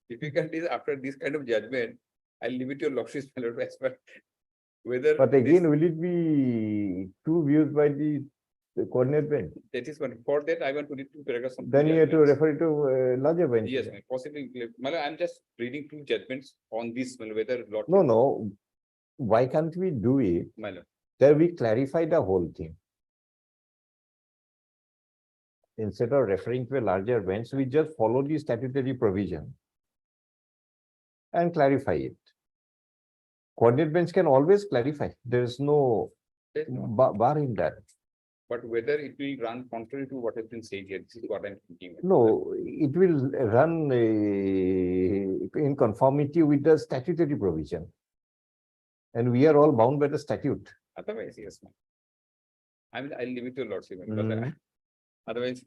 Speaker 7: difficulties after this kind of judgment, I'll leave it to your lordship, my lord, as well. Whether.
Speaker 2: But
Speaker 7: this-
Speaker 2: again, will it be two views by the coordinate bench?
Speaker 7: That is one. For that, I want to read two paragraphs. from two
Speaker 2: Then you have to
Speaker 7: judgments.
Speaker 2: refer it to larger bench.
Speaker 7: Yes, ma'am, possibly. My lord, I'm just reading two judgments on this, my lord, whether lord.
Speaker 2: No, no. Why can't we do it?
Speaker 7: My lord.
Speaker 2: There we clarify the whole thing. Instead of referring to a larger bench, we just follow the statutory provision and clarify it. Coordinate bench can always clarify. There is no
Speaker 7: There's no-
Speaker 2: bar in that.
Speaker 7: But whether it will run contrary to what has been said here, this is what I'm thinking.
Speaker 2: No, it will run in conformity with the statutory provision. And we are all bound by the statute.
Speaker 7: Otherwise, yes, ma'am. I mean, I'll leave it to your lordship, ma'am, because
Speaker 2: Mhm.
Speaker 7: otherwise,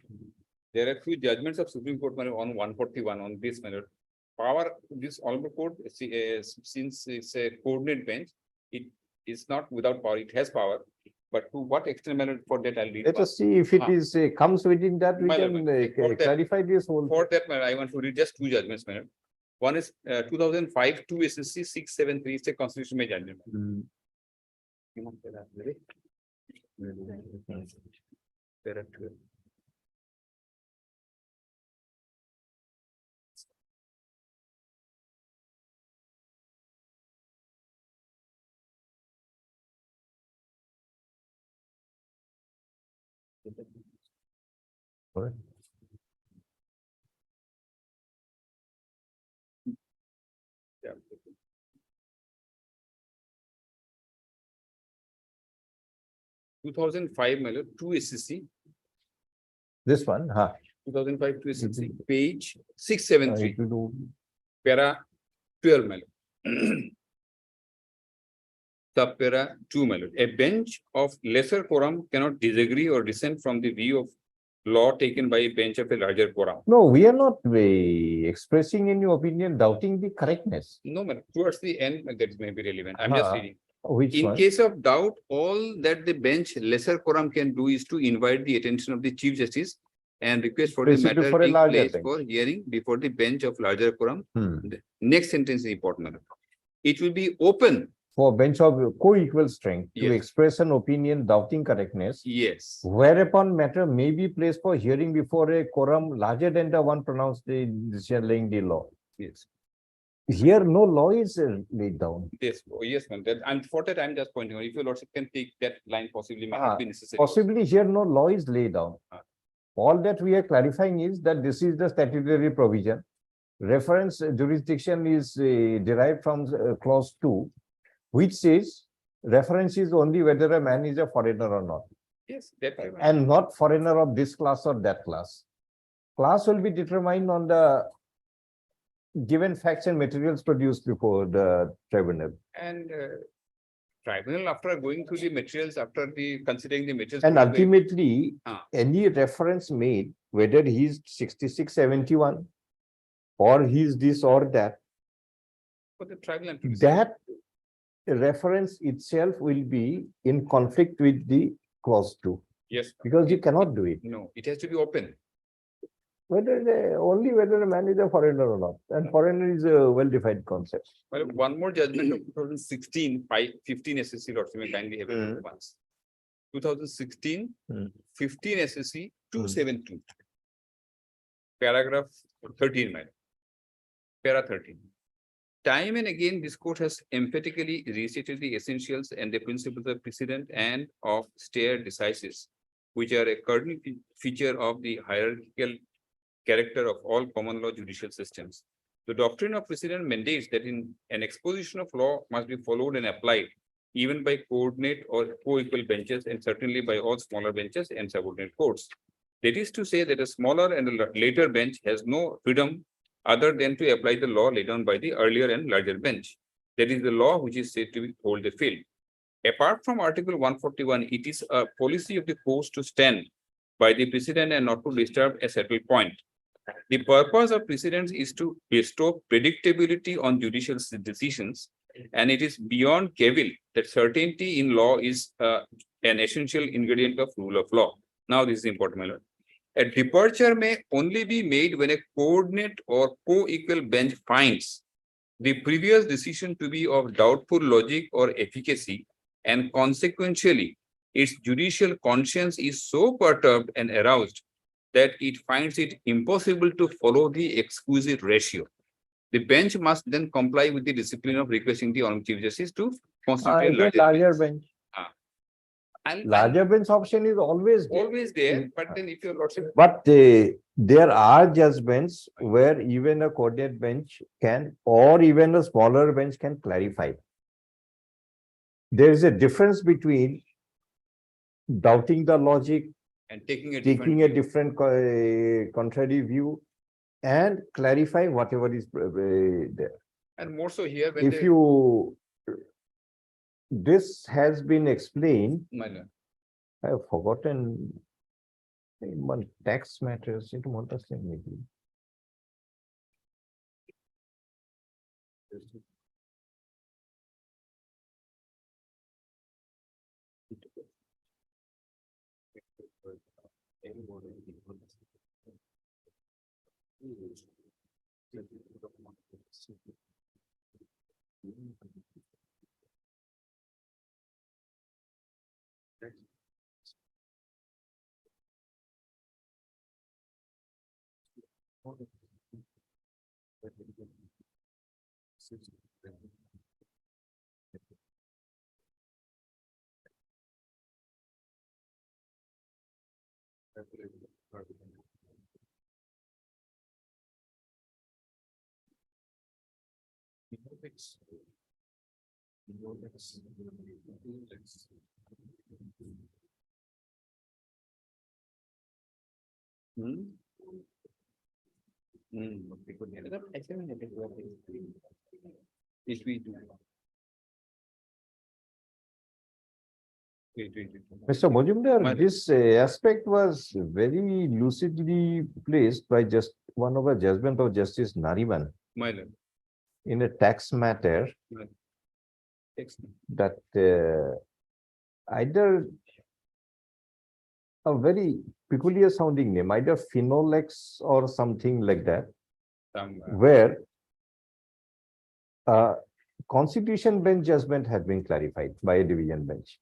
Speaker 7: there are few judgments of Supreme Court ma'am, on 141 on this matter. Power, this honorable court, since it's a coordinate bench, it is not without power, it has power. But to what extent, matter for that, I'll read.
Speaker 2: Let us see if it
Speaker 7: Ah.
Speaker 2: is comes within that, we
Speaker 7: My
Speaker 2: can
Speaker 7: lord, for that-
Speaker 2: clarify this whole.
Speaker 7: For that matter, I want to read just two judgments, madam. One is 2005, 2 SSC 673, it's a constitutional judgment.
Speaker 2: Mm.
Speaker 7: There are two.
Speaker 2: Correct.
Speaker 7: Yeah. 2005, my lord, 2 SSC,
Speaker 2: This one, huh?
Speaker 7: 2005, 2 SSC,
Speaker 2: Mhm.
Speaker 7: page 673.
Speaker 2: It will do.
Speaker 7: Para 12, my lord. Subpara 2, my lord. A bench of lesser quorum cannot disagree or dissent from the view of law taken by a bench of a larger quorum.
Speaker 2: No, we are not expressing any opinion, doubting the correctness.
Speaker 7: No, man, towards the end, that may be relevant. I'm just
Speaker 2: Ah,
Speaker 7: reading.
Speaker 2: Which
Speaker 7: In
Speaker 2: one?
Speaker 7: case of doubt, all that the bench lesser quorum can do is to invite the attention of the Chief Justice and request for the
Speaker 2: Place it
Speaker 7: matter
Speaker 2: before a
Speaker 7: being
Speaker 2: larger
Speaker 7: placed
Speaker 2: bench.
Speaker 7: for hearing before the bench of larger quorum.
Speaker 2: Hmm.
Speaker 7: The next sentence is important. madam. It will be open.
Speaker 2: For bench of co-equal strength to
Speaker 7: Yes.
Speaker 2: express an opinion doubting correctness,
Speaker 7: Yes.
Speaker 2: whereupon matter may be placed for hearing before a quorum larger than the one pronounced the decision laying the law.
Speaker 7: Yes.
Speaker 2: Here, no law is laid down.
Speaker 7: Yes. Oh, yes, ma'am. That, and for that, I'm just pointing out, if your lordship can take that line possibly may
Speaker 2: Ah,
Speaker 7: not be necessary.
Speaker 2: Possibly here, no law is laid down.
Speaker 7: Ah.
Speaker 2: All that we are clarifying is that this is the statutory provision. Reference jurisdiction is derived from clause 2, which says reference is only whether a man is a foreigner or not,
Speaker 7: Yes, that. I want.
Speaker 2: and not foreigner of this class or that class. Class will be determined on the given facts and materials produced before the tribunal.
Speaker 7: And tribunal, after going through the materials, after the considering the materials.
Speaker 2: And
Speaker 7: produced by-
Speaker 2: ultimately,
Speaker 7: Ah.
Speaker 2: any reference made, whether he's 6671 or he's this or that,
Speaker 7: For the tribunal. to decide.
Speaker 2: that reference itself will be in conflict with the clause 2,
Speaker 7: Yes.
Speaker 2: because you cannot do it.
Speaker 7: No, it has to be open.
Speaker 2: Only whether a man is a foreigner or not, and foreigner is a well-defined concept.
Speaker 7: Well, one more judgment of 2016, 15 SSC, lordship may kindly have it
Speaker 2: Mm.
Speaker 7: once. 2016,
Speaker 2: Mm.
Speaker 7: 15 SSC 272. Paragraph 13, madam. Para 13. Time and again, this court has emphatically restated the essentials and the principles of precedent and of stare decisis, which are a cardinal feature of the hierarchical character of all common law judicial systems. The doctrine of precedent mandates that in an exposition of law must be followed and applied even by coordinate or co-equal benches, and certainly by all smaller benches and subordinate courts. That is to say that a smaller and a later bench has no freedom other than to apply the law laid down by the earlier and larger bench. That is the law which is said to be hold the field. Apart from Article 141, it is a policy of the courts to stand by the precedent and not to disturb a settled point. The purpose of precedents is to bestow predictability on judicial decisions, and it is beyond cavil that certainty in law is an essential ingredient of rule of law. Now, this is important, my lord. A departure may only be made when a coordinate or co-equal bench finds the previous decision to be of doubtful logic or efficacy, and consequentially, its judicial conscience is so perturbed and aroused that it finds it impossible to follow the exquisite ratio. The bench must then comply with the discipline of requesting the Honorable Chief Justice to constitute a
Speaker 2: Larger bench.
Speaker 7: And
Speaker 2: Larger bench option is always there.
Speaker 7: always there, but then if your lordship.
Speaker 2: But there are judgments where even a coordinate bench can, or even a smaller bench can clarify. There is a difference between doubting the logic,
Speaker 7: and taking a
Speaker 2: taking a
Speaker 7: different.
Speaker 2: different contrary view, and clarify whatever is there.
Speaker 7: And more so here when
Speaker 2: If
Speaker 7: they.
Speaker 2: you, this has been explained,
Speaker 7: My lord.
Speaker 2: I have forgotten. One tax matters, it won't us maybe.
Speaker 7: Hmm? Okay, good. Yeah, that actually I think what is we do. Wait.
Speaker 2: Mr. Majumdar,
Speaker 7: My-
Speaker 2: this aspect was very lucidly placed by just one of the judgment of Justice Nariman
Speaker 7: My lord.
Speaker 2: in a tax matter
Speaker 7: Excellent.
Speaker 2: that either a very peculiar sounding name, either Phenolex or something like that, where Constitution bench judgment had been clarified by a division bench.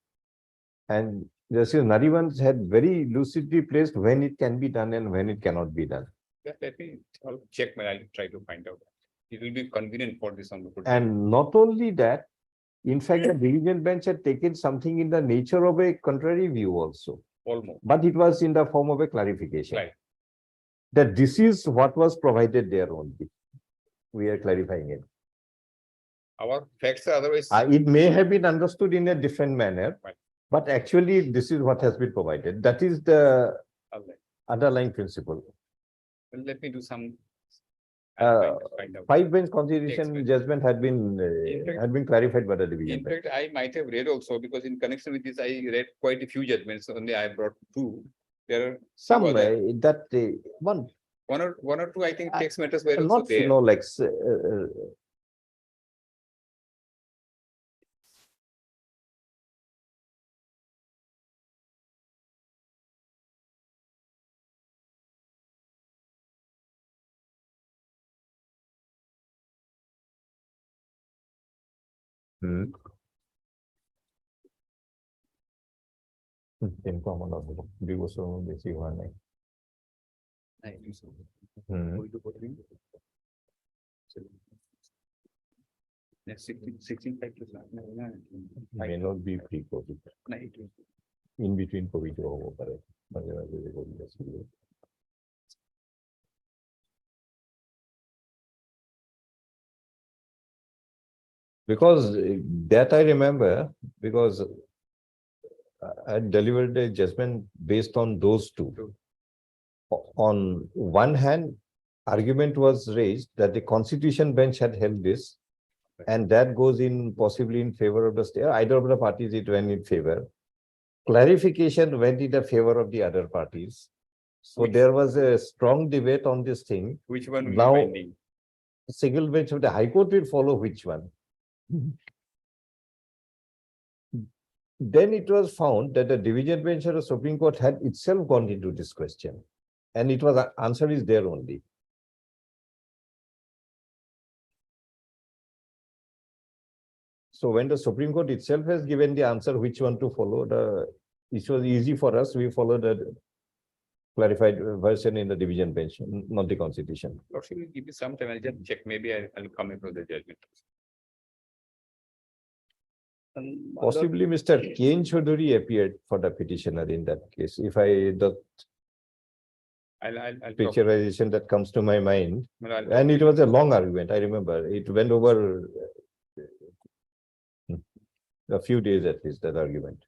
Speaker 2: And Justice Nariman had very lucidly placed when it can be done and when it cannot be done.
Speaker 7: Let me, I'll check, I'll try to find out. It will be convenient for this on the.
Speaker 2: And not only that, in fact, the division bench had taken something in the nature of a contrary view also,
Speaker 7: Almost,
Speaker 2: but it was in the form of a clarification.
Speaker 7: right.
Speaker 2: That this is what was provided there only. We are clarifying it.
Speaker 7: Our facts are otherwise.
Speaker 2: It may have been understood in a different manner,
Speaker 7: Right.
Speaker 2: but actually this is what has been provided. That is the
Speaker 7: All right.
Speaker 2: underlying principle.
Speaker 7: Well, let me do some. Find out.
Speaker 2: 5 bench constitution
Speaker 7: Expert.
Speaker 2: judgment had
Speaker 7: In fact-
Speaker 2: been clarified by the division
Speaker 7: In
Speaker 2: bench.
Speaker 7: fact, I might have read also, because in connection with this, I read quite a few judgments, only I brought two. There are
Speaker 2: Some
Speaker 7: few other-
Speaker 2: that one,
Speaker 7: one or two, I think text matters were also
Speaker 2: not
Speaker 7: there.
Speaker 2: Phenolex. In common of the also basic one.
Speaker 7: I think so.
Speaker 2: Hmm.
Speaker 7: Going to put in. So, next 16 factors.
Speaker 2: May not be pre-COVID. In between COVID or over. Because that I remember, because I delivered a judgment based on those two. On one hand, argument was raised that the Constitution bench had held this, and that goes in possibly in favor of the state. Either of the parties it went in favor. Clarification went in the favor of the other parties. So there was a strong debate on this thing.
Speaker 7: Which one will be
Speaker 2: Now,
Speaker 7: binding?
Speaker 2: single bench of the High Court will follow which one. Then it was found that the division bench of the Supreme Court had itself gone into this question. And it was, answer is there only. So when the Supreme Court itself has given the answer which one to follow, it was easy for us. We followed the clarified version in the division bench, not the Constitution.
Speaker 7: Or should we give me some time? I'll just check. Maybe I'll come across the judgment.
Speaker 2: Possibly Mr. Ken Chaudhary appeared for the petitioner in that case. If the
Speaker 7: I'll talk.
Speaker 2: picturization that comes to my mind,
Speaker 7: Well, I'll
Speaker 2: and
Speaker 7: talk
Speaker 2: it was a long argument. I remember it went over a few days at least, that argument.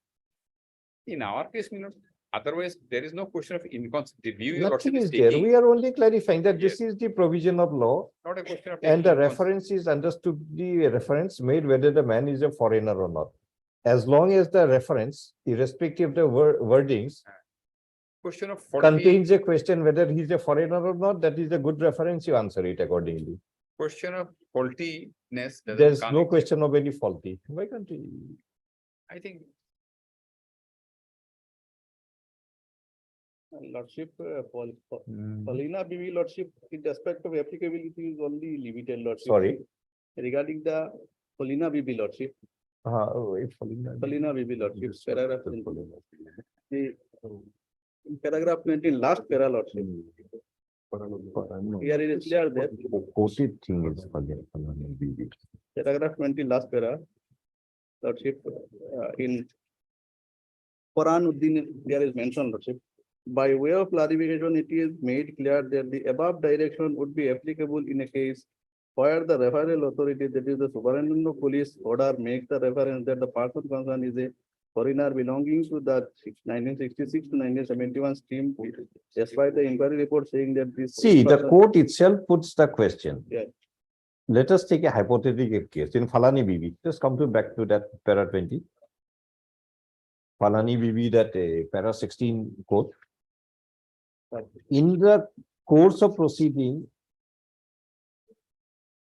Speaker 7: In our case, my lord, otherwise there is no question of inconsistent view. Your lordship
Speaker 2: Nothing
Speaker 7: is
Speaker 2: is there.
Speaker 7: taking,
Speaker 2: We are only clarifying that this
Speaker 7: Yes.
Speaker 2: is the provision of law
Speaker 7: not a question of.
Speaker 2: and the
Speaker 7: taking
Speaker 2: reference is understood, the reference made whether the man is a foreigner or not. As long as the reference, irrespective of the wordings,
Speaker 7: Question of faulty,
Speaker 2: contains a question whether he's a foreigner or not, that is a good reference, you answer it accordingly.
Speaker 7: question of faultiness. doesn't
Speaker 2: There's
Speaker 7: come
Speaker 2: no
Speaker 7: in.
Speaker 2: question of any faulty. Why can't we?
Speaker 7: I think
Speaker 9: Lordship,
Speaker 2: Hmm.
Speaker 9: Paulina Bibi Lordship, in respect of applicability is only limited Lordship.
Speaker 2: Sorry.
Speaker 9: Regarding the Paulina Bibi Lordship, Paulina Bibi Lordship, paragraph in paragraph 19, last para Lordship. Here it is clear that
Speaker 2: Quoted thing is.
Speaker 9: paragraph 20, last para, Lordship, in Quran there is mentioned, Lordship. By way of clarification, it is made clear that the above direction would be applicable in a case where the referral authority, that is the superintendent of police order, makes the reference that the person concerned is a foreigner belonging to the 1966 to 1971 scheme, despite the inquiry report saying that this.
Speaker 2: See, the
Speaker 9: person-
Speaker 2: court itself puts the question.
Speaker 9: Yeah.
Speaker 2: Let us take a hypothetical case in Falani Bibi. Just come back to that para 20. Falani Bibi, that para 16 quote. In the course of proceeding,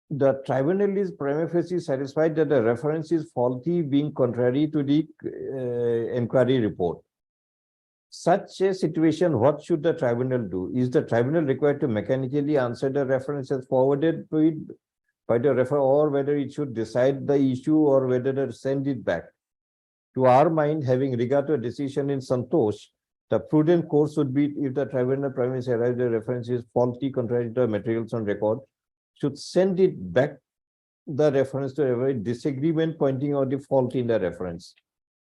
Speaker 2: the tribunal is prima facie satisfied that the reference is faulty, being contrary to the inquiry report. Such a situation, what should the tribunal do? Is the tribunal required to mechanically answer the reference as forwarded to it by the referee, or whether it should decide the issue or whether to send it back? To our mind, having regard to a decision in Santosh, the prudent course would be, if the tribunal premise arrives the reference is faulty, contrary to the materials on record, should send it back the reference to avoid disagreement pointing out the fault in the reference.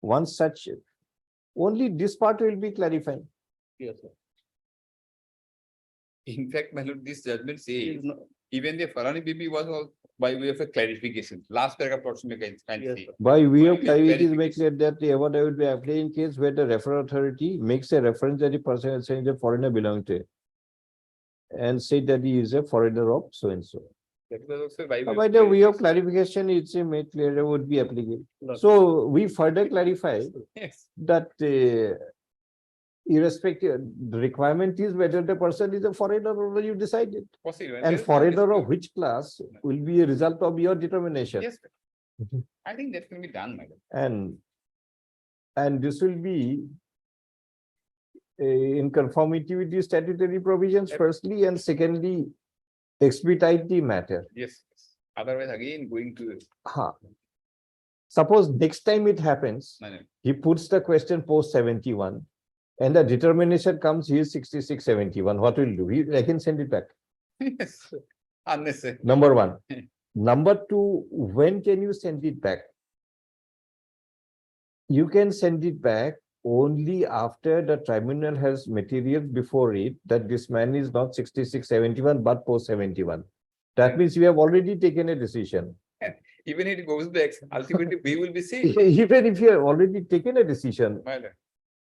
Speaker 2: Once such, only this part will be clarified.
Speaker 9: Yes, sir.
Speaker 7: in fact, my lord, this judgment
Speaker 9: It
Speaker 7: says
Speaker 9: is not-
Speaker 7: even the Farani Bibi was all by way of a clarification. Last paragraph also make
Speaker 9: Yes,
Speaker 7: see.
Speaker 9: sir.
Speaker 2: By way of
Speaker 7: By
Speaker 2: clarity, it is make
Speaker 7: verification.
Speaker 2: clear that the award will be applied in case where the referral authority makes a reference that the person is saying the foreigner belongs to it, and say that he is a foreigner of so and so.
Speaker 7: That was also by
Speaker 2: By the way of clarification, it's a made clear would be applicable.
Speaker 9: Lordship.
Speaker 2: So we further clarify
Speaker 7: Yes.
Speaker 2: that irrespective, the requirement is whether the person is a foreigner or you decide it.
Speaker 7: Possible.
Speaker 2: And
Speaker 7: There is no
Speaker 2: foreigner of
Speaker 7: dispute.
Speaker 2: which class will be a result of your determination.
Speaker 7: Yes. I think that can be done, madam.
Speaker 2: And this will be in conformity with the statutory provisions
Speaker 7: Yep.
Speaker 2: firstly, and secondly, expedite the matter.
Speaker 7: Yes. Otherwise, again, going to,
Speaker 2: Ha. Suppose next time it happens,
Speaker 7: no, no.
Speaker 2: he puts the question post 71 and the determination comes, he is 66, 71. What will do? I can send it back.
Speaker 7: Yes. Unnecessary.
Speaker 2: Number one. Number two, when can you send it back? You can send it back only after the tribunal has materials before it that this man is not 66, 71, but post 71. That means you have already taken a decision.
Speaker 7: Even if it goes back, ultimately we will be safe.
Speaker 2: Even if you have already taken a decision.
Speaker 7: Madam.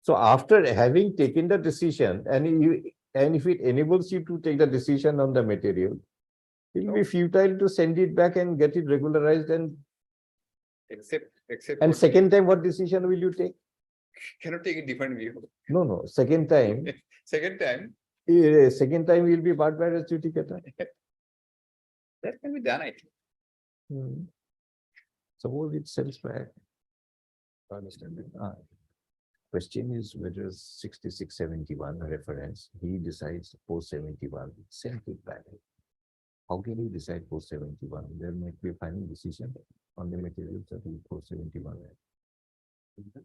Speaker 2: So after having taken the decision, and if it enables you to take the decision on the material, it will be futile to send it back and get it regularized.
Speaker 7: Except.
Speaker 2: And
Speaker 7: what-
Speaker 2: second time, what decision will you take?
Speaker 7: Cannot take a different view.
Speaker 2: No. Second time,
Speaker 7: Second time,
Speaker 2: will be barred by res judicata.
Speaker 7: that can be done, I think.
Speaker 2: Suppose it sells back. Understand it. Question is whether 66, 71 reference, he decides post 71, send it back. How can he decide post 71? There might be a final decision on the materials that will post 71.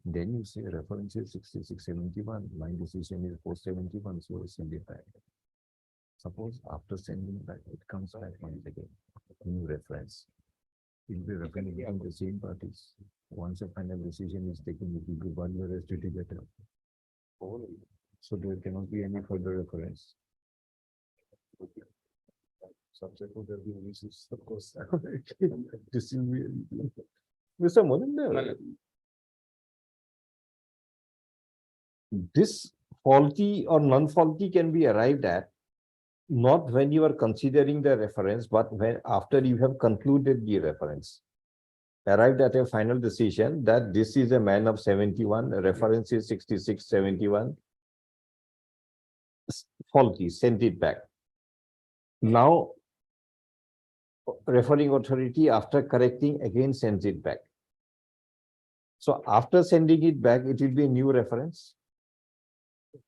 Speaker 2: Then you say reference is 66, 71, my decision is post 71, so I send it back. Suppose after sending back, it comes back once again, new reference. It will be referring on the same parties. Once a final decision is taken, it will be one year as litigator. So there cannot be any further reference. Subject to the releases, of course. This will be. Mr. Mohinder, this faulty or non-faulty can be arrived at not when you are considering the reference, but when after you have concluded the reference. Arrived at a final decision that this is a man of 71, reference is 66, 71. Faulty, send it back. Now, referring authority after correcting again sends it back. So after sending it back, it will be a new reference.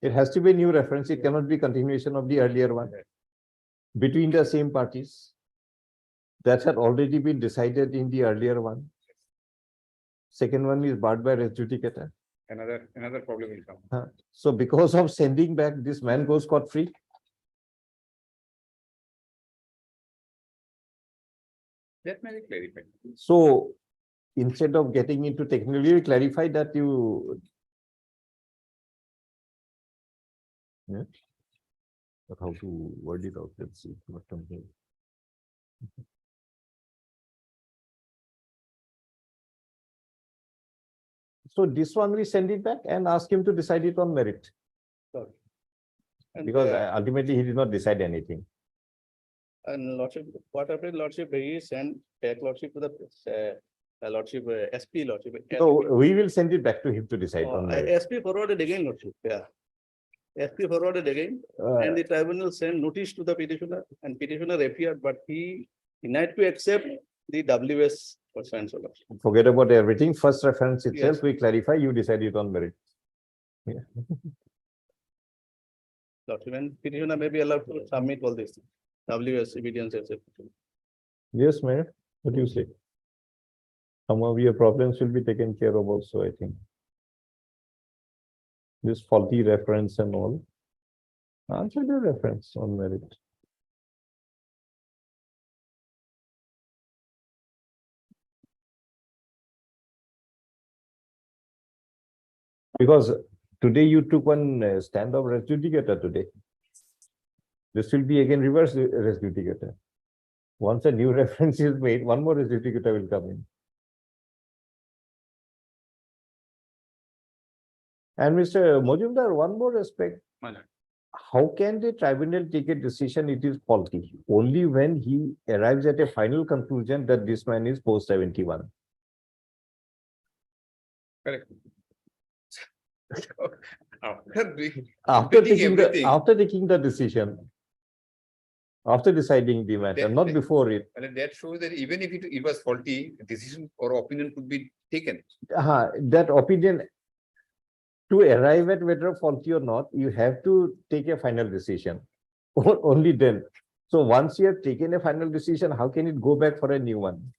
Speaker 2: It has to be a new reference. It cannot be continuation of the earlier one between the same parties that had already been decided in the earlier one. Second one is barred by res judicata.
Speaker 7: Another problem will come.
Speaker 2: So because of sending back, this man goes scot-free.
Speaker 7: That may be clarified.
Speaker 2: So instead of getting into technically, clarify that you. Yeah. But how to word it out? Let's see what comes here. So this one we send it back and ask him to decide it on merit.
Speaker 12: And,
Speaker 2: Because ultimately he did not decide anything.
Speaker 12: And lordship, what happened, lordship, he sent back lordship to the lordship, SP lordship.
Speaker 2: So we will send it back to him to decide on merit.
Speaker 12: SP forwarded again lordship, yeah. SP forwarded again, and the tribunal sent notice to the petitioner, and petitioner appeared, but he denied to accept the WS person.
Speaker 2: Forget about everything. First reference itself,
Speaker 12: Yes.
Speaker 2: we clarify, you decide it on merit. Yeah.
Speaker 12: Lordship, and petitioner may be allowed to submit all this WS evidence, etc.
Speaker 2: Yes, Mayor. What do you say? Some of your problems will be taken care of also, I think. This faulty reference and all. Answer the reference on merit. Because today you took one stand of res judicata today. This will be again reverse res judicata. Once a new reference is made, one more res judicata will come in. And Mr. Mojumdar, one more aspect. How can the tribunal take a decision it is faulty? Only when he arrives at a final conclusion that this man is post 71.
Speaker 7: Correct. After
Speaker 2: After taking the decision. After deciding the matter,
Speaker 7: That-
Speaker 2: not
Speaker 7: that-
Speaker 2: before it.
Speaker 7: And that shows that even if it was faulty, decision or opinion could be taken.
Speaker 2: That opinion, to arrive at whether faulty or not, you have to take a final decision. Only then. So once you have taken a final decision, how can it go back for a new one?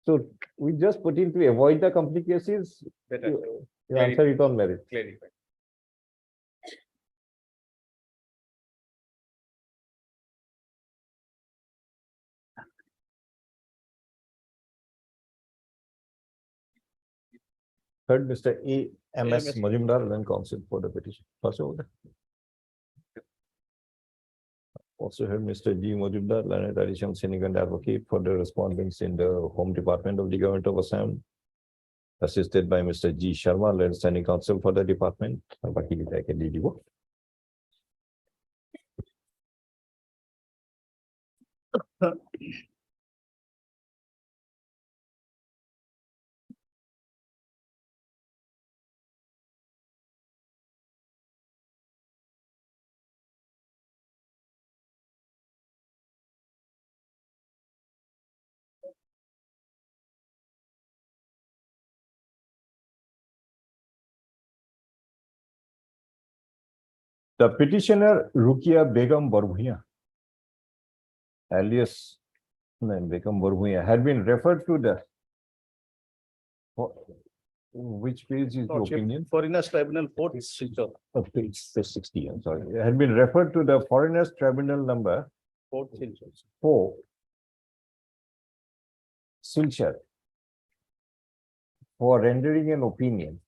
Speaker 2: So we just put in to avoid the complications.
Speaker 7: Better
Speaker 2: You answer it on merit.
Speaker 7: clarify.
Speaker 2: Heard Mr. A.M.S.
Speaker 12: A.M.S.
Speaker 2: Majumdar, then counsel for the petition. Also heard Mr. G. Majumdar, learned additional senior and advocate for the respondents in the Home Department of the Government of Assam. Assisted by Mr. G. Sharma, learned standing counsel for the department. The petitioner Rukia Begum Barbuia, alias Begum Barbuia, had been referred to the. Which page is the
Speaker 12: Lordship,
Speaker 2: opinion?
Speaker 12: Foreigners Tribunal 4th Silchar.
Speaker 2: Page 60, I'm sorry. Had been referred to the Foreigners Tribunal number
Speaker 12: 4th Silchar.
Speaker 2: 4, Silchar, for rendering an opinion.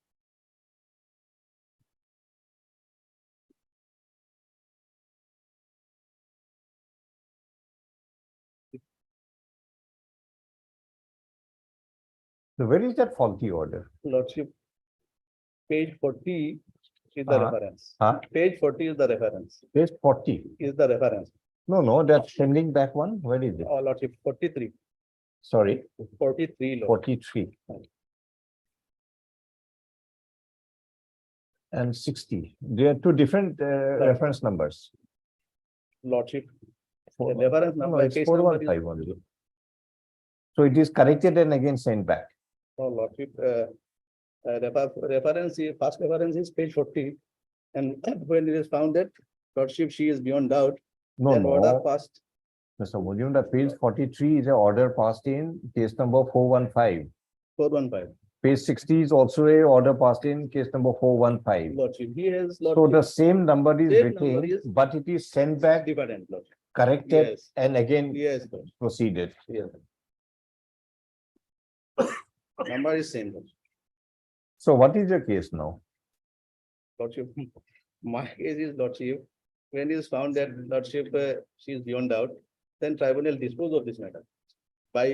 Speaker 2: So where is that faulty order?
Speaker 12: Lordship, page 40 is the
Speaker 2: Uh-huh.
Speaker 12: reference.
Speaker 2: Huh?
Speaker 12: Page 40 is the reference,
Speaker 2: Page 40.
Speaker 12: is the reference.
Speaker 2: No, that sending back one, where is it?
Speaker 12: Lordship, 43,
Speaker 2: Sorry,
Speaker 12: 43, Lord.
Speaker 2: 43. And 60. They are two different reference numbers.
Speaker 12: Lordship.
Speaker 2: Four-
Speaker 12: The reference
Speaker 2: No,
Speaker 12: number,
Speaker 2: it's
Speaker 12: case number is,
Speaker 2: 415 only. So it is corrected and again sent back.
Speaker 12: Lordship, reference, first reference is page 40. And when it is found that Lordship, she is beyond doubt,
Speaker 2: No,
Speaker 12: then order
Speaker 2: no,
Speaker 12: passed
Speaker 2: Mr. Mujumdar, page 43 is a order passed in case number 415.
Speaker 12: 415.
Speaker 2: Page 60 is also a order passed in case number 415.
Speaker 12: Lordship, he has.
Speaker 2: So
Speaker 12: Lordship,
Speaker 2: the same number is
Speaker 12: Same number
Speaker 2: retained,
Speaker 12: is-
Speaker 2: but it is sent back,
Speaker 12: different, Lordship.
Speaker 2: corrected,
Speaker 12: Yes.
Speaker 2: and again
Speaker 12: Yes, Lord.
Speaker 2: proceeded.
Speaker 12: Yes. Number is same, Lordship.
Speaker 2: So what is your case now?
Speaker 12: Lordship, my case is Lordship, when it is found that Lordship, she is beyond doubt, then tribunal dispose of this matter by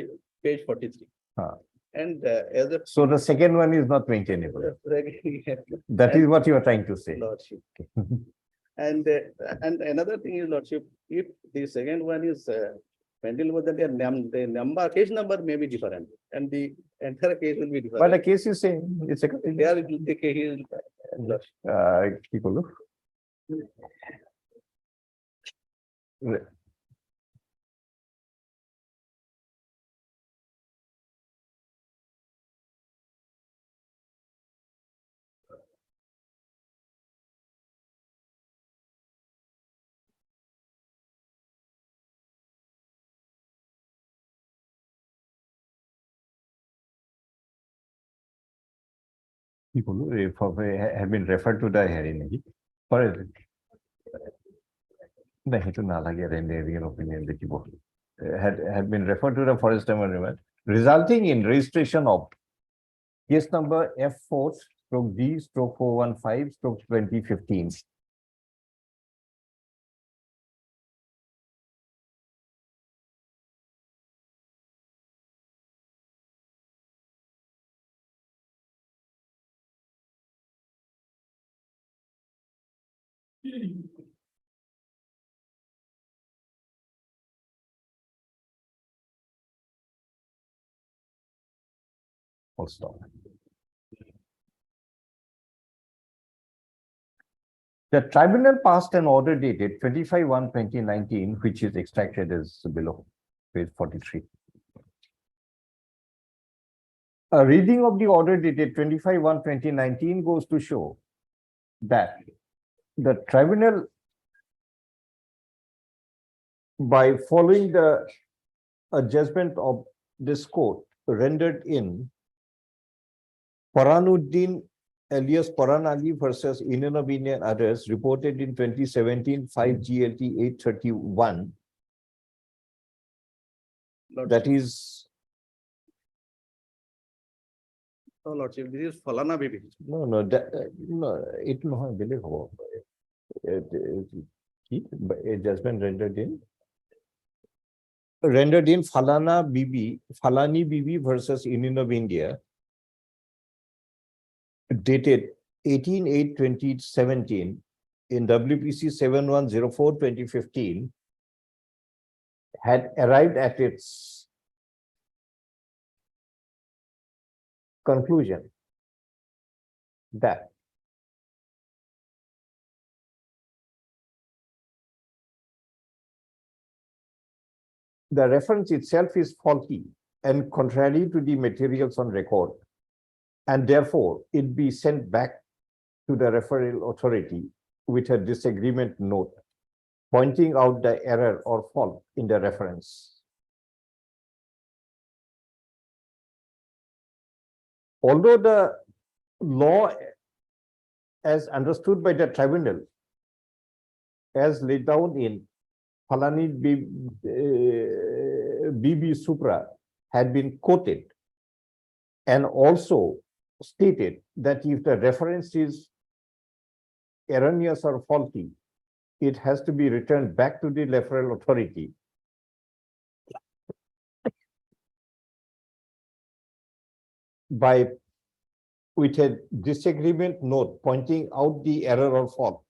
Speaker 12: page 43.
Speaker 2: Huh.
Speaker 12: And as a.
Speaker 2: So the second one is not maintainable. That is what you are trying to say.
Speaker 12: Lordship. And another thing is Lordship, if the second one is pending with the number, case number may be different and the entire case will be
Speaker 2: But the
Speaker 12: different.
Speaker 2: case is same. It's a.
Speaker 12: There it will take a his. Lordship.
Speaker 2: কি করলো? কি বললো? Have been referred to the hearing নাকি? পরে না সেইটো নালাগে real opinion দেখিব। Had been referred to the forest amendment resulting in registration of case number F4/D/415/2015. Full stop. The tribunal passed an order dated 25/1/2019, which is extracted as below, page 43. A reading of the order dated 25/1/2019 goes to show that the tribunal, by following a judgment of this court rendered in Paranuddin alias Paran Ali versus Union of India and others, reported in 2017 5 GLT 831. That is,
Speaker 12: Lordship, this is Falana baby.
Speaker 2: no, it no believe ho. A judgment rendered in Falani Bibi versus Union of India, dated 18/8/2017 in WPC 7104/2015, had arrived at its conclusion that the reference itself is faulty and contrary to the materials on record, and therefore it be sent back to the referral authority with a disagreement note pointing out the error or fault in the reference. Although the law as understood by the tribunal as laid down in Falani BB Supra had been quoted and also stated that if the reference is erroneous or faulty, it has to be returned back to the referral authority. by with a disagreement note pointing out the error or fault.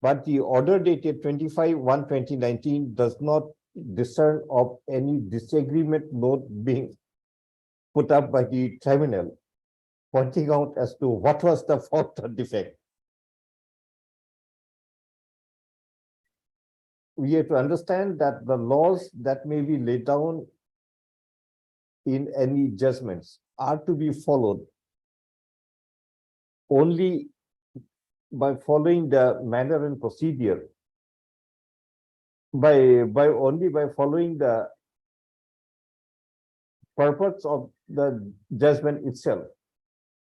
Speaker 2: But the order dated 25/1/2019 does not discern of any disagreement note being put up by the tribunal, pointing out as to what was the fault or defect. We have to understand that the laws that may be laid down in any judgments are to be followed only by following the manner and procedure, only by following the purpose of the judgment itself,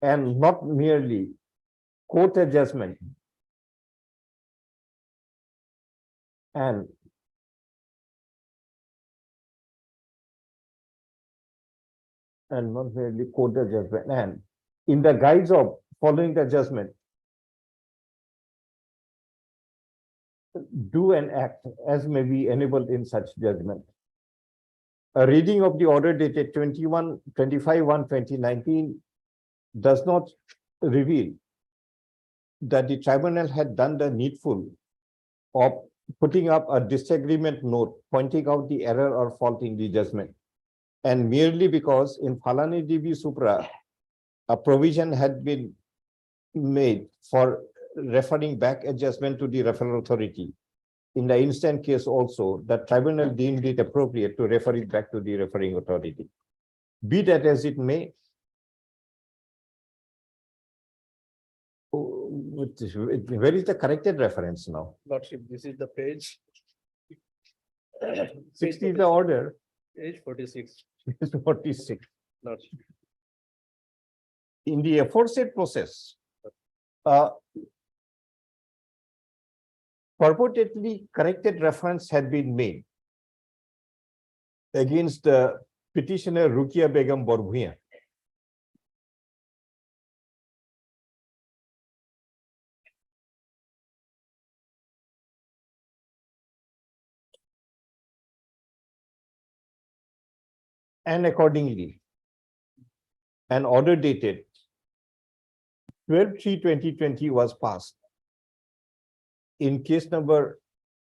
Speaker 2: and not merely quote a judgment and not merely quote the judgment, and in the guise of following the judgment, do and act as may be enabled in such judgment. A reading of the order dated 25/1/2019 does not reveal that the tribunal had done the needful of putting up a disagreement note pointing out the error or fault in the judgment, and merely because in Phalani Devi Supra a provision had been made for referring back a judgment to the referral authority. In the instant case also, the tribunal deemed it appropriate to refer it back to the referring authority. Be that as it may, where is the corrected reference now?
Speaker 12: Lordship, this is the page.
Speaker 2: 60 is the order.
Speaker 12: Page 46.
Speaker 2: It's 46.
Speaker 12: Lordship.
Speaker 2: In the aforesaid process, purportedly corrected reference had been made against the petitioner Rukia Begum Borbhuiyan. And accordingly, an order dated 12/3/2020 was passed in case number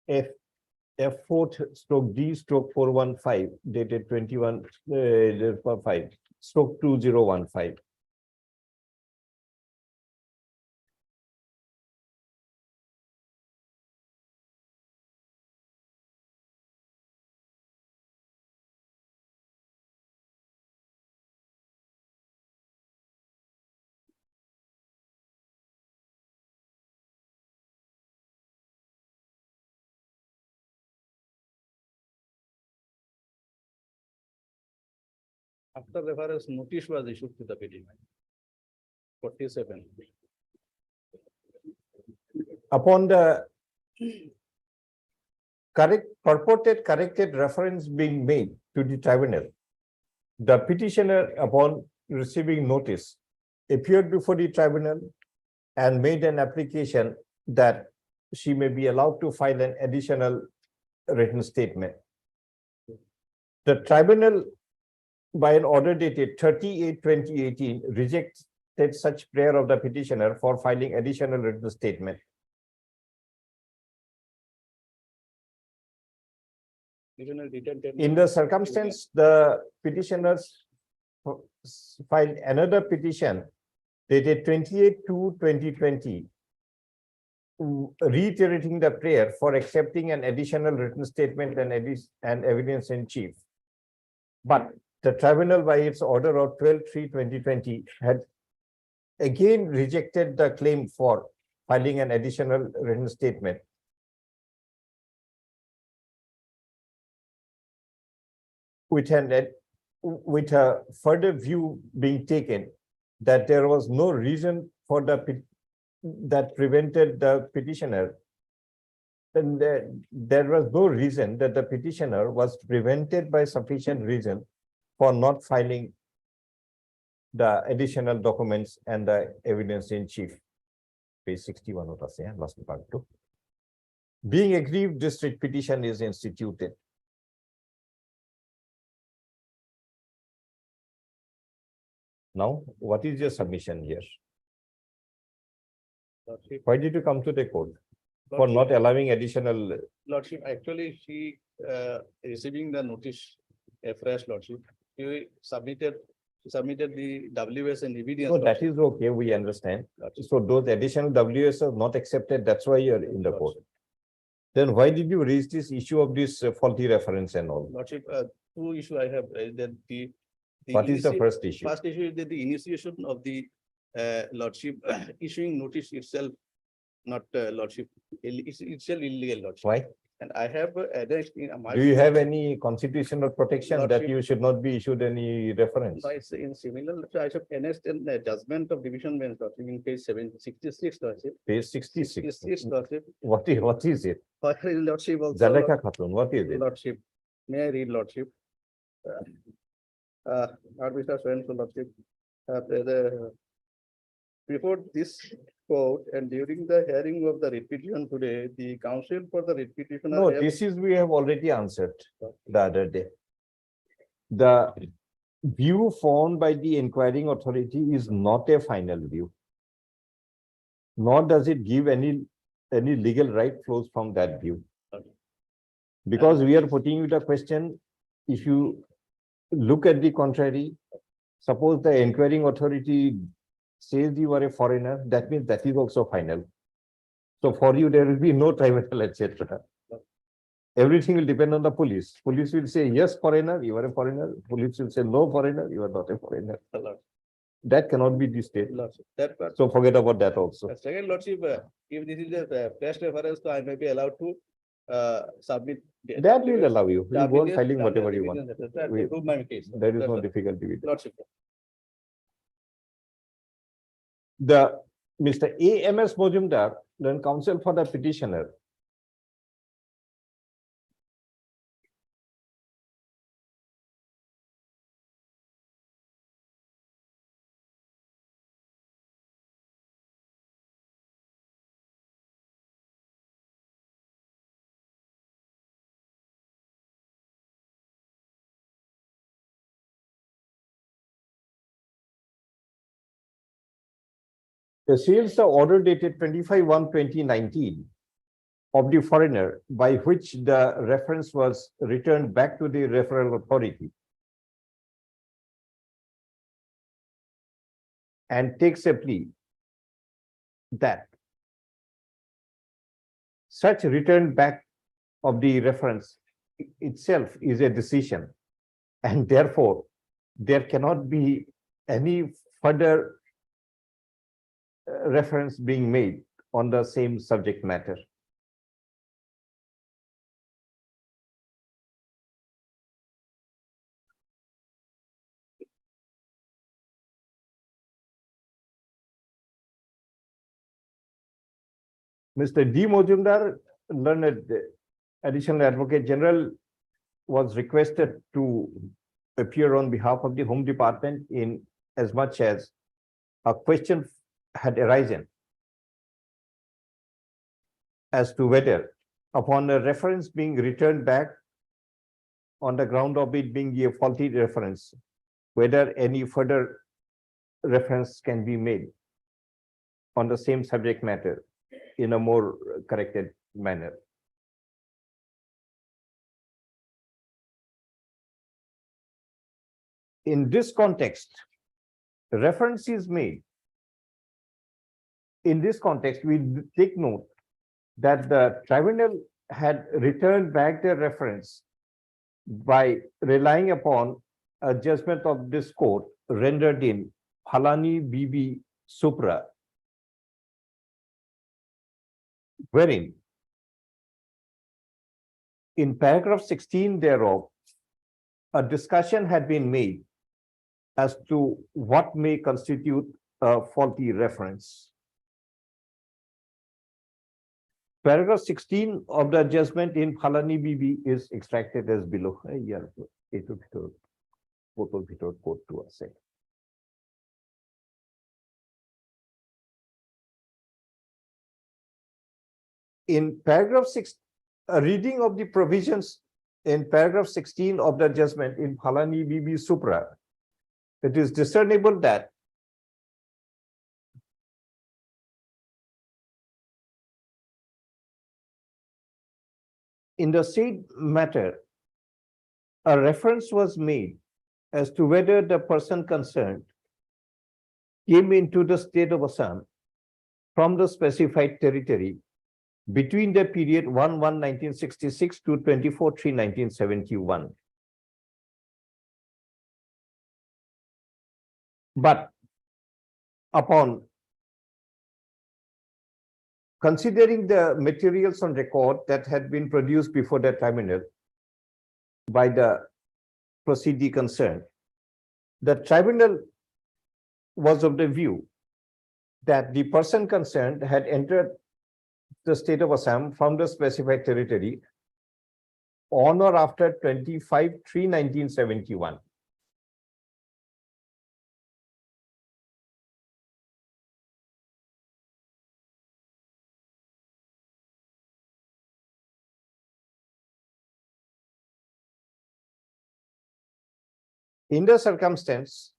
Speaker 2: F4/D/415 dated 21/5/2015.
Speaker 12: After reference, notice was issued to the petitioner. 47.
Speaker 2: Upon the purported corrected reference being made to the tribunal, the petitioner, upon receiving notice, appeared before the tribunal and made an application that she may be allowed to file an additional written statement. The tribunal, by an order dated 30/8/2018, rejected such prayer of the petitioner for filing additional written statement. In the circumstance, the petitioners filed another petition dated 28/2/2020, reiterating the prayer for accepting an additional written statement and evidence in chief. But the tribunal, by its order of 12/3/2020, had again rejected the claim for filing an additional written statement. With a further view being taken that there was no reason for that prevented the petitioner, and there was no reason that the petitioner was prevented by sufficient reason for not filing the additional documents and the evidence in chief. Page 61 of the last part 2. Being aggrieved, this writ petition is instituted. Now, what is your submission here?
Speaker 12: Lordship,
Speaker 2: Why did you come to the court? For not allowing additional,
Speaker 12: Lordship, actually, she receiving the notice afresh, Lordship. She submitted the WS and evidence.
Speaker 2: no, that is okay, we understand.
Speaker 12: Lordship.
Speaker 2: So those additional WS are not accepted, that's why you're in the court. Then why did you raise this issue of this faulty reference and all?
Speaker 12: Lordship, two issue I have raised that the.
Speaker 2: What is the
Speaker 12: initia-
Speaker 2: first issue?
Speaker 12: First issue is that the initiation of the Lordship issuing notice itself, not Lordship, it's itself illegal, Lordship.
Speaker 2: Why?
Speaker 12: And I have addressed in my.
Speaker 2: Do you have any constitutional protection that
Speaker 12: Lordship.
Speaker 2: you should not be issued any reference?
Speaker 12: No, it's in similar, I have annexed in the judgment of division bench, Lordship, in page 766, Lordship.
Speaker 2: Page 66.
Speaker 12: 66, Lordship.
Speaker 2: What is it?
Speaker 12: Lordship also.
Speaker 2: Zaleka Khatun, what is it?
Speaker 12: Lordship, may I read Lordship? Mr. Swen, Lordship, before this court and during the hearing of the writ petition today, the counsel for the writ petitioner.
Speaker 2: No,
Speaker 12: have-
Speaker 2: this is, we have already answered the other day. The view formed by the inquiring authority is not a final view. Nor does it give any legal right flows from that view. Because we are putting you the question, if you look at the contrary, suppose the inquiring authority says you are a foreigner, that means that is also final. So for you, there will be no tribunal, etc. Everything will depend on the police. Police will say, yes, foreigner, you are a foreigner. Police will say, no, foreigner, you are not a foreigner. That cannot be the state.
Speaker 12: Lordship, that part.
Speaker 2: So forget about that also.
Speaker 12: Second, Lordship, if this is a press reference, so I may be allowed to submit. the-
Speaker 2: That will allow you. You go on
Speaker 12: WS,
Speaker 2: filing whatever you want.
Speaker 12: evidence, etc.,
Speaker 2: We-
Speaker 12: to prove my case.
Speaker 2: There is
Speaker 12: That's
Speaker 2: no
Speaker 12: all.
Speaker 2: difficulty with it.
Speaker 12: Lordship.
Speaker 2: The Mr. A.M.S. Mojumdar, then counsel for the petitioner. Seals the order dated 25/1/2019 of the foreigner by which the reference was returned back to the referral authority and takes a plea that such return back of the reference itself is a decision, and therefore there cannot be any further reference being made on the same subject matter. Mr. D. Mojumdar, learned additional advocate general, was requested to appear on behalf of the Home Department in as much as a question had arisen as to whether, upon a reference being returned back on the ground of it being a faulty reference, whether any further reference can be made on the same subject matter in a more corrected manner. In this context, reference is made. In this context, we take note that the tribunal had returned back their reference by relying upon a judgment of this court rendered in Phalani Bibi Supra, wherein in paragraph 16 thereof, a discussion had been made as to what may constitute a faulty reference. Paragraph 16 of the judgment in Phalani Bibi is extracted as below. In paragraph 6, a reading of the provisions in paragraph 16 of the judgment in Phalani Bibi Supra it is discernible that in the said matter, a reference was made as to whether the person concerned came into the state of Assam from the specified territory between the period 1/1/1966 to 24/3/1971. But upon considering the materials on record that had been produced before the tribunal by the proceedee concerned, the tribunal was of the view that the person concerned had entered the state of Assam from the specified territory on or after 25/3/1971. In the circumstance,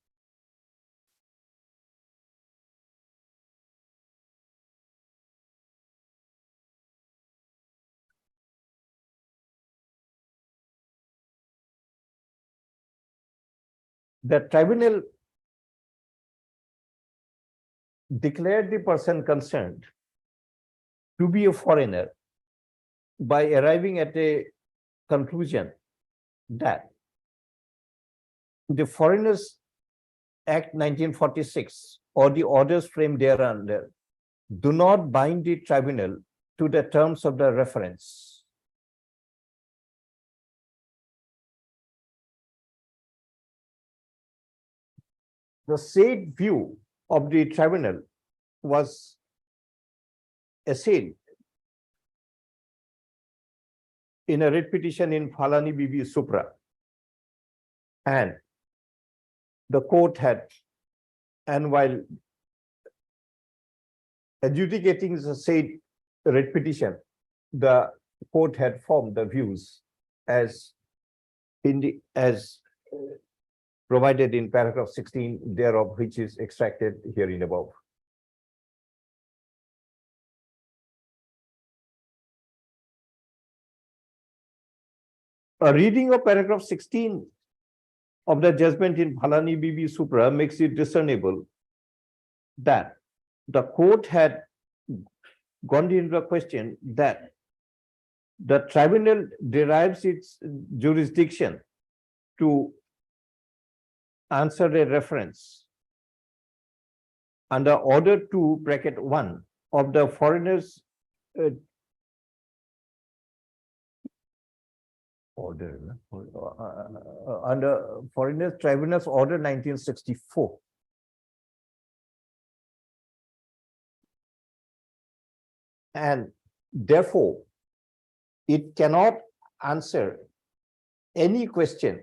Speaker 2: the tribunal declared the person concerned to be a foreigner by arriving at a conclusion that the Foreigners Act 1946 or the orders framed thereunder do not bind the tribunal to the terms of the reference. The said view of the tribunal was essayed in a writ petition in Phalani Bibi Supra, and the court had, and while adjudicating the said writ petition, the court had formed the views as provided in paragraph 16 thereof, which is extracted herein above. A reading of paragraph 16 of the judgment in Phalani Bibi Supra makes it discernible that the court had gone into the question that the tribunal derives its jurisdiction to answer a reference under order 2(1) of the foreigners order under Foreigners Tribunals Order 1964. And therefore, it cannot answer any question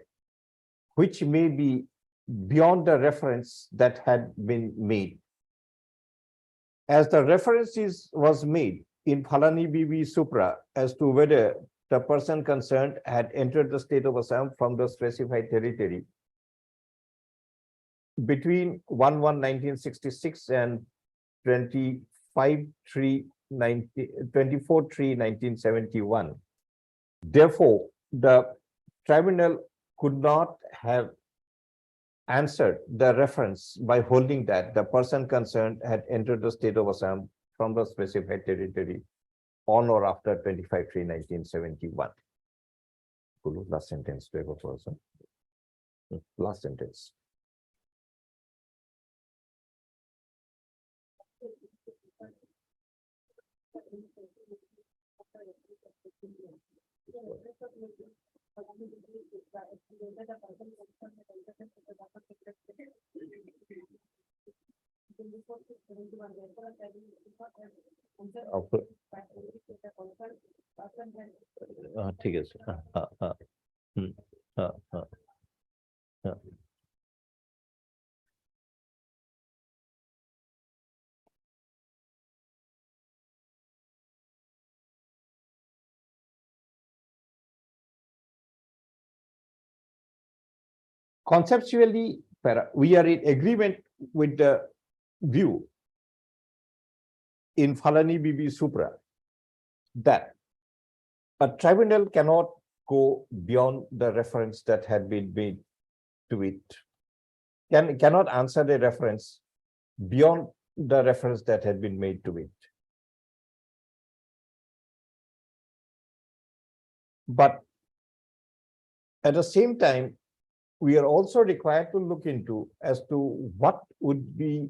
Speaker 2: which may be beyond the reference that had been made. As the reference was made in Phalani Bibi Supra as to whether the person concerned had entered the state of Assam from the specified territory between 1/1/1966 and 24/3/1971. Therefore, the tribunal could not have answered the reference by holding that the person concerned had entered the state of Assam from the specified territory on or after 25/3/1971. Last sentence, paper person. Last sentence. ঠিক আছে Conceptually, we are in agreement with the view in Falani Bibi Supra that a tribunal cannot go beyond the reference that had been made to it, cannot answer the reference beyond the reference that had been made to it. But at the same time, we are also required to look into as to what would be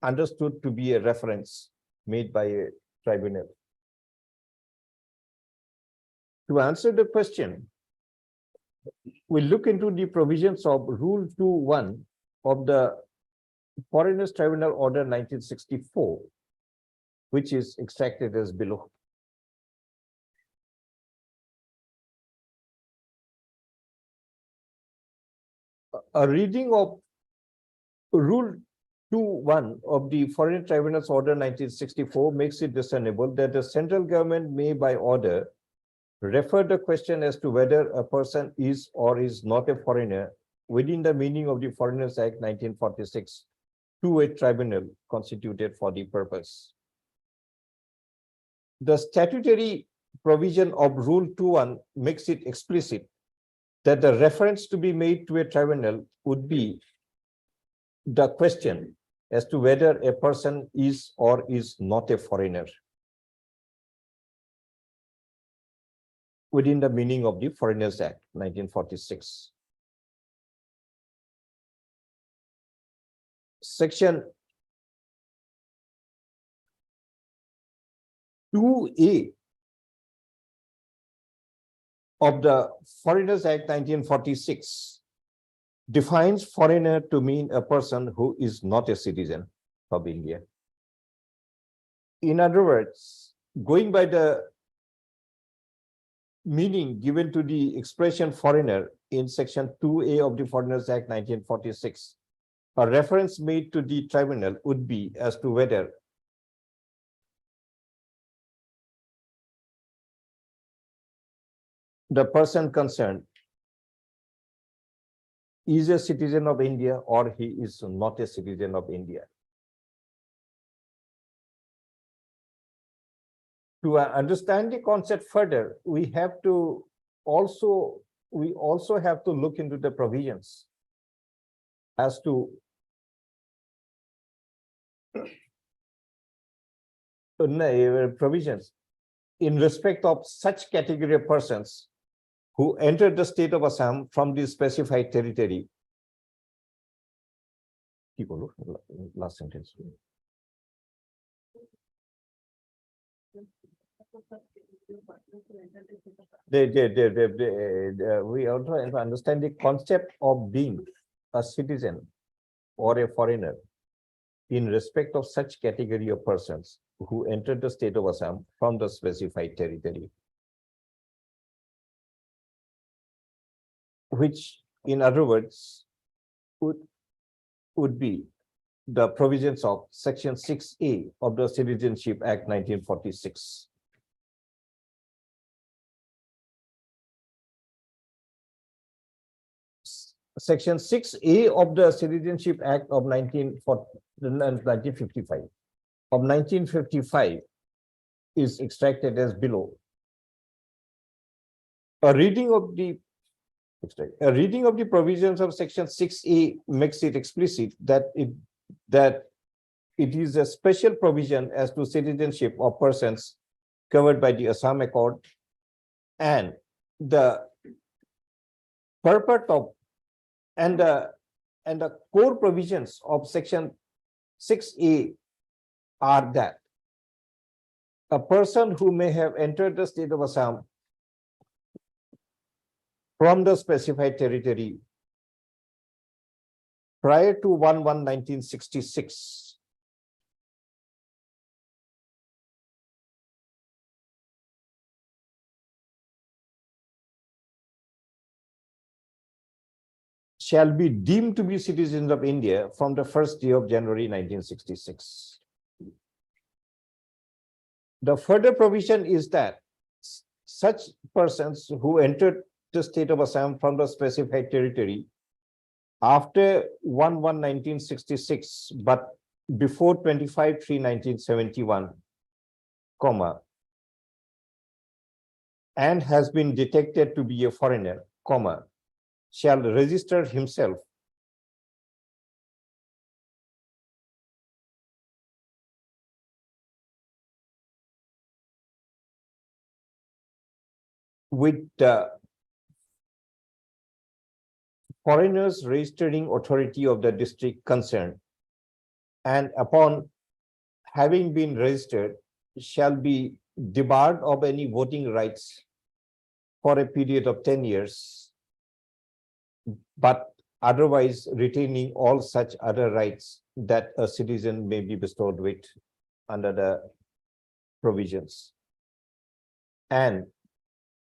Speaker 2: understood to be a reference made by a tribunal. To answer the question, we look into the provisions of Rule 2.1 of the Foreigners Tribunal Order 1964, which is extracted as below. A reading of Rule 2.1 of the Foreign Tribunals Order 1964 makes it discernible that the central government may by order refer the question as to whether a person is or is not a foreigner within the meaning of the Foreigners Act 1946 to a tribunal constituted for the purpose. The statutory provision of Rule 2.1 makes it explicit that the reference to be made to a tribunal would be the question as to whether a person is or is not a foreigner within the meaning of the Foreigners Act 1946. Section 2A of the Foreigners Act 1946 defines foreigner to mean a person who is not a citizen of India. In other words, going by the meaning given to the expression foreigner in Section 2A of the Foreigners Act 1946, a reference made to the tribunal would be as to whether the person concerned is a citizen of India or he is not a citizen of India. To understand the concept further, we also have to look into the provisions as to provisions in respect of such category of persons who entered the state of Assam from the specified territory. Last sentence. We also have to understand the concept of being a citizen or a foreigner in respect of such category of persons who entered the state of Assam from the specified territory, which in other words would be the provisions of Section 6A of the Citizenship Act 1946. Section 6A of the Citizenship Act of 1955 is extracted as below. A reading of the provisions of Section 6A makes it explicit that it is a special provision as to citizenship of persons covered by the Assam Accord, and the purport of and the core provisions of Section 6A are that a person who may have entered the state of Assam from the specified territory prior to 1/1/1966 shall be deemed to be citizens of India from the first day of January 1966. The further provision is that such persons who entered the state of Assam from the specified territory after 1/1/1966, but before 25/3/1971, comma, and has been detected to be a foreigner, comma, shall register himself with the foreigners registering authority of the district concerned, and upon having been registered shall be debarred of any voting rights for a period of 10 years, but otherwise retaining all such other rights that a citizen may be bestowed with under the provisions. And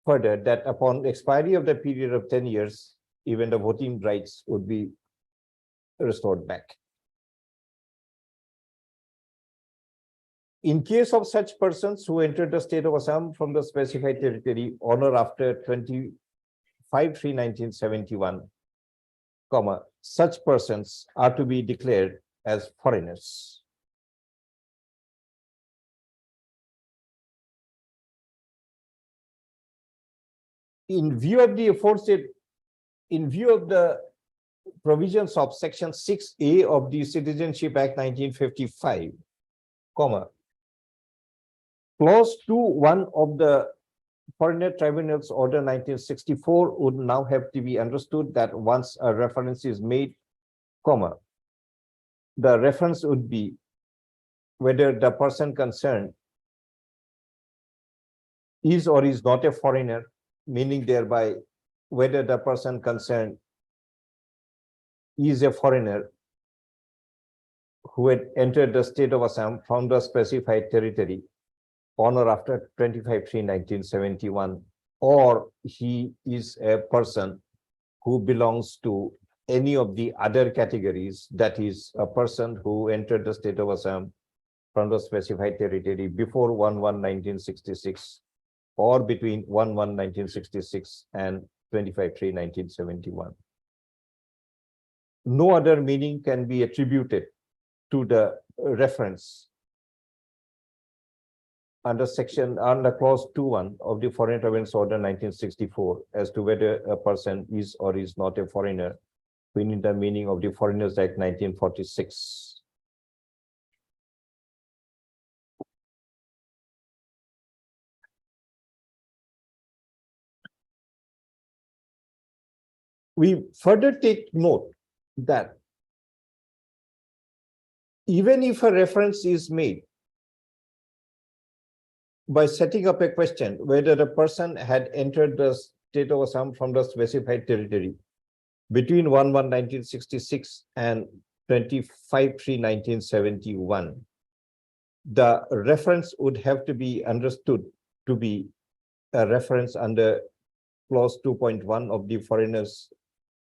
Speaker 2: further, that upon expiry of the period of 10 years, even the voting rights would be restored back. In case of such persons who entered the state of Assam from the specified territory on or after 25/3/1971, comma, such persons are to be declared as foreigners. In view of the aforesaid, in view of the provisions of Section 6A of the Citizenship Act 1955, comma, Clause 2(1) of the Foreigner Tribunals Order 1964 would now have to be understood that once a reference is made, comma, the reference would be whether the person concerned is or is not a foreigner, meaning thereby whether the person concerned is a foreigner who had entered the state of Assam from the specified territory on or after 25/3/1971, or he is a person who belongs to any of the other categories, that is a person who entered the state of Assam from the specified territory before 1/1/1966 or between 1/1/1966 and 25/3/1971. No other meaning can be attributed to the reference under clause 2(1) of the Foreign Tribunals Order 1964 as to whether a person is or is not a foreigner within the meaning of the Foreigners Act 1946. We further take note that even if a reference is made by setting up a question whether the person had entered the state of Assam from the specified territory between 1/1/1966 and 25/3/1971, the reference would have to be understood to be a reference under clause 2.1 of the Foreigners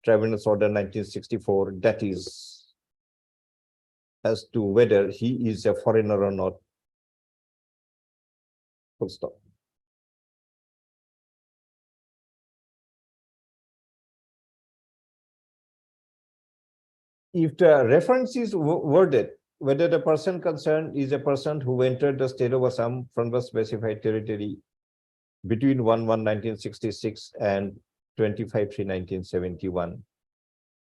Speaker 2: Tribunals Order 1964, that is, as to whether he is a foreigner or not. Full stop. If the reference is worded, whether the person concerned is a person who entered the state of Assam from the specified territory between 1/1/1966 and 25/3/1971,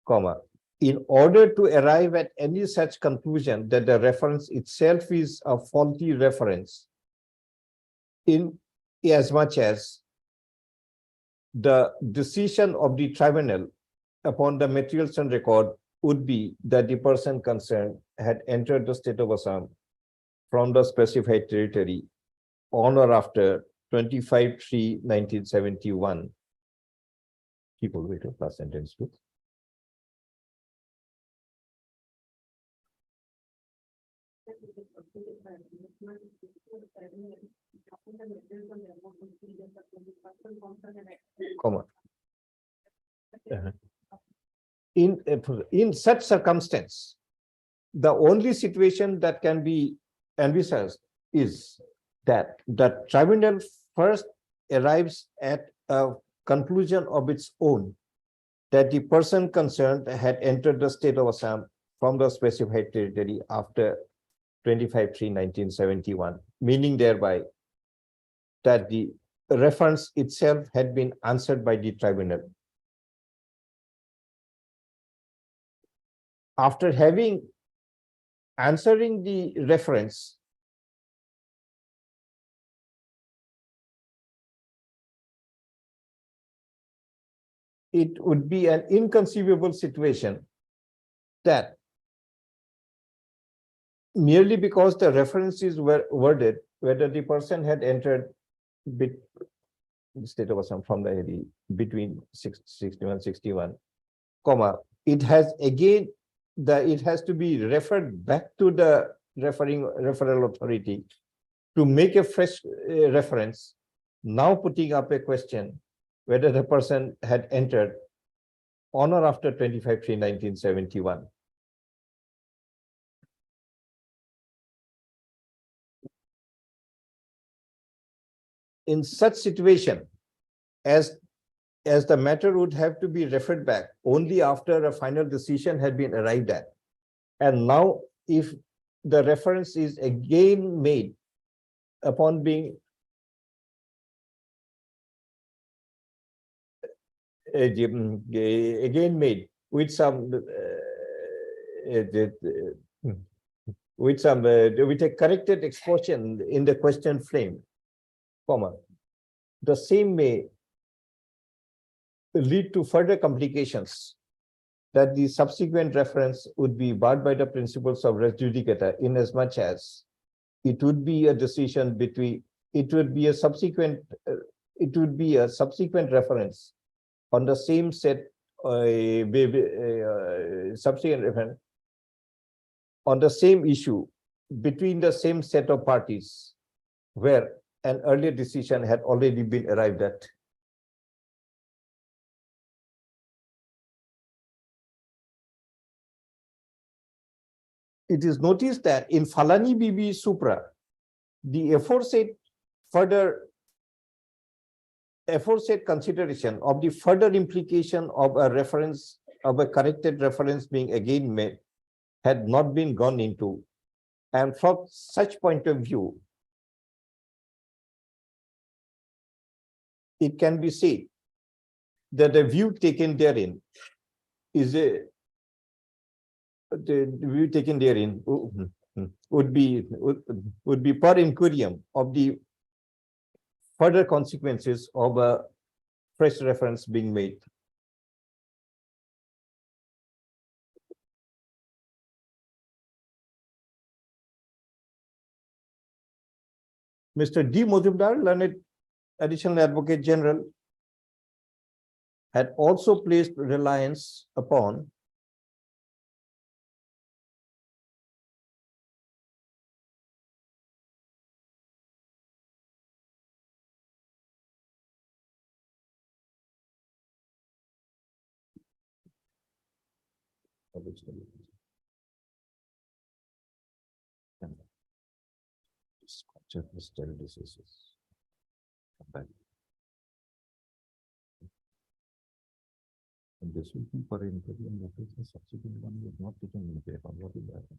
Speaker 2: comma, in order to arrive at any such conclusion that the reference itself is a faulty reference, in as much as the decision of the tribunal upon the materials on record would be that the person concerned had entered the state of Assam from the specified territory on or after 25/3/1971. People wait to last sentence too. Comma. In such circumstance, the only situation that can be envisaged is that the tribunal first arrives at a conclusion of its own, that the person concerned had entered the state of Assam from the specified territory after 25/3/1971, meaning thereby that the reference itself had been answered by the tribunal. After answering the reference, it would be an inconceivable situation that merely because the references were worded, whether the person had entered the state of Assam from the area between 61, comma, it has to be referred back to the referral authority to make a fresh reference, now putting up a question whether the person had entered on or after 25/3/1971. In such situation, as the matter would have to be referred back only after a final decision had been arrived at. And now, if the reference is again made upon being again made with some with a corrected expression in the question frame, comma, the same may lead to further complications that the subsequent reference would be barred by the principles of res judicata, inasmuch as it would be a decision between, it would be a subsequent reference on the same set, subsequent reference on the same issue between the same set of parties where an earlier decision had already been arrived at. It is noticed that in Falani Bibi Supra, the aforesaid consideration of the further implication of a reference, of a corrected reference being again made, had not been gone into. And from such point of view, it can be said that the view taken therein is the view taken therein would be per inquirium of the further consequences of a fresh reference being made. Mr. D. Mojumdar, learned Additional Advocate General, had also placed reliance upon diseases. And this will be for inquiry, and that is the subsequent one was not taken into account. What will happen?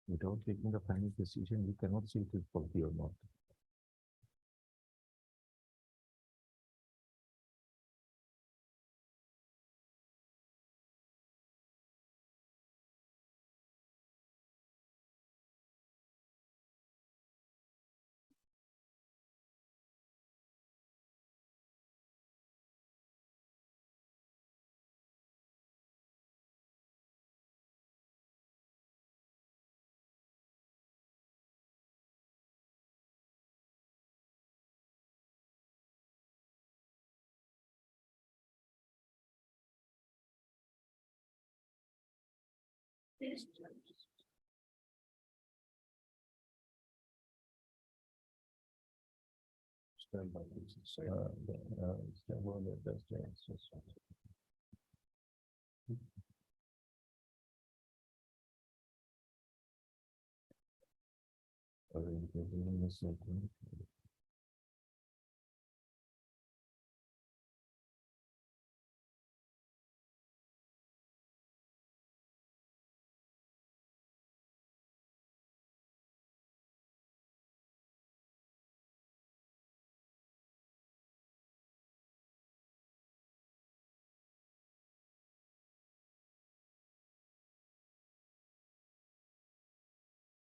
Speaker 2: Without taking the final decision, we cannot see if it is faulty or not. Stand by, please. Stand by, that's the answer.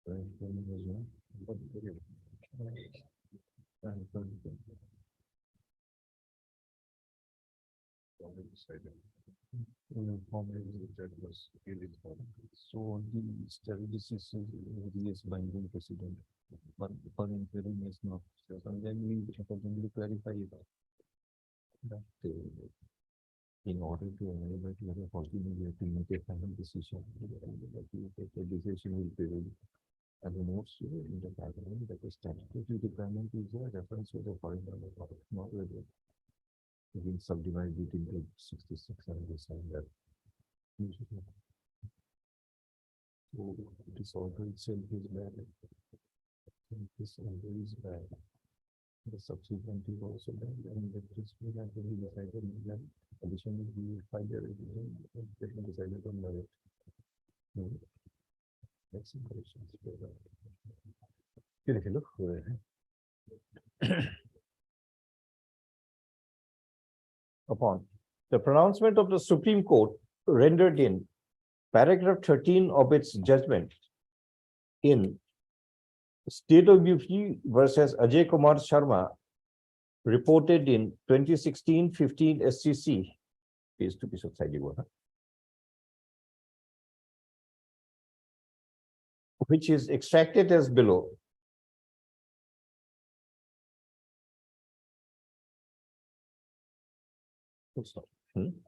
Speaker 2: So the sterility is binding precedent, but for interim is not. So then we accordingly clarify that in order to enable to have a possibility, we have to make a final decision. The decision will prevail. And the notes in the guideline that the statutory requirement is a reference to the foreign law, not whether we can subdivide it into 66 and decide that. So disorder itself is bad. This order is bad. The subsequent is also bad, and the this will have to be decided that additionally we will find a revision that will decided on merit. That's the question. Upon the pronouncement of the Supreme Court rendered in paragraph 13 of its judgment in State of UP versus Ajay Kumar Sharma, reported in 2016-15 SCC, page 2 piece of side, which is extracted as below.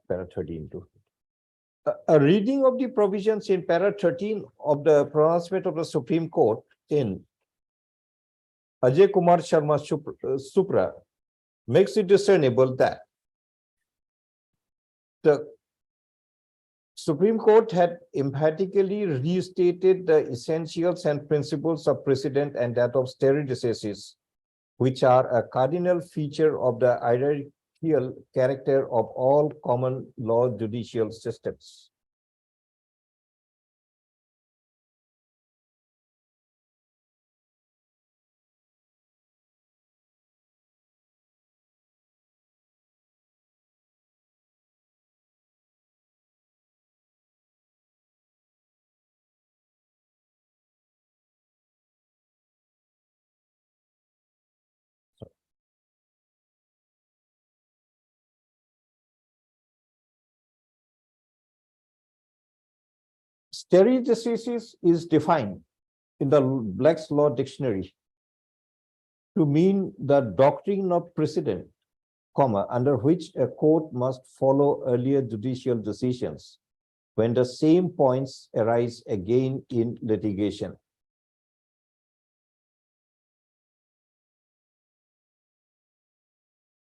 Speaker 2: Para 13 too. A reading of the provisions in para 13 of the pronouncement of the Supreme Court in Ajay Kumar Sharma Supra makes it discernible that the Supreme Court had emphatically restated the essentials and principles of precedent and that of stare decisis, which are a cardinal feature of the hierarchical character of all common law judicial systems. Stare decisis is defined in the Black's Law Dictionary to mean the doctrine of precedent, under which a court must follow earlier judicial decisions when the same points arise again in litigation.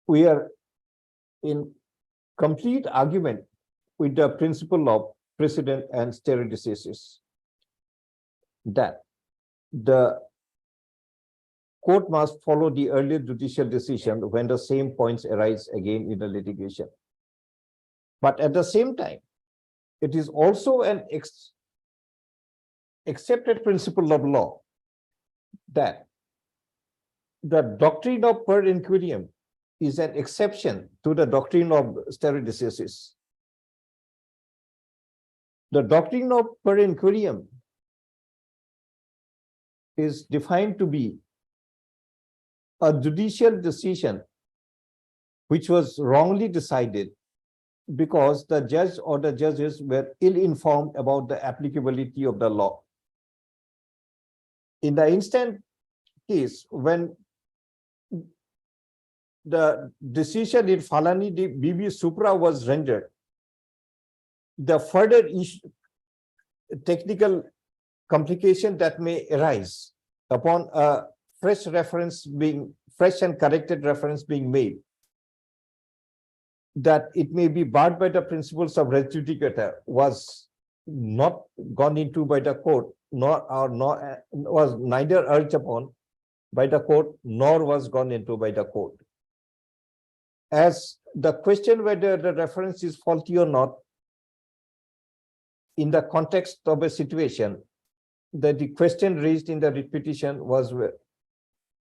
Speaker 2: We are in complete argument with the principle of precedent and stare decisis, that the court must follow the earlier judicial decision when the same points arise again in the litigation. But at the same time, it is also an accepted principle of law that the doctrine of per inquirium is an exception to the doctrine of stare decisis. The doctrine of per inquirium is defined to be a judicial decision which was wrongly decided because the judge or the judges were ill-informed about the applicability of the law. In the instant case, when the decision in Falani BB Supra was rendered, the further technical complication that may arise upon a fresh and corrected reference being made, that it may be barred by the principles of res judicata was not gone into by the court, was neither urged upon by the court, nor was gone into by the court. As the question whether the reference is faulty or not, in the context of a situation, that the question raised in the writ petition was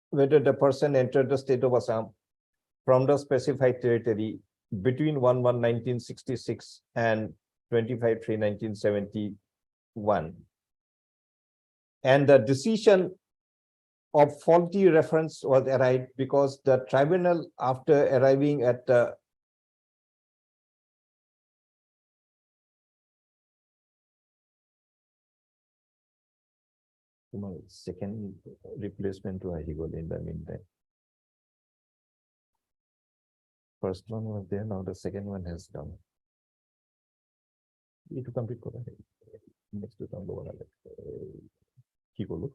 Speaker 2: whether the person entered the state of Assam from the specified territory between 1/1/1966 and 25/3/1971. And the decision of faulty reference was arrived because the tribunal, after arriving at the second replacement to Ahigol in the meantime. First one was there, now the second one has come. Itu complete kora hai. Next to come over. Ki bolu?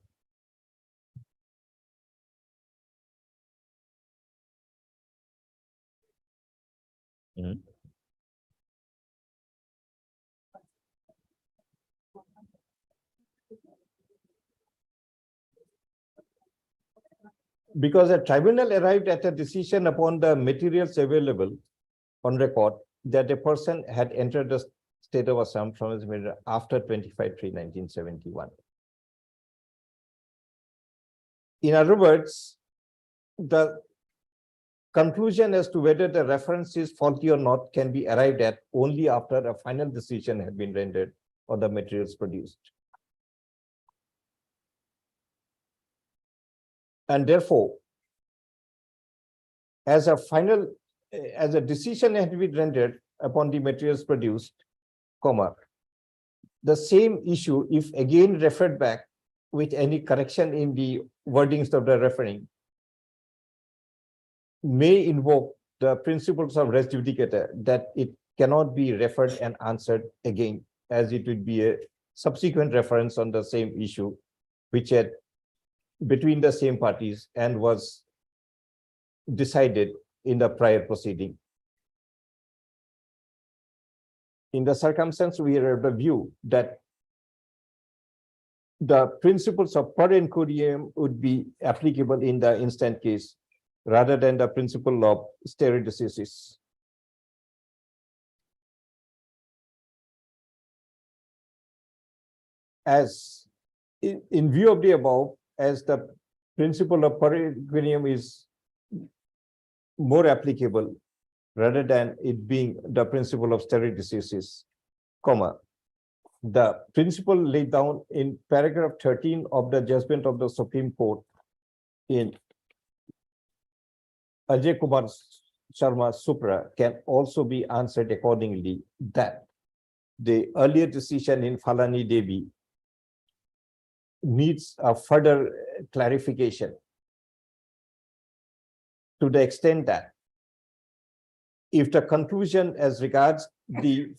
Speaker 2: Because a tribunal arrived at a decision upon the materials available on record that a person had entered the state of Assam from his marriage after 25/3/1971. In other words, the conclusion as to whether the reference is faulty or not can be arrived at only after a final decision had been rendered or the materials produced. And therefore, as a decision had been rendered upon the materials produced, the same issue, if again referred back with any correction in the wordings of the referring, may invoke the principles of res judicata, that it cannot be referred and answered again, as it would be a subsequent reference on the same issue, which had between the same parties and was decided in the prior proceeding. In the circumstance, we are of the view that the principles of per incuriam would be applicable in the instant case rather than the principle of stare decisis. As in view of the above, as the principle of per incuriam is more applicable rather than it being the principle of stare decisis, the principle laid down in paragraph 13 of the judgment of the Supreme Court in Ajay Kumar Sharma Supra can also be answered accordingly, that the earlier decision in Falani Devi needs a further clarification to the extent that if the conclusion as regards the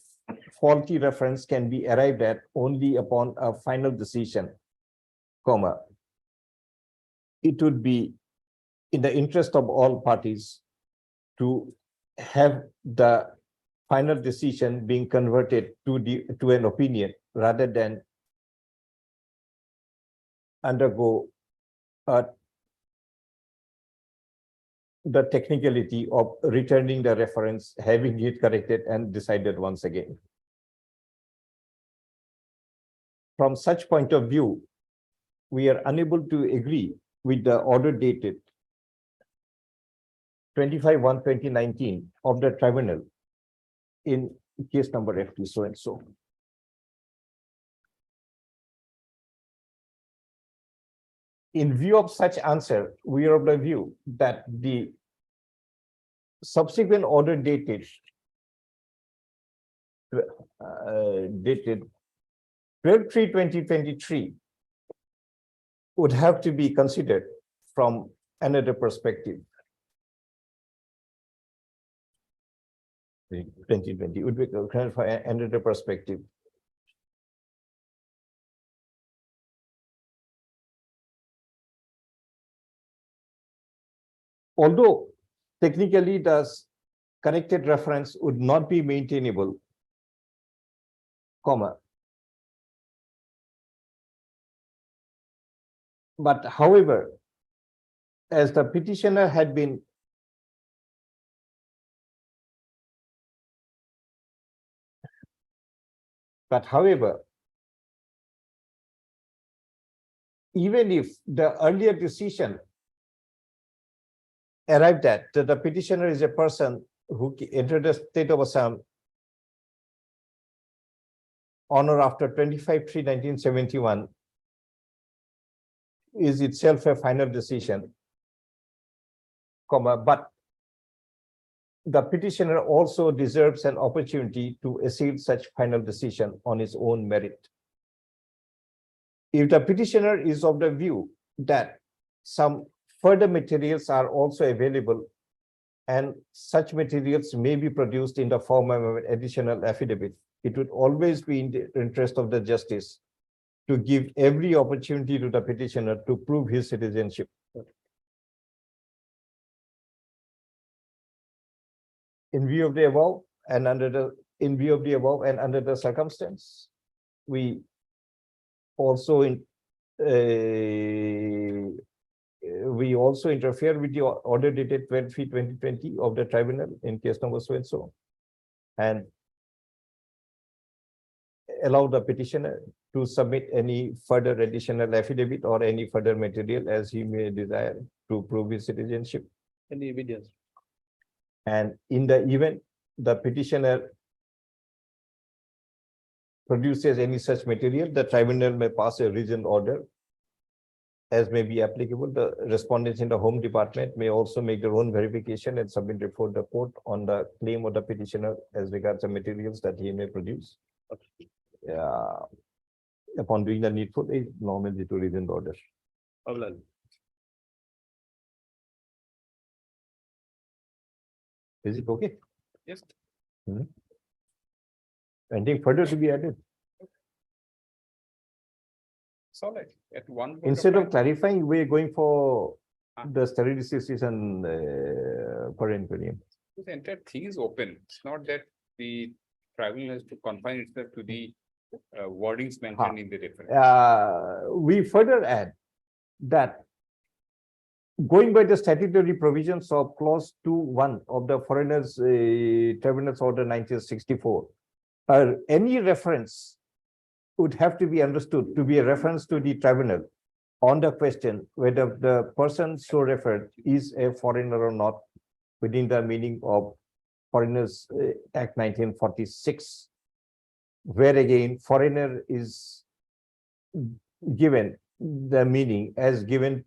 Speaker 2: faulty reference can be arrived at only upon a final decision, it would be in the interest of all parties to have the final decision being converted to an opinion rather than undergo the technicality of returning the reference, having it corrected and decided once again. From such point of view, we are unable to agree with the order dated 25/1/2019 of the tribunal in case number FT so and so. In view of such answer, we are of the view that the subsequent order dated 12/3/2023 would have to be considered from another perspective. 2020 would be considered from another perspective. Although technically the corrected reference would not be maintainable, but however, as the petitioner had been even if the earlier decision arrived at that the petitioner is a person who entered the state of Assam on or after 25/3/1971, is itself a final decision, but the petitioner also deserves an opportunity to assail such final decision on his own merit. If the petitioner is of the view that some further materials are also available and such materials may be produced in the form of an additional affidavit, it would always be in the interest of the justice to give every opportunity to the petitioner to prove his citizenship. In view of the above and under the circumstance, we also interfere with the order dated 12/3/2020 of the tribunal in case number so and so, and allow the petitioner to submit any further additional affidavit or any further material as he may desire to prove his citizenship.
Speaker 12: Any evidence?
Speaker 2: And in the event the petitioner produces any such material, the tribunal may pass a reasoned order as may be applicable. The respondents in the Home Department may also make their own verification and submit before the court on the claim of the petitioner as regards the materials that he may produce. Upon doing the needful, a normally to reasoned order.
Speaker 12: Avlan.
Speaker 2: Is it okay?
Speaker 7: Yes.
Speaker 2: Anything further to be added?
Speaker 7: It's all right. At one point
Speaker 2: Instead of
Speaker 7: time-
Speaker 2: clarifying, we're going for the stare decision per inquiry.
Speaker 7: The entire thing is open. It's not that the tribunal has to confine itself to the wordings mentioned in the reference.
Speaker 2: We further add that going by the statutory provisions of clause 2(1) of the Foreigners Tribunal's Order 1964, any reference would have to be understood to be a reference to the tribunal on the question whether the person so referred is a foreigner or not within the meaning of Foreigners Act 1946, where again foreigner is given the meaning as given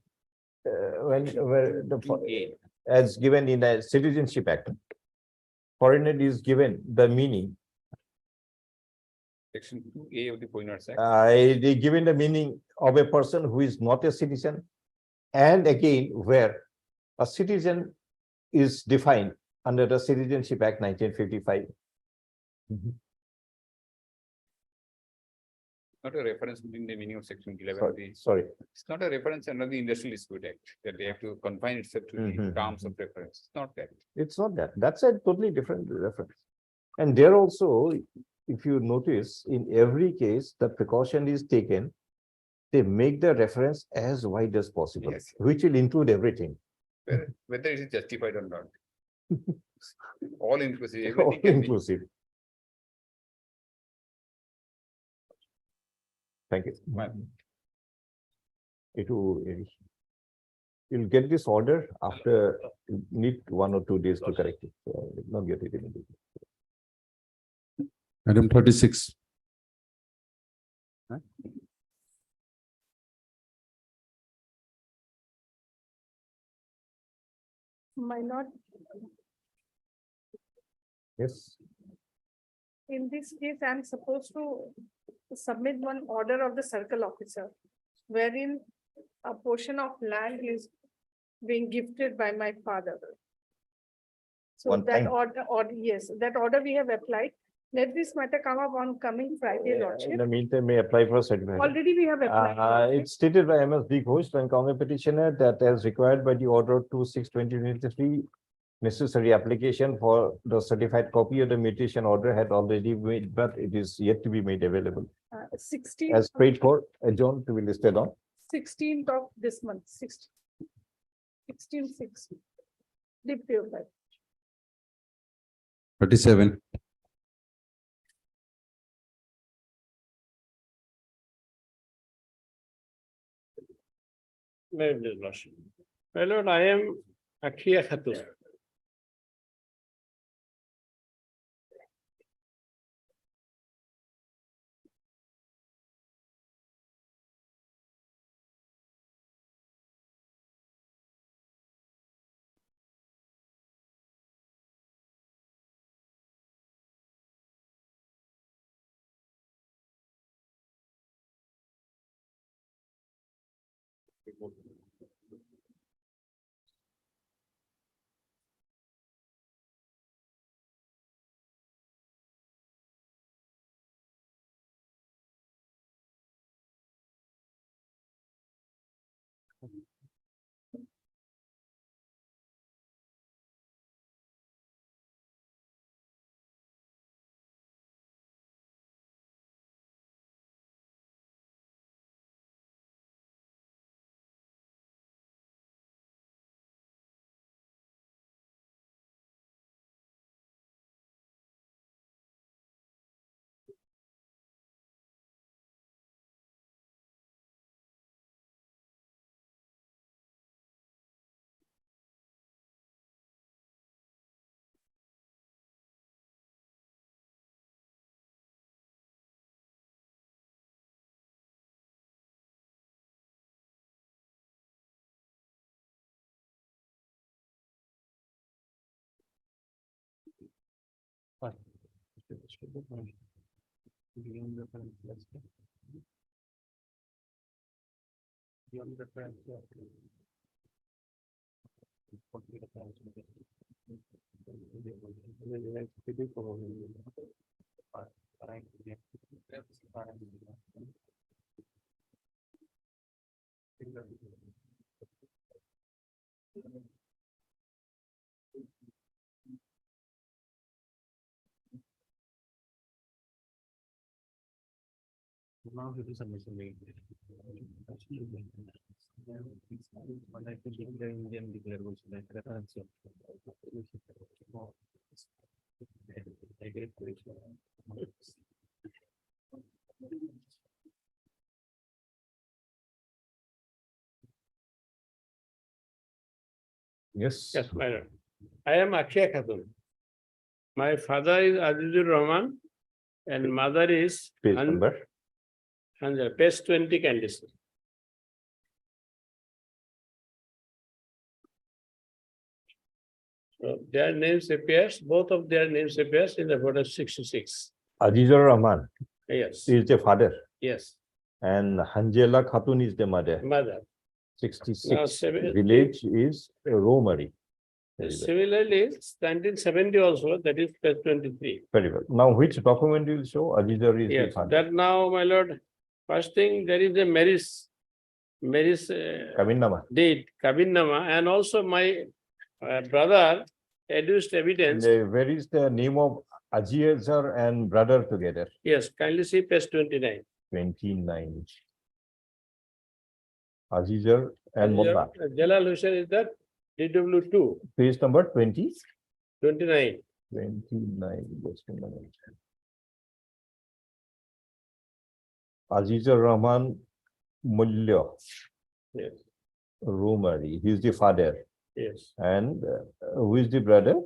Speaker 2: as given in the Citizenship Act. Foreigner is given the meaning.
Speaker 7: Section 2A of the Foreigners Act.
Speaker 2: They given the meaning of a person who is not a citizen, and again where a citizen is defined under the Citizenship Act 1955.
Speaker 7: Not a reference within the meaning of section 11 of the.
Speaker 2: Sorry.
Speaker 7: It's not a reference under the Industrial Dispute Act that they have to confine itself to the terms of reference. It's not that.
Speaker 2: It's not that. That's a totally different reference. And there also, if you notice, in every case, the precaution is taken. They make the reference as wide as possible,
Speaker 7: Yes.
Speaker 2: which will include everything.
Speaker 7: Whether it is justified or not. All inclusive.
Speaker 2: All
Speaker 7: everything can be-
Speaker 2: inclusive. Thank you. You'll get this order after, you need 1 or 2 days to correct it. So I will not get it immediately.
Speaker 9: Item 36.
Speaker 6: My lord,
Speaker 2: Yes.
Speaker 6: in this case, I'm supposed to submit one order of the circle officer, wherein a portion of land is being gifted by my father. So
Speaker 2: One
Speaker 6: that
Speaker 2: time.
Speaker 6: order, yes, that order we have applied. Let this matter come up on coming Friday,
Speaker 2: In
Speaker 6: lordship.
Speaker 2: the meantime, may apply for certificate.
Speaker 6: Already we have applied. lordship.
Speaker 2: It's stated by MSD Ghosh and counter petitioner that as required by the order 26/2023, necessary application for the certified copy of the mediation order had already made, but it is yet to be made available.
Speaker 6: 16th
Speaker 2: As prayed for, adjourned to be listed on.
Speaker 6: 16th of this month, 16/6. Deputy of that.
Speaker 9: 37.
Speaker 5: My lord, I am Akhiya Khatun.
Speaker 8: Now it is a missing. Indian declaration like reference.
Speaker 2: Yes.
Speaker 5: Yes, madam. I am Akshay Khatun. My father is Azizur Rahman and mother is
Speaker 2: Page number.
Speaker 5: page 20 Candice. So their names appears, both of their names appears in the photo 66.
Speaker 2: Azizur Rahman
Speaker 5: Yes,
Speaker 2: is the father
Speaker 5: yes,
Speaker 2: and Hanjela Khatun is the mother.
Speaker 5: mother.
Speaker 2: 66. Village is Romari. Very well.
Speaker 5: Similarly, 1970 also, that is page 23.
Speaker 2: Very well. Now, which document will show Azizur is the
Speaker 5: Yes,
Speaker 2: father?
Speaker 5: that now, my lord, first thing, there is a marriage
Speaker 2: Kavinnama.
Speaker 5: date, Kabinnama, and also my brother adduced evidence.
Speaker 2: Where is the name of Azizur and brother together?
Speaker 5: Yes, kindly see page 29.
Speaker 2: 29. Azizur and Molla.
Speaker 5: Jalal Hussain is that DW2,
Speaker 2: Page number 20.
Speaker 5: 29.
Speaker 2: 29. Just a minute. Azizur Rahman Mulya
Speaker 5: Yes,
Speaker 2: Romari. He is the father.
Speaker 5: yes.
Speaker 2: And who is the brother?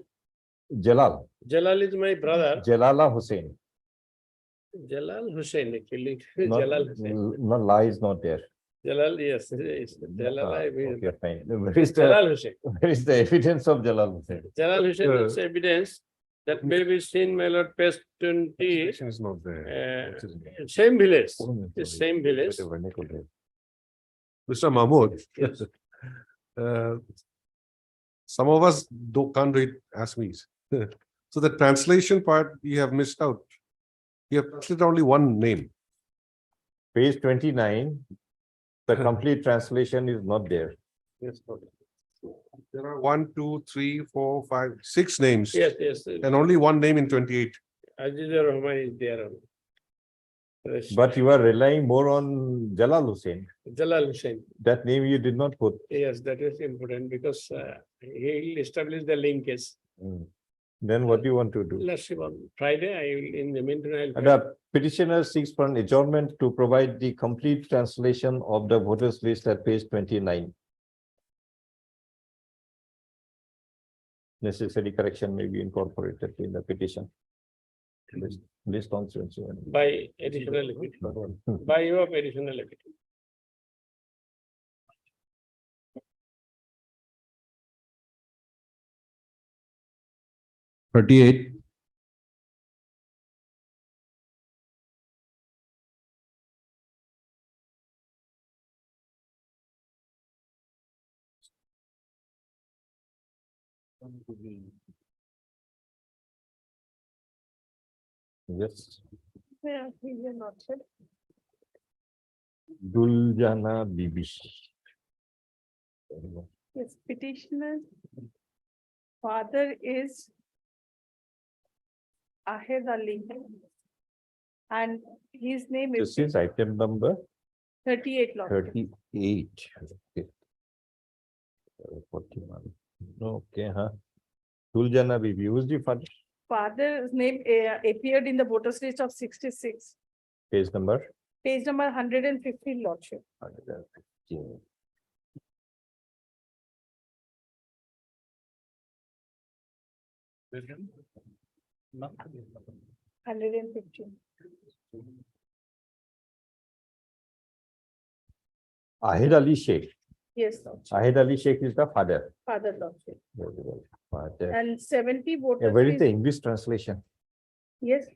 Speaker 2: Jalal.
Speaker 5: Jalal is my brother.
Speaker 2: Jalala Hussain.
Speaker 5: Jalal Hussain, actually.
Speaker 2: Not,
Speaker 5: Jalal Hussain.
Speaker 2: no, La is not there.
Speaker 5: Jalal, yes. Jalal, I mean.
Speaker 2: Okay, fine. Where is
Speaker 5: Jalal
Speaker 2: the,
Speaker 5: Hussain.
Speaker 2: where is the evidence of Jalal Hussain?
Speaker 5: Jalal Hussain is evidence that may be seen, my lord, page 20.
Speaker 8: Is not there.
Speaker 5: Same village, the same village.
Speaker 3: Mr. Mahmood.
Speaker 5: Yes.
Speaker 3: Some of us can't read Assamese. So the translation part, we have missed out. You have translated only one name.
Speaker 2: Page 29, the complete translation is not there.
Speaker 5: Yes,
Speaker 3: There are 1, 2, 3, 4, 5, 6 names.
Speaker 5: yes, yes.
Speaker 3: And only one name in 28.
Speaker 5: Azizur Rahman is there.
Speaker 2: But you are relying more on Jalal Hussain.
Speaker 5: Jalal Hussain.
Speaker 2: That name you did not put.
Speaker 5: Yes, that is important because he will establish the linkage.
Speaker 2: Then what do you want to do?
Speaker 5: Let's see on Friday, I will, in the meantime, I'll.
Speaker 2: The petitioner seeks for an adjournment to provide the complete translation of the voters list at page 29. Necessary correction may be incorporated in the petition. List on so and so.
Speaker 5: By additional equity, by your additional equity.
Speaker 3: 38.
Speaker 2: Yes,
Speaker 6: Yeah, your lordship.
Speaker 2: Duljana Bibi.
Speaker 6: Yes, petitioner's father is Ahed Ali. And his name is
Speaker 2: This is item number
Speaker 6: 38 lordship.
Speaker 2: 38. Okay. 41. Okay, huh? Duljana Bibi, who's the father?
Speaker 6: Father's name appeared in the voters list of 66,
Speaker 2: Page number?
Speaker 6: page number 115 lordship.
Speaker 2: 115.
Speaker 9: No.
Speaker 6: 115.
Speaker 2: Ahed Ali Sheikh.
Speaker 6: Yes, lordship.
Speaker 2: Ahed Ali Sheikh is the father.
Speaker 6: Father lordship.
Speaker 2: Very well. Father.
Speaker 6: And 70
Speaker 2: Yeah,
Speaker 6: voters
Speaker 2: where is the
Speaker 6: list.
Speaker 2: English translation?
Speaker 6: Yes,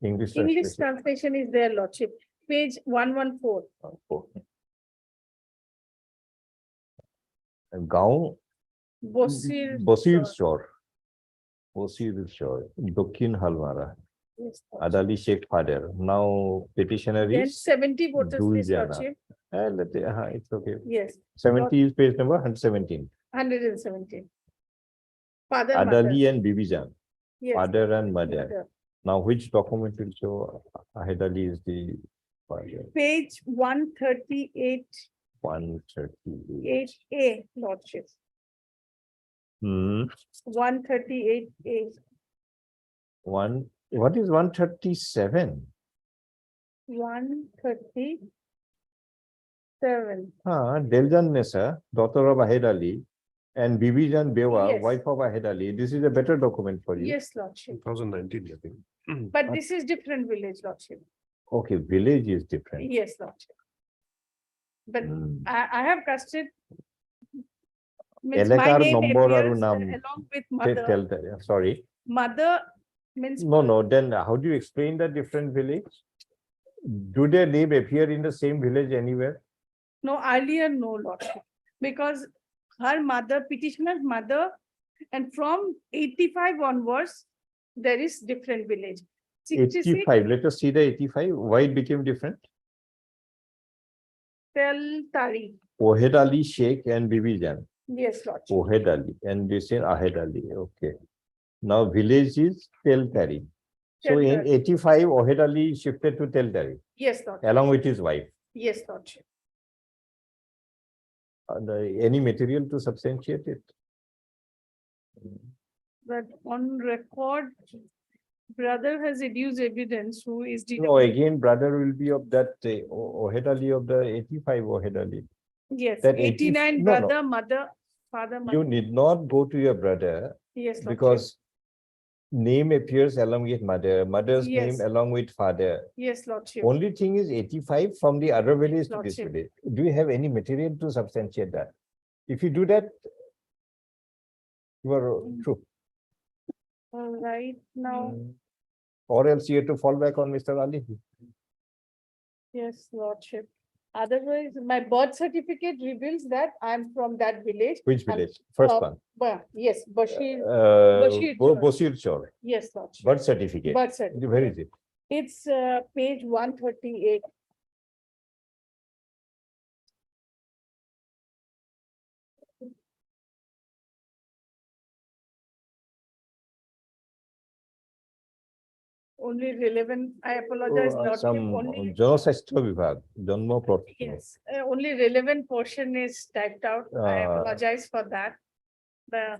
Speaker 2: English
Speaker 6: English
Speaker 2: translation.
Speaker 6: translation is there, lordship. Page 114.
Speaker 2: Gaon
Speaker 6: Bosir.
Speaker 2: Bosir Shore. Bosir Shore, Dokhin Halmara.
Speaker 6: Yes, lordship.
Speaker 2: Adali Sheikh father. Now petitioner
Speaker 6: Then
Speaker 2: is
Speaker 6: 70 voters list,
Speaker 2: Duljana.
Speaker 6: lordship.
Speaker 2: It's okay.
Speaker 6: Yes,
Speaker 2: 70 is page number 117.
Speaker 6: 117. Father, mother.
Speaker 2: Adali and Bibijan,
Speaker 6: Yes,
Speaker 2: father and mother.
Speaker 6: mother.
Speaker 2: Now which document will show Ahed Ali is the father?
Speaker 6: Page 138,
Speaker 2: 138.
Speaker 6: 8A, lordship.
Speaker 2: Hmm.
Speaker 6: 138A.
Speaker 2: What is 137?
Speaker 6: 137.
Speaker 2: Deljan Nessa, daughter of Ahed Ali, and Bibijan Bewa,
Speaker 6: Yes.
Speaker 2: wife of Ahed Ali. This is a better document for you.
Speaker 6: Yes, lordship.
Speaker 3: 2019, I think.
Speaker 6: But this is different village, lordship.
Speaker 2: Okay, village is different.
Speaker 6: Yes, lordship. But
Speaker 2: Hmm.
Speaker 6: I have casted. Means my
Speaker 2: Elakar
Speaker 6: name
Speaker 2: number aru
Speaker 6: appears
Speaker 2: naam.
Speaker 6: along with
Speaker 2: Tell
Speaker 6: mother.
Speaker 2: that, sorry.
Speaker 6: Mother means.
Speaker 2: No, then how do you explain the different village? Do their name appear in the same village anywhere?
Speaker 6: No, earlier, no, lordship, because her mother, petitioner's mother, and from 85 onwards, there is different village. 66,
Speaker 2: 85, let us see the 85, why it became different?
Speaker 6: Tel Tari.
Speaker 2: Ohed Ali Sheikh and Bibijan.
Speaker 6: Yes, lordship.
Speaker 2: Ohed Ali, and they say Ahed Ali, okay. Now village is Tel Tari. So
Speaker 6: Tel
Speaker 2: in
Speaker 6: Tari.
Speaker 2: 85, Ohed Ali shifted to Tel Tari,
Speaker 6: Yes, lordship.
Speaker 2: along with his wife.
Speaker 6: Yes, lordship.
Speaker 2: Any material to substantiate it?
Speaker 6: But on record, brother has adduced evidence who is.
Speaker 2: No, again, brother will be of that Ohed Ali of the 85 Ohed Ali.
Speaker 6: Yes,
Speaker 2: that 80
Speaker 6: 89
Speaker 2: no, no.
Speaker 6: brother, mother, father,
Speaker 2: You
Speaker 6: mother.
Speaker 2: need not go to your brother
Speaker 6: Yes, lordship.
Speaker 2: because name appears along with mother, mother's
Speaker 6: Yes.
Speaker 2: name along with father.
Speaker 6: Yes, lordship.
Speaker 2: Only thing is 85 from the other village to this
Speaker 6: Lordship.
Speaker 2: village. Do you have any material to substantiate that? If you do that, you are true.
Speaker 6: All right, now,
Speaker 2: Or else you have to fall back on Mr. Ali.
Speaker 6: yes, lordship. Otherwise, my birth certificate reveals that I am from that village.
Speaker 2: Which
Speaker 6: And,
Speaker 2: village? First
Speaker 6: uh,
Speaker 2: one.
Speaker 6: Yes, Bashir,
Speaker 2: Bosir
Speaker 6: Bashir Chor.
Speaker 2: Chor.
Speaker 6: Yes, lordship.
Speaker 2: Birth certificate.
Speaker 6: Birth certificate.
Speaker 2: Where is it?
Speaker 6: It's page 138. Only relevant, I apologize, lordship,
Speaker 2: Some
Speaker 6: only,
Speaker 2: Janasastha Vibhag, Janma plot.
Speaker 6: yes, only relevant portion is typed out. I
Speaker 2: Ah.
Speaker 6: apologize for that. The,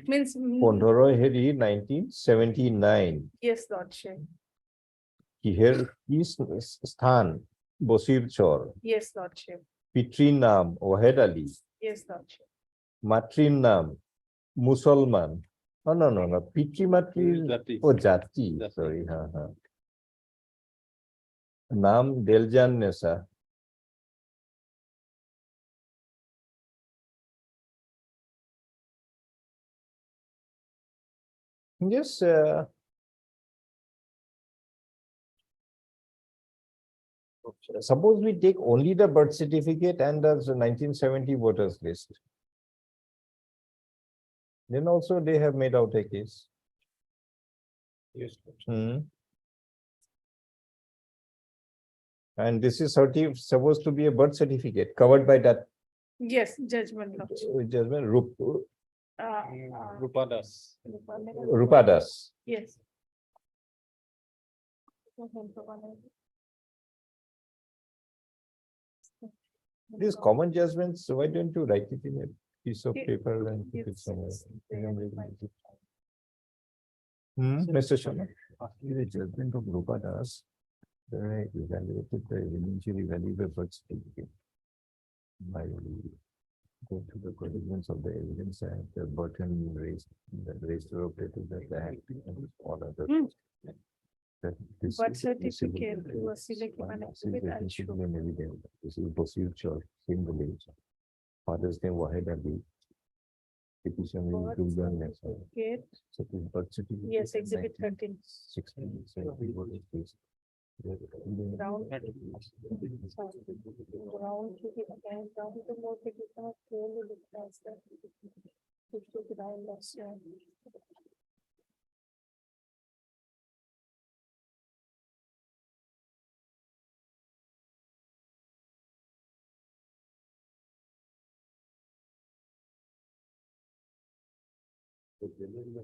Speaker 6: means,
Speaker 2: 15 Heri 1979.
Speaker 6: yes, lordship,
Speaker 2: Here is Sthan, Bosir Chor,
Speaker 6: yes, lordship,
Speaker 2: Pitrin Nam, Ohed Ali,
Speaker 6: yes, lordship.
Speaker 2: Matrin Nam, Musalman. Oh, no. Pitri Matri,
Speaker 9: Jati.
Speaker 2: oh, Jati,
Speaker 9: Jati.
Speaker 2: sorry. Nam Deljan Nessa. Yes, suppose we take only the birth certificate and the 1970 voters list. Then also they have made out a case.
Speaker 8: Yes.
Speaker 2: Hmm. And this is supposed to be a birth certificate covered by that
Speaker 6: Yes, judgment, Lordship.
Speaker 2: judgment,
Speaker 9: Rupadas.
Speaker 2: Rupadas.
Speaker 6: Yes.
Speaker 2: These common judgments, why don't you write it in a piece of
Speaker 6: Ye-
Speaker 2: paper and put it
Speaker 6: yes,
Speaker 2: somewhere?
Speaker 6: yes, they are fine.
Speaker 2: Mr. Sharma. The judgment of Rupadas, they evaluated the evidentiary value of birth certificate. By go to the cognizance of the evidence and the burden raised, the register operated the act and all other.
Speaker 6: Hmm.
Speaker 2: That this
Speaker 6: Birth
Speaker 2: is admissible.
Speaker 6: certificate was selected
Speaker 2: One
Speaker 6: and
Speaker 2: is admissible
Speaker 6: actual.
Speaker 2: and evident. This is proceed church, same village. Father's name Wahid Ali. Petition is
Speaker 6: Birth
Speaker 2: Dulgan.
Speaker 6: certificate,
Speaker 2: So this birth certificate.
Speaker 6: yes, exhibit 13.
Speaker 2: 16, 17, what is this?
Speaker 6: Ground. Ground to be again, down to more petition of clearly declares that. If the ground was,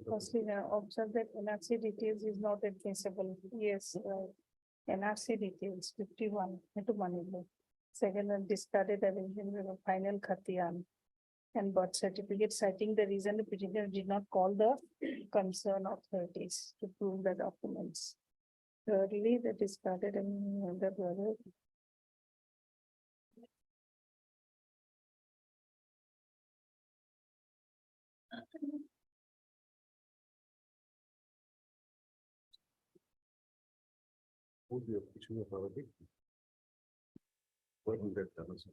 Speaker 6: Firstly, observe that NRC details is not admissible. Yes, NRC details 51 into money. Second, discarded arrangement of final Khatian and birth certificate citing the reason the petitioner did not call the concerned authorities to prove the documents. Thirdly, the discarded and the brother.
Speaker 2: Would be a petition of our dick. What will that tell us?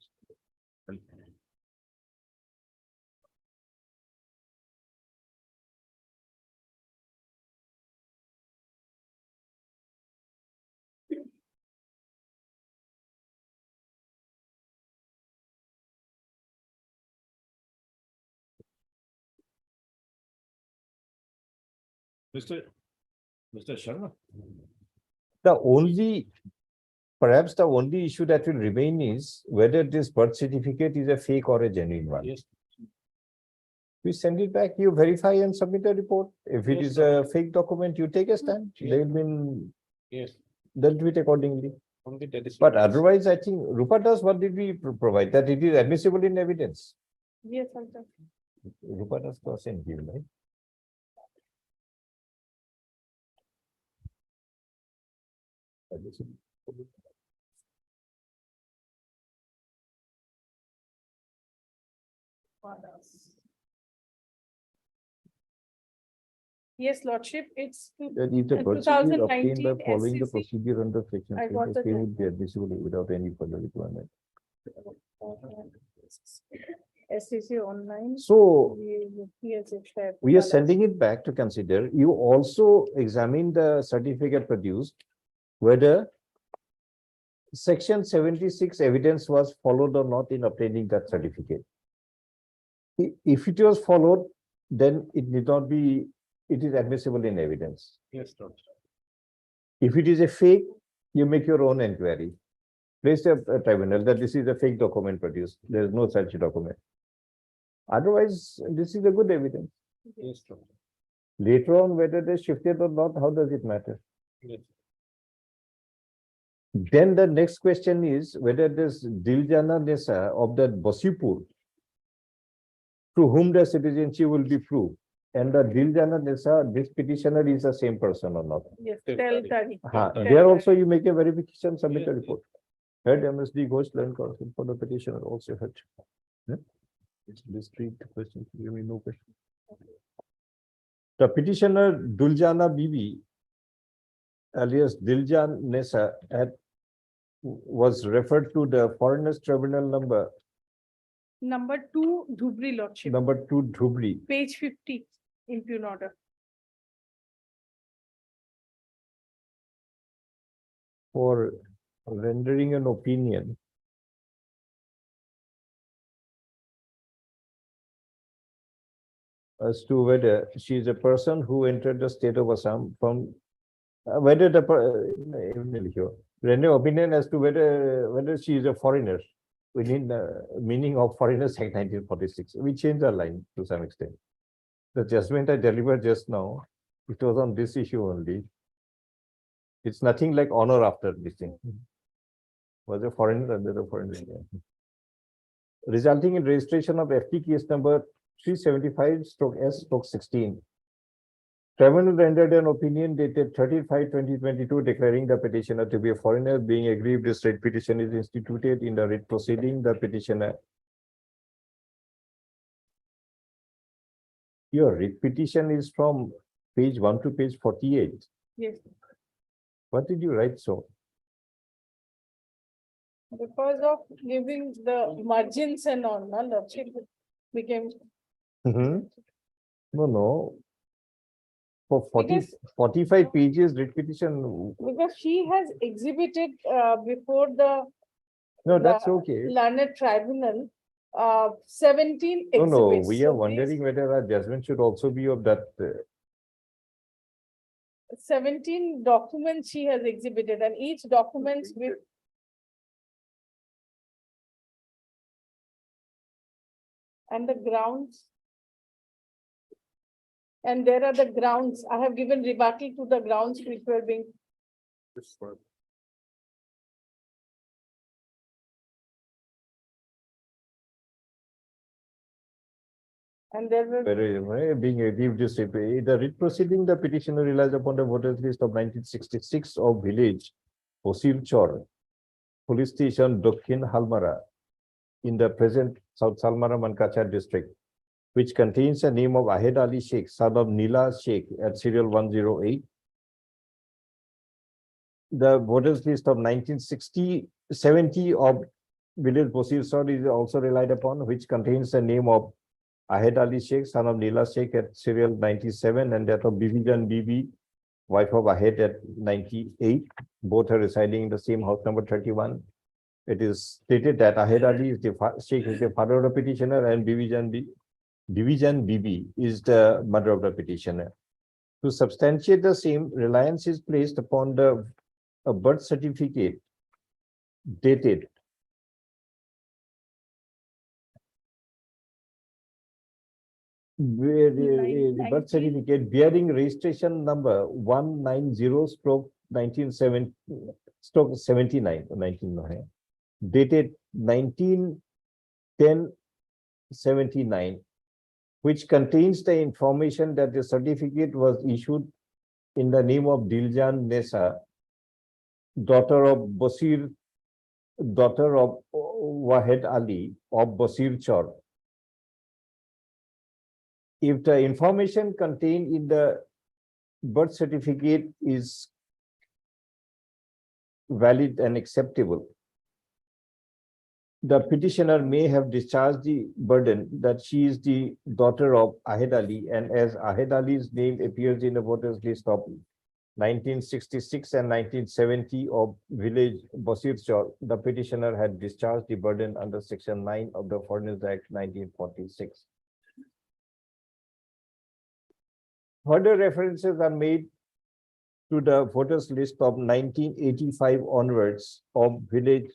Speaker 8: Mr. Sharma.
Speaker 2: The only, perhaps the only issue that will remain is whether this birth certificate is a fake or a genuine one.
Speaker 9: Yes.
Speaker 2: We send it back, you verify and submit a report. If it
Speaker 9: Yes,
Speaker 2: is
Speaker 9: sir.
Speaker 2: a fake document, you take a stand. They'll be
Speaker 9: Yes.
Speaker 2: dealt with accordingly.
Speaker 9: Only that is.
Speaker 2: But otherwise, I think Rupadas, what did we provide? That it is admissible in evidence.
Speaker 6: Yes, also.
Speaker 2: Rupadas was sent given, right? Admissible.
Speaker 6: Yes, Lordship, it's.
Speaker 2: That if the
Speaker 6: In
Speaker 2: birth certificate obtained by
Speaker 6: 2019
Speaker 2: following the
Speaker 6: SCC,
Speaker 2: procedure under section
Speaker 6: I got the
Speaker 2: 3, would be admissible without any further requirement.
Speaker 6: SCC online.
Speaker 2: So
Speaker 6: Yes, it's fair.
Speaker 2: we are sending it back to consider. You also examine the certificate produced, whether section 76 evidence was followed or not in obtaining that certificate. If it was followed, then it need not be, it is admissible in evidence.
Speaker 9: Yes, sir.
Speaker 2: If it is a fake, you make your own inquiry. Place a tribunal that this is a fake document produced. There is no such document. Otherwise, this is a good evidence.
Speaker 9: Yes, sir.
Speaker 2: Later on, whether they shifted or not, how does it matter?
Speaker 9: Yes.
Speaker 2: Then the next question is whether this Diljana Nesa of that Basipur, to whom the citizenship will be proved, and the Diljana Nesa, this petitioner is the same person or not.
Speaker 6: Yes,
Speaker 9: Tell
Speaker 6: tell
Speaker 9: Tari.
Speaker 6: Tari.
Speaker 2: There also you make a verification, submit a
Speaker 9: Yes,
Speaker 2: report. Head MSD Ghost Land Council for the petitioner also heard. It's discrete question, give me no question. The petitioner Duljana Bibi, alias Diljan Nesa, was referred to the Foreigners Tribunal number
Speaker 6: Number 2, Dhubri Lordship,
Speaker 2: number 2 Dhubri
Speaker 6: page 50, impugn order.
Speaker 2: for rendering an opinion as to whether she is a person who entered the state of Assam from whether render opinion as to whether she is a foreigner within the meaning of Foreigners Act 1946. We changed our line to some extent. The judgment I delivered just now, it was on this issue only. It's nothing like honor after this thing. Was a foreigner under the foreigner. Resulting in registration of FT case number 375/S/16. Tribunal rendered an opinion dated 30/5/2022 declaring the petitioner to be a foreigner. Being aggrieved, this writ petition is instituted in the writ proceeding. The petitioner. Your writ petition is from page 1 to page 48.
Speaker 6: Yes,
Speaker 2: What did you write so?
Speaker 6: because of giving the margins and all, no, Lordship became,
Speaker 2: No, no. For 40,
Speaker 6: Because-
Speaker 2: 45 pages writ petition,
Speaker 6: because she has exhibited before the
Speaker 2: no, that's
Speaker 6: the
Speaker 2: okay.
Speaker 6: learned tribunal, 17
Speaker 2: No, no,
Speaker 6: exhibits.
Speaker 2: we
Speaker 6: So
Speaker 2: are
Speaker 6: these
Speaker 2: wondering whether our judgment should also be of that.
Speaker 6: 17 documents she has exhibited, and each documents with and the grounds. And there are the grounds. I have given rebuttal to the grounds which were being, and there were,
Speaker 2: Being aggrieved, the writ proceeding, the petitioner relies upon the voters list of 1966 of village Osirchor, police station Dokhin Halmara in the present South Salmara Mankachar district, which contains the name of Ahed Ali Sheikh, son of Nila Sheikh at serial 108. The voters list of 1970 of village Bosirchor is also relied upon, which contains the name of Ahed Ali Sheikh, son of Nila Sheikh at serial 97, and that of Bibi Jan Bibi, wife of Ahed at 98. Both are residing in the same house number 31. It is stated that Ahed Ali is the Sheikh is the father of the petitioner, and Bibi Jan Bibi is the mother of the petitioner. To substantiate the same, reliance is placed upon a birth certificate dated where the birth certificate bearing registration number 190/1979, dated 19/10/79, which contains the information that the certificate was issued in the name of Diljan Nesa, daughter of Wahed Ali of Bosirchor. If the information contained in the birth certificate is valid and acceptable, the petitioner may have discharged the burden that she is the daughter of Ahed Ali, and as Ahed Ali's name appears in the voters list of 1966 and 1970 of village Bosirchor, the petitioner had discharged the burden under Section 9 of the Foreigners Act 1946. Further references are made to the voters list of 1985 onwards of village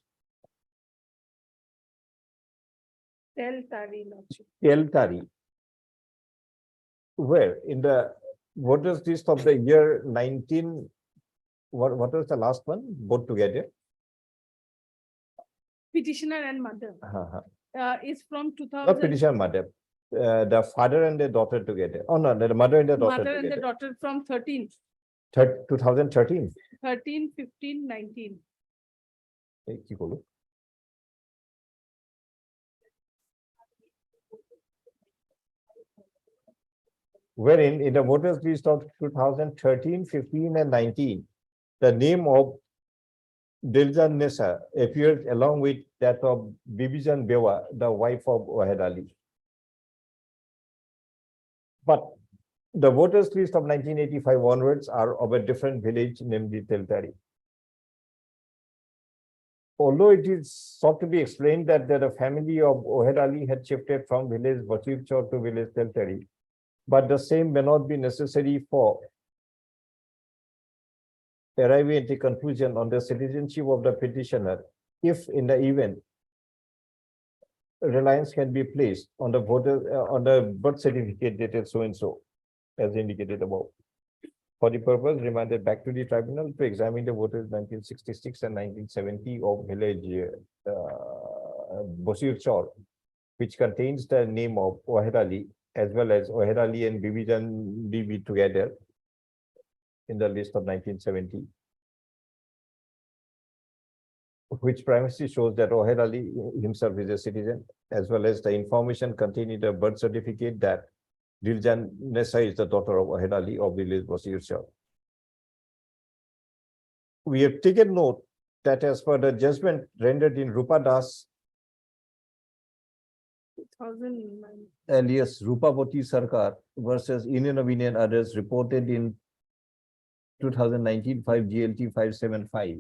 Speaker 6: Teltari, Lordship.
Speaker 2: Teltari, where in the voters list of the year 19, what was the last one? Both together?
Speaker 6: Petitioner and mother, is from
Speaker 2: Not
Speaker 6: 2000,
Speaker 2: petitioner, mother. The father and the daughter together. Oh no, the mother and the daughter
Speaker 6: mother and the
Speaker 2: together.
Speaker 6: daughter from 13,
Speaker 2: 2013.
Speaker 6: 13, 15, 19.
Speaker 2: কি বলো? Wherein in the voters list of 2013, 15 and 19, the name of Diljan Nesa appears along with that of Bibijan Bewa, the wife of Wahed Ali. But the voters list of 1985 onwards are of a different village, namely Teltari. Although it is sought to be explained that the family of Wahed Ali had shifted from village Bosirchor to village Teltari, but the same may not be necessary for arriving at a conclusion on the citizenship of the petitioner if in the event reliance can be placed on the on the birth certificate dated so and so, as indicated above. For the purpose remanded back to the tribunal to examine the voters 1966 and 1970 of village Bosir Chor, which contains the name of Oher Ali as well as Oher Ali and Bibijan Bibi together in the list of 1970. Which primacy shows that Oher Ali himself is a citizen, as well as the information contained in the birth certificate that Diljan Nessa is the daughter of Oher Ali of the village Bosir Chor. We have taken note that as per the judgment rendered in Rupa Das
Speaker 6: 2009.
Speaker 2: alias Rupavati Sarkar versus Union of Indian others reported in 2019 5 GLT 575.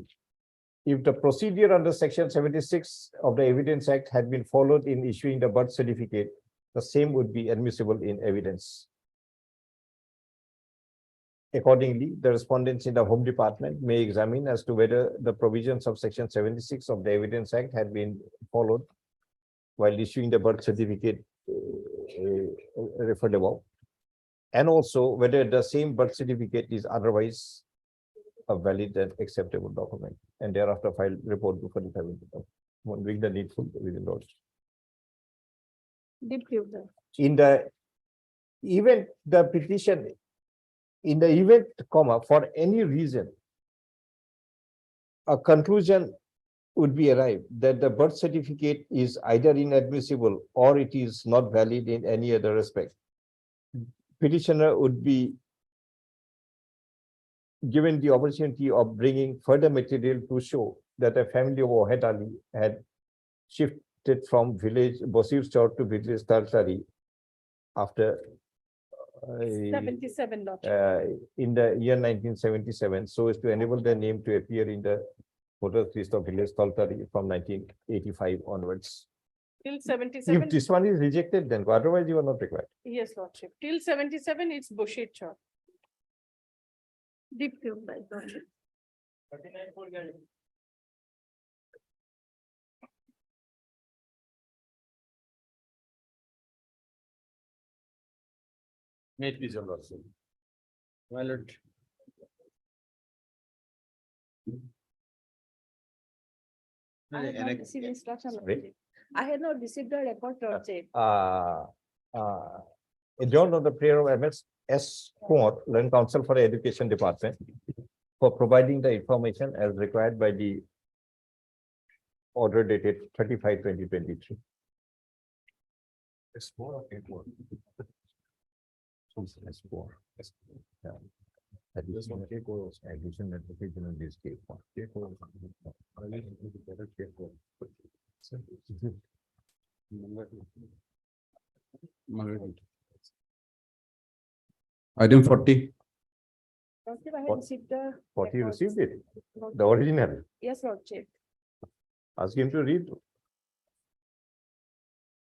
Speaker 2: If the procedure under section 76 of the Evidence Act had been followed in issuing the birth certificate, the same would be admissible in evidence. Accordingly, the respondents in the Home Department may examine as to whether the provisions of section 76 of the Evidence Act had been followed while issuing the birth certificate referred above, and also whether the same birth certificate is otherwise a valid and acceptable document, and thereafter file report before the tribunal, doing the needful within laws. In the event the petition, in the event, for any reason, a conclusion would be arrived that the birth certificate is either inadmissible or it is not valid in any other respect. Petitioner would be given the opportunity of bringing further material to show that the family of Oher Ali had shifted from village Bosir Chor to village Taltari after
Speaker 6: 77 lot.
Speaker 2: in the year 1977, so as to enable the name to appear in the voters list of village Taltari from 1985 onwards.
Speaker 6: Till 77.
Speaker 2: If this one is rejected, then otherwise you are not required.
Speaker 6: Yes, Lordship. Till 77, it's Bosir Chor.
Speaker 4: Deep field by Lordship.
Speaker 12: May it please your lordship. My lord.
Speaker 4: I had not received instruction,
Speaker 2: Sorry?
Speaker 4: Lordship. I had not received the report, Lordship.
Speaker 2: Adjourned on the prayer of MS S. Kumar, Learned Counsel for the Education Department, for providing the information as required by the order dated 35/2023.
Speaker 8: S4 or A4?
Speaker 2: S4. Yeah. Additional additional application in this case.
Speaker 12: Item 40.
Speaker 4: Lordship, I had
Speaker 2: What?
Speaker 4: received the.
Speaker 2: What he
Speaker 4: records.
Speaker 2: received it, the original.
Speaker 4: Yes, Lordship.
Speaker 2: Ask him to read.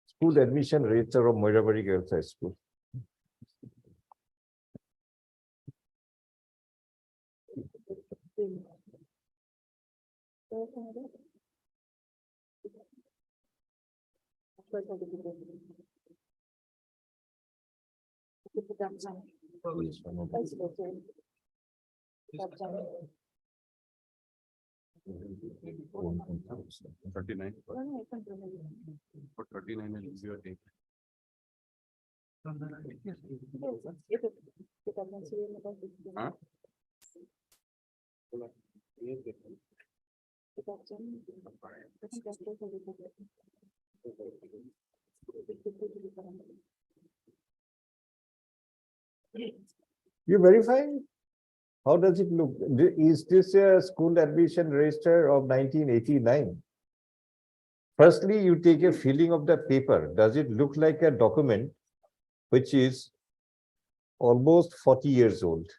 Speaker 2: School admission rates of Moirabari Girls High School.
Speaker 12: Thirty-nine. For 39 and zero take. Huh?
Speaker 2: You verify? How does it look? Is this a school admission register of 1989? Firstly, you take a feeling of the paper. Does it look like a document which is almost 40 years old?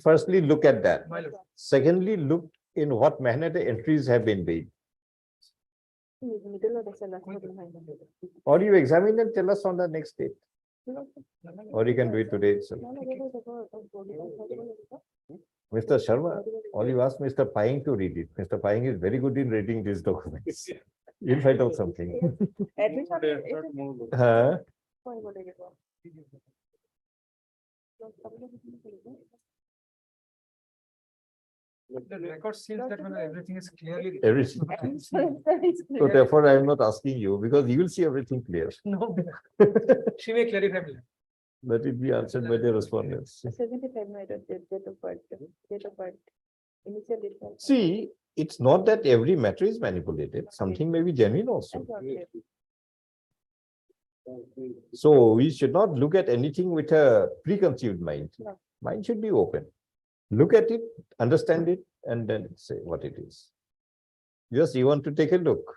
Speaker 2: Firstly, look at that. Secondly, look in what manner the entries have been made. Or you examine and tell us on the next date, or you can do it today itself. Mr. Sharma, or you ask Mr. Pying to read it. Mr. Pying is very good in reading these documents. You'll find out something. Huh?
Speaker 5: The record seems that everything is clearly.
Speaker 2: Everything. So therefore, I am not asking you because you will see everything clear.
Speaker 5: No, she may clarify.
Speaker 2: Let it be answered by the respondents.
Speaker 4: 75 my date of birth, initial date.
Speaker 2: See, it's not that every matter is manipulated. Something may be genuine also. So we should not look at anything with a preconceived mind.
Speaker 4: No.
Speaker 2: Mind should be open. Look at it, understand it, and then say what it is. Yes, you want to take a look.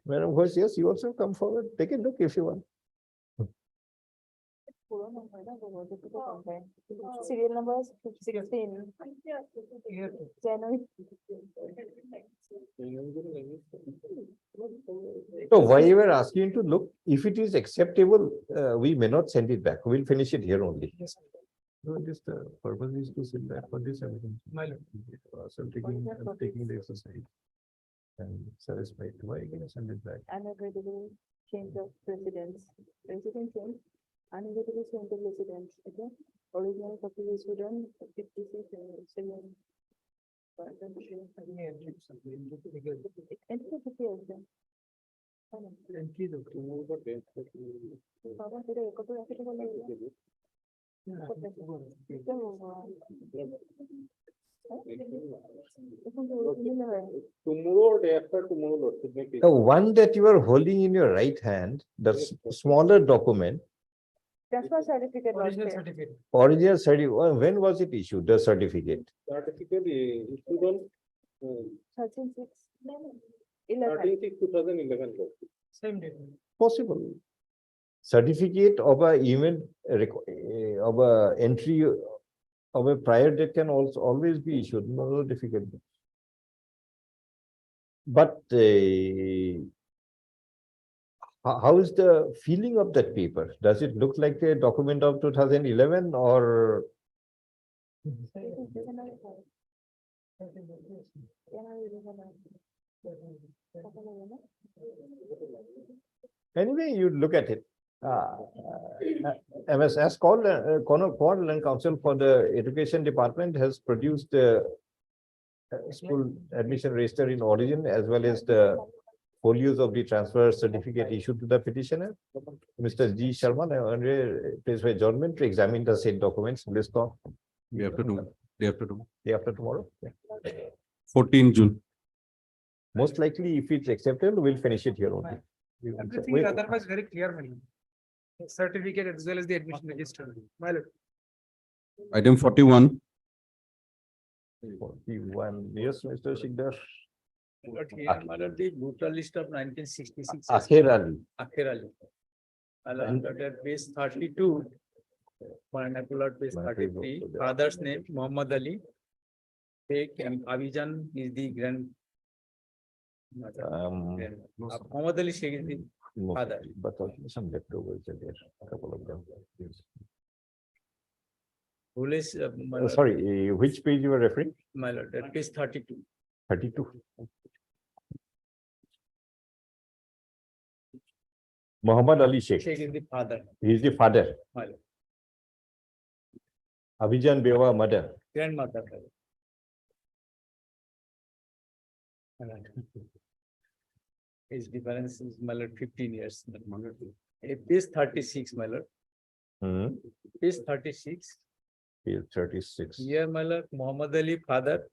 Speaker 2: Madam Ghosh, yes, you also come forward. Take a look if you want.
Speaker 4: Serial number is 16. January.
Speaker 2: So why you were asking to look, if it is acceptable, we may not send it back. We'll finish it here only. No, just the purpose is to send back for this everything. So I'm taking the exercise. And satisfied. Why are you gonna send it back?
Speaker 4: Unavoidable change of residence. Resident change. Unavoidable change of residence. Okay. Original copy is written 56 and 7.
Speaker 9: Tomorrow or day after tomorrow, Lord, should make it.
Speaker 2: The one that you are holding in your right hand, the smaller document,
Speaker 4: Transfer certificate. was
Speaker 5: Original
Speaker 4: there.
Speaker 5: certificate.
Speaker 2: original certificate, when was it issued, the certificate?
Speaker 9: Certificate issued on
Speaker 4: 13/6. 11.
Speaker 9: 13/6/2011. Lord.
Speaker 5: Same date.
Speaker 2: Possible. Certificate of a event, of a entry of a prior date can also always be issued, no difficult. But how is the feeling of that paper? Does it look like a document of 2011 or? Anyway, you look at it. MS Cornwall Land Council for the Education Department has produced the school admission register in origin as well as the folios of the transfer certificate issued to the petitioner. Mr. G. Sharma, I place for adjournment to examine the said documents. List of
Speaker 9: Day after tomorrow.
Speaker 2: day after tomorrow. Yeah.
Speaker 9: 14 June.
Speaker 2: Most likely, if it's acceptable, we'll finish it here only.
Speaker 5: Everything is otherwise very clear, madam. Certificate as well as the admission register. My lord.
Speaker 9: Item 41.
Speaker 2: 41, yes, Mr. Shikdar.
Speaker 12: The voter list of 1966.
Speaker 2: Akhir Ali.
Speaker 12: Akhir Ali. At page 32. Vernacular page 33. Father's name Muhammad Ali. Sheikh and Abidjan is the grand. Muhammad Ali Sheikh is the father.
Speaker 2: But also some leftovers are there, a couple of them. Yes.
Speaker 12: Who is,
Speaker 2: Sorry, which page you were referring?
Speaker 12: my lord, at page 32.
Speaker 2: 32. Muhammad Ali Sheikh.
Speaker 12: Sheikh is the father,
Speaker 2: He is the father.
Speaker 12: my lord.
Speaker 2: Abidjan Bewa mother.
Speaker 12: Grandmother. His difference is, my lord, 15 years. Page 36, my lord.
Speaker 2: Hmm.
Speaker 12: Page 36.
Speaker 2: He is 36.
Speaker 12: Here, my lord, Muhammad Ali, father.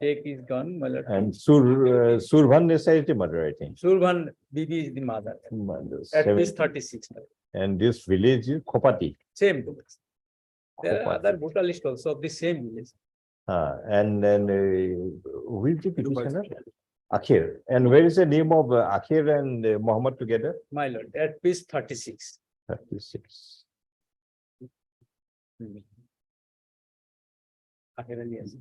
Speaker 12: Sheikh is gone, my lord.
Speaker 2: And Surban Nisa is the mother, I think.
Speaker 12: Surban Bibi is the mother. At page 36. my lord.
Speaker 2: And this village is Khopati.
Speaker 12: Same. There are
Speaker 2: Khopati.
Speaker 12: other voter list also of the same village.
Speaker 2: And then who is the petitioner? Akhir. And where is the name of Akhir and Muhammad together?
Speaker 12: My lord, at page 36.
Speaker 2: 36.
Speaker 12: Akhir Ali, yes.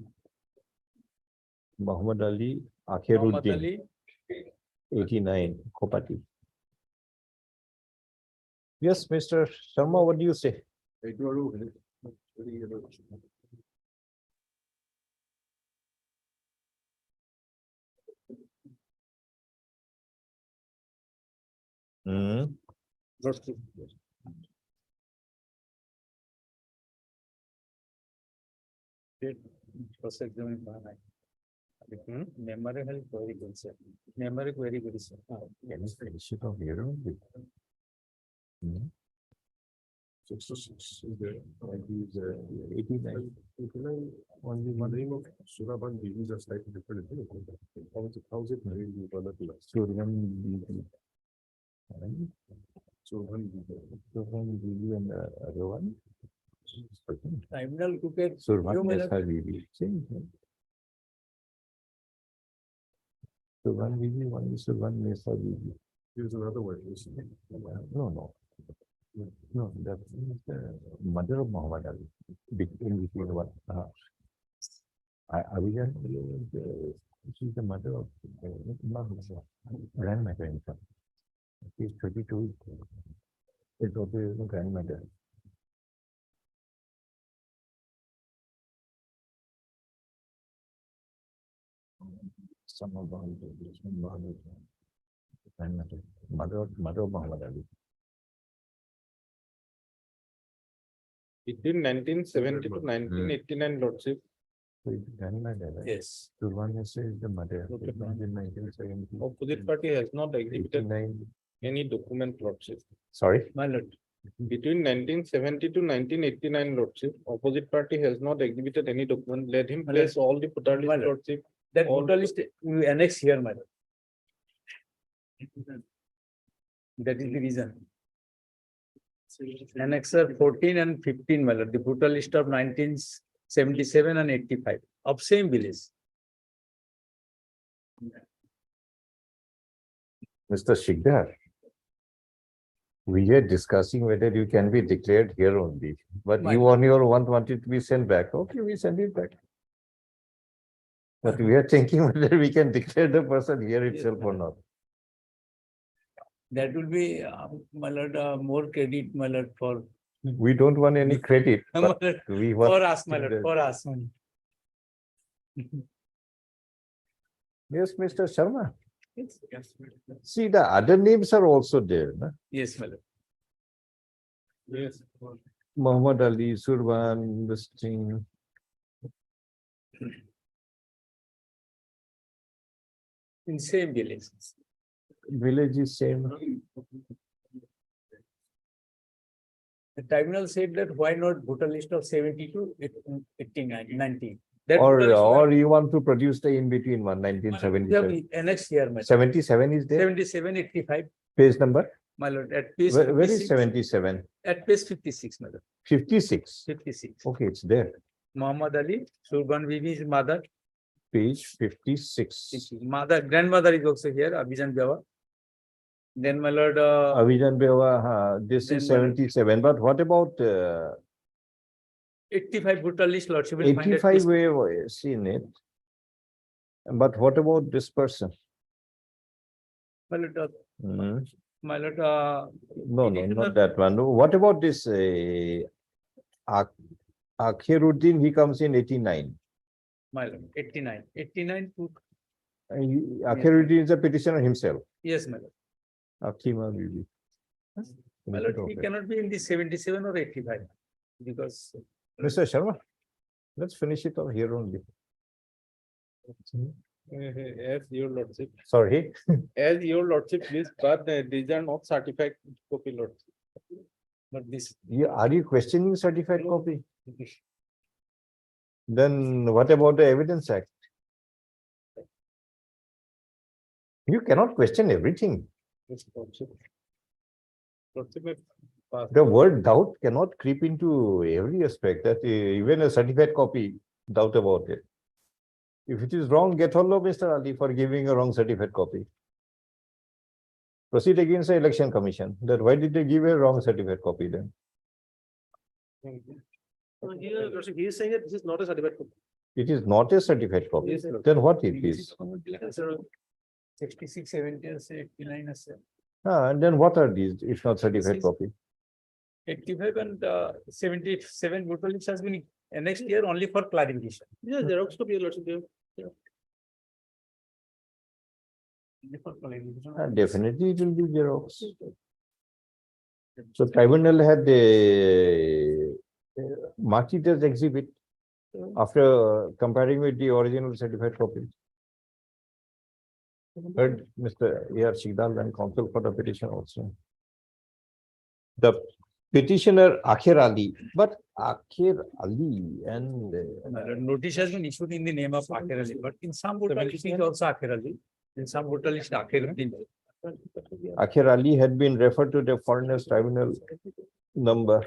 Speaker 2: Muhammad Ali
Speaker 12: Mohammad
Speaker 2: Akhiruddin,
Speaker 12: Ali,
Speaker 2: 89, Kopati. Yes, Mr. Sharma, what do you say? Hmm.
Speaker 12: memory health very good, sir. Memory very good, sir.
Speaker 2: Can you finish it off here only? Hmm. 89. Only one.
Speaker 3: Suraban Bibi is slightly different. How's it married with other people?
Speaker 2: Suryan Bibi.
Speaker 3: Surban
Speaker 2: Suryan Bibi and other one.
Speaker 12: Tribunal took a
Speaker 2: Surban
Speaker 12: few minutes.
Speaker 2: Nesa Bibi. Same thing. Surban Bibi, one is Surban Nesa Bibi.
Speaker 3: Here's another one.
Speaker 2: No. No, that is the mother of Muhammad Ali. In between one. Abijan, she's the mother of not grandmother in fact. She's 22. It's also grandmother. Some of them, grandmother, mother of Muhammad Ali.
Speaker 9: Between 1970 to 1989 lordship,
Speaker 2: So it's grandmother, right?
Speaker 12: Yes.
Speaker 2: Surban Nesa is the mother.
Speaker 9: Okay.
Speaker 2: In 1970.
Speaker 9: opposite party has not exhibited
Speaker 2: 89.
Speaker 9: any document lordship.
Speaker 2: Sorry?
Speaker 12: My lord,
Speaker 9: Between 1970 to 1989 lordship, opposite party has not exhibited any document. Let him
Speaker 12: My
Speaker 9: place all the voter list
Speaker 12: My lord.
Speaker 9: lordship.
Speaker 12: that
Speaker 9: All-
Speaker 12: total list we annex here, my lord. That is the reason. Annexer 14 and 15, my lord, the total list of 1977 and 85 of same village.
Speaker 2: Mr. Shikdar, we are discussing whether you can be declared here only, but
Speaker 12: My
Speaker 2: you on your one wanted to be sent back. Okay, we send it back. But we are thinking whether we can declare the person here itself or not.
Speaker 12: That will be, my lord, more credit, my lord, for,
Speaker 2: We don't want any credit,
Speaker 12: my
Speaker 2: but
Speaker 12: lord,
Speaker 2: we want.
Speaker 12: for us, my lord,
Speaker 2: the-
Speaker 12: for us.
Speaker 2: Yes, Mr. Sharma.
Speaker 12: Yes,
Speaker 2: See, the other names are also there. Na?
Speaker 12: yes, my lord.
Speaker 9: Yes.
Speaker 2: Muhammad Ali, Surban, this thing.
Speaker 12: In same village.
Speaker 2: Village is same.
Speaker 12: The tribunal said that why not voter list of 70 to 89, 90. That voter
Speaker 2: Or,
Speaker 12: list
Speaker 2: or you want to produce the in-between one,
Speaker 12: we have
Speaker 2: 1977.
Speaker 12: annexed here, my lord.
Speaker 2: 77 is there,
Speaker 12: 77, 85,
Speaker 2: page number?
Speaker 12: my lord, at page
Speaker 2: Where is
Speaker 12: 56,
Speaker 2: 77?
Speaker 12: at page 56, my lord,
Speaker 2: 56.
Speaker 12: 56.
Speaker 2: Okay, it's there.
Speaker 12: Muhammad Ali, Surban Bibi's mother,
Speaker 2: Page 56.
Speaker 12: mother, grandmother is also here, Abhijan Jawa. Then my lord,
Speaker 2: Avijan Bewa, this
Speaker 12: Then
Speaker 2: is
Speaker 12: what-
Speaker 2: 77, but what about
Speaker 12: 85 voter list, lordship will find at
Speaker 2: 85?
Speaker 12: page-
Speaker 2: We have seen it. But what about this person?
Speaker 12: My lord,
Speaker 2: Hmm.
Speaker 12: my lord,
Speaker 2: No, not that one. No, what about this Akhiruddin? He comes in 89.
Speaker 12: my lord, 89, 89 to,
Speaker 2: Akhiruddin is a petitioner himself.
Speaker 12: yes, my lord.
Speaker 2: Akima Bibi.
Speaker 12: My lord, he cannot be in the 77 or 85 because
Speaker 2: Mr. Sharma, let's finish it over here only.
Speaker 9: As your lordship,
Speaker 2: Sorry.
Speaker 9: as your lordship, please, but these are not certified copy lordship.
Speaker 12: but this,
Speaker 2: Are you questioning certified copy? Then what about the Evidence Act? You cannot question everything.
Speaker 9: Yes, lordship. Lordship may pass.
Speaker 2: The word doubt cannot creep into every aspect, that even a certified copy, doubt about it. If it is wrong, get hold of Mr. Ali for giving a wrong certified copy. Proceed against the Election Commission, that why did they give a wrong certified copy then?
Speaker 5: Here, lordship, he is saying that this is not a certified copy.
Speaker 2: It is not a certified copy.
Speaker 5: Yes, sir.
Speaker 2: Then what it is?
Speaker 5: 66, 70, 89,
Speaker 2: And then what are these if not certified copy?
Speaker 5: 85 and 77 voter list has been annexed here only for clarification. Yeah, Xerox copy, your lordship. Only for clarification.
Speaker 2: Definitely it will be Xerox. So tribunal had marked it as exhibit after comparing with the original certified copy. Heard Mr. A.R. Shigdal and counsel for the petition also. The petitioner Akhir Ali, but Akhir Ali and
Speaker 5: Notice has been issued in the name of Akhir Ali, but in some voter list is also Akhir Ali. In some voter list Akhir Ali.
Speaker 2: Akhir Ali had been referred to the foreigners tribunal number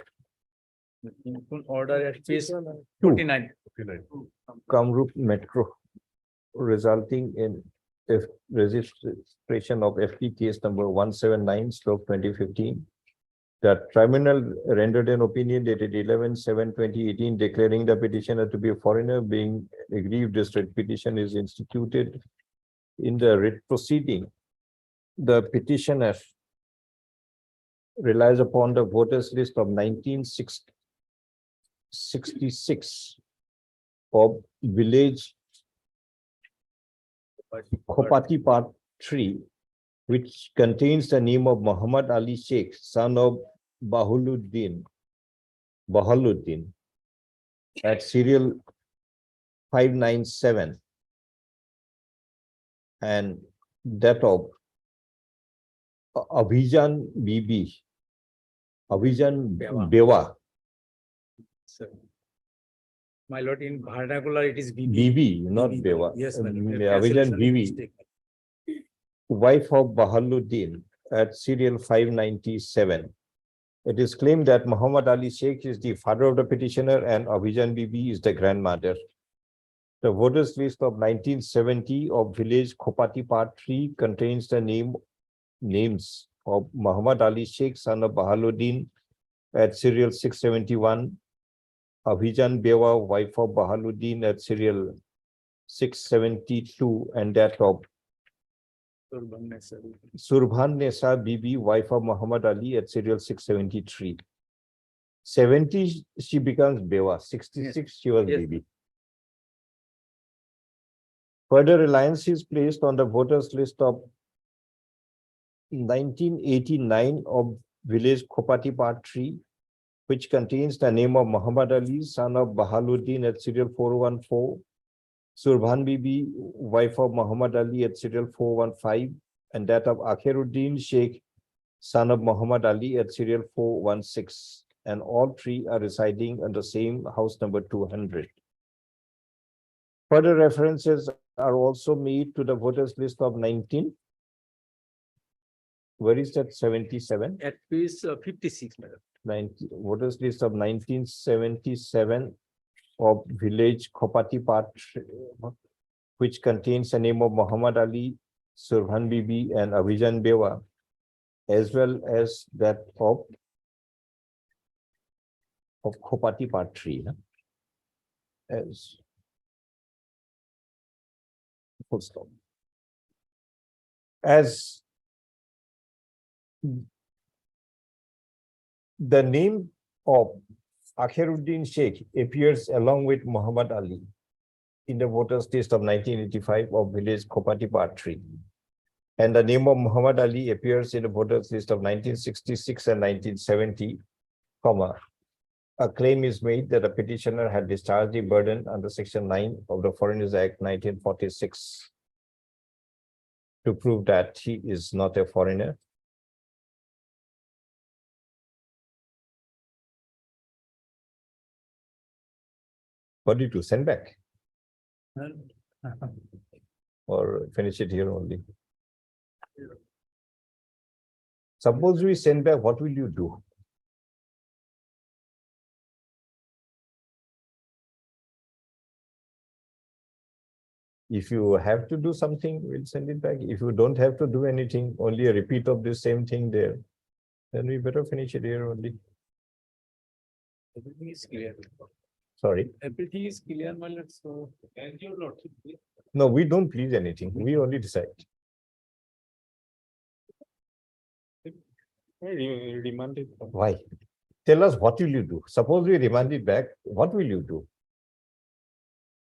Speaker 5: Order at page 49.
Speaker 2: Kamrup Metro, resulting in registration of FT case number 179/2015. The tribunal rendered an opinion dated 11/7/2018 declaring the petitioner to be a foreigner. Being aggrieved, this writ petition is instituted. In the writ proceeding, the petitioner relies upon the voters list of 1966 of village Khopati Part 3, which contains the name of Muhammad Ali Sheikh, son of Bahaluddin, at serial 597, and that of Abhijan Bibi, Abhijan Bewa,
Speaker 5: My lord, in vernacular it is BB.
Speaker 2: Bibi, not
Speaker 5: BB.
Speaker 2: Bewa.
Speaker 5: Yes, my lord.
Speaker 2: Abhijan Bibi,
Speaker 5: Mistake.
Speaker 2: wife of Bahaluddin, at serial 597. It is claimed that Muhammad Ali Sheikh is the father of the petitioner and Abhijan Bibi is the grandmother. The voters list of 1970 of village Khopati Part 3 contains the names of Muhammad Ali Sheikh, son of Bahaluddin, at serial 671. Abhijan Bewa, wife of Bahaluddin, at serial 672, and that of Surbhan Nesa Bibi, wife of Muhammad Ali, at serial 673. 70 she becomes Bewa, 66 she was
Speaker 5: Yes.
Speaker 2: Bibi. Further reliance is placed on the voters list of 1989 of village Khopati Part 3, which contains the name of Muhammad Ali, son of Bahaluddin, at serial 414, Surbhan Bibi, wife of Muhammad Ali, at serial 415, and that of Akhiruddin Sheikh, son of Muhammad Ali, at serial 416, and all three are residing in the same house number 200. Further references are also made to the voters list of 19. Where is that 77?
Speaker 5: At page 56, madam.
Speaker 2: Voters list of 1977 of village Khopati Part, which contains the name of Muhammad Ali, Surbhan Bibi, and Abhijan Bewa, as well as that of Khopati Part 3. As full stop. As the name of Akhiruddin Sheikh appears along with Muhammad Ali in the voters list of 1985 of village Khopati Part 3. And the name of Muhammad Ali appears in the voters list of 1966 and 1970, a claim is made that the petitioner had discharged the burden under Section 9 of the Foreigners Act 1946 to prove that he is not a foreigner. What did you send back or finish it here only? Suppose we send back, what will you do? If you have to do something, we'll send it back. If you don't have to do anything, only a repeat of the same thing there, then we better finish it here only.
Speaker 5: Everything is clear.
Speaker 2: Sorry.
Speaker 5: Everything is clear, my lord, so, and your lordship, please.
Speaker 2: No, we don't please anything. We only decide.
Speaker 9: Remanded.
Speaker 2: Why? Tell us, what will you do? Suppose we remand it back, what will you do?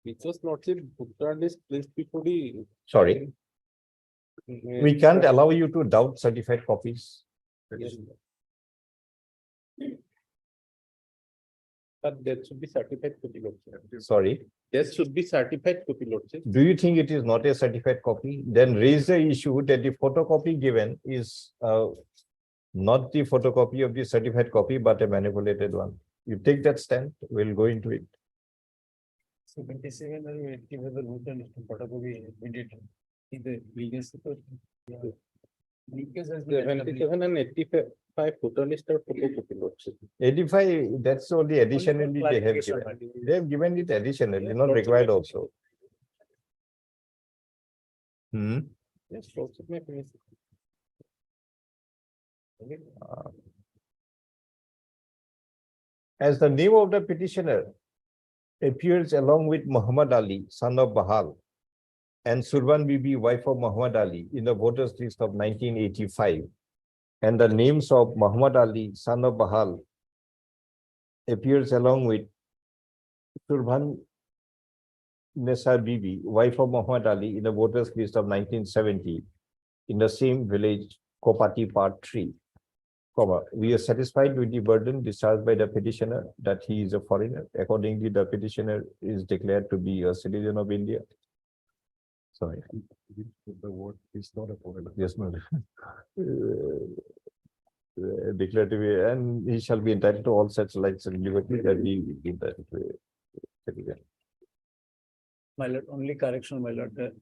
Speaker 9: Because lordship, Bhutran is placed before the.
Speaker 2: Sorry, we can't allow you to doubt certified copies.
Speaker 9: Yes. But that should be certified copy, lordship.
Speaker 2: Sorry,
Speaker 9: That should be certified copy, lordship.
Speaker 2: do you think it is not a certified copy? Then raise the issue that the photocopy given is not the photocopy of the certified copy, but a manipulated one. You take that stand, we'll go into it.
Speaker 5: 77 and 80 whether Bhutan is photocopy immediately. In the legal support. Leakage has been
Speaker 9: 77 and 85 Bhutan is the photocopy, lordship.
Speaker 2: 85, that's only additionally they have
Speaker 5: clarification,
Speaker 2: given. They have given it additionally, not required also. Hmm.
Speaker 9: Yes, lordship may finish.
Speaker 2: As the name of the petitioner appears along with Muhammad Ali, son of Bahal, and Surban Bibi, wife of Muhammad Ali, in the voters list of 1985, and the names of Muhammad Ali, son of Bahal, appears along with Surban Nessa Bibi, wife of Muhammad Ali, in the voters list of 1970, in the same village, Kopati Part 3. We are satisfied with the burden discharged by the petitioner that he is a foreigner. Accordingly, the petitioner is declared to be a citizen of India. Sorry. The word is not a foreigner. Yes, no. Declared to be, and he shall be entitled to all such rights and liberty that he is entitled to a citizen.
Speaker 11: My lord, only correction, my lord,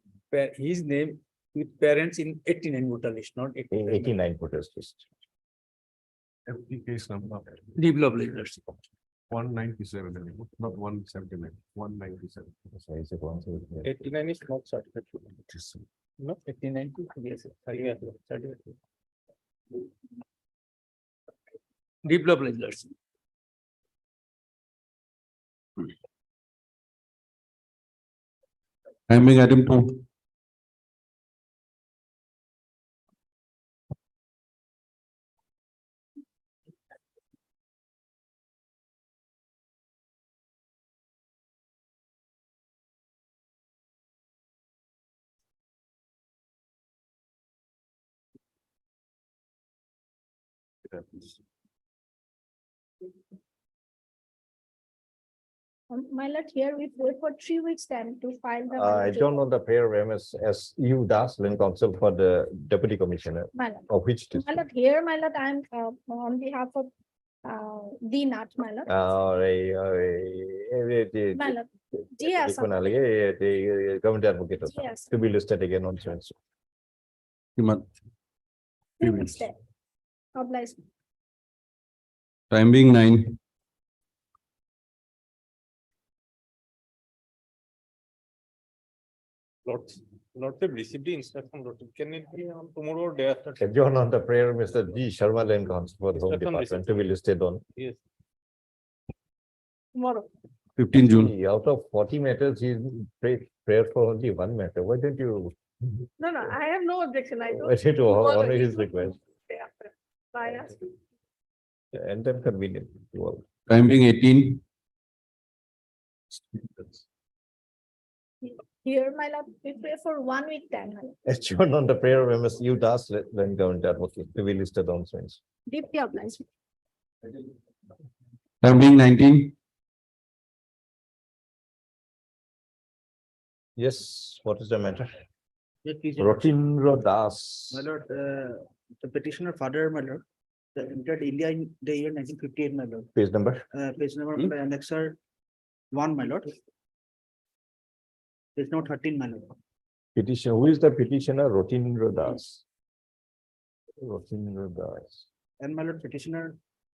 Speaker 11: his name with parents in 89 voter list, not
Speaker 2: 89 voters list.
Speaker 8: Every case number
Speaker 11: Develop leadership.
Speaker 8: 197, not 179, 197.
Speaker 2: So is it one, so
Speaker 9: 89 is not certified.
Speaker 11: No, 89 to yes, 30. Develop leadership.
Speaker 9: I'm being item 2.
Speaker 4: My lord, here we wait for 3 weeks time to file the.
Speaker 2: I don't know the prayer remes as you das land counsel for the deputy commissioner
Speaker 4: My lord.
Speaker 2: of which
Speaker 4: My
Speaker 2: district?
Speaker 4: lord, here, my lord, I'm on behalf of the Nat, my lord. My lord. Yes.
Speaker 2: The government advocate
Speaker 4: Yes.
Speaker 2: to be listed again on census.
Speaker 4: 3 weeks time. Obliged.
Speaker 9: Time being 9. Lordship received the instruction, lordship. Can it be on tomorrow or day after?
Speaker 2: Adjourn on the prayer, Mr. G. Sharma land counsel for the home
Speaker 9: Instruction
Speaker 2: department to be listed on.
Speaker 9: Yes.
Speaker 6: Tomorrow.
Speaker 9: 15 June.
Speaker 2: See, out of 40 matters, he prayer for only one matter. Why don't you?
Speaker 6: No, no, I have no objection. I
Speaker 2: Why
Speaker 6: don't.
Speaker 2: don't you
Speaker 6: Tomorrow
Speaker 2: honor his
Speaker 6: is-
Speaker 2: request?
Speaker 6: Yeah, I asked.
Speaker 2: And then convenient. to all.
Speaker 9: Time being 18.
Speaker 4: Here, my lord, we pray for 1 week time. my lord.
Speaker 2: Adjourn on the prayer, MS you das land government advocate to be listed on census.
Speaker 4: Deeply obliged.
Speaker 9: Time being 19.
Speaker 2: Yes, what is the matter?
Speaker 11: My
Speaker 2: Rotindra Das.
Speaker 11: lord, the petitioner father, my lord, entered India in the year 1958, my lord.
Speaker 2: Page number.
Speaker 11: Page number by annexer 1, my lord. Page number 13, my lord.
Speaker 2: Petition, who is the petitioner? Rotindra Das. Rotindra Das.
Speaker 11: And my lord, petitioner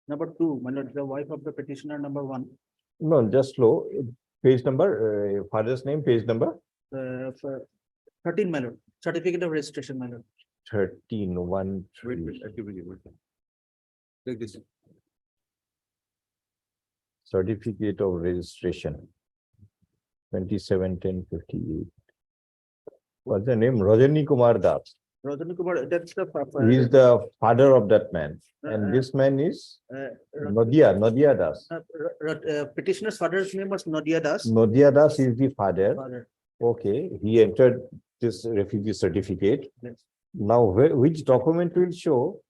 Speaker 11: number 2, my lord, the wife of the petitioner number 1.
Speaker 2: No, just slow. Page number, father's name, page number
Speaker 11: For 13, my lord, certificate of registration, my lord.
Speaker 2: 13, 1, 3.
Speaker 3: Like this.
Speaker 2: certificate of registration. 27/10/58. What's the name? Rajani Kumar Das.
Speaker 12: Rajani Kumar, that's the.
Speaker 2: He is the father of that man. And this man is Nadia Das.
Speaker 12: Petitioner's father's name was Nadia Das.
Speaker 2: Nadia Das is the father.
Speaker 12: Father.
Speaker 2: Okay, he entered this refugee certificate.
Speaker 12: Yes.
Speaker 2: Now, which document will show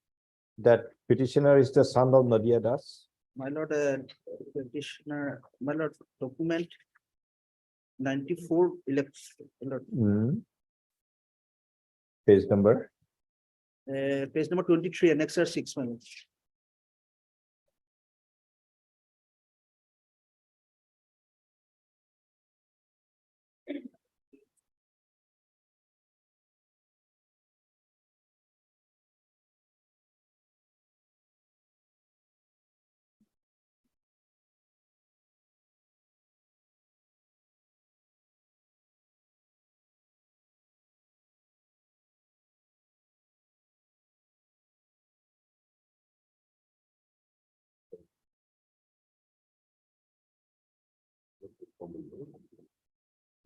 Speaker 2: that petitioner is the son of Nadia Das?
Speaker 12: My lord, petitioner, my lord, document 94 election,
Speaker 2: Page number?
Speaker 12: page number 23, annexure 6, my lord.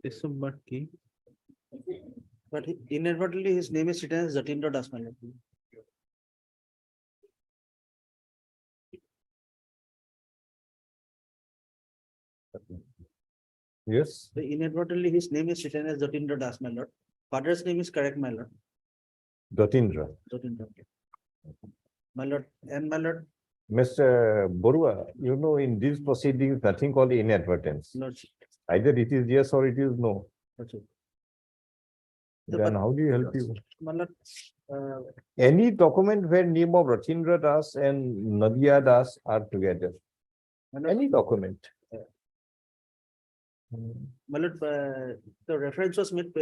Speaker 12: December key. But inadvertently, his name is written as Jatindra Das, my lord.
Speaker 2: Yes.
Speaker 12: Inadvertently, his name is written as Jatindra Das, my lord. Father's name is correct, my lord.
Speaker 2: Jatindra.
Speaker 12: Jatindra. My lord, and my lord,
Speaker 2: Mr. Borua, you know, in these proceedings, nothing called inadvertence.
Speaker 12: lordship,
Speaker 2: Either it is yes or it is no.
Speaker 12: lordship.
Speaker 2: Then how do you help you?
Speaker 12: My lord,
Speaker 2: Any document where name of Rajendra Das and Nadia Das are together,
Speaker 12: my lord,
Speaker 2: any document.
Speaker 12: my lord, the reference was made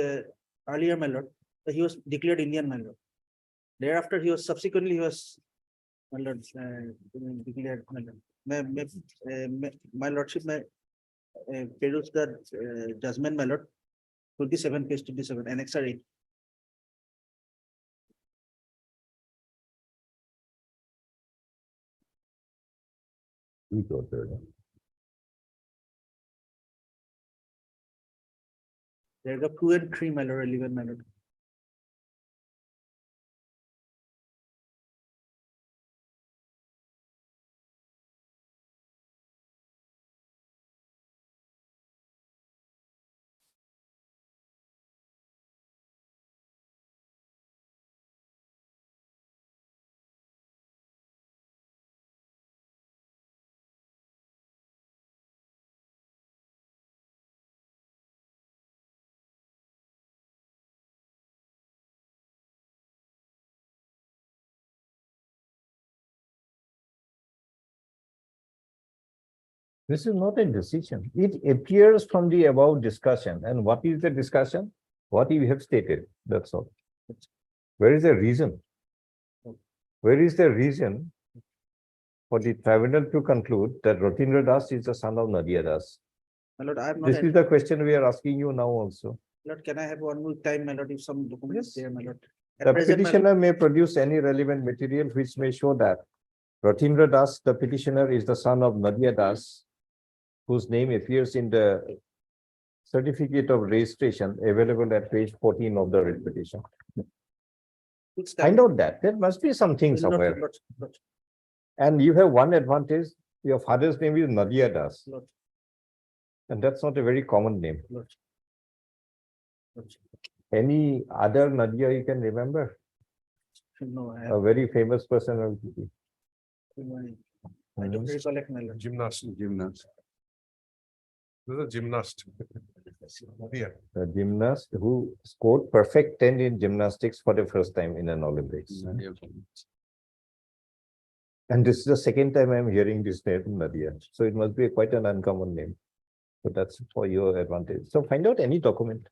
Speaker 12: earlier, my lord, that he was declared Indian, my lord. Thereafter, he was subsequently, he was, my lord, declared, my lord. My lordship, may peruse the judgment, my lord. 27, page 27, annexure 8. There are 2 and 3, my lord, 11, my lord.
Speaker 2: This is not a decision. It appears from the above discussion. And what is the discussion? What you have stated, that's all. Where is the reason? Where is the reason for the tribunal to conclude that Rajendra Das is the son of Nadia Das?
Speaker 12: My lord, I am not.
Speaker 2: This is the question we are asking you now also.
Speaker 12: Lord, can I have 1 more time, my lord, if some documents there, my lord? At
Speaker 2: The
Speaker 12: present, my lord,
Speaker 2: petitioner may produce any relevant material which may show that Rajendra Das, the petitioner, is the son of Nadia Das, whose name appears in the certificate of registration available at page 14 of the writ petition.
Speaker 12: which time?
Speaker 2: Find out that. There must be something
Speaker 12: Lordship,
Speaker 2: somewhere.
Speaker 12: lordship,
Speaker 2: And you have one advantage. Your father's name is Nadia Das.
Speaker 12: lordship,
Speaker 2: And that's not a very common name.
Speaker 12: lordship. Lordship.
Speaker 2: Any other Nadia you can remember?
Speaker 12: No, I
Speaker 2: A
Speaker 12: have.
Speaker 2: very famous personality.
Speaker 12: I don't recollect, my lord.
Speaker 3: Gymnast. This is a gymnast. Yeah.
Speaker 2: A gymnast who scored perfect 10 in gymnastics for the first time in an Olympics. And this is the second time I'm hearing this name, Nadia. So it must be quite an uncommon name. So that's for your advantage. So find out any document.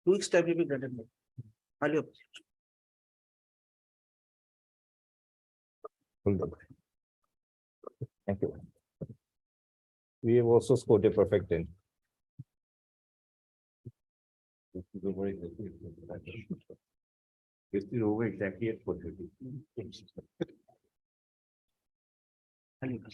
Speaker 12: 2 weeks time will be granted. my lord. Highly appreciated.
Speaker 2: Hold on. Thank you. We have also scored a perfect 10. This is over exactly at 4:30.
Speaker 12: Highly appreciated.